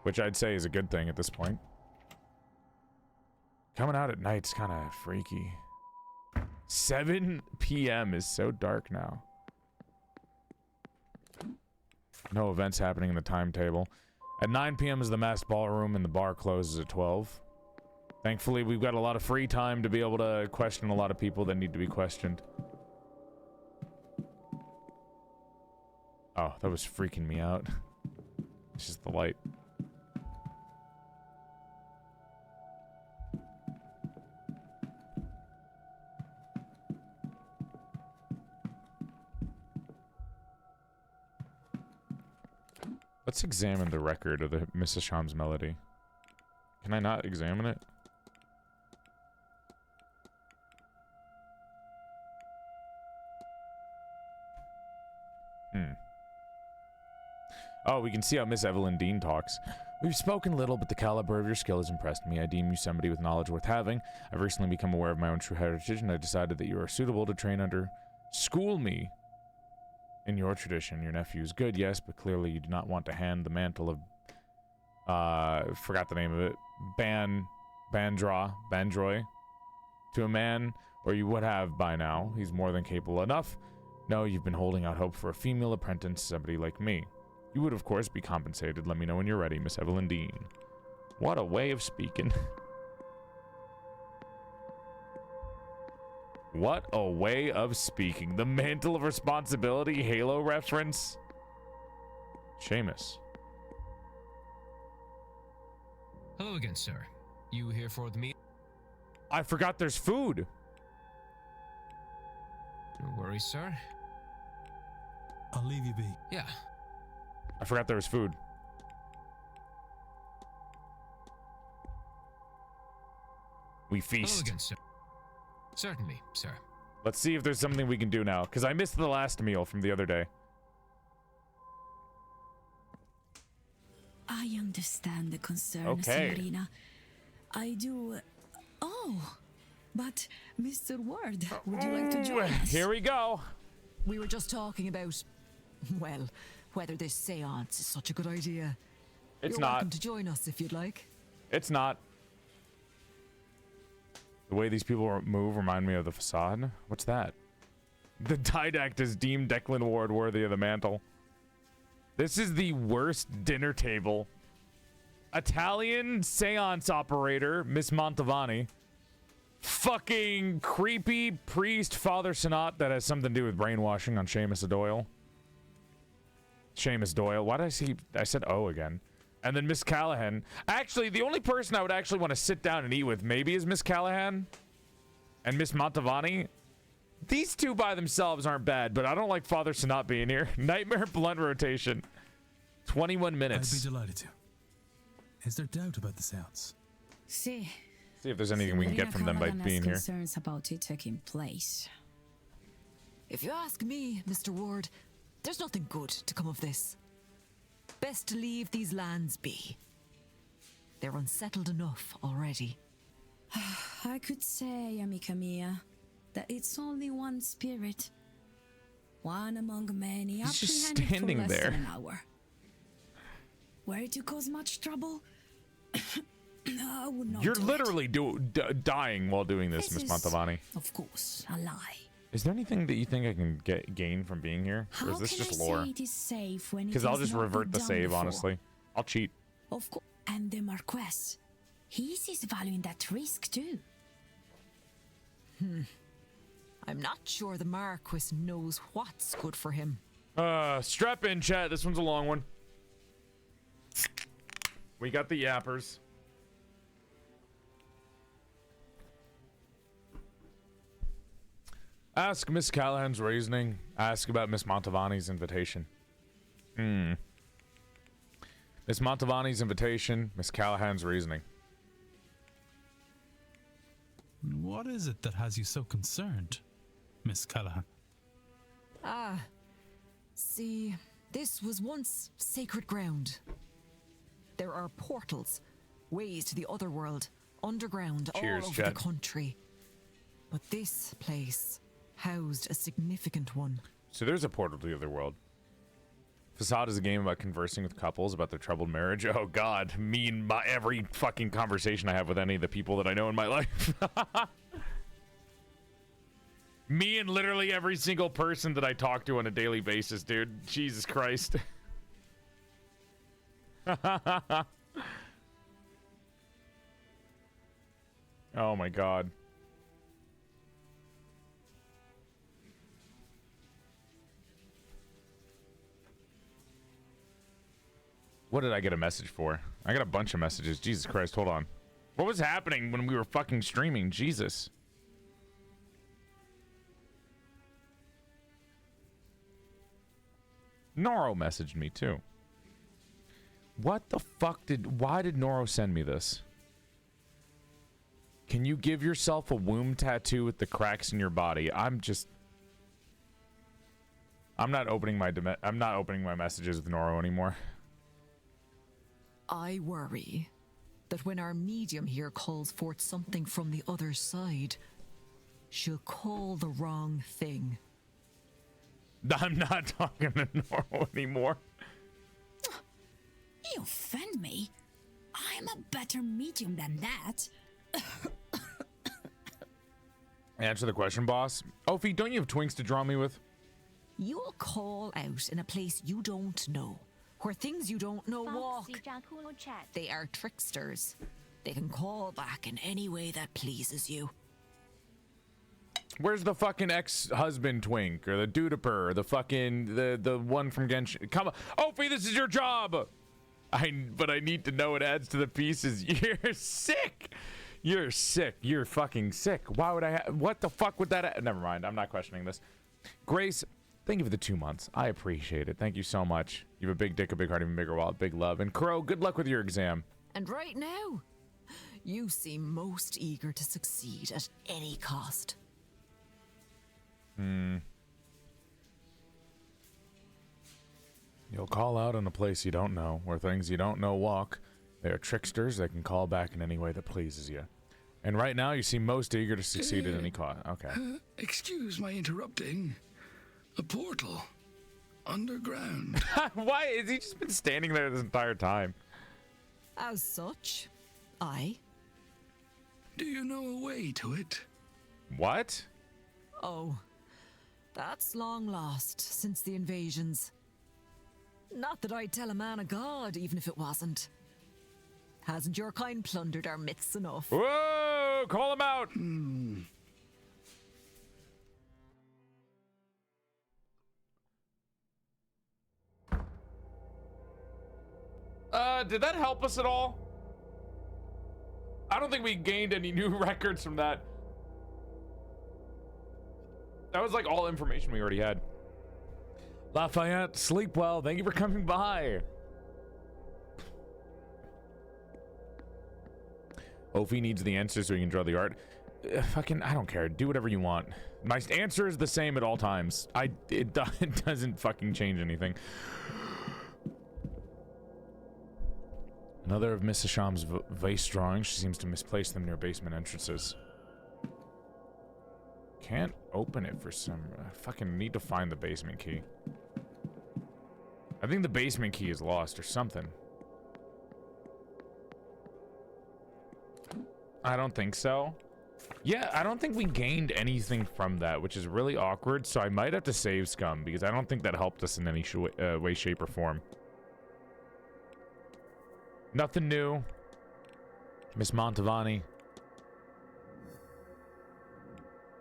Which I'd say is a good thing at this point. Coming out at night's kind of freaky. 7 p.m. is so dark now. No events happening in the timetable. At 9 p.m. is the masked ballroom and the bar closes at 12. Thankfully, we've got a lot of free time to be able to question a lot of people that need to be questioned. Oh, that was freaking me out. It's just the light. Let's examine the record of the Mrs. Sham's melody. Can I not examine it? Oh, we can see how Miss Evelyn Deane talks. We've spoken little, but the caliber of your skill has impressed me. I deem you somebody with knowledge worth having. I've recently become aware of my own true heritage, and I decided that you are suitable to train under. School me. In your tradition, your nephew is good, yes, but clearly you do not want to hand the mantle of, forgot the name of it, Bandroy, to a man, or you would have by now. He's more than capable enough. No, you've been holding out hope for a female apprentice, somebody like me. You would, of course, be compensated. Let me know when you're ready, Miss Evelyn Deane. What a way of speaking. What a way of speaking. The mantle of responsibility, Halo reference. Seamus. Hello again, sir. You here for the meal? I forgot there's food. No worries, sir. I'll leave you be. Yeah. I forgot there was food. We feast. Hello again, sir. Certainly, sir. Let's see if there's something we can do now, because I missed the last meal from the other day. I understand the concern, Okay. Signorina. I do. Oh, but Mr. Ward, would you like to join us? Here we go. We were just talking about, well, whether this seance is such a good idea. It's You're not. welcome to join us if you'd like. It's not. The way these people move remind me of the facade. What's that? The didact is deemed Declan Ward worthy of the mantle. This is the worst dinner table. Italian seance operator, Miss Montavani. Fucking creepy priest, Father Sinat, that has something to do with brainwashing on Seamus Doyle. Seamus Doyle. Why did I see? I said O again. And then Miss Callahan. Actually, the only person I would actually want to sit down and eat with maybe is Miss Callahan and Miss Montavani. These two by themselves aren't bad, but I don't like Father Sinat being here. Nightmare blunt rotation. 21 minutes. I'd be delighted to. Is there doubt about the seance? See if there's anything we can get from them by being here. Concerns about it taking place. If you ask me, Mr. Ward, there's nothing good to come of this. Best to leave these lands be. They're unsettled enough already. I could say, amica mia, that it's only one spirit. One among many, He's just apprehended standing for less there. than an hour. Were it to cause much trouble, I would not You're do it. literally dying while doing this, Miss is, Montavani. of course, a lie. Is there anything that you think I can gain from being here? Or is this just lore? Say it is safe when it Because I'll has just not revert been the done save, before? honestly. I'll cheat. Of course. And the Marquess. He sees value in that risk too. I'm not sure the Marquis knows what's good for him. Strap in, chat. This one's a long one. We got the yappers. Ask Miss Callahan's reasoning. Ask about Miss Montavani's invitation. Miss Montavani's invitation, Miss Callahan's reasoning. What is it that has you so concerned, Miss Callahan? See, this was once sacred ground. There are portals, ways to the other world, underground, Cheers, all over Chet. the country. But this place housed a significant one. So there's a portal to the other world. Facade is a game about conversing with couples about their troubled marriage. Oh god, me and every fucking conversation I have with any of the people that I know in my life. Me and literally every single person that I talk to on a daily basis, dude. Jesus Christ. Oh my god. What did I get a message for? I got a bunch of messages. Jesus Christ, hold on. What was happening when we were fucking streaming? Jesus. Noro messaged me too. What the fuck why did Noro send me this? Can you give yourself a womb tattoo with the cracks in your body? I'm not opening my messages with Noro anymore. I worry that when our medium here calls forth something from the other side, she'll call the wrong thing. I'm not talking to Noro anymore. You offend me. I'm a better medium than that. Answer the question, boss. Ophi, don't you have twinks to draw me with? You'll call out in a place you don't know, where things you don't know walk. They are tricksters. They can call back in any way that pleases you. Where's the fucking ex-husband twink, or the dudeper, or the fucking the one from Genshin? Come on, Ophi, this is your job. But I need to know it adds to the pieces. You're sick. You're sick. You're fucking sick. Why would I? What the fuck would that? Never mind. I'm not questioning this. Grace, thank you for the 2 months. I appreciate it. Thank you so much. You have a big dick, a big heart, even bigger wallet, big love. And Crow, good luck with your exam. And right now, you seem most eager to succeed at any cost. You'll call out in a place you don't know, where things you don't know walk. They are tricksters that can call back in any way that pleases you. And right now, you seem most eager to succeed at any cost. Okay. Excuse my interrupting. A portal. Underground. Why? Has he just been standing there this entire time? As such, I. Do you know a way to it? What? Oh, that's long lost since the invasions. Not that I'd tell a man of God, even if it wasn't. Hasn't your kind plundered our myths enough? Whoa! Call him out! Did that help us at all? I don't think we gained any new records from that. That was like all information we already had. Lafayette, sleep well. Thank you for coming by. Ophi needs the answer so he can draw the art. Fucking, I don't care. Do whatever you want. My answer is the same at all times. It doesn't fucking change anything. Another of Miss Asham's vase drawings. She seems to misplace them near basement entrances. Can't open it for some... I fucking need to find the basement key. I think the basement key is lost or something. I don't think so. Yeah, I don't think we gained anything from that, which is really awkward, so I might have to save Scum, because I don't think that helped us in any way, shape, or form. Nothing new. Miss Montavani.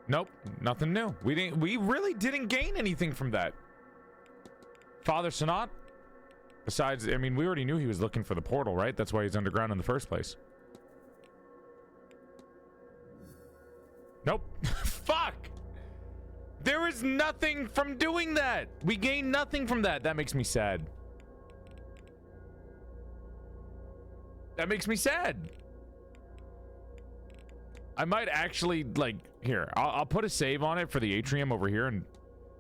Nope, nothing new. We really didn't gain anything from that. Father Sanat? Besides, I mean, we already knew he was looking for the portal, right? That's why he's underground in the first place. Nope. Fuck! is nothing from doing that. We gain nothing from that. That makes me sad. That makes me sad. I might actually, like, here, I'll put a save on it for the atrium over here,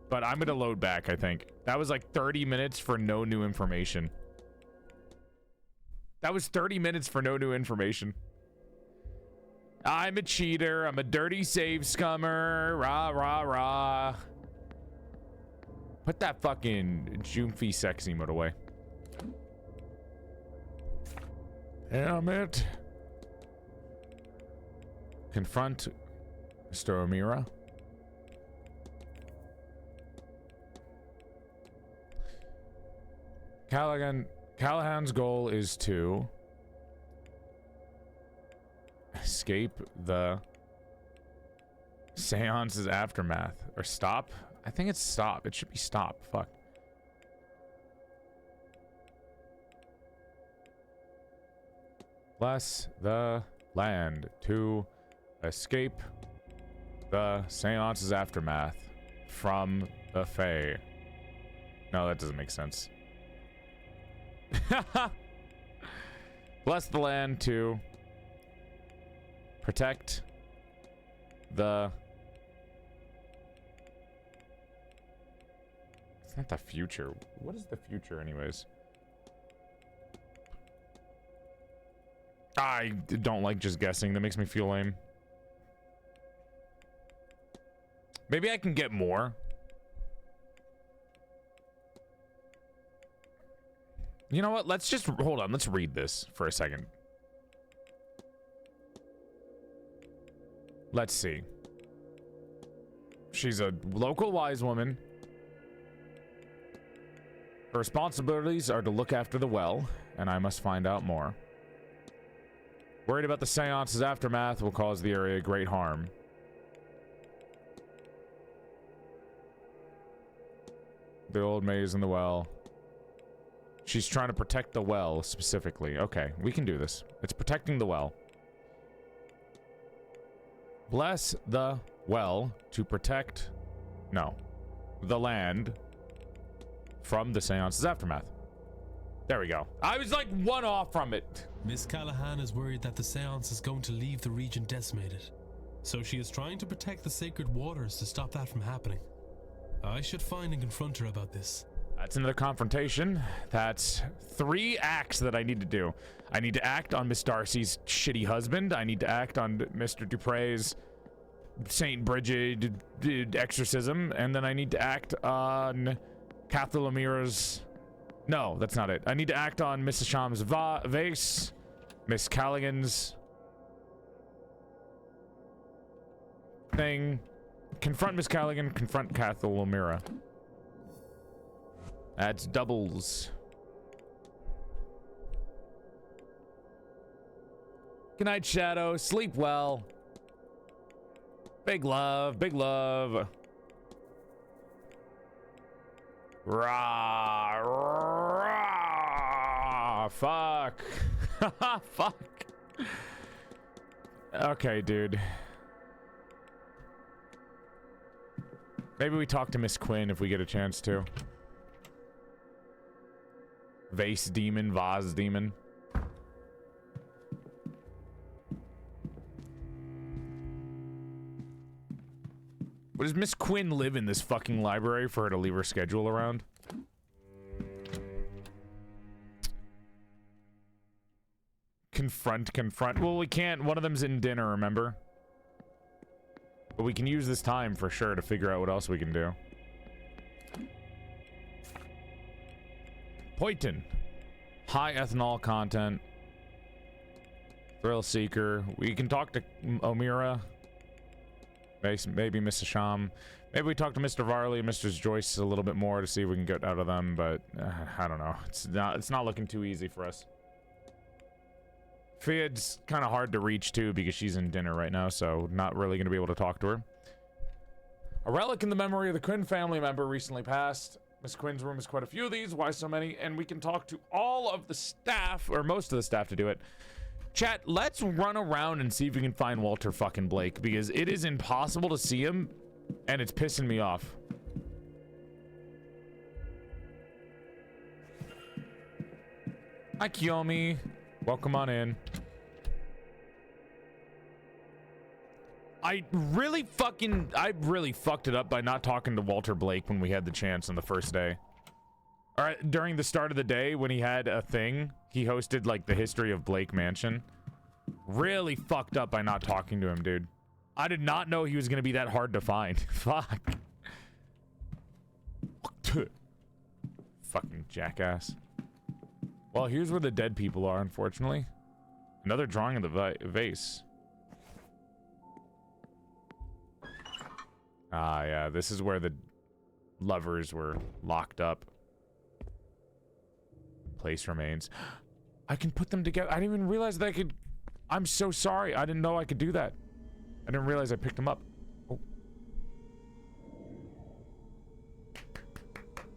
but I'm gonna load back, I think. That was like 30 minutes for no new information. That was 30 minutes for no new information. I'm a cheater. I'm a dirty save scummer. Rah, rah, rah. Put that fucking Joomfy sex emote away. Damn it. Confront Mr. O'Meara. Callahan's goal is to escape the Seance's aftermath. Or stop? I think it's stop. It should be stop. Fuck. Bless the land to escape the Seance's aftermath from the Fae. No, that doesn't make sense. Bless the land to protect the... It's not the future. What is the future anyways? I don't like just guessing. That makes me feel lame. Maybe I can get more. You know what? Let's just hold on. Let's read this for a second. Let's see. She's a local wise woman. Her responsibilities are to look after the well, and I must find out more. Worried about the seance's aftermath will cause the area great harm. The old maze in the well. She's trying to protect the well, specifically. Okay, we can do this. It's protecting the well. Bless the well to protect... No. The land from the seance's aftermath. There we go. I was like one off from it. Miss Callahan is worried that the seance is going to leave the region decimated. So she is trying to protect the sacred waters to stop that from happening. I should find and confront her about this. That's another confrontation. That's 3 acts that I need to do. I need to act on Miss Darcy's shitty husband. I need to act on Mr. Dupre's Saint Bridget exorcism. And then I need to act on Catherine Lemira's... No, that's not it. I need to act on Mrs. Sham's vase, Miss Callaghan's thing. Confront Miss Callaghan, confront Catherine Lemira. That's doubles. Good night, Shadow. Sleep well. Big love, big love. Rah, rah, fuck. Fuck. Okay, dude. Maybe we talk to Miss Quinn if we get a chance to. Vase demon, vase demon. But does Miss Quinn live in this fucking library for her to leave her schedule around? Confront. Well, we can't. One of them's in dinner, remember? But we can use this time for sure to figure out what else we can do. Poitin. High ethanol content. Thrill seeker. We can talk to O'Meara. Maybe Mr. Sham. Maybe we talk to Mr. Varley and Mr. Joyce a little bit more to see if we can get out of them, but I don't know. It's not looking too easy for us. Fiad's kind of hard to reach too because she's in dinner right now, so not really going to be able to talk to her. A relic in the memory of the Quinn family member recently passed. Miss Quinn's room has quite a few of these. Why so many? And we can talk to all of the staff, or most of the staff, to do it. Chat, let's run around and see if we can find Walter fucking Blake, because it is impossible to see him And it's pissing me off. Hi, Kiyomi. Welcome on in. I really fucked it up by not talking to Walter Blake when we had the chance on the first day. Alright, during the start of the day when he had a thing, he hosted like the history of Blake Mansion. Really fucked up by not talking to him, dude. I did not know he was gonna be that hard to find. Fuck. Fucking jackass. Well, here's where the dead people are, unfortunately. Another drawing of the vase. Ah, yeah, this is where the lovers were locked up. Place remains. I can put them together. I didn't even realize that I could. I'm so sorry. I didn't know I could do that. I didn't realize I picked them up. Oh.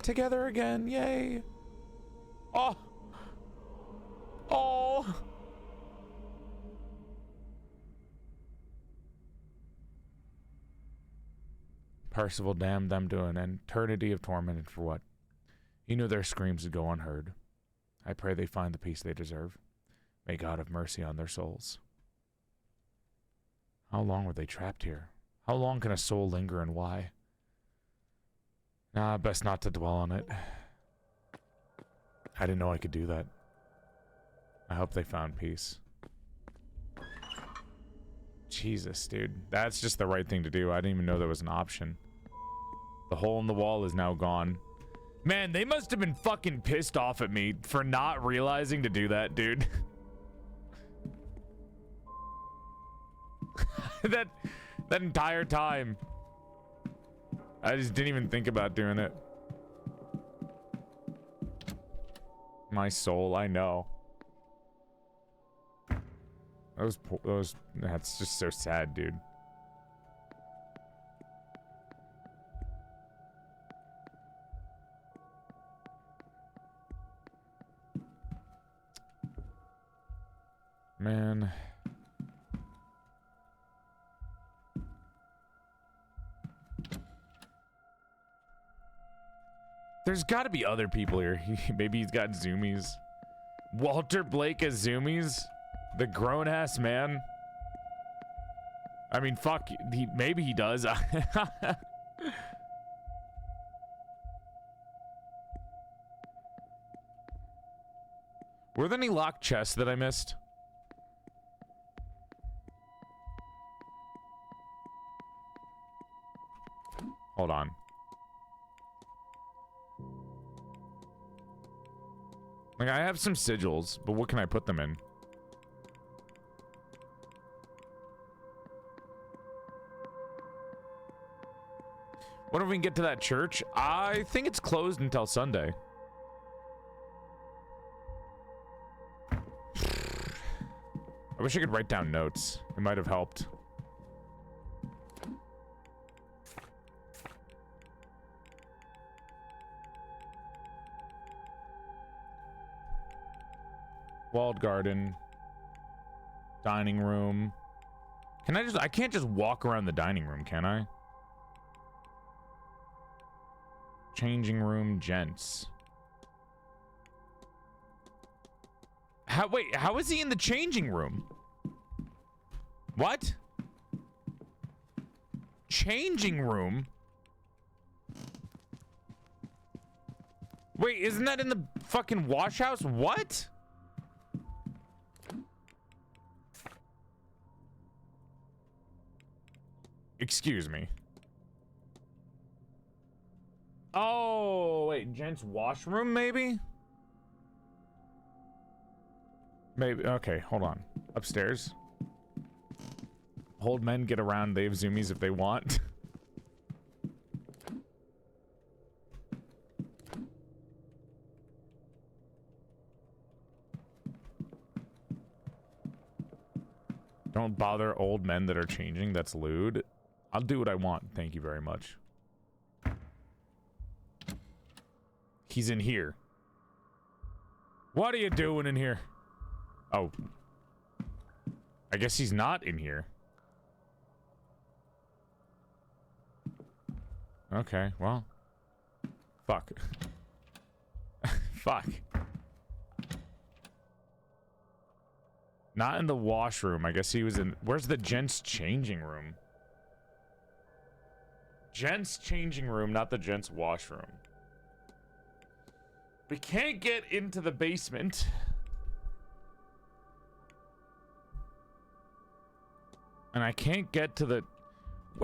Together again. Yay. Oh. Oh. Percival damned them to an eternity of torment, and for what? He knew their screams would go unheard. I pray they find the peace they deserve. May God have mercy on their souls. How long were they trapped here? How long can a soul linger, and why? Nah, best not to dwell on it. I didn't know I could do that. I hope they found peace. Jesus, dude. That's just the right thing to do. I didn't even know there was an option. The hole in the wall is now gone. Man, they must have been fucking pissed off at me for not realizing to do that, dude. that entire time. I just didn't even think about doing it. My soul, I know. That's just so sad, dude. Man. There's got to be other people here. Maybe he's got zoomies. Walter Blake as zoomies? The grown-ass man? I mean, fuck. Maybe he does. Were there any locked chests that I missed? Hold on. Like, I have some sigils, but what can I put them in? When do we can get to that church? I think it's closed until Sunday. I wish I could write down notes. It might have helped. Walled garden. Dining room. I can't just walk around the dining room, can I? Changing room, gents. Wait, how is he in the changing room? What? Changing room? Wait, isn't that in the fucking wash house? What? Excuse me. Oh, wait, gents washroom maybe? Maybe, okay, hold on. Upstairs. Old men get around, they have zoomies if they want. Don't bother old men that are changing, that's lewd. I'll do what I want, thank you very much. He's in here. What are you doing in here? Oh. I guess he's not in here. Okay, well. Fuck. Fuck. Not in the washroom. I guess he was in... Where's the gents' changing room? Gents' changing room, not the gents' washroom. We can't get into the basement. And I can't get to the...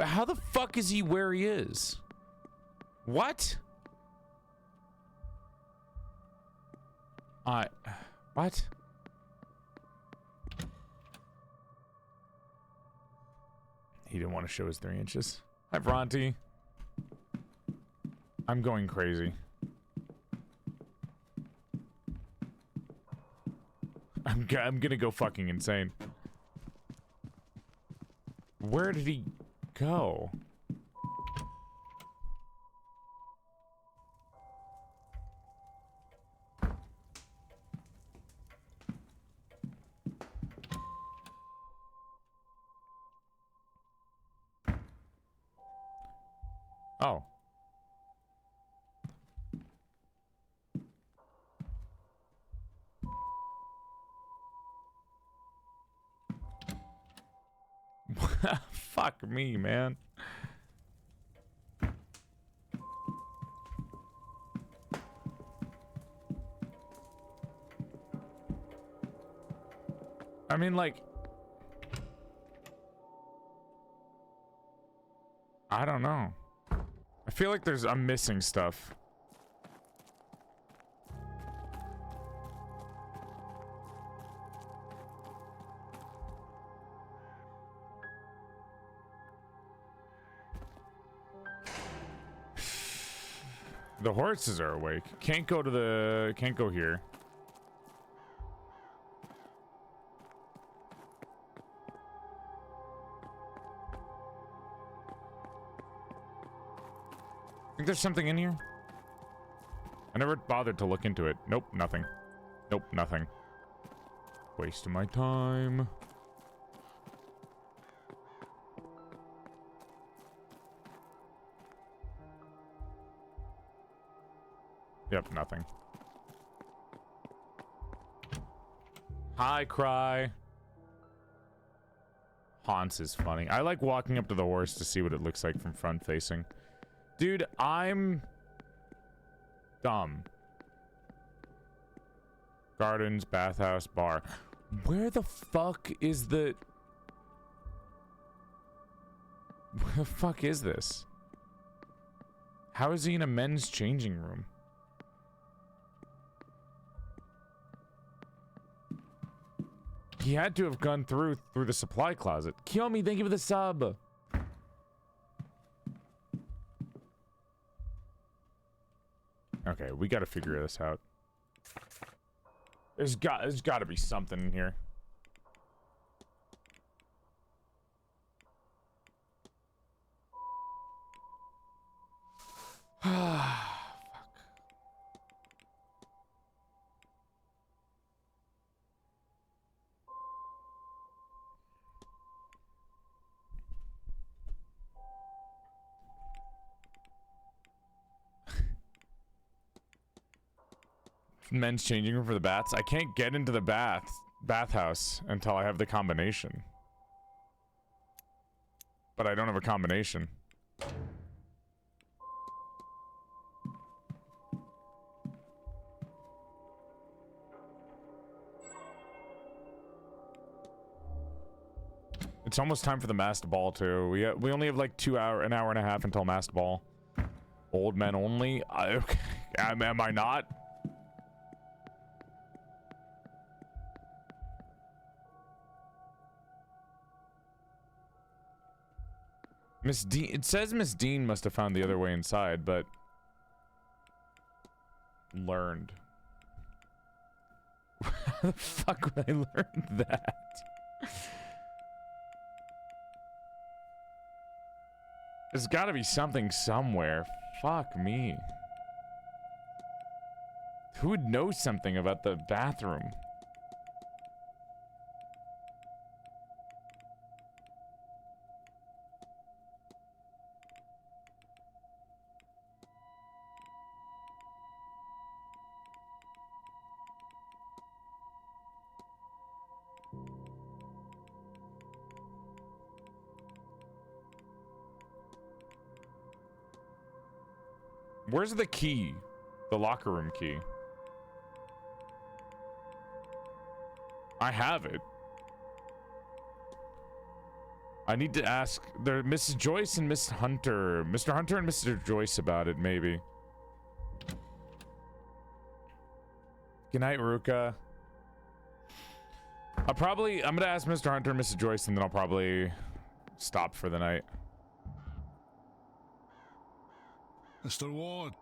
How the fuck is he where he is? What? What? He didn't want to show his 3 inches. Hi, Bronte. I'm going crazy. I'm gonna go fucking insane. Where did he go? Oh. Fuck me, man. I mean, like... I don't know. I feel like I'm missing stuff. The horses are awake. Can't go here. Think there's something in here? I never bothered to look into it. Nope, nothing. Nope, nothing. Wasting my time. Yep, nothing. Hi, Cry. Hans is funny. I like walking up to the horse to see what it looks like from front facing. Dude, I'm dumb. Gardens, bathhouse, bar. Where the fuck is the... Where the fuck is this? How is he in a men's changing room? He had to have gone through the supply closet. Kill me, thank you for the sub. Okay, we gotta figure this out. There's gotta be something in here. Fuck. Men's changing room for the bats. I can't get into the bathhouse until I have the combination. But I don't have a combination. It's almost time for the masked ball too. We only have like an hour and a half until masked ball. Old men only. Am I not? Miss Deane. It says Miss Deane must have found the other way inside, but learned. How the fuck would I learn that? There's got to be something somewhere. Fuck me. Who would know something about the bathroom? Where's the key? The locker room key. I have it. I need to ask Mrs. Joyce and Mr. Hunter and Mr. Joyce about it, maybe. Good night, Ruka. I'm gonna ask Mr. Hunter and Mrs. Joyce, and then I'll probably stop for the night. Mr. Ward.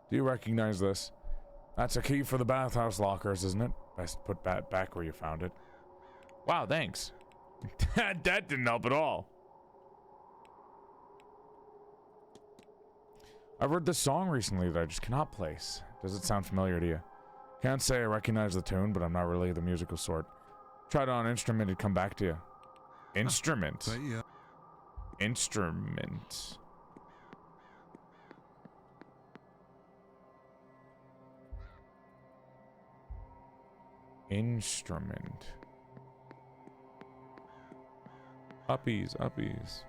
Do you recognize this? That's a key for the bathhouse lockers, isn't it? Best put that back where you found it. Wow, thanks. That didn't help at all. I've heard this song recently that I just cannot place. Does it sound familiar to you? Can't say I recognize the tune, but I'm not really the musical sort. Try it on an instrument, it'd come back to you. Instrument. Yeah. Instrument. Instrument. Uppies, uppies.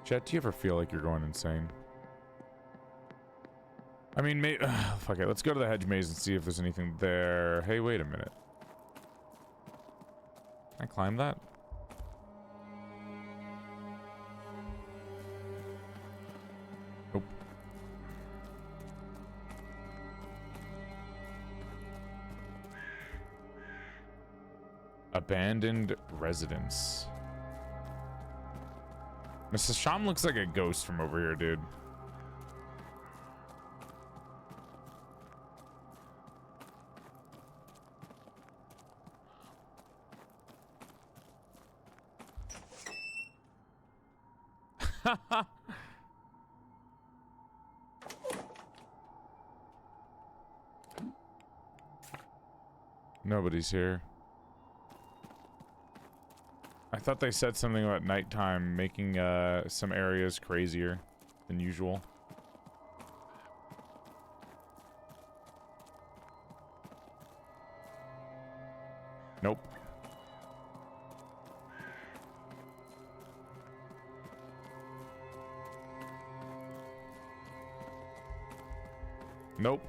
Chet, do you ever feel like you're going insane? I mean, fuck it. Let's go to the hedge maze and see if there's anything there. Hey, wait a minute. Can I climb that? Nope. Abandoned residence. Mrs. Sham looks like a ghost from over here, dude. Nobody's here. I thought they said something about nighttime making some areas crazier than usual. Nope. Nope.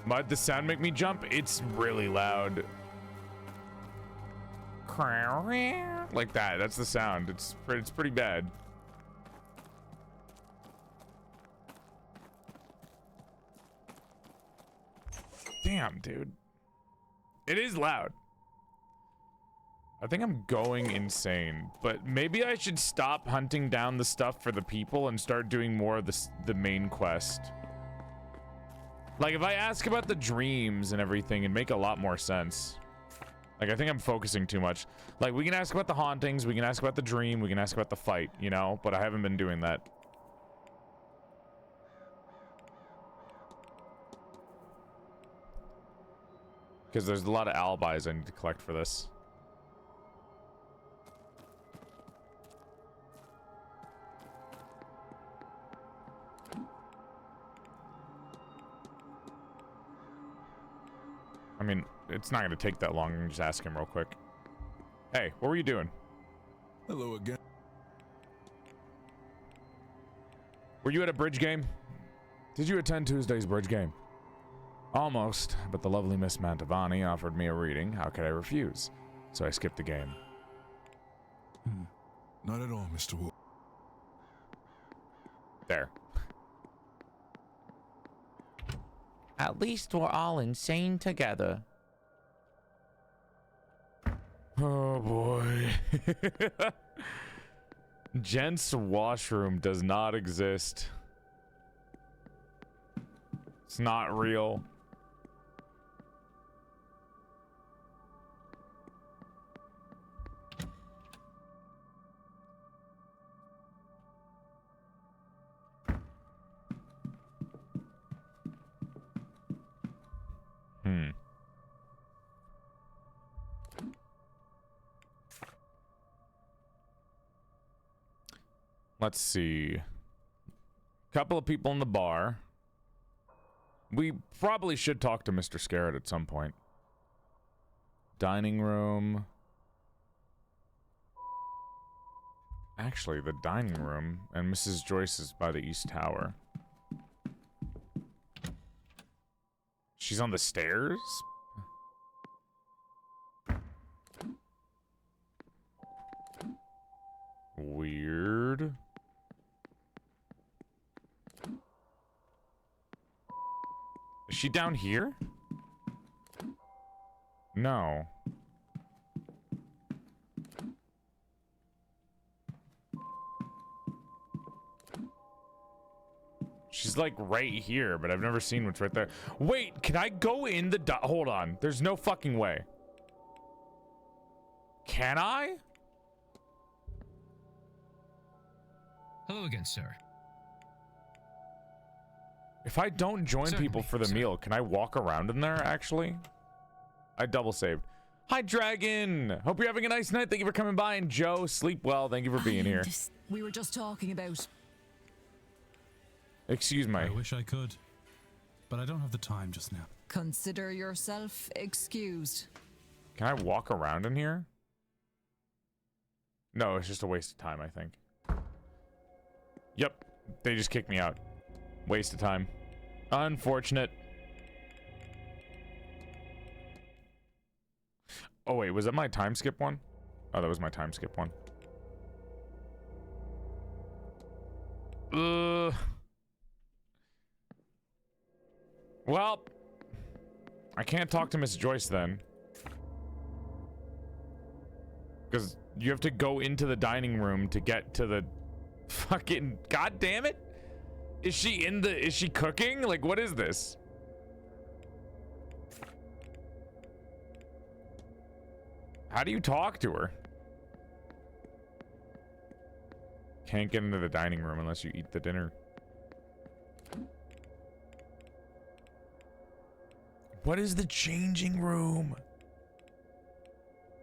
Why'd the sound make me jump? It's really loud. Like that. That's the sound. It's pretty bad. Damn, dude. It is loud. I think I'm going insane, but maybe I should stop hunting down the stuff for the people and start doing more of the main quest. Like, if I ask about the dreams and everything, it'd make a lot more sense. Like, I think I'm focusing too much. Like, we can ask about the hauntings, we can ask about the dream, we can ask about the fight, you know? But I haven't been doing that. Because there's a lot of alibis I need to collect for this. I mean, it's not going to take that long. I can just ask him real quick. Hey, what were you doing? Hello again. Were you at a bridge game? Did you attend Tuesday's bridge game? Almost, but the lovely Miss Mantovani offered me a reading. How could I refuse? So I skipped the game. Not at all, Mr. Wood. There. At least we're all insane together. Oh boy. Gents washroom does not exist. It's not real. Let's see. Couple of people in the bar. We probably should talk to Mr. Scarrett at some point. Dining room. actually the dining room, and Mrs. Joyce is by the East Tower. She's on the stairs? Weird. Is she down here? No. She's like right here, but I've never seen what's right there. Wait, can I go in the hold on. There's no fucking way. Can I? Hello again, sir. If I don't join people for the meal, can I walk around in there, actually? I double saved. Hi, Dragon! Hope you're having a nice night. Thank you for coming by. And Joe, sleep well. Thank you for being here. We were just talking about... Excuse me. I wish I could, but I don't have the time just now. Consider yourself excused. Can I walk around in here? No, it's just a waste of time, I think. Yep, they just kicked me out. Waste of time. Unfortunate. Oh wait, was that my time skip one? Oh, that was my time skip one. Well, I can't talk to Miss Joyce then. Because you have to go into the dining room to get to the fucking... God damn it! Is she in the... Is she cooking? Like, what is this? How do you talk to her? Can't get into the dining room unless you eat the dinner. What is the changing room?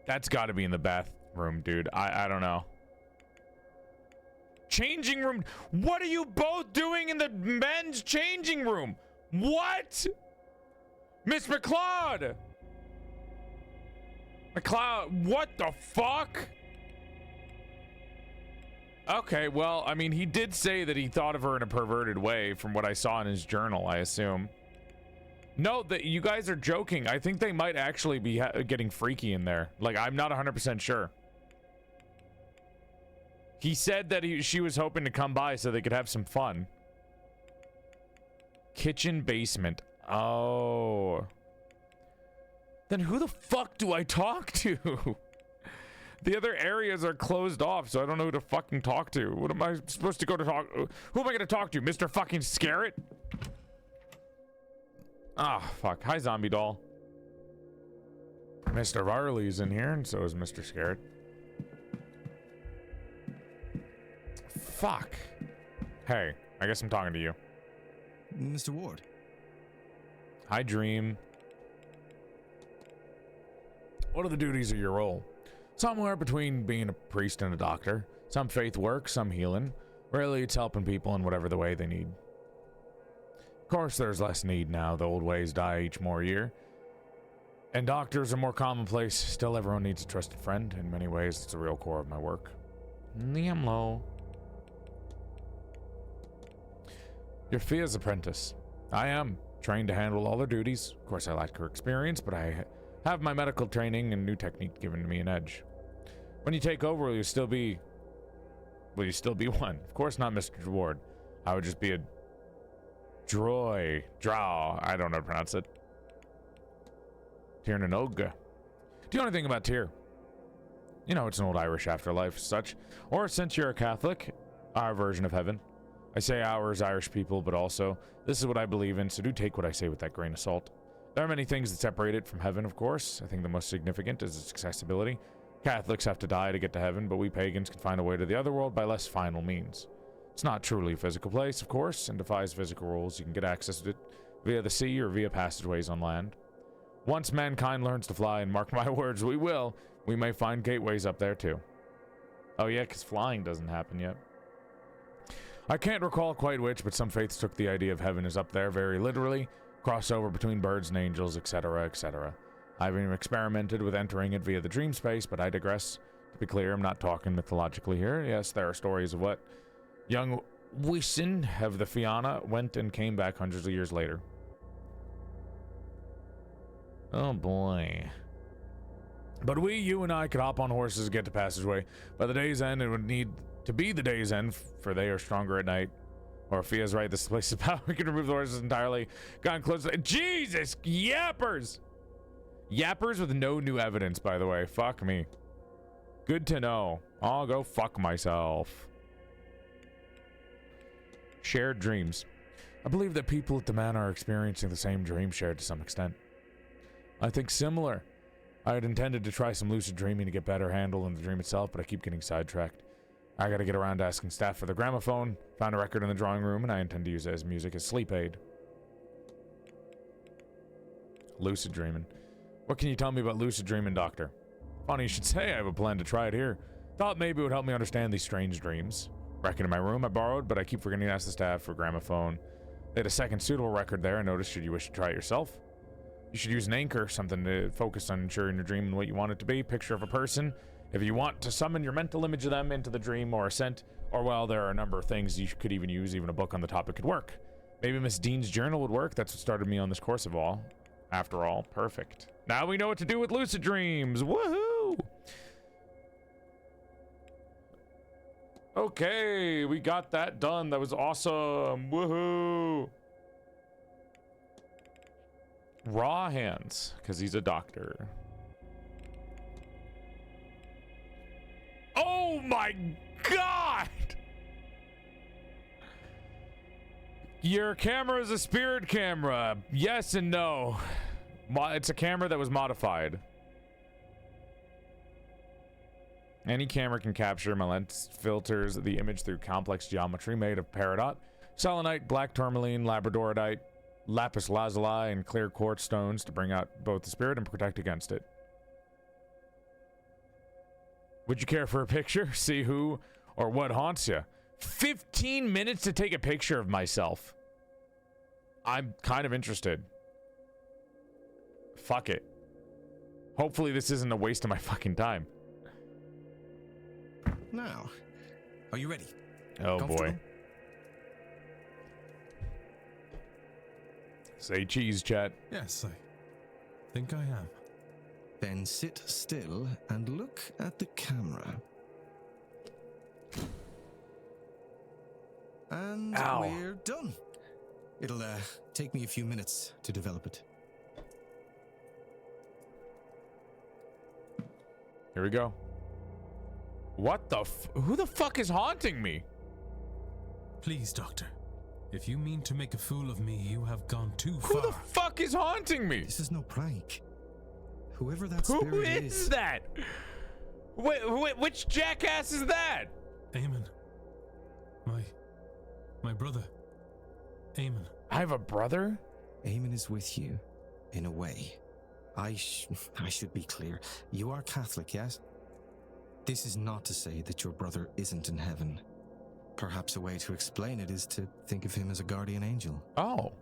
That's got to be in the bathroom, dude. I don't know. Changing room. What are you both doing in the men's changing room? What? Miss McLeod. McLeod, what the fuck? Okay, well, I mean, he did say that he thought of her in a perverted way from what I saw in his journal, I assume. No, that you guys are joking. I think they might actually be getting freaky in there. Like, I'm not 100% sure. He said that she was hoping to come by so they could have some fun. Kitchen basement. Oh. Then who the fuck do I talk to? The other areas are closed off, so I don't know who to fucking talk to. What am I supposed to go to talk? Who am I gonna talk to? Mr. fucking Scarrett? Ah, fuck. Hi, zombie doll. Mr. Varley's in here, and so is Mr. Scarrett. Fuck. Hey, I guess I'm talking to you. Mr. Ward. Hi, Dream. What are the duties of your role? Somewhere between being a priest and a doctor. Some faith work, some healing. Really, it's helping people in whatever the way they need. Of course, there's less need now. The old ways die each more year. And doctors are more commonplace. Still, everyone needs a trusted friend. In many ways, it's the real core of my work. Niamlo. You're Fia's apprentice. I am. Trained to handle all their duties. Of course, I lack her experience, but I have my medical training and new technique giving me an edge. When you take over, will you still be one? Of course not, Mr. Ward. I would just be a drow. I don't know how to pronounce it. Tirnanoga. Do you know anything about Tyr? You know, it's an old Irish afterlife, such. Or since you're a Catholic, our version of heaven. I say ours, Irish people, but also, this is what I believe in, so do take what I say with that grain of salt. There are many things that separate it from heaven, of course. I think the most significant is its accessibility. Catholics have to die to get to heaven, but we pagans can find a way to the other world by less final means. It's not truly a physical place, of course, and defies physical rules. You can get access to it via the sea or via passageways on land. Once mankind learns to fly, and mark my words, we will, we may find gateways up there too. Oh yeah, because flying doesn't happen yet. I can't recall quite which, but some faiths took the idea of heaven as up there very literally, crossover between birds and angels, etc., etc. I've even experimented with entering it via the dream space, but I digress. To be clear, I'm not talking mythologically here. Yes, there are stories of what young Wisin of the Fianna went and came back hundreds of years later. Oh boy. But you and I could hop on horses and get to Passageway. By the day's end, it would need to be the day's end, for they are stronger at night. Or if Fia's right, this place is power. We can remove the horses entirely. Gotten close to... Jesus! Yappers! Yappers with no new evidence, by the way. Fuck me. Good to know. I'll go fuck myself. Shared dreams. I believe that people at the manor are experiencing the same dream shared to some extent. I think similar. I had intended to try some lucid dreaming to get better handle on the dream itself, but I keep getting sidetracked. I gotta get around to asking staff for the gramophone. Found a record in the drawing room, and I intend to use it as music as sleep aid. Lucid dreaming. What can you tell me about lucid dreaming, Doctor? Funny you should say. I have a plan to try it here. Thought maybe it would help me understand these strange dreams. Record in my room I borrowed, but I keep forgetting to ask the staff for gramophone. They had a second suitable record there. I noticed, should you wish to try it yourself. You should use an anchor, something to focus on ensuring your dream and what you want it to be. Picture of a person. If you want to summon your mental image of them into the dream, or a scent, or well, there are a number of things you could even use. Even a book on the topic could work. Maybe Miss Deane's journal would work. That's what started me on this course of all. After all, perfect. Now we know what to do with lucid dreams. Woohoo! Okay, we got that done. That was awesome. Woohoo! Raw hands, because he's a doctor. Oh my god! Your camera is a spirit camera. Yes and no. It's a camera that was modified. Any camera can capture. My lens filters the image through complex geometry made of peridot, selenite, black tourmaline, labradorite, lapis lazuli, and clear quartz stones to bring out both the spirit and protect against it. Would you care for a picture? See who or what haunts you? 15 minutes to take a picture of myself. I'm kind of interested. Fuck it. Hopefully this isn't a waste of my fucking time. Now, are you ready? Oh boy. Say cheese, chat. Yes, I think I am. Then sit still and look at the camera. And we're done. It'll take me a few minutes to develop it. Here we go. What the who the fuck is haunting me? Please, Doctor. If you mean to make a fool of me, you have gone too far. Who the fuck is haunting me? This is no prank. Whoever that spirit Who is that? Which jackass is that? Eamon. My brother. Eamon. I have a brother? Eamon is with you, in a way. I should be clear. You are Catholic, yes? This is not to say that your brother isn't in heaven. Perhaps a way to explain it is to think of him as a guardian angel. Oh.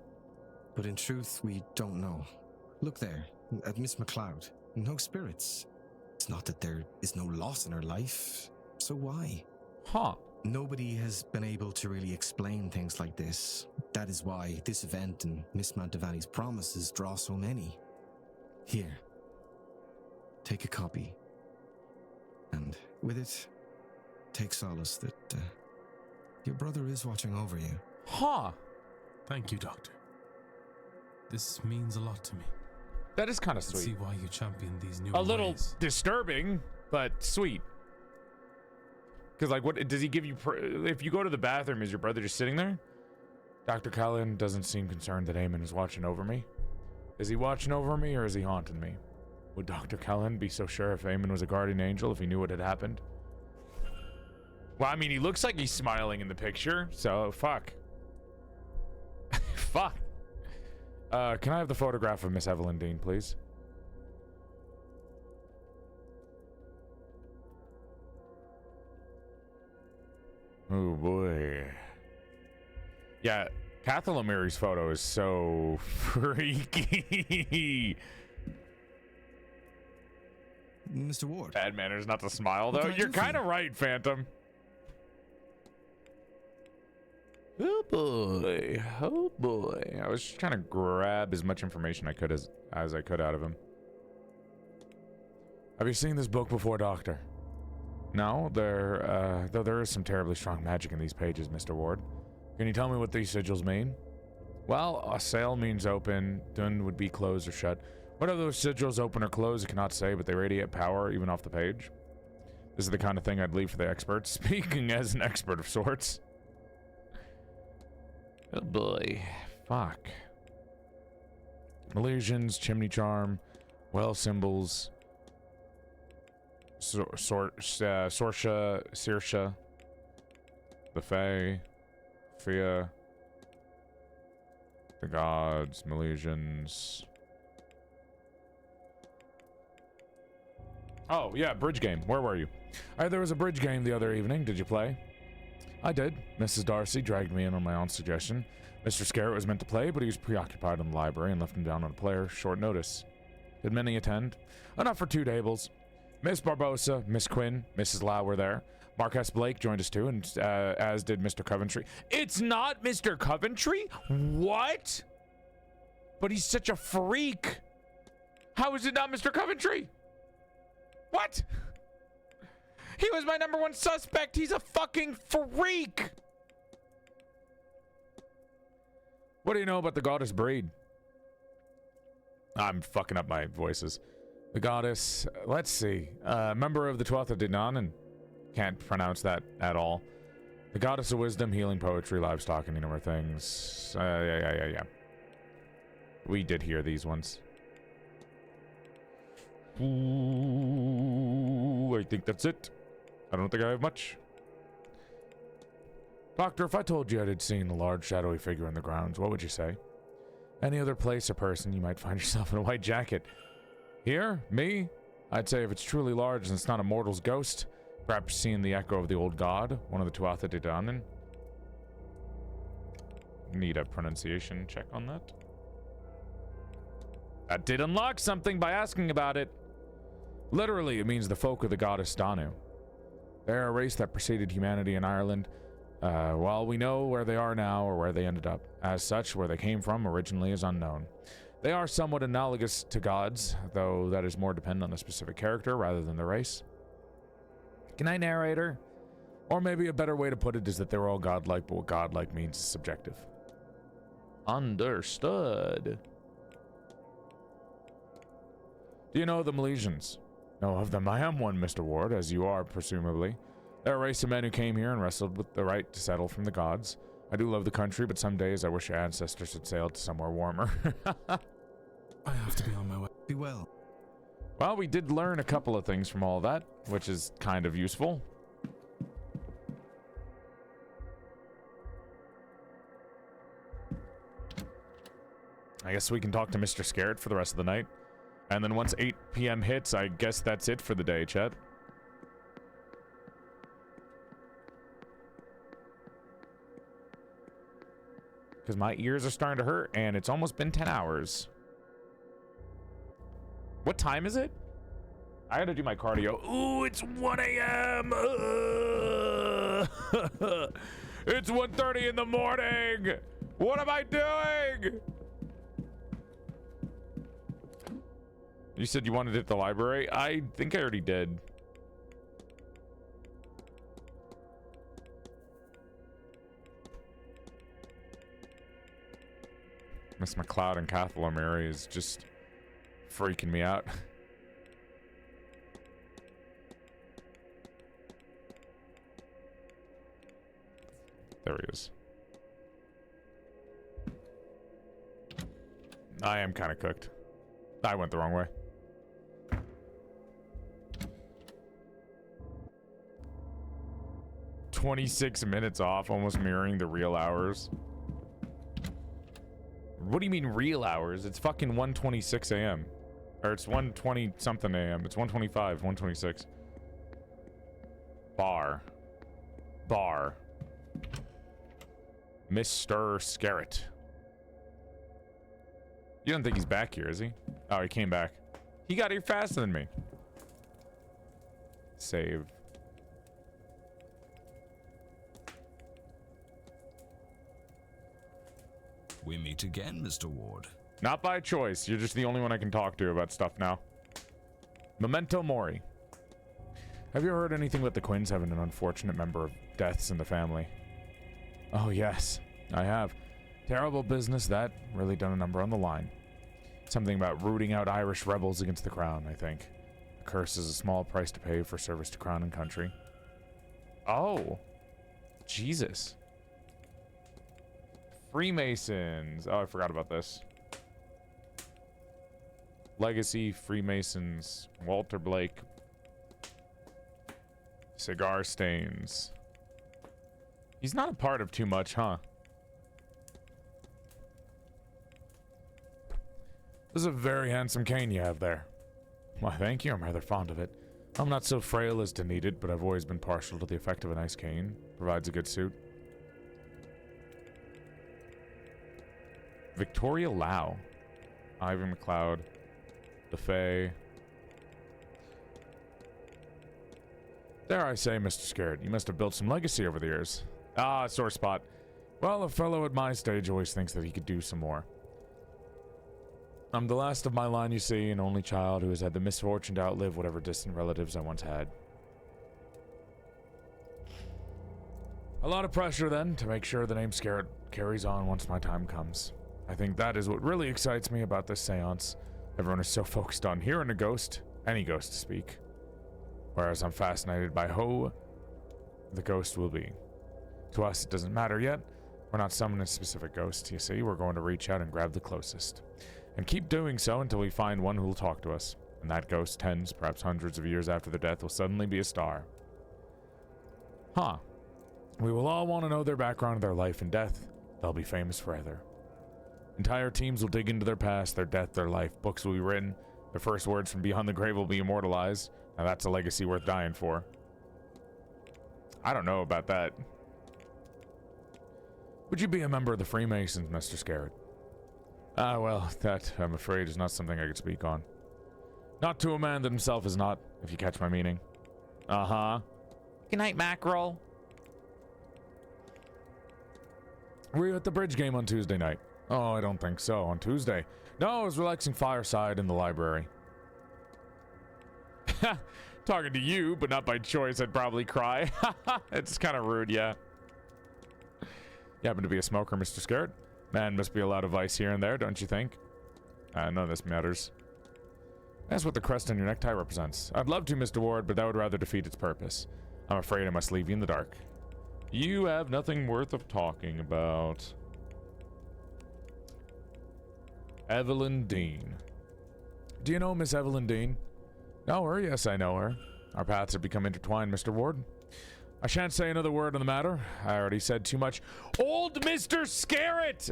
But in truth, we don't know. Look there, at Miss MacLeod. No spirits. It's not that there is no loss in her life. So why? Huh. Nobody has been able to really explain things like this. That is why this event and Miss Mantovani's promises draw so many. Here. Take a copy. And with it, take solace that your brother is watching over you. Huh. Thank you, Doctor. This means a lot to me. That is kind of sweet. I see why you champion these new A little ways. disturbing, but sweet. Because, like, what does he give you? If you go to the bathroom, is your brother just sitting there? Dr. Cullen doesn't seem concerned that Eamon is watching over me. Is he watching over me, or is he haunting me? Would Dr. Cullen be so sure if Eamon was a guardian angel if he knew what had happened? Well, I mean, he looks like he's smiling in the picture, so fuck. Fuck. Can I have the photograph of Miss Evelyn Deane, please? Oh boy. Yeah, Cathalomiri's photo is so freaky. Mr. Ward. Bad manners not to smile, What though. can I You're do for kind of you? right, Phantom. Oh boy, oh boy. I was just trying to grab as much information I could as I could out of him. Have you seen this book before, Doctor? No, though there is some terribly strong magic in these pages, Mr. Ward. Can you tell me what these sigils mean? Well, a sail means open, dun would be closed or shut. Whether those sigils open or closed, I cannot say, but they radiate power even off the page. This is the kind of thing I'd leave for the experts. Speaking as an expert of sorts. Oh boy, fuck. Illusions, chimney charm, well symbols, Sorsha, Sirsha, the Fae, Fia, the gods, Milesians. Oh, yeah, bridge game. Where were you? There was a bridge game the other evening. Did you play? I did. Mrs. Darcy dragged me in on my own suggestion. Mr. Scarrett was meant to play, but he was preoccupied in the library and left him down on a player short notice. Did many attend? Enough for 2 tables. Miss Barbosa, Miss Quinn, Mrs. Lau were there. Marquess Blake joined us too, and as did Mr. Coventry. It's not Mr. Coventry? What? But he's such a freak. How is it not Mr. Coventry? What? He was my #1 suspect. He's a fucking freak. What do you know about the goddess Breed? I'm fucking up my voices. The goddess, let's see. Member of the 12th of Dinan, can't pronounce that at all. The goddess of wisdom, healing, poetry, livestock, and number of things. Yeah. We did hear these ones. Ooh, I think that's it. I don't think I have much. Doctor, if I told you I had seen a large shadowy figure in the grounds, what would you say? Any other place or person you might find yourself in a white jacket. Here? Me? I'd say if it's truly large and it's not a mortal's ghost, perhaps seeing the echo of the old god, one of the Tuatha De Danann. Need a pronunciation check on that. That did unlock something by asking about it. Literally, it means the folk of the goddess Danu. They're a race that preceded humanity in Ireland. While we know where they are now or where they ended up, as such, where they came from originally is unknown. They are somewhat analogous to gods, though that is more dependent on a specific character rather than the race. Good night, narrator. Or maybe a better way to put it is that they're all godlike, but what godlike means is subjective. Understood. Do you know the Milesians? No, of them I am one, Mr. Ward, as you are, presumably. They're a race of men who came here and wrestled with the right to settle from the gods. I do love the country, but some days I wish your ancestors had sailed to somewhere warmer. I have to be on my way. Be well. Well, we did learn a couple of things from all that, which is kind of useful. I guess we can talk to Mr. Scarrett for the rest of the night. And then once 8 p.m. hits, I guess that's it for the day, chat. Because my ears are starting to hurt, and it's almost been 10 hours. What time is it? I gotta do my cardio. Ooh, it's 1 a.m. It's 1:30 in the morning. What am I doing? You said you wanted it at the library? I think I already did. Miss McLeod and Cathal Mary is just freaking me out. There he is. I am kind of cooked. I went the wrong way. "26 minutes off, almost mirroring the real hours." What do you mean real hours? It's fucking 1:26 a.m. Or it's 1:20 something a.m. It's 1:25, 1:26. Bar. Mr. Scarrett. You don't think he's back here, is he? Oh, he came back. He got here faster than me. Save. We meet again, Mr. Ward. Not by choice. You're just the only one I can talk to about stuff now. Memento Mori. Have you heard anything about the Quinns having an unfortunate member of deaths in the family? Oh, yes, I have. Terrible business that. Really done a number on the line. Something about rooting out Irish rebels against the crown, I think. A curse is a small price to pay for service to crown and country. Oh. Jesus. Freemasons. Oh, I forgot about this. Legacy, Freemasons, Walter Blake. Cigar stains. He's not a part of too much, huh? This is a very handsome cane you have there. Why, thank you. I'm rather fond of it. I'm not so frail as to need it, but I've always been partial to the effect of a nice cane. Provides a good suit. Victoria Lau. Ivan McLeod. The Fae. Dare I say, Mr. Scared, you must have built some legacy over the years. Ah, sore spot. Well, a fellow at my stage always thinks that he could do some more. I'm the last of my line, you see, an only child who has had the misfortune to outlive whatever distant relatives I once had. A lot of pressure, then, to make sure the name Scared carries on once my time comes. I think that is what really excites me about this seance. Everyone is so focused on hearing a ghost, any ghost to speak. Whereas I'm fascinated by who the ghost will be. To us, it doesn't matter yet. We're not summoning a specific ghost, you see. We're going to reach out and grab the closest. And keep doing so until we find one who will talk to us. And that ghost, tens, perhaps hundreds of years after their death, will suddenly be a star. Huh. We will all want to know their background, their life and death. They'll be famous forever. Entire teams will dig into their past, their death, their life. Books will be written. Their first words from beyond the grave will be immortalized. Now that's a legacy worth dying for. I don't know about that. Would you be a member of the Freemasons, Mr. Scarrett? Ah, well, that, I'm afraid, is not something I could speak on. Not to a man that himself is not, if you catch my meaning. Uh-huh. Good night, Mackerel. Were you at the bridge game on Tuesday night? Oh, I don't think so. On Tuesday? No, I was relaxing fireside in the library. Talking to you, but not by choice, I'd probably cry. It's kind of rude, yeah. You happen to be a smoker, Mr. Scared? Man, must be a lot of vice here and there, don't you think? None of this matters. That's what the crest on your necktie represents. I'd love to, Mr. Ward, but that would rather defeat its purpose. I'm afraid I must leave you in the dark. You have nothing worth of talking about. Evelyn Deane. Do you know Miss Evelyn Deane? Know her? Yes, I know her. Our paths have become intertwined, Mr. Ward. I shan't say another word on the matter. I already said too much. Old Mr. Scarrett!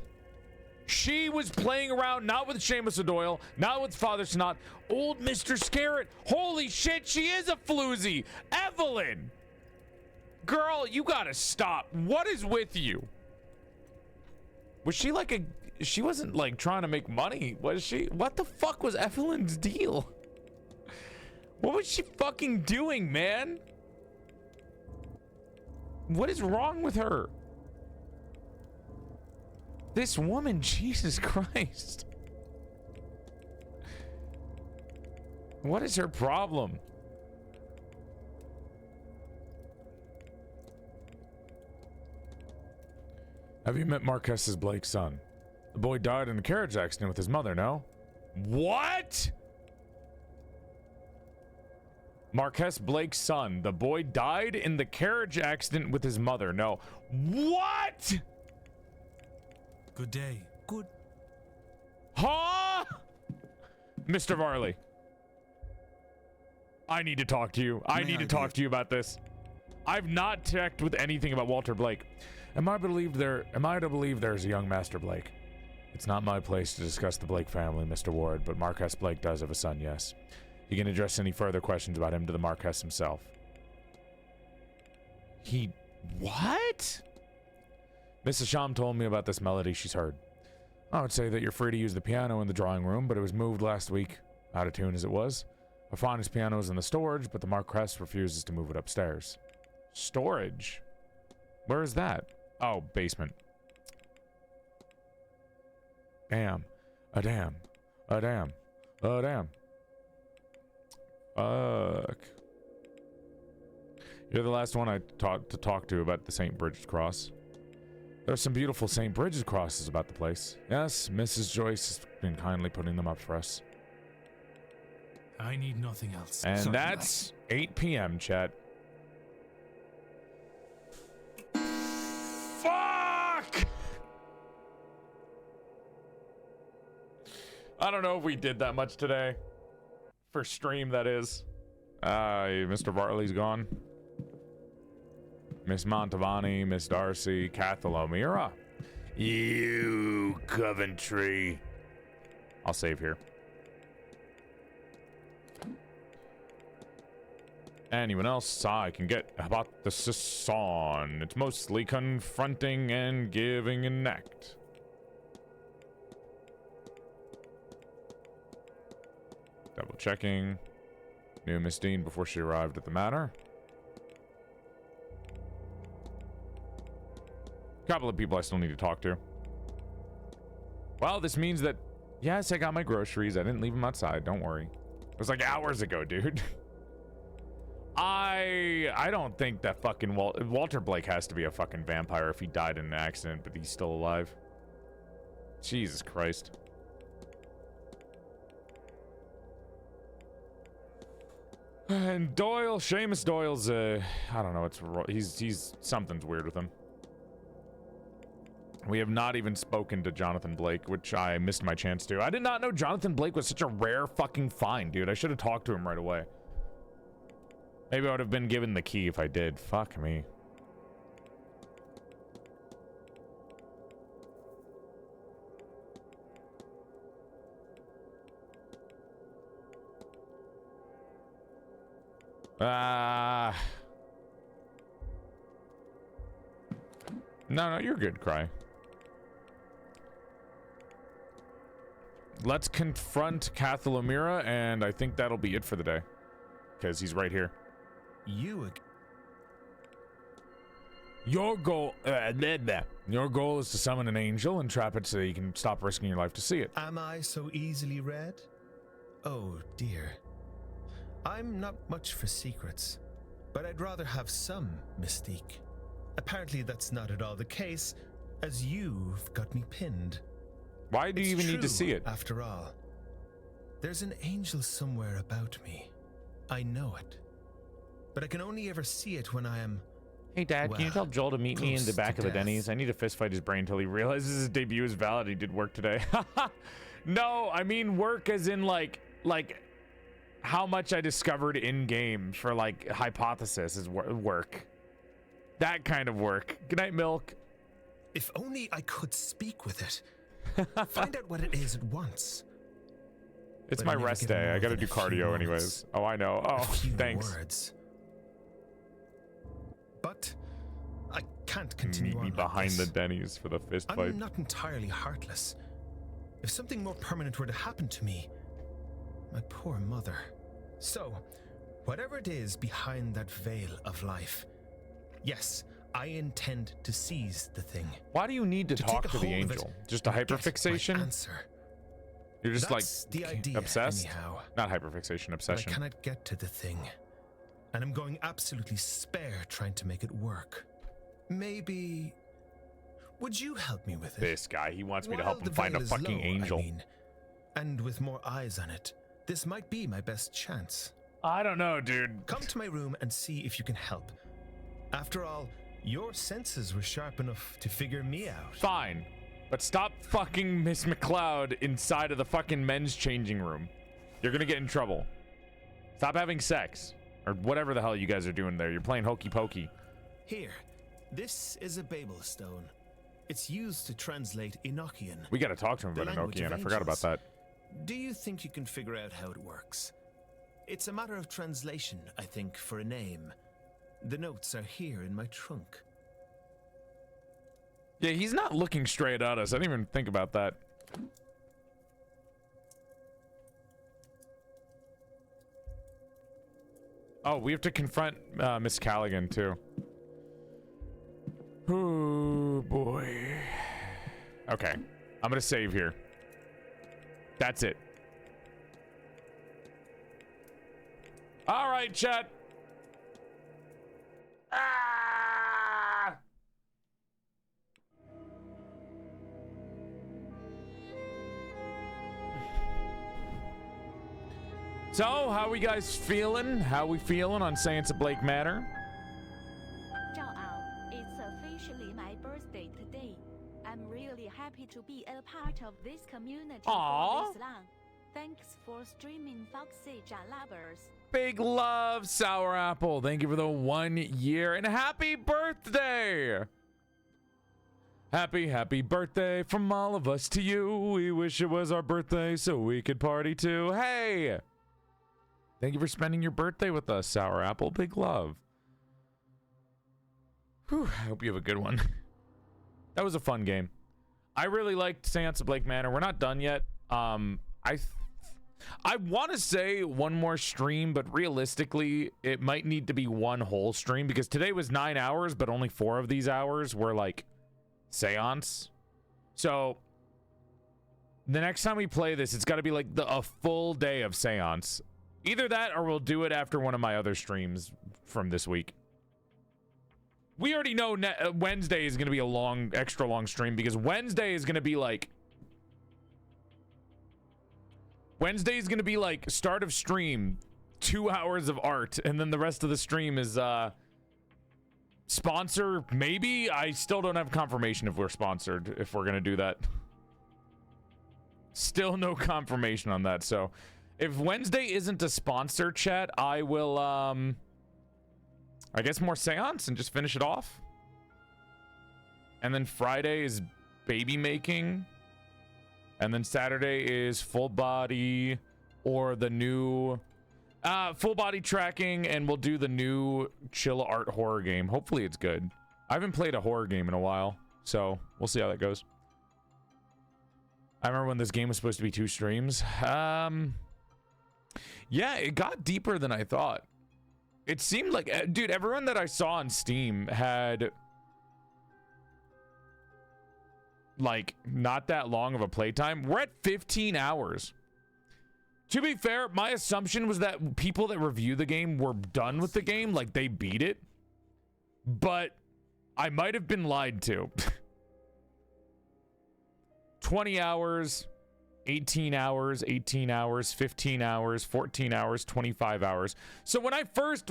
She was playing around not with Seamus O'Doyle, not with Father Snot. Old Mr. Scarrett! Holy shit, she is a floozy! Evelyn! Girl, you gotta stop. What is with you? Was she like a... She wasn't like trying to make money, was she? What the fuck was Evelyn's deal? What was she fucking doing, man? What is wrong with her? This woman, Jesus Christ. What is her problem? Have you met Marques's Blake's son? The boy died in a carriage accident with his mother, no? What? Marquess Blake's son. The boy died in the carriage accident with his mother. No. What? Good day. Good. Huh? Mr. Varley. I need to talk to you. I need to talk to you about this. I've not checked with anything about Walter Blake. Am I to believe there's a young Master Blake? It's not my place to discuss the Blake family, Mr. Ward, but Marquess Blake does have a son, yes. You can address any further questions about him to the Marquess himself. He... what? Mrs. Sham told me about this melody she's heard. I would say that you're free to use the piano in the drawing room, but it was moved last week, out of tune as it was. Her finest piano is in the storage, but the Marquess refuses to move it upstairs. Storage? Where is that? Oh, basement. Damn. A damn. A damn. A damn. Fuck. You're the last one I talk to about the St. Bridget's Cross. There's some beautiful St. Bridget's crosses about the place. Yes, Mrs. Joyce has been kindly putting them up for us. I need nothing else. And Sorry, that's 8 p.m., chat. Fuck! I don't know if we did that much today. For stream, that is. Mr. Bartley's gone. Miss Montavani, Miss Darcy, Cathalomira. You, Coventry. I'll save here. Anyone else I can get about the Sasson? It's mostly confronting and giving an act. Double checking. Knew Miss Deane before she arrived at the manor. Couple of people I still need to talk to. Well, this means that, yes, I got my groceries. I didn't leave them outside. Don't worry. It was like hours ago, dude. I don't think that fucking Walter Blake has to be a fucking vampire if he died in an accident, but he's still alive. Jesus Christ. And Doyle, Seamus Doyle's, I don't know, he's something's weird with him. We have not even spoken to Jonathan Blake, which I missed my chance to. I did not know Jonathan Blake was such a rare fucking find, dude. I should have talked to him right away. Maybe I would have been given the key if I did. Fuck me. No, you're good, Cry. Let's confront Cathalomira, and I think that'll be it for the day. Because he's right here. Your goal is to summon an angel and trap it so you can stop risking your life to see it. Am I so easily read? Oh dear. I'm not much for secrets, but I'd rather have some mystique. Apparently that's not at all the case, as you've got me pinned. Why do you even need to see it? After all, there's an angel somewhere about me. I know it. But I can only ever see it when I am... Hey Dad, can you tell Joel to meet me in the back of the Denny's? I need to fistfight his brain until he realizes his debut is valid. He did work today. No, I mean work as in like how much I discovered in game for like hypothesis is work. That kind of work. Good night, Milk. If only I could speak with it. Find out what it is at once. It's my rest day. I gotta do cardio anyways. Oh, I know. Oh, thanks. Words. But I can't continue Meet me behind the Denny's for the fist fight. I'm not entirely heartless. If something more permanent were to happen to me, my poor mother. So, whatever it is behind that veil of life, yes, I intend to seize the thing. Why do you need to talk to the angel? Just a hyperfixation? Answer. You're just That's like the idea, obsessed? anyhow. Not hyperfixation, obsession. But I cannot get to the thing. And I'm going absolutely spare trying to make it work. Maybe... Would you help me with it? This guy, he wants me to help While him find a the veil is fucking low, angel. I mean, and with more eyes on it, this might be my best chance. I don't know, dude. Come to my room and see if you can help. After all, your senses were sharp enough to figure me out. Fine. But stop fucking Miss McLeod inside of the fucking men's changing room. You're gonna get in trouble. Stop having sex. Or whatever the hell you guys are doing there. You're playing hokey pokey. Here, this is a Babel stone. It's used to translate Enochian. We gotta talk to him about Enochian. I forgot about that. Do you think you can figure out how it works? It's a matter of translation, I think, for a name. The notes are here in my trunk. Yeah, he's not looking straight at us. I didn't even think about that. Oh, we have to confront Miss Callaghan too. Oh boy. Okay, I'm gonna save here. That's it. All right, chat. Ah! So, how we guys feeling? How we feeling on Séance of Blake Manor? It's officially my birthday today. I'm really happy to be a part of this community for this long. Thanks for streaming Foxy Jalabers. Big love, Sour Apple. Thank you for the 1 year and happy birthday! Happy birthday from all of us to you. We wish it was our birthday so we could party too. Hey! Thank you for spending your birthday with us, Sour Apple. Big love. Whew, I hope you have a good one. That was a fun game. I really liked Séance of Blake Manor. We're not done yet. I want to say one more stream, but realistically, it might need to be one whole stream because today was 9 hours, but only 4 of these hours were like Seance. So the next time we play this, it's got to be like a full day of Seance. Either that or we'll do it after one of my other streams from this week. We already know Wednesday is going to be a extra long stream because Wednesday is going to be like start of stream, 2 hours of art, and then the rest of the stream is sponsor, maybe? I still don't have confirmation if we're sponsored, if we're gonna do that. Still no confirmation on that, so if Wednesday isn't a sponsor, chat, I will, I guess more Seance and just finish it off. And then Friday is baby making. And then Saturday is full body or the new full body tracking, and we'll do the new chill art horror game. Hopefully it's good. I haven't played a horror game in a while, so we'll see how that goes. I remember when this game was supposed to be 2 streams. Yeah, it got deeper than I thought. It seemed like, dude, everyone that I saw on Steam had like not that long of a playtime. We're at 15 hours. To be fair, my assumption was that people that review the game were done with the game, like they beat it. But I might have been lied to. 20 hours, 18 hours, 18 hours, 15 hours, 14 hours, 25 hours. So when I first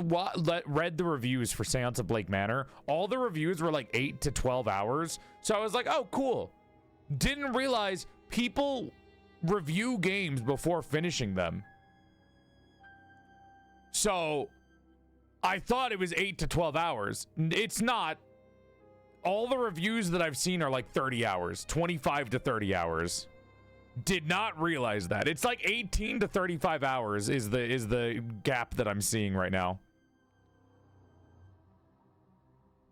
read the reviews for Séance of Blake Manor, all the reviews were like 8 to 12 hours. So I was like, oh, cool. Didn't realize people review games before finishing them. So I thought it was 8 to 12 hours. It's not. All the reviews that I've seen are like 30 hours, 25 to 30 hours. Did not realize that. It's like 18 to 35 hours is the gap that I'm seeing right now.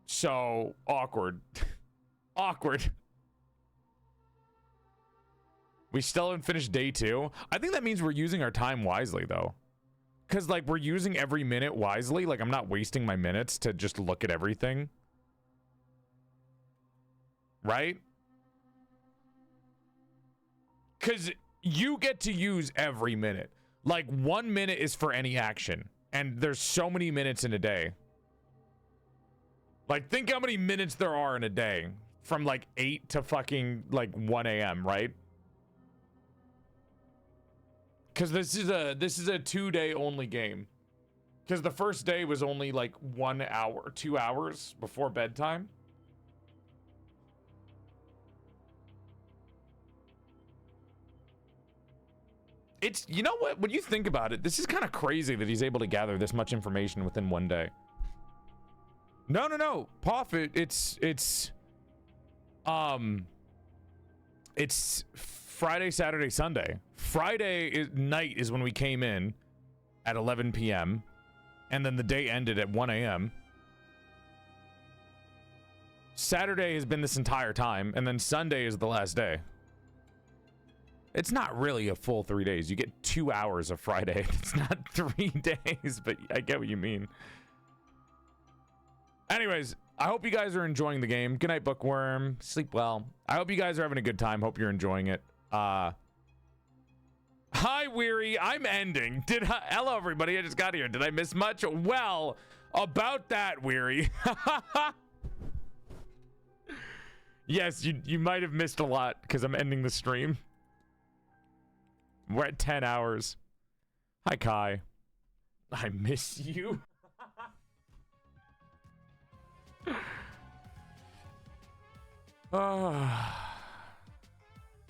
So awkward. Awkward. We still haven't finished day 2. I think that means we're using our time wisely though. Cause like we're using every minute wisely. Like I'm not wasting my minutes to just look at everything. Right? Because you get to use every minute. Like 1 minute is for any action. And there's so many minutes in a day. Like think how many minutes there are in a day. From like 8 to fucking like 1 a.m., right? Because this is a 2-day only game. Because the first day was only like 1 hour, 2 hours before bedtime. It's, you know what, when you think about it, this is kind of crazy that he's able to gather this much information within 1 day. No, Poff, it's Friday, Saturday, Sunday. Friday night is when we came in at 11 p.m. and then the day ended at 1 a.m. Saturday has been this entire time, and then Sunday is the last day. It's not really a full 3 days. You get 2 hours of Friday. It's not 3 days, but I get what you mean. Anyways, I hope you guys are enjoying the game. Good night, Bookworm. Sleep well. I hope you guys are having a good time. Hope you're enjoying it. Hi, Weary. I'm ending. Hello, everybody. I just got here. Did I miss much? Well, about that, Weary. Yes, you might have missed a lot because I'm ending the stream. We're at 10 hours. Hi, Kai. I miss you.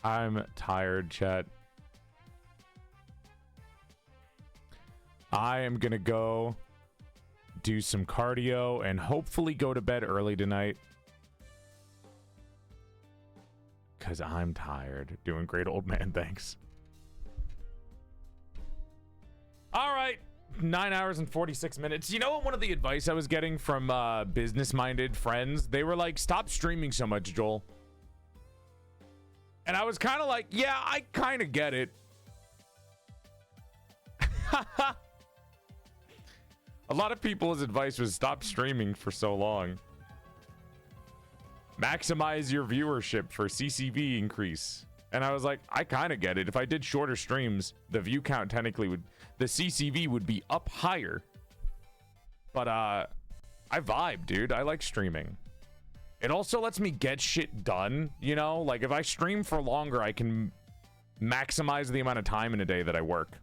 I'm tired, chat. I am gonna go do some cardio and hopefully go to bed early tonight. Because I'm tired. Doing great, old man. Thanks. All right. 9 hours and 46 minutes. You know what? One of the advice I was getting from business-minded friends, they were like, stop streaming so much, Joel. And I was kind of like, yeah, I kind of get it. A lot of people's advice was stop streaming for so long. Maximize your viewership for CCV increase. And I was like, I kind of get it. If I did shorter streams, the view count technically would, the CCV would be up higher. But I vibe, dude. I like streaming. It also lets me get shit done, you know? Like if I stream for longer, I can maximize the amount of time in a day that I work.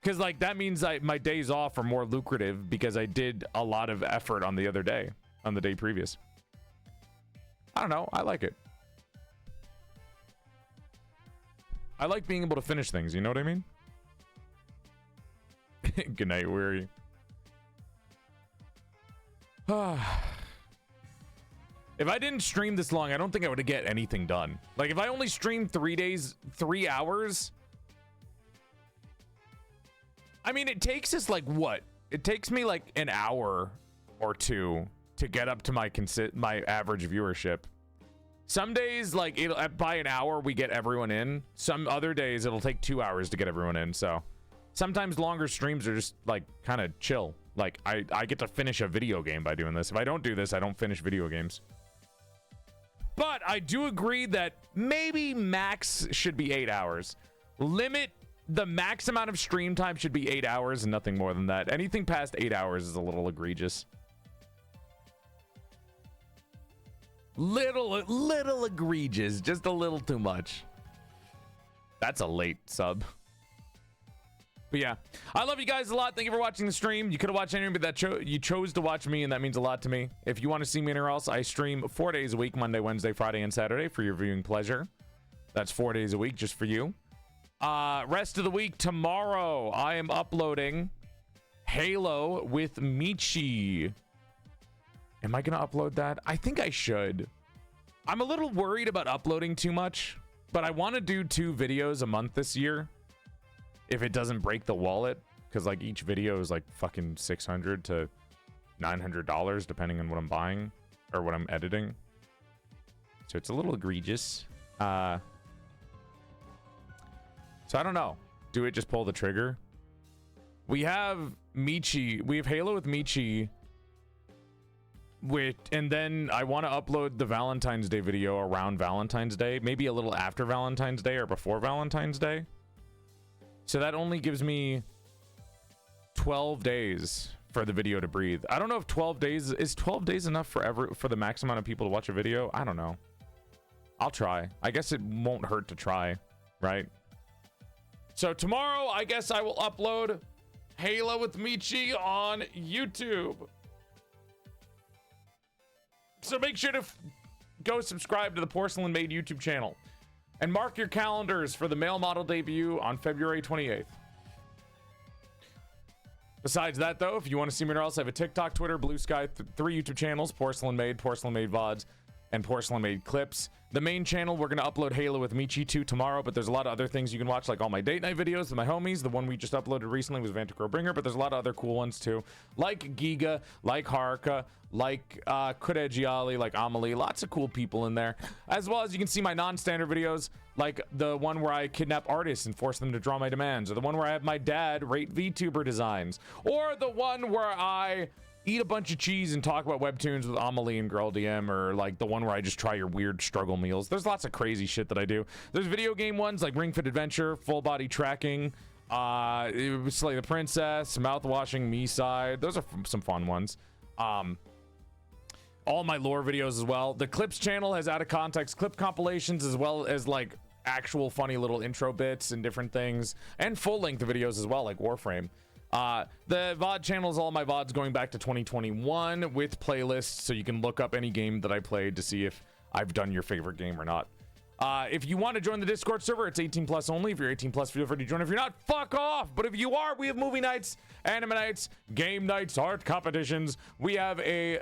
Because like that means my days off are more lucrative because I did a lot of effort on the other day, on the day previous. I don't know. I like it. I like being able to finish things. You know what I mean? Good night, Weary. If I didn't stream this long, I don't think I would get anything done. Like if I only streamed 3 days, 3 hours. I mean, it takes us like what? It takes me like an hour or two to get up to my average viewership. Some days, like by an hour, we get everyone in. Some other days, it'll take 2 hours to get everyone in. So sometimes longer streams are just like kind of chill. Like I get to finish a video game by doing this. If I don't do this, I don't finish video games. But I do agree that maybe max should be 8 hours. The max amount of stream time should be 8 hours and nothing more than that. Anything past 8 hours is a little egregious. Little egregious, just a little too much. That's a late sub. But yeah, I love you guys a lot. Thank you for watching the stream. You could have watched anybody that you chose to watch me, and that means a lot to me. If you want to see me anywhere else, I stream 4 days a week, Monday, Wednesday, Friday, and Saturday for your viewing pleasure. That's 4 days a week just for you. Rest of the week, tomorrow, I am uploading Halo with Michi. Am I going to upload that? I think I should. I'm a little worried about uploading too much, but I want to do 2 videos a month this year. If it doesn't break the wallet, because like each video is like fucking $600 to $900 depending on what I'm buying or what I'm editing. So it's a little egregious. So I don't know. Do it, just pull the trigger. We have Michi. We have Halo with Michi. And then I want to upload the Valentine's Day video around Valentine's Day. Maybe a little after Valentine's Day or before Valentine's Day. So that only gives me 12 days for the video to breathe. I don't know if 12 days... Is 12 days enough for the max amount of people to watch a video? I don't know. I'll try. I guess it won't hurt to try, right? So tomorrow, I guess I will upload Halo with Michi on YouTube. So make sure to go subscribe to the PorcelainMaid YouTube channel. And mark your calendars for the male model debut on February 28th. Besides that, though, if you want to see me anywhere else, I have a TikTok, Twitter, Blue Sky, 3 YouTube channels, PorcelainMaid, PorcelainMaid VODs, and PorcelainMaid clips. The main channel, we're going to upload Halo with Michi 2 tomorrow, but there's a lot of other things you can watch, like all my date night videos with my homies. The one we just uploaded recently was Vanticrow Bringer, but there's a lot of other cool ones too, like Giga, like Haruka, like Kudejiali, like Amelie. Lots of cool people in there. As well as you can see my non-standard videos, like the one where I kidnap artists and force them to draw my demands, or the one where I have my dad rate VTuber designs, or the one where I eat a bunch of cheese and talk about webtoons with Amelie and Girl DM, or like the one where I just try your weird struggle meals. There's lots of crazy shit that I do. There's video game ones like Ring Fit Adventure, Full Body Tracking, Slay the Princess, Mouth Washing Me Side. Those are some fun ones. All my lore videos as well. The Clips channel has out of context clip compilations, as well as like actual funny little intro bits and different things, and full length videos as well, like Warframe. The VOD channel is all my VODs going back to 2021 with playlists, so you can look up any game that I played to see if I've done your favorite game or not. If you want to join the Discord server, it's 18 plus only. If you're 18 plus, feel free to join. If you're not, fuck off. But if you are, we have movie nights, anime nights, game nights, art competitions. We have a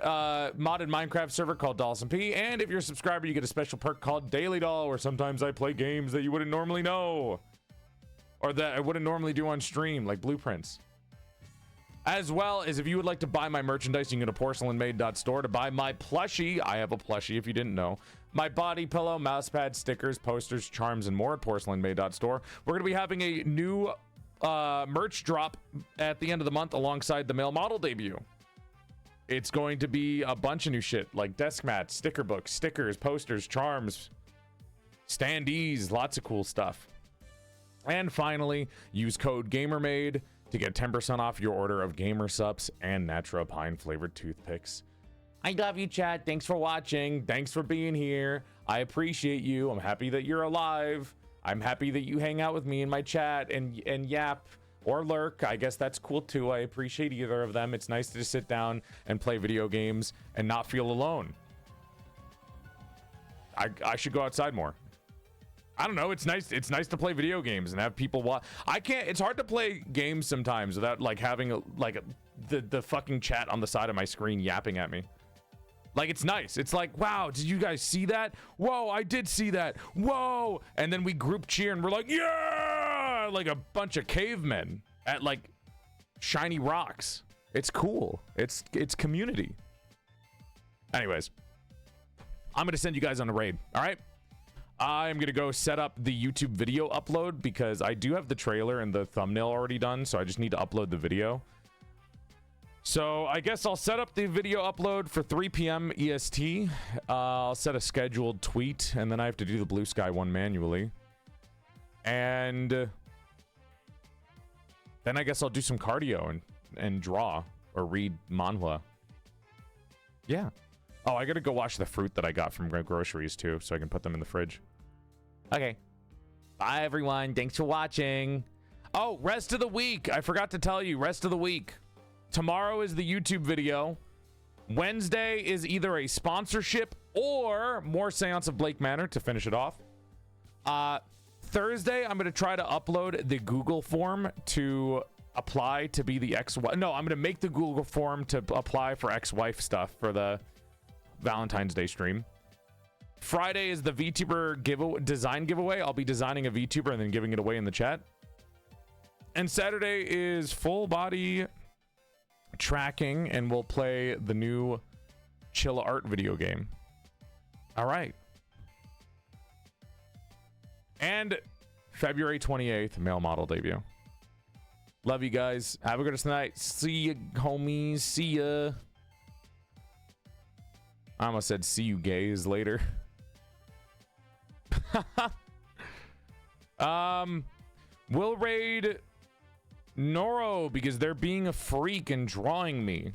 modded Minecraft server called Dawson-P, and if you're a subscriber, you get a special perk called Daily Doll, where sometimes I play games that you wouldn't normally know, or that I wouldn't normally do on stream, like Blueprints. As well as if you would like to buy my merchandise, you can go to PorcelainMaid.store to buy my plushie. I have a plushie if you didn't know. My body pillow, mousepad, stickers, posters, charms, and more at PorcelainMaid.store. We're going to be having a new merch drop at the end of the month alongside the male model debut. It's going to be a bunch of new shit like desk mats, sticker books, stickers, posters, charms, standees, lots of cool stuff. And finally, use code GAMERMAID to get 10% off your order of Gamer Sups and Natura Pine flavored toothpicks. I love you, chat. Thanks for watching. Thanks for being here. I appreciate you. I'm happy that you're alive. I'm happy that you hang out with me in my chat and yap or lurk. I guess that's cool too. I appreciate either of them. It's nice to just sit down and play video games and not feel alone. I should go outside more. I don't know. It's nice to play video games and have people watch. It's hard to play games sometimes without like having the fucking chat on the side of my screen yapping at me. Like, it's nice. It's like, wow, did you guys see that? Whoa, I did see that. Whoa. And then we group cheer and we're like, yeah, like a bunch of cavemen at like shiny rocks. It's cool. It's community. Anyways, I'm going to send you guys on a raid. All right. I'm going to go set up the YouTube video upload because I do have the trailer and the thumbnail already done. So I just need to upload the video. So I guess I'll set up the video upload for 3 p.m. EST. I'll set a scheduled tweet and then I have to do the Blue Sky one manually. And then I guess I'll do some cardio and draw or read manhwa. Yeah. Oh, I gotta go wash the fruit that I got from groceries too, so I can put them in the fridge. Okay. Bye, everyone. Thanks for watching. Oh, rest of the week. I forgot to tell you, rest of the week. Tomorrow is the YouTube video. Wednesday is either a sponsorship or more Séance of Blake Manor to finish it off. Thursday, I'm gonna try to upload the Google form to apply to be the ex-wife. No, I'm gonna make the Google form to apply for ex-wife stuff for the Valentine's Day stream. Friday is the VTuber design giveaway. I'll be designing a VTuber and then giving it away in the chat. And Saturday is full body tracking and we'll play the new Chilla Art video game. All right. And February 28th, male model debut. Love you guys. Have a good night. See you, homies. See ya. I almost said see you gays later. We'll raid Noro because they're being a freak and drawing me.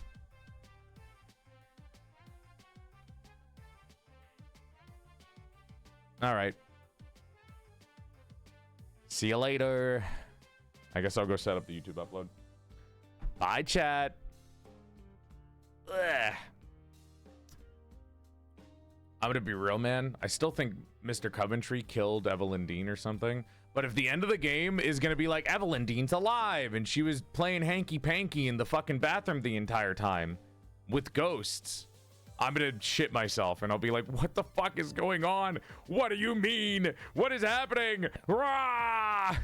All right. See you later. I guess I'll go set up the YouTube upload. Bye, chat. Ugh. I'm gonna be real, man. I still think Mr. Coventry killed Evelyn Deane or something. But if the end of the game is gonna be like Evelyn Deane's alive and she was playing hanky panky in the fucking bathroom the entire time with ghosts, I'm gonna shit myself and I'll be like, what the fuck is going on? What do you mean? What is happening? Rah!